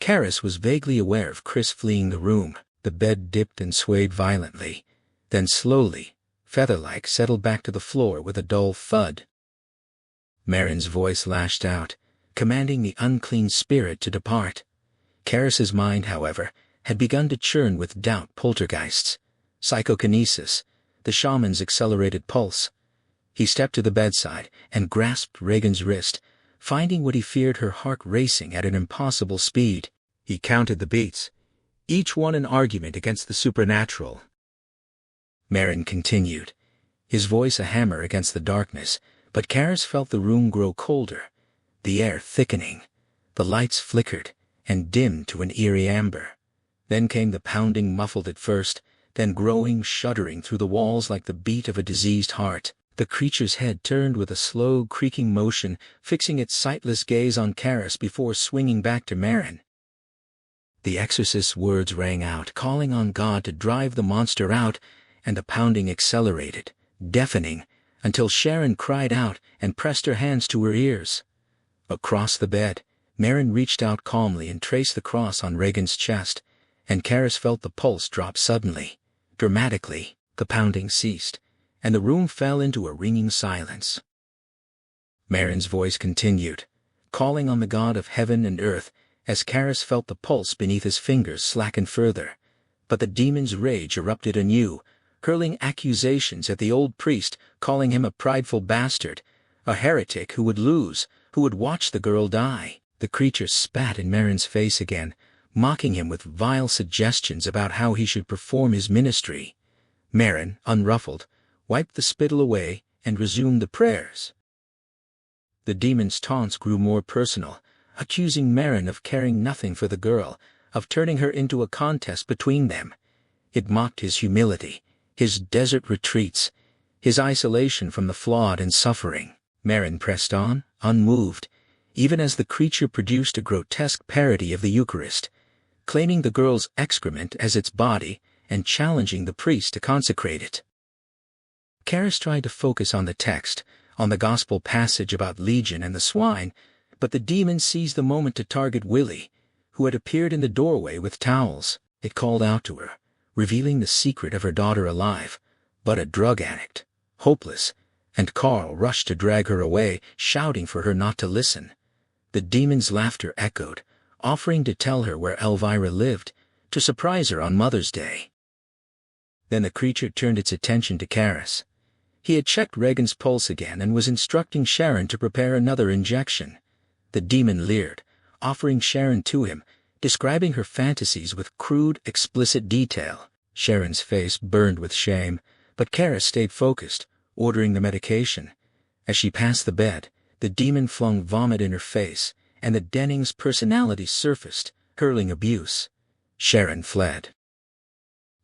Karis was vaguely aware of Chris fleeing the room. The bed dipped and swayed violently, then slowly, feather-like, settled back to the floor with a dull thud. Marin's voice lashed out, commanding the unclean spirit to depart. Karis's mind, however, had begun to churn with doubt. Poltergeists, psychokinesis, the shaman's accelerated pulse. He stepped to the bedside and grasped Regan's wrist, finding what he feared, her heart racing at an impossible speed. He counted the beats, each one an argument against the supernatural. Marin continued, his voice a hammer against the darkness, but Karis felt the room grow colder, the air thickening. The lights flickered and dimmed to an eerie amber. Then came the pounding, muffled at first, then growing, shuddering through the walls like the beat of a diseased heart. The creature's head turned with a slow, creaking motion, fixing its sightless gaze on Karis before swinging back to Marin. The exorcist's words rang out, calling on God to drive the monster out, and the pounding accelerated, deafening, until Sharon cried out and pressed her hands to her ears. Across the bed, Marin reached out calmly and traced the cross on Regan's chest, and Karis felt the pulse drop suddenly. Dramatically, the pounding ceased, and the room fell into a ringing silence. Marin's voice continued, calling on the God of heaven and earth, as Karis felt the pulse beneath his fingers slacken further. But the demon's rage erupted anew, hurling accusations at the old priest, calling him a prideful bastard, a heretic who would lose, who would watch the girl die. The creature spat in Marin's face again, mocking him with vile suggestions about how he should perform his ministry. Marin, unruffled, wiped the spittle away and resumed the prayers. The demon's taunts grew more personal, accusing Marin of caring nothing for the girl, of turning her into a contest between them. It mocked his humility, his desert retreats, his isolation from the flawed and suffering. Marin pressed on, unmoved. even as the creature produced a grotesque parody of the Eucharist, claiming the girl's excrement as its body and challenging the priest to consecrate it. Karis tried to focus on the text, on the gospel passage about Legion and the swine, but the demon seized the moment to target Willie, who had appeared in the doorway with towels. It called out to her, revealing the secret of her daughter alive, but a drug addict, hopeless, and Carl rushed to drag her away, shouting for her not to listen. The demon's laughter echoed, offering to tell her where Elvira lived, to surprise her on Mother's Day. Then the creature turned its attention to Karis. He had checked Regan's pulse again and was instructing Sharon to prepare another injection. The demon leered, offering Sharon to him, describing her fantasies with crude, explicit detail. Sharon's face burned with shame, but Karis stayed focused, ordering the medication. As she passed the bed, the demon flung vomit in her face, and the Dennings personality surfaced, hurling abuse. Sharon fled.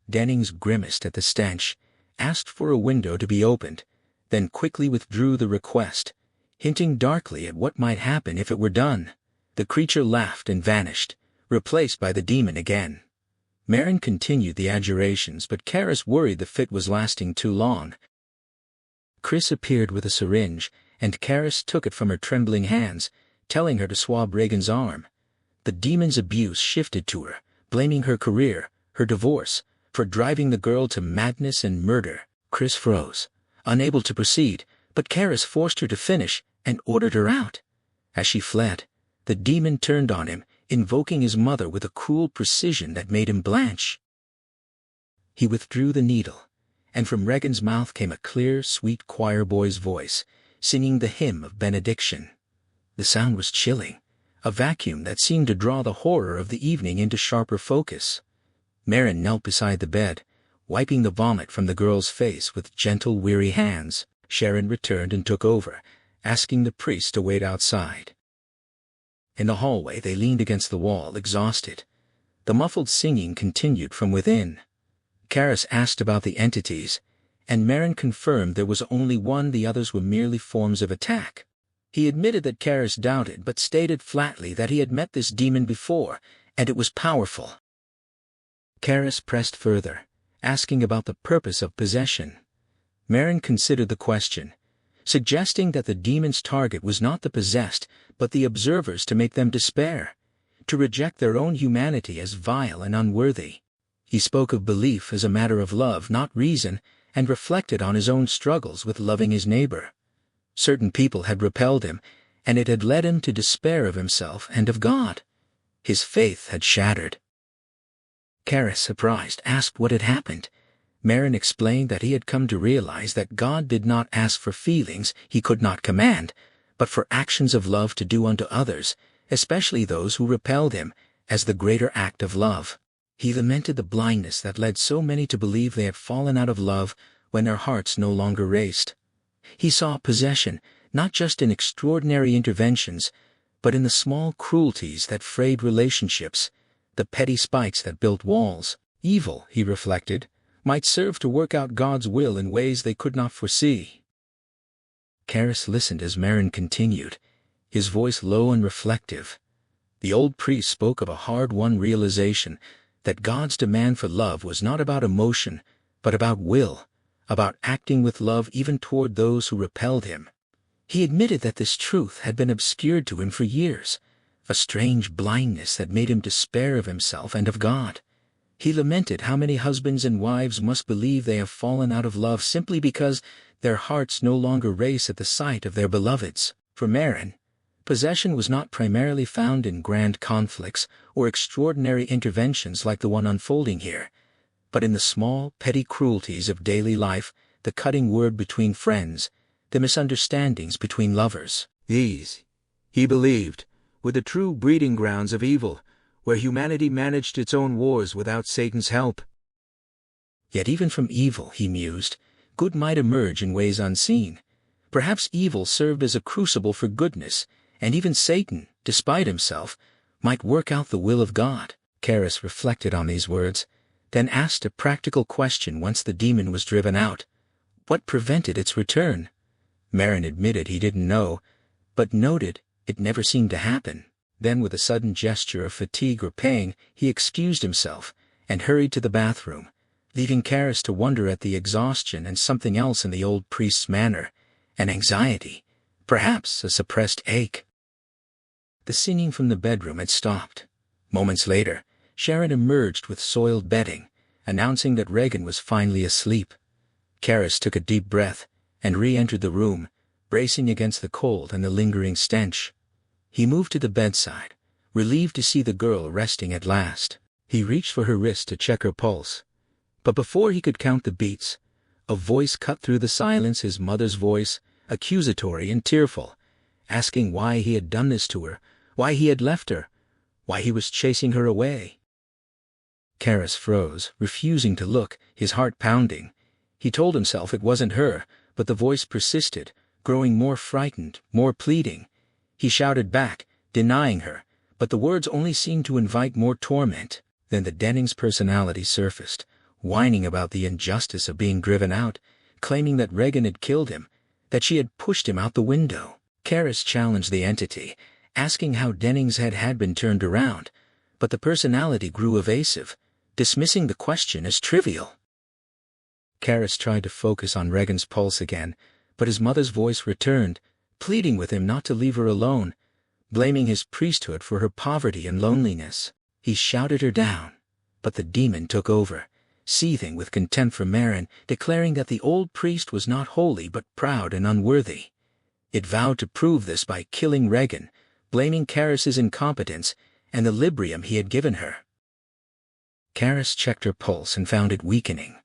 Dennings grimaced at the stench, asked for a window to be opened, then quickly withdrew the request, hinting darkly at what might happen if it were done. The creature laughed and vanished, replaced by the demon again. Marin continued the adjurations, but Karis worried the fit was lasting too long. Chris appeared with a syringe, and Karis took it from her trembling hands, telling her to swab Regan's arm. The demon's abuse shifted to her, blaming her career, her divorce, for driving the girl to madness and murder. Chris froze, unable to proceed, but Karis forced her to finish and ordered her out. As she fled, the demon turned on him, invoking his mother with a cruel precision that made him blanch. He withdrew the needle, and from Regan's mouth came a clear, sweet choir boy's voice, singing the hymn of benediction. The sound was chilling, a vacuum that seemed to draw the horror of the evening into sharper focus. Marin knelt beside the bed, wiping the vomit from the girl's face with gentle, weary hands. Sharon returned and took over, asking the priest to wait outside. In the hallway they leaned against the wall, exhausted. The muffled singing continued from within. Karis asked about the entities, and Marin confirmed there was only one, the others were merely forms of attack. He admitted that Karis doubted, but stated flatly that he had met this demon before, and it was powerful. Karis pressed further, asking about the purpose of possession. Marin considered the question, suggesting that the demon's target was not the possessed, but the observers, to make them despair, to reject their own humanity as vile and unworthy. He spoke of belief as a matter of love, not reason, and reflected on his own struggles with loving his neighbor. Certain people had repelled him, and it had led him to despair of himself and of God. His faith had shattered. Karis, surprised, asked what had happened. Marin explained that he had come to realize that God did not ask for feelings he could not command, but for actions of love to do unto others, especially those who repelled him, as the greater act of love. He lamented the blindness that led so many to believe they had fallen out of love when their hearts no longer raced. He saw possession not just in extraordinary interventions, but in the small cruelties that frayed relationships, the petty spikes that built walls. Evil, he reflected, might serve to work out God's will in ways they could not foresee. Karis listened as Marin continued, his voice low and reflective. The old priest spoke of a hard-won realization that God's demand for love was not about emotion, but about will, about acting with love even toward those who repelled him. He admitted that this truth had been obscured to him for years, a strange blindness that made him despair of himself and of God. He lamented how many husbands and wives must believe they have fallen out of love simply because their hearts no longer race at the sight of their beloveds. For Marin, possession was not primarily found in grand conflicts or extraordinary interventions like the one unfolding here, but in the small, petty cruelties of daily life, the cutting word between friends, the misunderstandings between lovers. These, he believed, were the true breeding grounds of evil, where humanity managed its own wars without Satan's help. Yet even from evil, he mused, good might emerge in ways unseen. Perhaps evil served as a crucible for goodness, and even Satan, despite himself, might work out the will of God. Karis reflected on these words, then asked a practical question once the demon was driven out. What prevented its return? Marin admitted he didn't know, but noted, It never seemed to happen. Then with a sudden gesture of fatigue or pain, he excused himself and hurried to the bathroom, leaving Karis to wonder at the exhaustion and something else in the old priest's manner, an anxiety, perhaps a suppressed ache. The singing from the bedroom had stopped. Moments later, Sharon emerged with soiled bedding, announcing that Regan was finally asleep. Karis took a deep breath and re-entered the room, bracing against the cold and the lingering stench. He moved to the bedside, relieved to see the girl resting at last. He reached for her wrist to check her pulse. But before he could count the beats, a voice cut through the silence, his mother's voice, accusatory and tearful, asking why he had done this to her, why he had left her, why he was chasing her away. Karis froze, refusing to look, his heart pounding. He told himself it wasn't her, but the voice persisted, growing more frightened, more pleading. He shouted back, denying her, but the words only seemed to invite more torment. Then the Dennings personality surfaced, whining about the injustice of being driven out, claiming that Regan had killed him, that she had pushed him out the window. Karis challenged the entity, asking how Dennings' head had been turned around, but the personality grew evasive, dismissing the question as trivial. Karis tried to focus on Regan's pulse again, but his mother's voice returned, pleading with him not to leave her alone, blaming his priesthood for her poverty and loneliness. He shouted her down, but the demon took over, seething with contempt for Marin, declaring that the old priest was not holy but proud and unworthy. It vowed to prove this by killing Regan, blaming Karis's incompetence and the librium he had given her. Karis checked her pulse and found it weakening.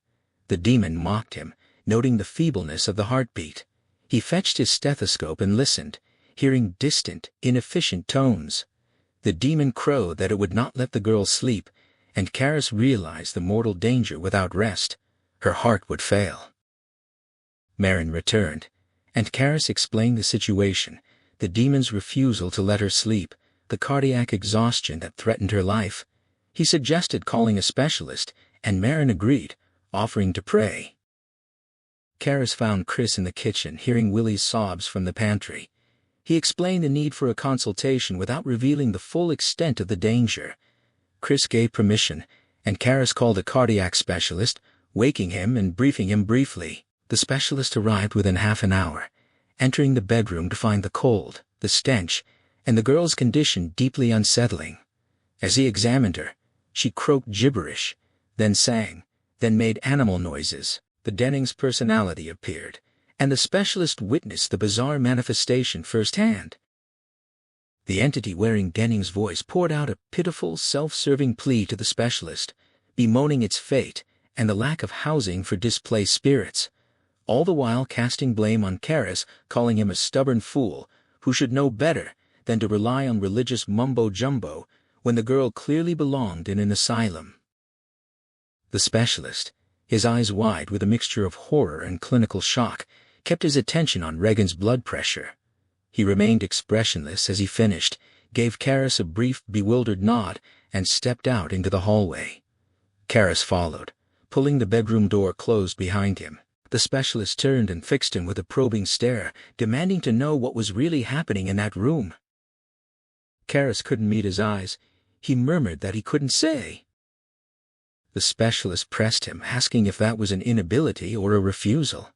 The demon mocked him, noting the feebleness of the heartbeat. He fetched his stethoscope and listened, hearing distant, inefficient tones. The demon crowed that it would not let the girl sleep, and Karis realized the mortal danger without rest. Her heart would fail. Marin returned, and Karis explained the situation, the demon's refusal to let her sleep, the cardiac exhaustion that threatened her life. He suggested calling a specialist, and Marin agreed, offering to pray. Karis found Chris in the kitchen, hearing Willie's sobs from the pantry. He explained the need for a consultation without revealing the full extent of the danger. Chris gave permission, and Karis called a cardiac specialist, waking him and briefing him briefly. The specialist arrived within half an hour, entering the bedroom to find the cold, the stench, and the girl's condition deeply unsettling. As he examined her, she croaked gibberish, then sang, then made animal noises. The Dennings personality appeared, and the specialist witnessed the bizarre manifestation firsthand. The entity wearing Dennings' voice poured out a pitiful, self-serving plea to the specialist, bemoaning its fate and the lack of housing for displaced spirits, all the while casting blame on Karis, calling him a stubborn fool who should know better than to rely on religious mumbo-jumbo when the girl clearly belonged in an asylum. The specialist, his eyes wide with a mixture of horror and clinical shock, kept his attention on Regan's blood pressure. He remained expressionless as he finished, gave Karis a brief, bewildered nod, and stepped out into the hallway. Karis followed, pulling the bedroom door closed behind him. The specialist turned and fixed him with a probing stare, demanding to know what was really happening in that room. Karis couldn't meet his eyes. He murmured that he couldn't say. The specialist pressed him, asking if that was an inability or a refusal.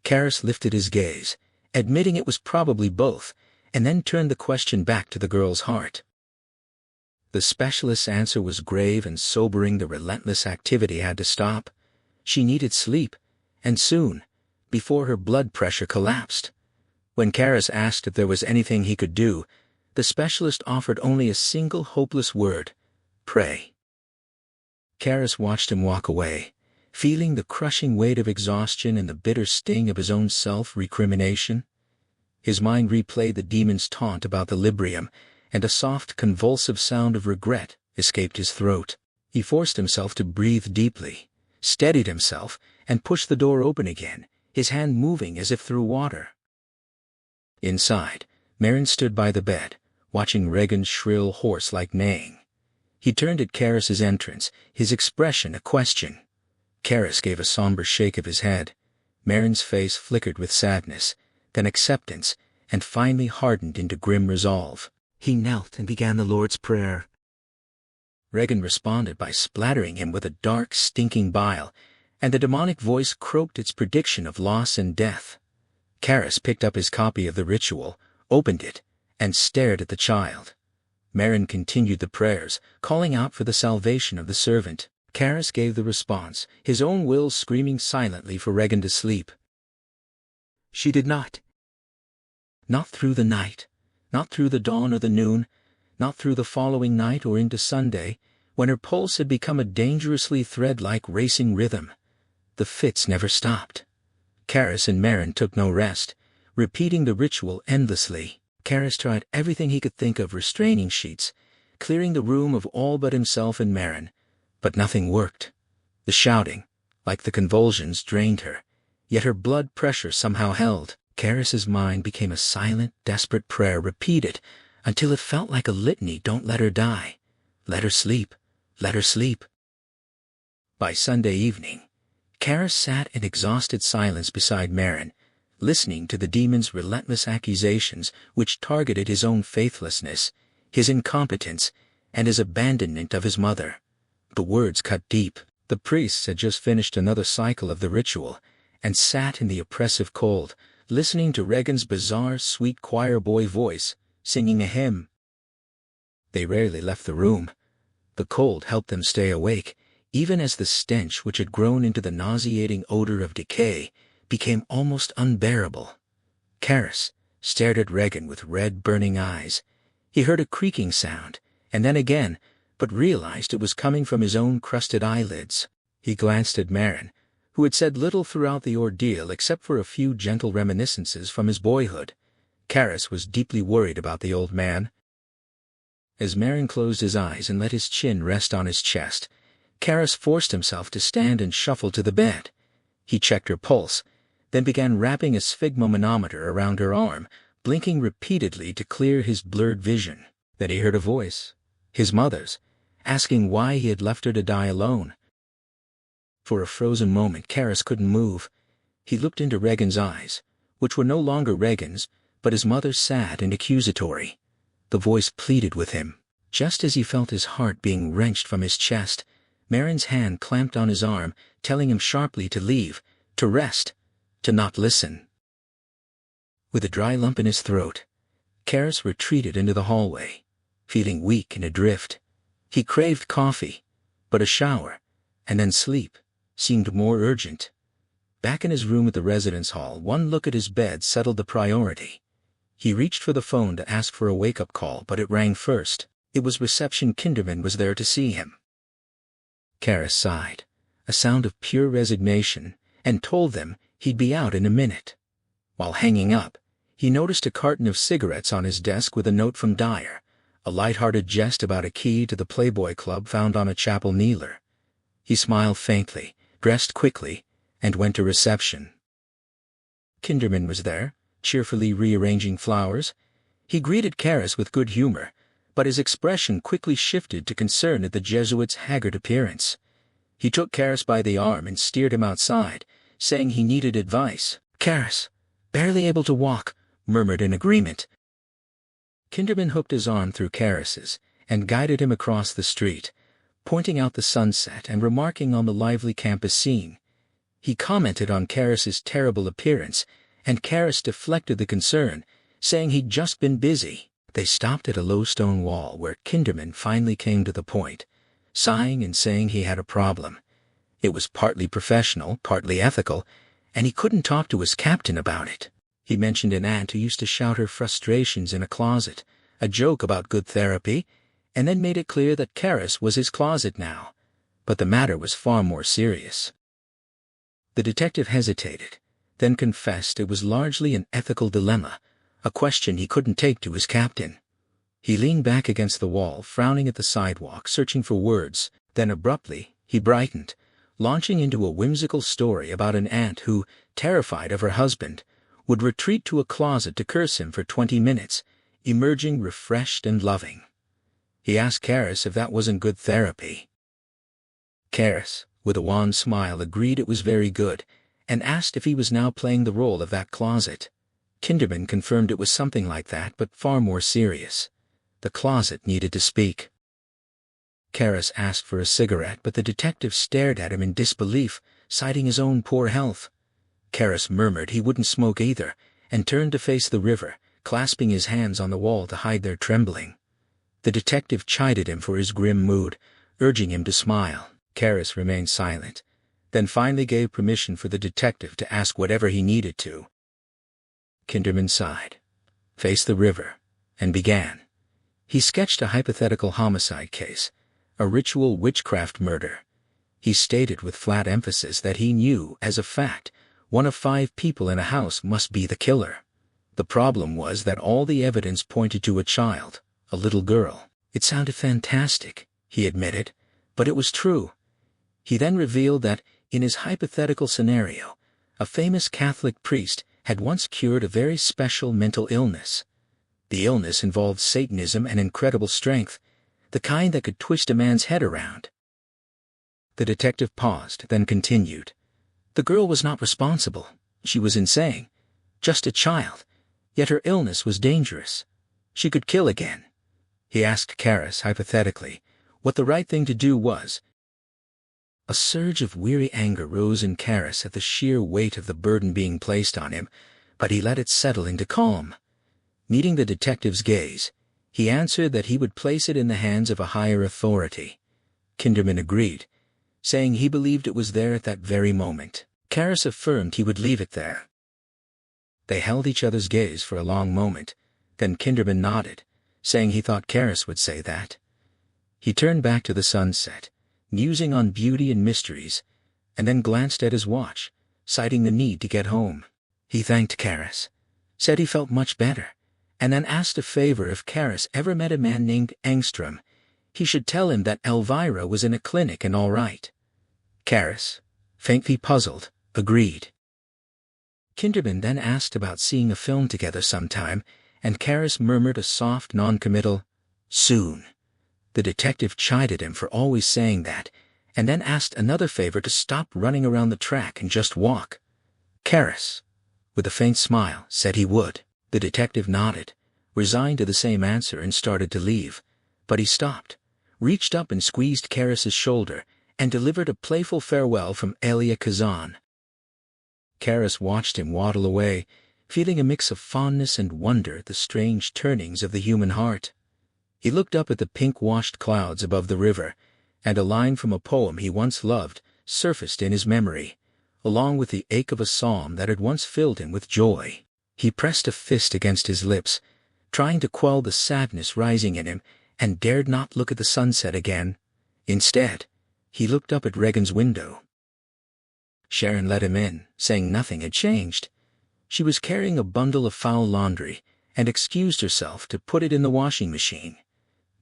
Karis lifted his gaze, admitting it was probably both, and then turned the question back to the girl's heart. The specialist's answer was grave and sobering. The relentless activity had to stop. She needed sleep, and soon, before her blood pressure collapsed. When Karis asked if there was anything he could do, the specialist offered only a single hopeless word: pray. Karis watched him walk away, feeling the crushing weight of exhaustion and the bitter sting of his own self-recrimination. His mind replayed the demon's taunt about the librium, and a soft, convulsive sound of regret escaped his throat. He forced himself to breathe deeply, steadied himself, and pushed the door open again, his hand moving as if through water. Inside, Marin stood by the bed, watching Regan's shrill, horse-like neighing. He turned at Karis's entrance, his expression a question. Karis gave a somber shake of his head. Marin's face flickered with sadness, then acceptance, and finally hardened into grim resolve. He knelt and began the Lord's Prayer. Regan responded by splattering him with a dark, stinking bile, and the demonic voice croaked its prediction of loss and death. Karras picked up his copy of the ritual, opened it, and stared at the child. Merrin continued the prayers, calling out for the salvation of the servant. Karras gave the response, his own will screaming silently for Regan to sleep. She did not. Not through the night, not through the dawn or the noon, not through the following night or into Sunday, when her pulse had become a dangerously thread-like racing rhythm. The fits never stopped. Karras and Merrin took no rest, repeating the ritual endlessly. Karras tried everything he could think of: restraining sheets, clearing the room of all but himself and Merrin, but nothing worked. The shouting, like the convulsions, drained her, yet her blood pressure somehow held. Karras's mind became a silent, desperate prayer repeated until it felt like a litany. Don't let her die. Let her sleep. Let her sleep. By Sunday evening, Karras sat in exhausted silence beside Merrin, listening to the demon's relentless accusations which targeted his own faithlessness, his incompetence, and his abandonment of his mother. The words cut deep. The priests had just finished another cycle of the ritual, and sat in the oppressive cold, listening to Regan's bizarre, sweet choir boy voice, singing a hymn. They rarely left the room. The cold helped them stay awake, even as the stench, which had grown into the nauseating odor of decay, became almost unbearable. Karras stared at Regan with red, burning eyes. He heard a creaking sound, and then again, but realized it was coming from his own crusted eyelids. He glanced at Merrin, who had said little throughout the ordeal except for a few gentle reminiscences from his boyhood. Karras was deeply worried about the old man. As Merrin closed his eyes and let his chin rest on his chest, Karras forced himself to stand and shuffle to the bed. He checked her pulse, then began wrapping a sphygmomanometer around her arm, blinking repeatedly to clear his blurred vision. Then he heard a voice, his mother's, asking why he had left her to die alone. For a frozen moment Karras couldn't move. He looked into Regan's eyes, which were no longer Regan's, but his mother's, sad and accusatory. The voice pleaded with him. Just as he felt his heart being wrenched from his chest, Merrin's hand clamped on his arm, telling him sharply to leave, to rest, to not listen. With a dry lump in his throat, Karras retreated into the hallway, feeling weak and adrift. He craved coffee, but a shower, and then sleep, seemed more urgent. Back in his room at the residence hall, one look at his bed settled the priority. He reached for the phone to ask for a wake-up call, but it rang first. It was reception. Kinderman was there to see him. Karras sighed, a sound of pure resignation, and told them he'd be out in a minute. While hanging up, he noticed a carton of cigarettes on his desk with a note from Dyer, a light-hearted jest about a key to the Playboy Club found on a chapel kneeler. He smiled faintly, dressed quickly, and went to reception. Kinderman was there, cheerfully rearranging flowers. He greeted Karras with good humor, but his expression quickly shifted to concern at the Jesuit's haggard appearance. He took Karras by the arm and steered him outside, saying he needed advice. Karras, barely able to walk, murmured in agreement. Kinderman hooked his arm through Karras's and guided him across the street, pointing out the sunset and remarking on the lively campus scene. He commented on Karras's terrible appearance, and Karras deflected the concern, saying he'd just been busy. They stopped at a low stone wall where Kinderman finally came to the point, sighing and saying he had a problem. It was partly professional, partly ethical, and he couldn't talk to his captain about it. He mentioned an aunt who used to shout her frustrations in a closet, a joke about good therapy, and then made it clear that Karras was his closet now. But the matter was far more serious. The detective hesitated, then confessed it was largely an ethical dilemma, a question he couldn't take to his captain. He leaned back against the wall, frowning at the sidewalk, searching for words. Then abruptly, he brightened, launching into a whimsical story about an aunt who, terrified of her husband, would retreat to a closet to curse him for 20 minutes, emerging refreshed and loving. He asked Karras if that wasn't good therapy. Karras, with a wan smile, agreed it was very good, and asked if he was now playing the role of that closet. Kinderman confirmed it was something like that, but far more serious. The closet needed to speak. Karras asked for a cigarette, but the detective stared at him in disbelief, citing his own poor health. Karras murmured he wouldn't smoke either, and turned to face the river, clasping his hands on the wall to hide their trembling. The detective chided him for his grim mood, urging him to smile. Karras remained silent, then finally gave permission for the detective to ask whatever he needed to. Kinderman sighed, faced the river, and began. He sketched a hypothetical homicide case, a ritual witchcraft murder. He stated with flat emphasis that he knew, as a fact, 1 of 5 people in a house must be the killer. The problem was that all the evidence pointed to a child, a little girl. It sounded fantastic, he admitted, but it was true. He then revealed that, in his hypothetical scenario, a famous Catholic priest had once cured a very special mental illness. The illness involved Satanism and incredible strength, the kind that could twist a man's head around. The detective paused, then continued. The girl was not responsible. She was insane. Just a child. Yet her illness was dangerous. She could kill again. He asked Karras, hypothetically, what the right thing to do was. A surge of weary anger rose in Karras at the sheer weight of the burden being placed on him, but he let it settle into calm. Meeting the detective's gaze, he answered that he would place it in the hands of a higher authority. Kinderman agreed, saying he believed it was there at that very moment. Karras affirmed he would leave it there. They held each other's gaze for a long moment, then Kinderman nodded, saying he thought Karras would say that. He turned back to the sunset, musing on beauty and mysteries, and then glanced at his watch, citing the need to get home. He thanked Karras, said he felt much better, and then asked a favor if Karras ever met a man named XIII. He should tell him that Elvira was in a clinic and all right. Karras, faintly puzzled, agreed. Kinderman then asked about seeing a film together sometime, and Karras murmured a soft, non-committal, soon. The detective chided him for always saying that, and then asked another favor to stop running around the track and just walk. Karras, with a faint smile, said he would. The detective nodded, resigned to the same answer, and started to leave, but he stopped, reached up and squeezed Karras's shoulder, and delivered a playful farewell from Elia Kazan. Karras watched him waddle away, feeling a mix of fondness and wonder at the strange turnings of the human heart. He looked up at the pink-washed clouds above the river, and a line from a poem he once loved surfaced in his memory, along with the ache of a psalm that had once filled him with joy. He pressed a fist against his lips, trying to quell the sadness rising in him, and dared not look at the sunset again. Instead, he looked up at Regan's window. Sharon let him in, saying nothing had changed. She was carrying a bundle of foul laundry, and excused herself to put it in the washing machine.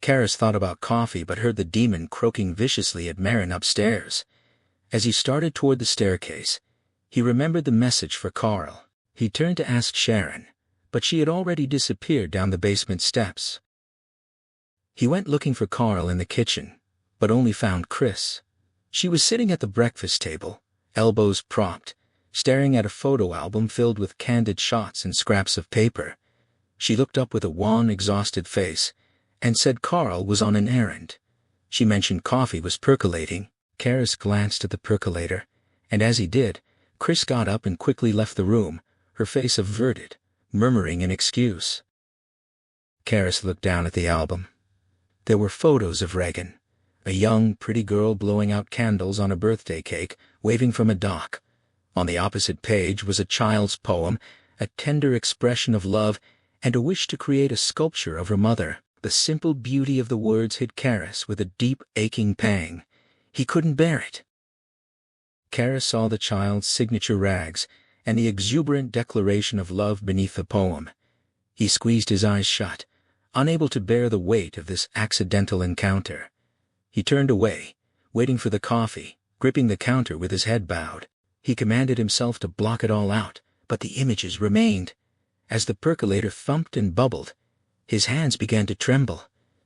Karras thought about coffee but heard the demon croaking viciously at Marin upstairs. As he started toward the staircase, he remembered the message for Carl. He turned to ask Sharon, but she had already disappeared down the basement steps. He went looking for Carl in the kitchen, but only found Chris. She was sitting at the breakfast table, elbows propped, staring at a photo album filled with candid shots and scraps of paper. She looked up with a wan, exhausted face, and said Carl was on an errand. She mentioned coffee was percolating. Karras glanced at the percolator, and as he did, Chris got up and quickly left the room, her face averted, murmuring an excuse. Karras looked down at the album. There were photos of Regan, a young, pretty girl blowing out candles on a birthday cake, waving from a dock. On the opposite page was a child's poem, a tender expression of love, and a wish to create a sculpture of her mother. The simple beauty of the words hit Karras with a deep, aching pang. He couldn't bear it. Karras saw the child's signature rags and the exuberant declaration of love beneath the poem. He squeezed his eyes shut, unable to bear the weight of this accidental encounter. He turned away, waiting for the coffee, gripping the counter with his head bowed. He commanded himself to block it all out, but the images remained. As the percolator thumped and bubbled, his hands began to tremble.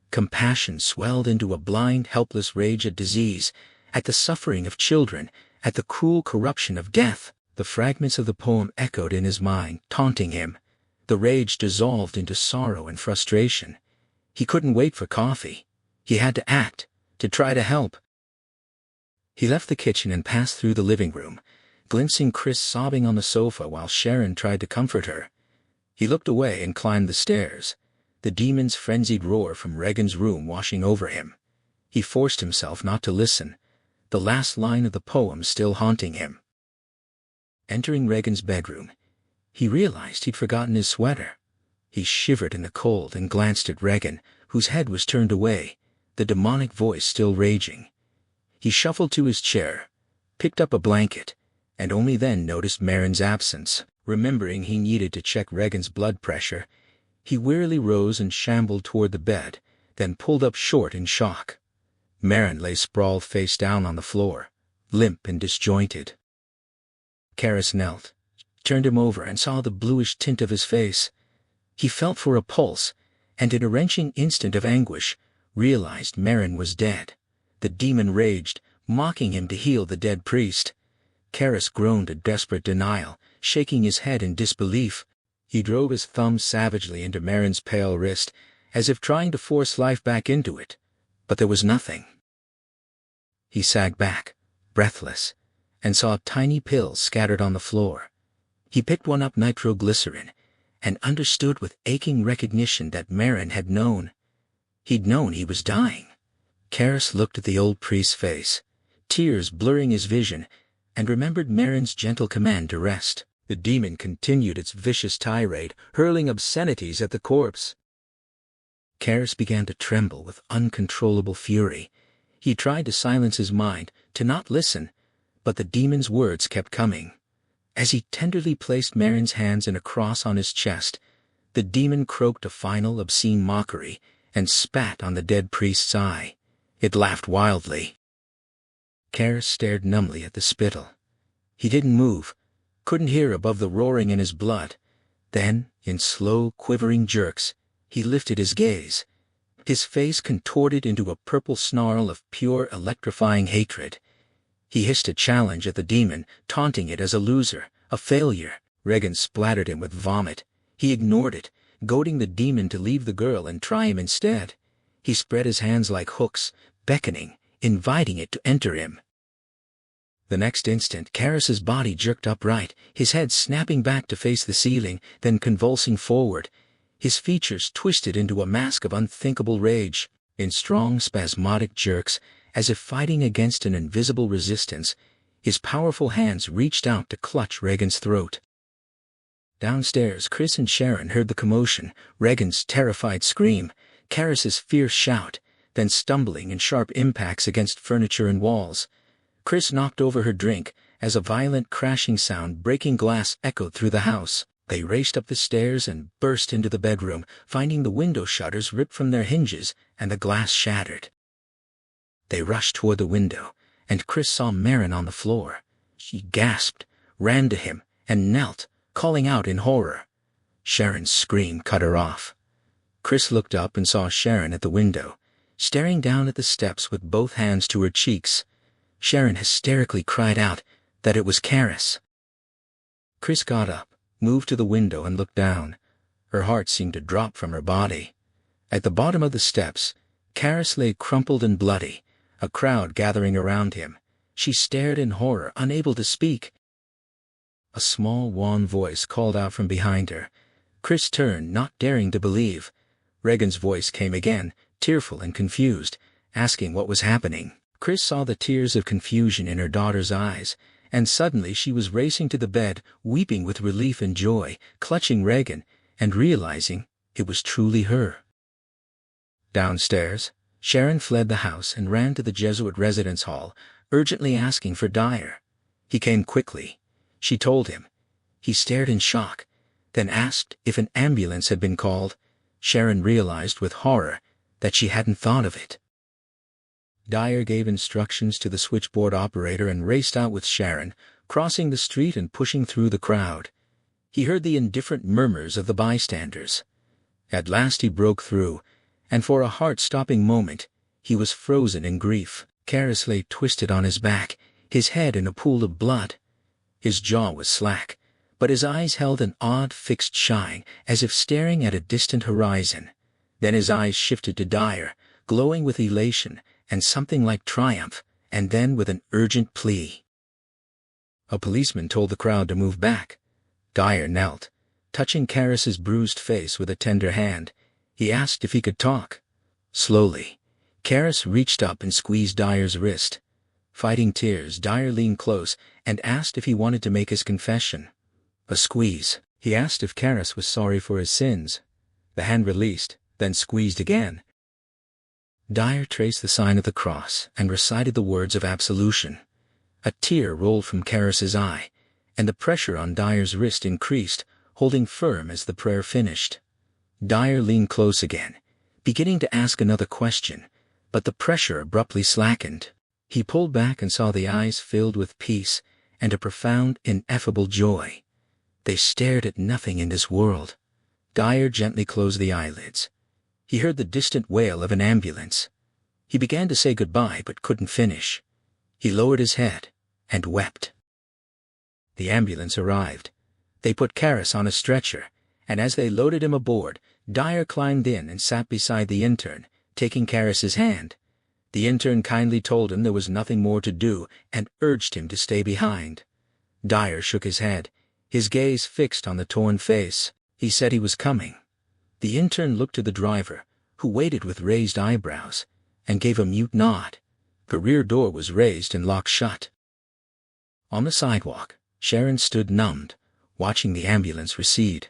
Compassion swelled into a blind, helpless rage at disease, at the suffering of children, at the cruel corruption of death. The fragments of the poem echoed in his mind, taunting him. The rage dissolved into sorrow and frustration. He couldn't wait for coffee. He had to act, to try to help. He left the kitchen and passed through the living room, glimpsing Chris sobbing on the sofa while Sharon tried to comfort her. He looked away and climbed the stairs, the demon's frenzied roar from Regan's room washing over him. He forced himself not to listen, the last line of the poem still haunting him. Entering Regan's bedroom, he realized he'd forgotten his sweater. He shivered in the cold and glanced at Regan, whose head was turned away, the demonic voice still raging. He shuffled to his chair, picked up a blanket, and only then noticed Marin's absence. Remembering he needed to check Regan's blood pressure, he wearily rose and shambled toward the bed, then pulled up short in shock. Marin lay sprawled face down on the floor, limp and disjointed. Karis knelt, turned him over and saw the bluish tint of his face. He felt for a pulse, and in a wrenching instant of anguish, realized Marin was dead. The demon raged, mocking him to heal the dead priest. Karis groaned a desperate denial, shaking his head in disbelief. He drove his thumb savagely into Marin's pale wrist, as if trying to force life back into it, but there was nothing. He sagged back, breathless, and saw tiny pills scattered on the floor. He picked one up, nitroglycerin, and understood with aching recognition that Marin had known. He'd known he was dying. Karis looked at the old priest's face, tears blurring his vision, and remembered Marin's gentle command to rest. The demon continued its vicious tirade, hurling obscenities at the corpse. Karis began to tremble with uncontrollable fury. He tried to silence his mind, to not listen, but the demon's words kept coming. As he tenderly placed Marin's hands in a cross on his chest, the demon croaked a final obscene mockery and spat on the dead priest's eye. It laughed wildly. Karis stared numbly at the spittle. He didn't move, couldn't hear above the roaring in his blood. Then, in slow, quivering jerks, he lifted his gaze. His face contorted into a purple snarl of pure, electrifying hatred. He hissed a challenge at the demon, taunting it as a loser, a failure. Regan splattered him with vomit. He ignored it, goading the demon to leave the girl and try him instead. He spread his hands like hooks, beckoning, inviting it to enter him. The next instant, Karis's body jerked upright, his head snapping back to face the ceiling, then convulsing forward. His features twisted into a mask of unthinkable rage. In strong, spasmodic jerks, as if fighting against an invisible resistance, his powerful hands reached out to clutch Regan's throat. Downstairs, Chris and Sharon heard the commotion, Regan's terrified scream, Karis's fierce shout, then stumbling and sharp impacts against furniture and walls. Chris knocked over her drink, as a violent crashing sound breaking glass echoed through the house. They raced up the stairs and burst into the bedroom, finding the window shutters ripped from their hinges and the glass shattered. They rushed toward the window, and Chris saw Marin on the floor. She gasped, ran to him, and knelt, calling out in horror. Sharon's scream cut her off. Chris looked up and saw Sharon at the window, staring down at the steps with both hands to her cheeks. Sharon hysterically cried out that it was Karis. Chris got up, moved to the window and looked down. Her heart seemed to drop from her body. At the bottom of the steps, Karis lay crumpled and bloody, a crowd gathering around him. She stared in horror, unable to speak. A small, wan voice called out from behind her. Chris turned, not daring to believe. Regan's voice came again, tearful and confused, asking what was happening. Chris saw the tears of confusion in her daughter's eyes, and suddenly she was racing to the bed, weeping with relief and joy, clutching Regan, and realizing it was truly her. Downstairs, Sharon fled the house and ran to the Jesuit residence hall, urgently asking for Dyer. He came quickly. She told him. He stared in shock, then asked if an ambulance had been called. Sharon realized with horror that she hadn't thought of it. Dyer gave instructions to the switchboard operator and raced out with Sharon, crossing the street and pushing through the crowd. He heard the indifferent murmurs of the bystanders. At last he broke through, and for a heart-stopping moment, he was frozen in grief. Karis lay twisted on his back, his head in a pool of blood. His jaw was slack, but his eyes held an odd fixed shine, as if staring at a distant horizon. Then his eyes shifted to Dyer, glowing with elation and something like triumph, and then with an urgent plea. A policeman told the crowd to move back. Dyer knelt, touching Karras's bruised face with a tender hand. He asked if he could talk. Slowly, Karras reached up and squeezed Dyer's wrist. Fighting tears, Dyer leaned close and asked if he wanted to make his confession. A squeeze. He asked if Karras was sorry for his sins. The hand released, then squeezed again. Dyer traced the sign of the cross and recited the words of absolution. A tear rolled from Karras's eye, and the pressure on Dyer's wrist increased, holding firm as the prayer finished. Dyer leaned close again, beginning to ask another question, but the pressure abruptly slackened. He pulled back and saw the eyes filled with peace and a profound, ineffable joy. They stared at nothing in this world. Dyer gently closed the eyelids. He heard the distant wail of an ambulance. He began to say goodbye but couldn't finish. He lowered his head and wept. The ambulance arrived. They put Karras on a stretcher, and as they loaded him aboard, Dyer climbed in and sat beside the intern, taking Karras's hand. The intern kindly told him there was nothing more to do and urged him to stay behind. Dyer shook his head, his gaze fixed on the torn face. He said he was coming. The intern looked to the driver, who waited with raised eyebrows, and gave a mute nod. The rear door was raised and locked shut. On the sidewalk, Sharon stood numbed, watching the ambulance recede.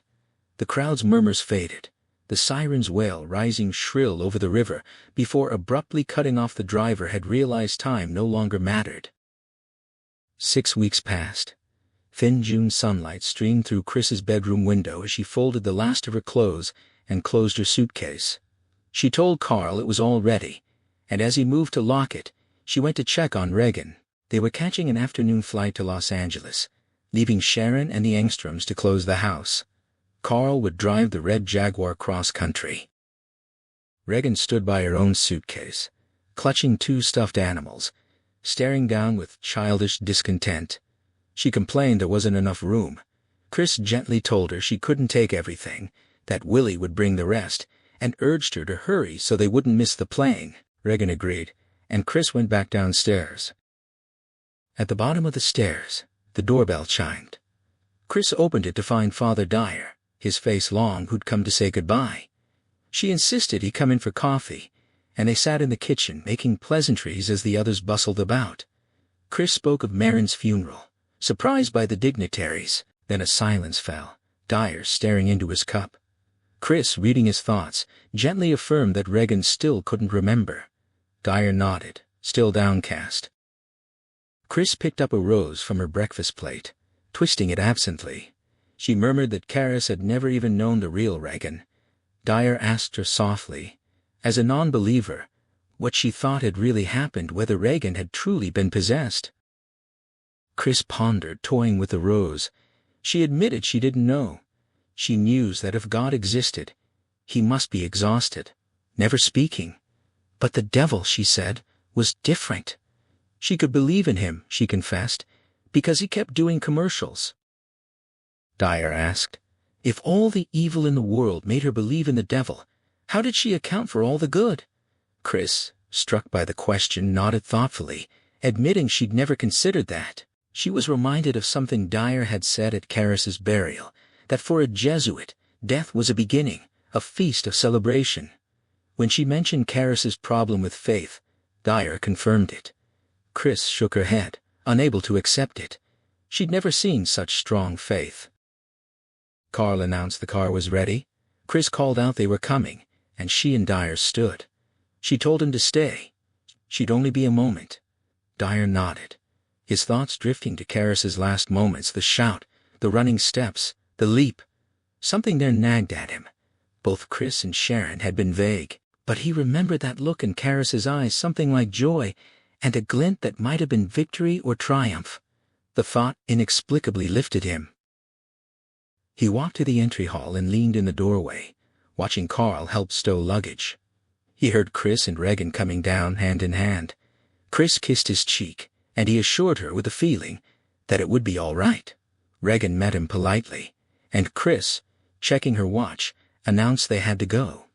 The crowd's murmurs faded, the siren's wail rising shrill over the river before abruptly cutting off. The driver had realized time no longer mattered. 6 weeks passed. Thin June sunlight streamed through Chris's bedroom window as she folded the last of her clothes and closed her suitcase. She told Carl it was all ready, and as he moved to lock it, she went to check on Regan. They were catching an afternoon flight to Los Angeles, leaving Sharon and the Angstroms to close the house. Carl would drive the red Jaguar cross-country. Regan stood by her own suitcase, clutching 2 stuffed animals, staring down with childish discontent. She complained there wasn't enough room. Chris gently told her she couldn't take everything, that Willie would bring the rest, and urged her to hurry so they wouldn't miss the plane. Regan agreed, and Chris went back downstairs. At the bottom of the stairs, the doorbell chimed. Chris opened it to find Father Dyer, his face long, who'd come to say goodbye. She insisted he come in for coffee, and they sat in the kitchen making pleasantries as the others bustled about. Chris spoke of Marin's funeral, surprised by the dignitaries. Then a silence fell, Dyer staring into his cup. Chris, reading his thoughts, gently affirmed that Regan still couldn't remember. Dyer nodded, still downcast. Chris picked up a rose from her breakfast plate, twisting it absently. She murmured that Karras had never even known the real Regan. Dyer asked her softly, as a non-believer, what she thought had really happened, whether Regan had truly been possessed. Chris pondered, toying with the rose. She admitted she didn't know. She mused that if God existed, he must be exhausted, never speaking. But the devil, she said, was different. She could believe in him, she confessed, because he kept doing commercials. Dyer asked, if all the evil in the world made her believe in the devil, how did she account for all the good? Chris, struck by the question, nodded thoughtfully, admitting she'd never considered that. She was reminded of something Dyer had said at Karras's burial, that for a Jesuit, death was a beginning, a feast of celebration. When she mentioned Karras's problem with faith, Dyer confirmed it. Chris shook her head, unable to accept it. She'd never seen such strong faith. Carl announced the car was ready. Chris called out they were coming, and she and Dyer stood. She told him to stay. She'd only be a moment. Dyer nodded, his thoughts drifting to Karras's last moments, the shout, the running steps, the leap. Something there nagged at him. Both Chris and Sharon had been vague, but he remembered that look in Karras's eyes, something like joy, and a glint that might have been victory or triumph. The thought inexplicably lifted him. He walked to the entry hall and leaned in the doorway, watching Carl help stow luggage. He heard Chris and Regan coming down hand in hand. Chris kissed his cheek, and he assured her with a feeling that it would be all right. Regan met him politely, and Chris, checking her watch, announced they had to go.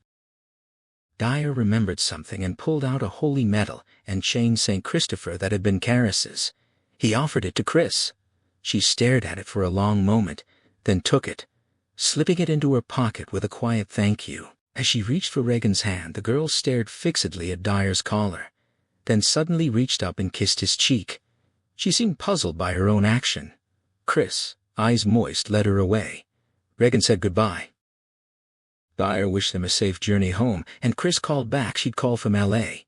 Dyer remembered something and pulled out a holy medal and chain St. Christopher that had been Karis's. He offered it to Chris. She stared at it for a long moment, then took it, slipping it into her pocket with a quiet thank you. As she reached for Regan's hand, the girl stared fixedly at Dyer's collar, then suddenly reached up and kissed his cheek. She seemed puzzled by her own action. Chris, eyes moist, led her away. Regan said goodbye. Dyer wished them a safe journey home, and Chris called back she'd call from L.A.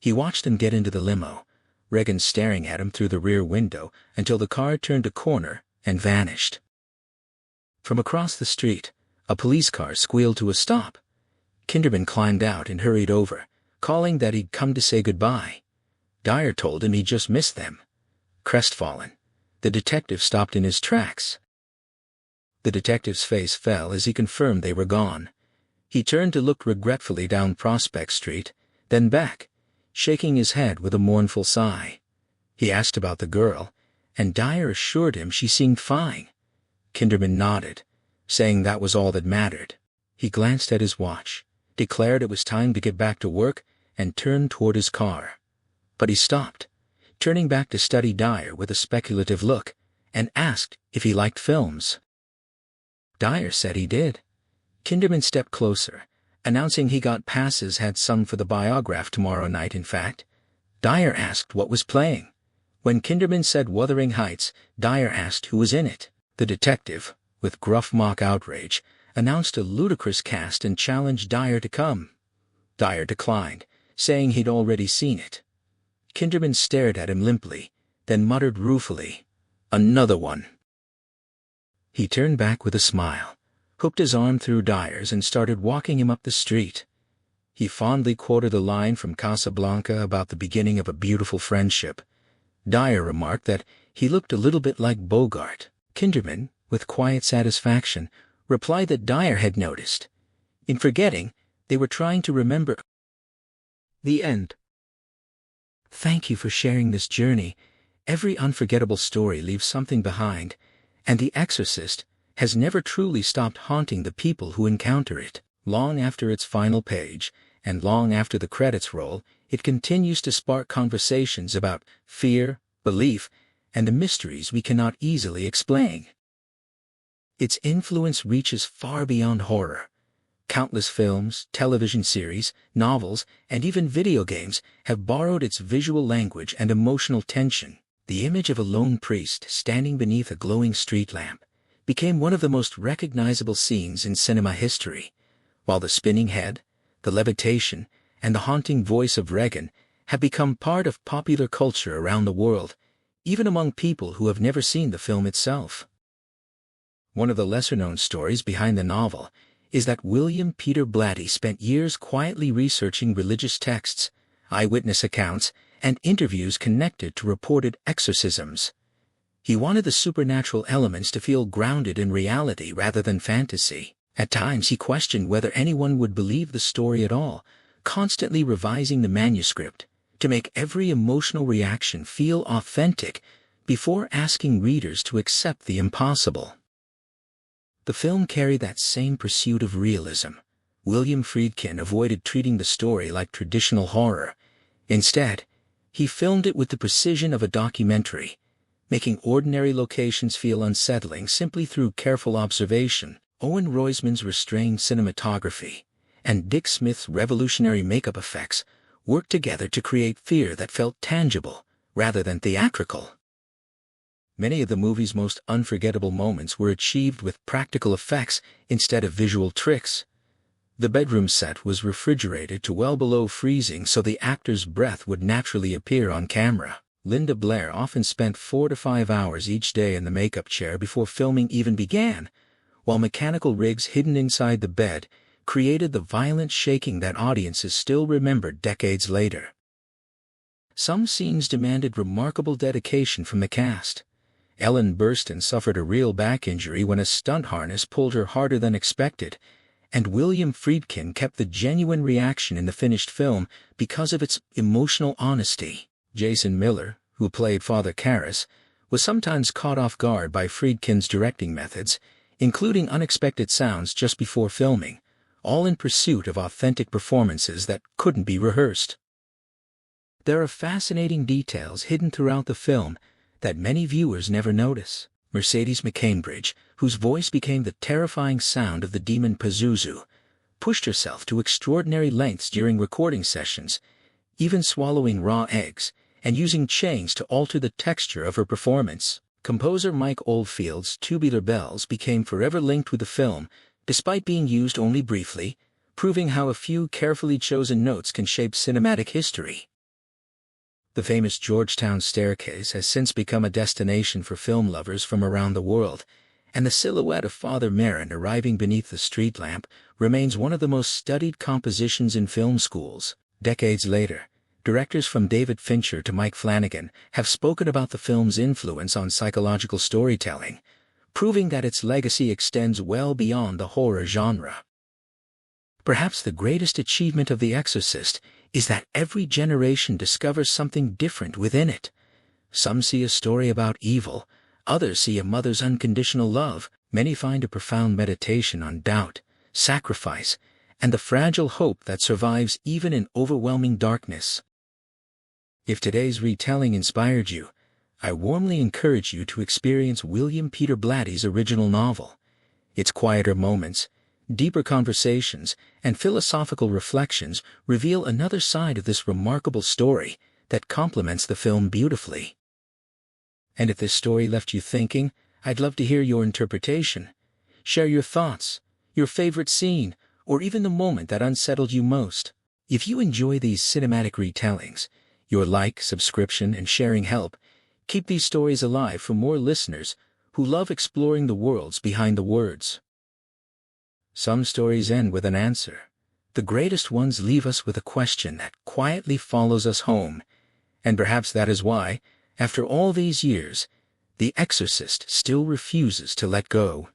He watched them get into the limo, Regan staring at him through the rear window until the car turned a corner and vanished. From across the street, a police car squealed to a stop. Kinderman climbed out and hurried over, calling that he'd come to say goodbye. Dyer told him he just missed them. Crestfallen, the detective stopped in his tracks. The detective's face fell as he confirmed they were gone. He turned to look regretfully down Prospect Street, then back, shaking his head with a mournful sigh. He asked about the girl, and Dyer assured him she seemed fine. Kinderman nodded, saying that was all that mattered. He glanced at his watch, declared it was time to get back to work, and turned toward his car. But he stopped, turning back to study Dyer with a speculative look, and asked if he liked films. Dyer said he did. Kinderman stepped closer, announcing he got passes had sung for the Biograph tomorrow night. In fact, Dyer asked what was playing. When Kinderman said Wuthering Heights, Dyer asked who was in it. The detective, with gruff mock outrage, announced a ludicrous cast and challenged Dyer to come. Dyer declined, saying he'd already seen it. Kinderman stared at him limply, then muttered ruefully, "Another one." He turned back with a smile, hooked his arm through Dyer's and started walking him up the street. He fondly quoted a line from Casablanca about the beginning of a beautiful friendship. Dyer remarked that he looked a little bit like Bogart. Kinderman, with quiet satisfaction, replied that Dyer had noticed. In forgetting, they were trying to remember. The end. Thank you for sharing this journey. Every unforgettable story leaves something behind, and The Exorcist has never truly stopped haunting the people who encounter it. Long after its final page, and long after the credits roll, it continues to spark conversations about fear, belief, and the mysteries we cannot easily explain. Its influence reaches far beyond horror. Countless films, television series, novels, and even video games have borrowed its visual language and emotional tension. The image of a lone priest standing beneath a glowing street lamp became one of the most recognizable scenes in cinema history, while the spinning head, the levitation, and the haunting voice of Regan have become part of popular culture around the world, even among people who have never seen the film itself. One of the lesser-known stories behind the novel is that William Peter Blatty spent years quietly researching religious texts, eyewitness accounts, and interviews connected to reported exorcisms. He wanted the supernatural elements to feel grounded in reality rather than fantasy. At times he questioned whether anyone would believe the story at all, constantly revising the manuscript to make every emotional reaction feel authentic before asking readers to accept the impossible. The film carried that same pursuit of realism. William Friedkin avoided treating the story like traditional horror. Instead, he filmed it with the precision of a documentary, making ordinary locations feel unsettling simply through careful observation. Owen Roizman's restrained cinematography and Dick Smith's revolutionary makeup effects worked together to create fear that felt tangible rather than theatrical. Many of the movie's most unforgettable moments were achieved with practical effects instead of visual tricks. The bedroom set was refrigerated to well below freezing so the actor's breath would naturally appear on camera. Linda Blair often spent 4 to 5 hours each day in the makeup chair before filming even began, while mechanical rigs hidden inside the bed created the violent shaking that audiences still remember decades later. Some scenes demanded remarkable dedication from the cast. Ellen Burstyn suffered a real back injury when a stunt harness pulled her harder than expected, and William Friedkin kept the genuine reaction in the finished film because of its emotional honesty. Jason Miller, who played Father Karras, was sometimes caught off guard by Friedkin's directing methods, including unexpected sounds just before filming, all in pursuit of authentic performances that couldn't be rehearsed. There are fascinating details hidden throughout the film that many viewers never notice. Mercedes McCambridge, whose voice became the terrifying sound of the demon Pazuzu, pushed herself to extraordinary lengths during recording sessions, even swallowing raw eggs and using chains to alter the texture of her performance. Composer Mike Oldfield's Tubular Bells became forever linked with the film, despite being used only briefly, proving how a few carefully chosen notes can shape cinematic history. The famous Georgetown staircase has since become a destination for film lovers from around the world, and the silhouette of Father Merrin arriving beneath the street lamp remains one of the most studied compositions in film schools. Decades later, directors from David Fincher to Mike Flanagan have spoken about the film's influence on psychological storytelling, proving that its legacy extends well beyond the horror genre. Perhaps the greatest achievement of The Exorcist is that every generation discovers something different within it. Some see a story about evil, others see a mother's unconditional love, many find a profound meditation on doubt, sacrifice, and the fragile hope that survives even in overwhelming darkness. If today's retelling inspired you, I warmly encourage you to experience William Peter Blatty's original novel. Its quieter moments, deeper conversations, and philosophical reflections reveal another side of this remarkable story that complements the film beautifully. And if this story left you thinking, I'd love to hear your interpretation. Share your thoughts, your favorite scene, or even the moment that unsettled you most. If you enjoy these cinematic retellings, your like, subscription, and sharing help keep these stories alive for more listeners who love exploring the worlds behind the words. Some stories end with an answer. The greatest ones leave us with a question that quietly follows us home. And perhaps that is why, after all these years, The Exorcist still refuses to let go.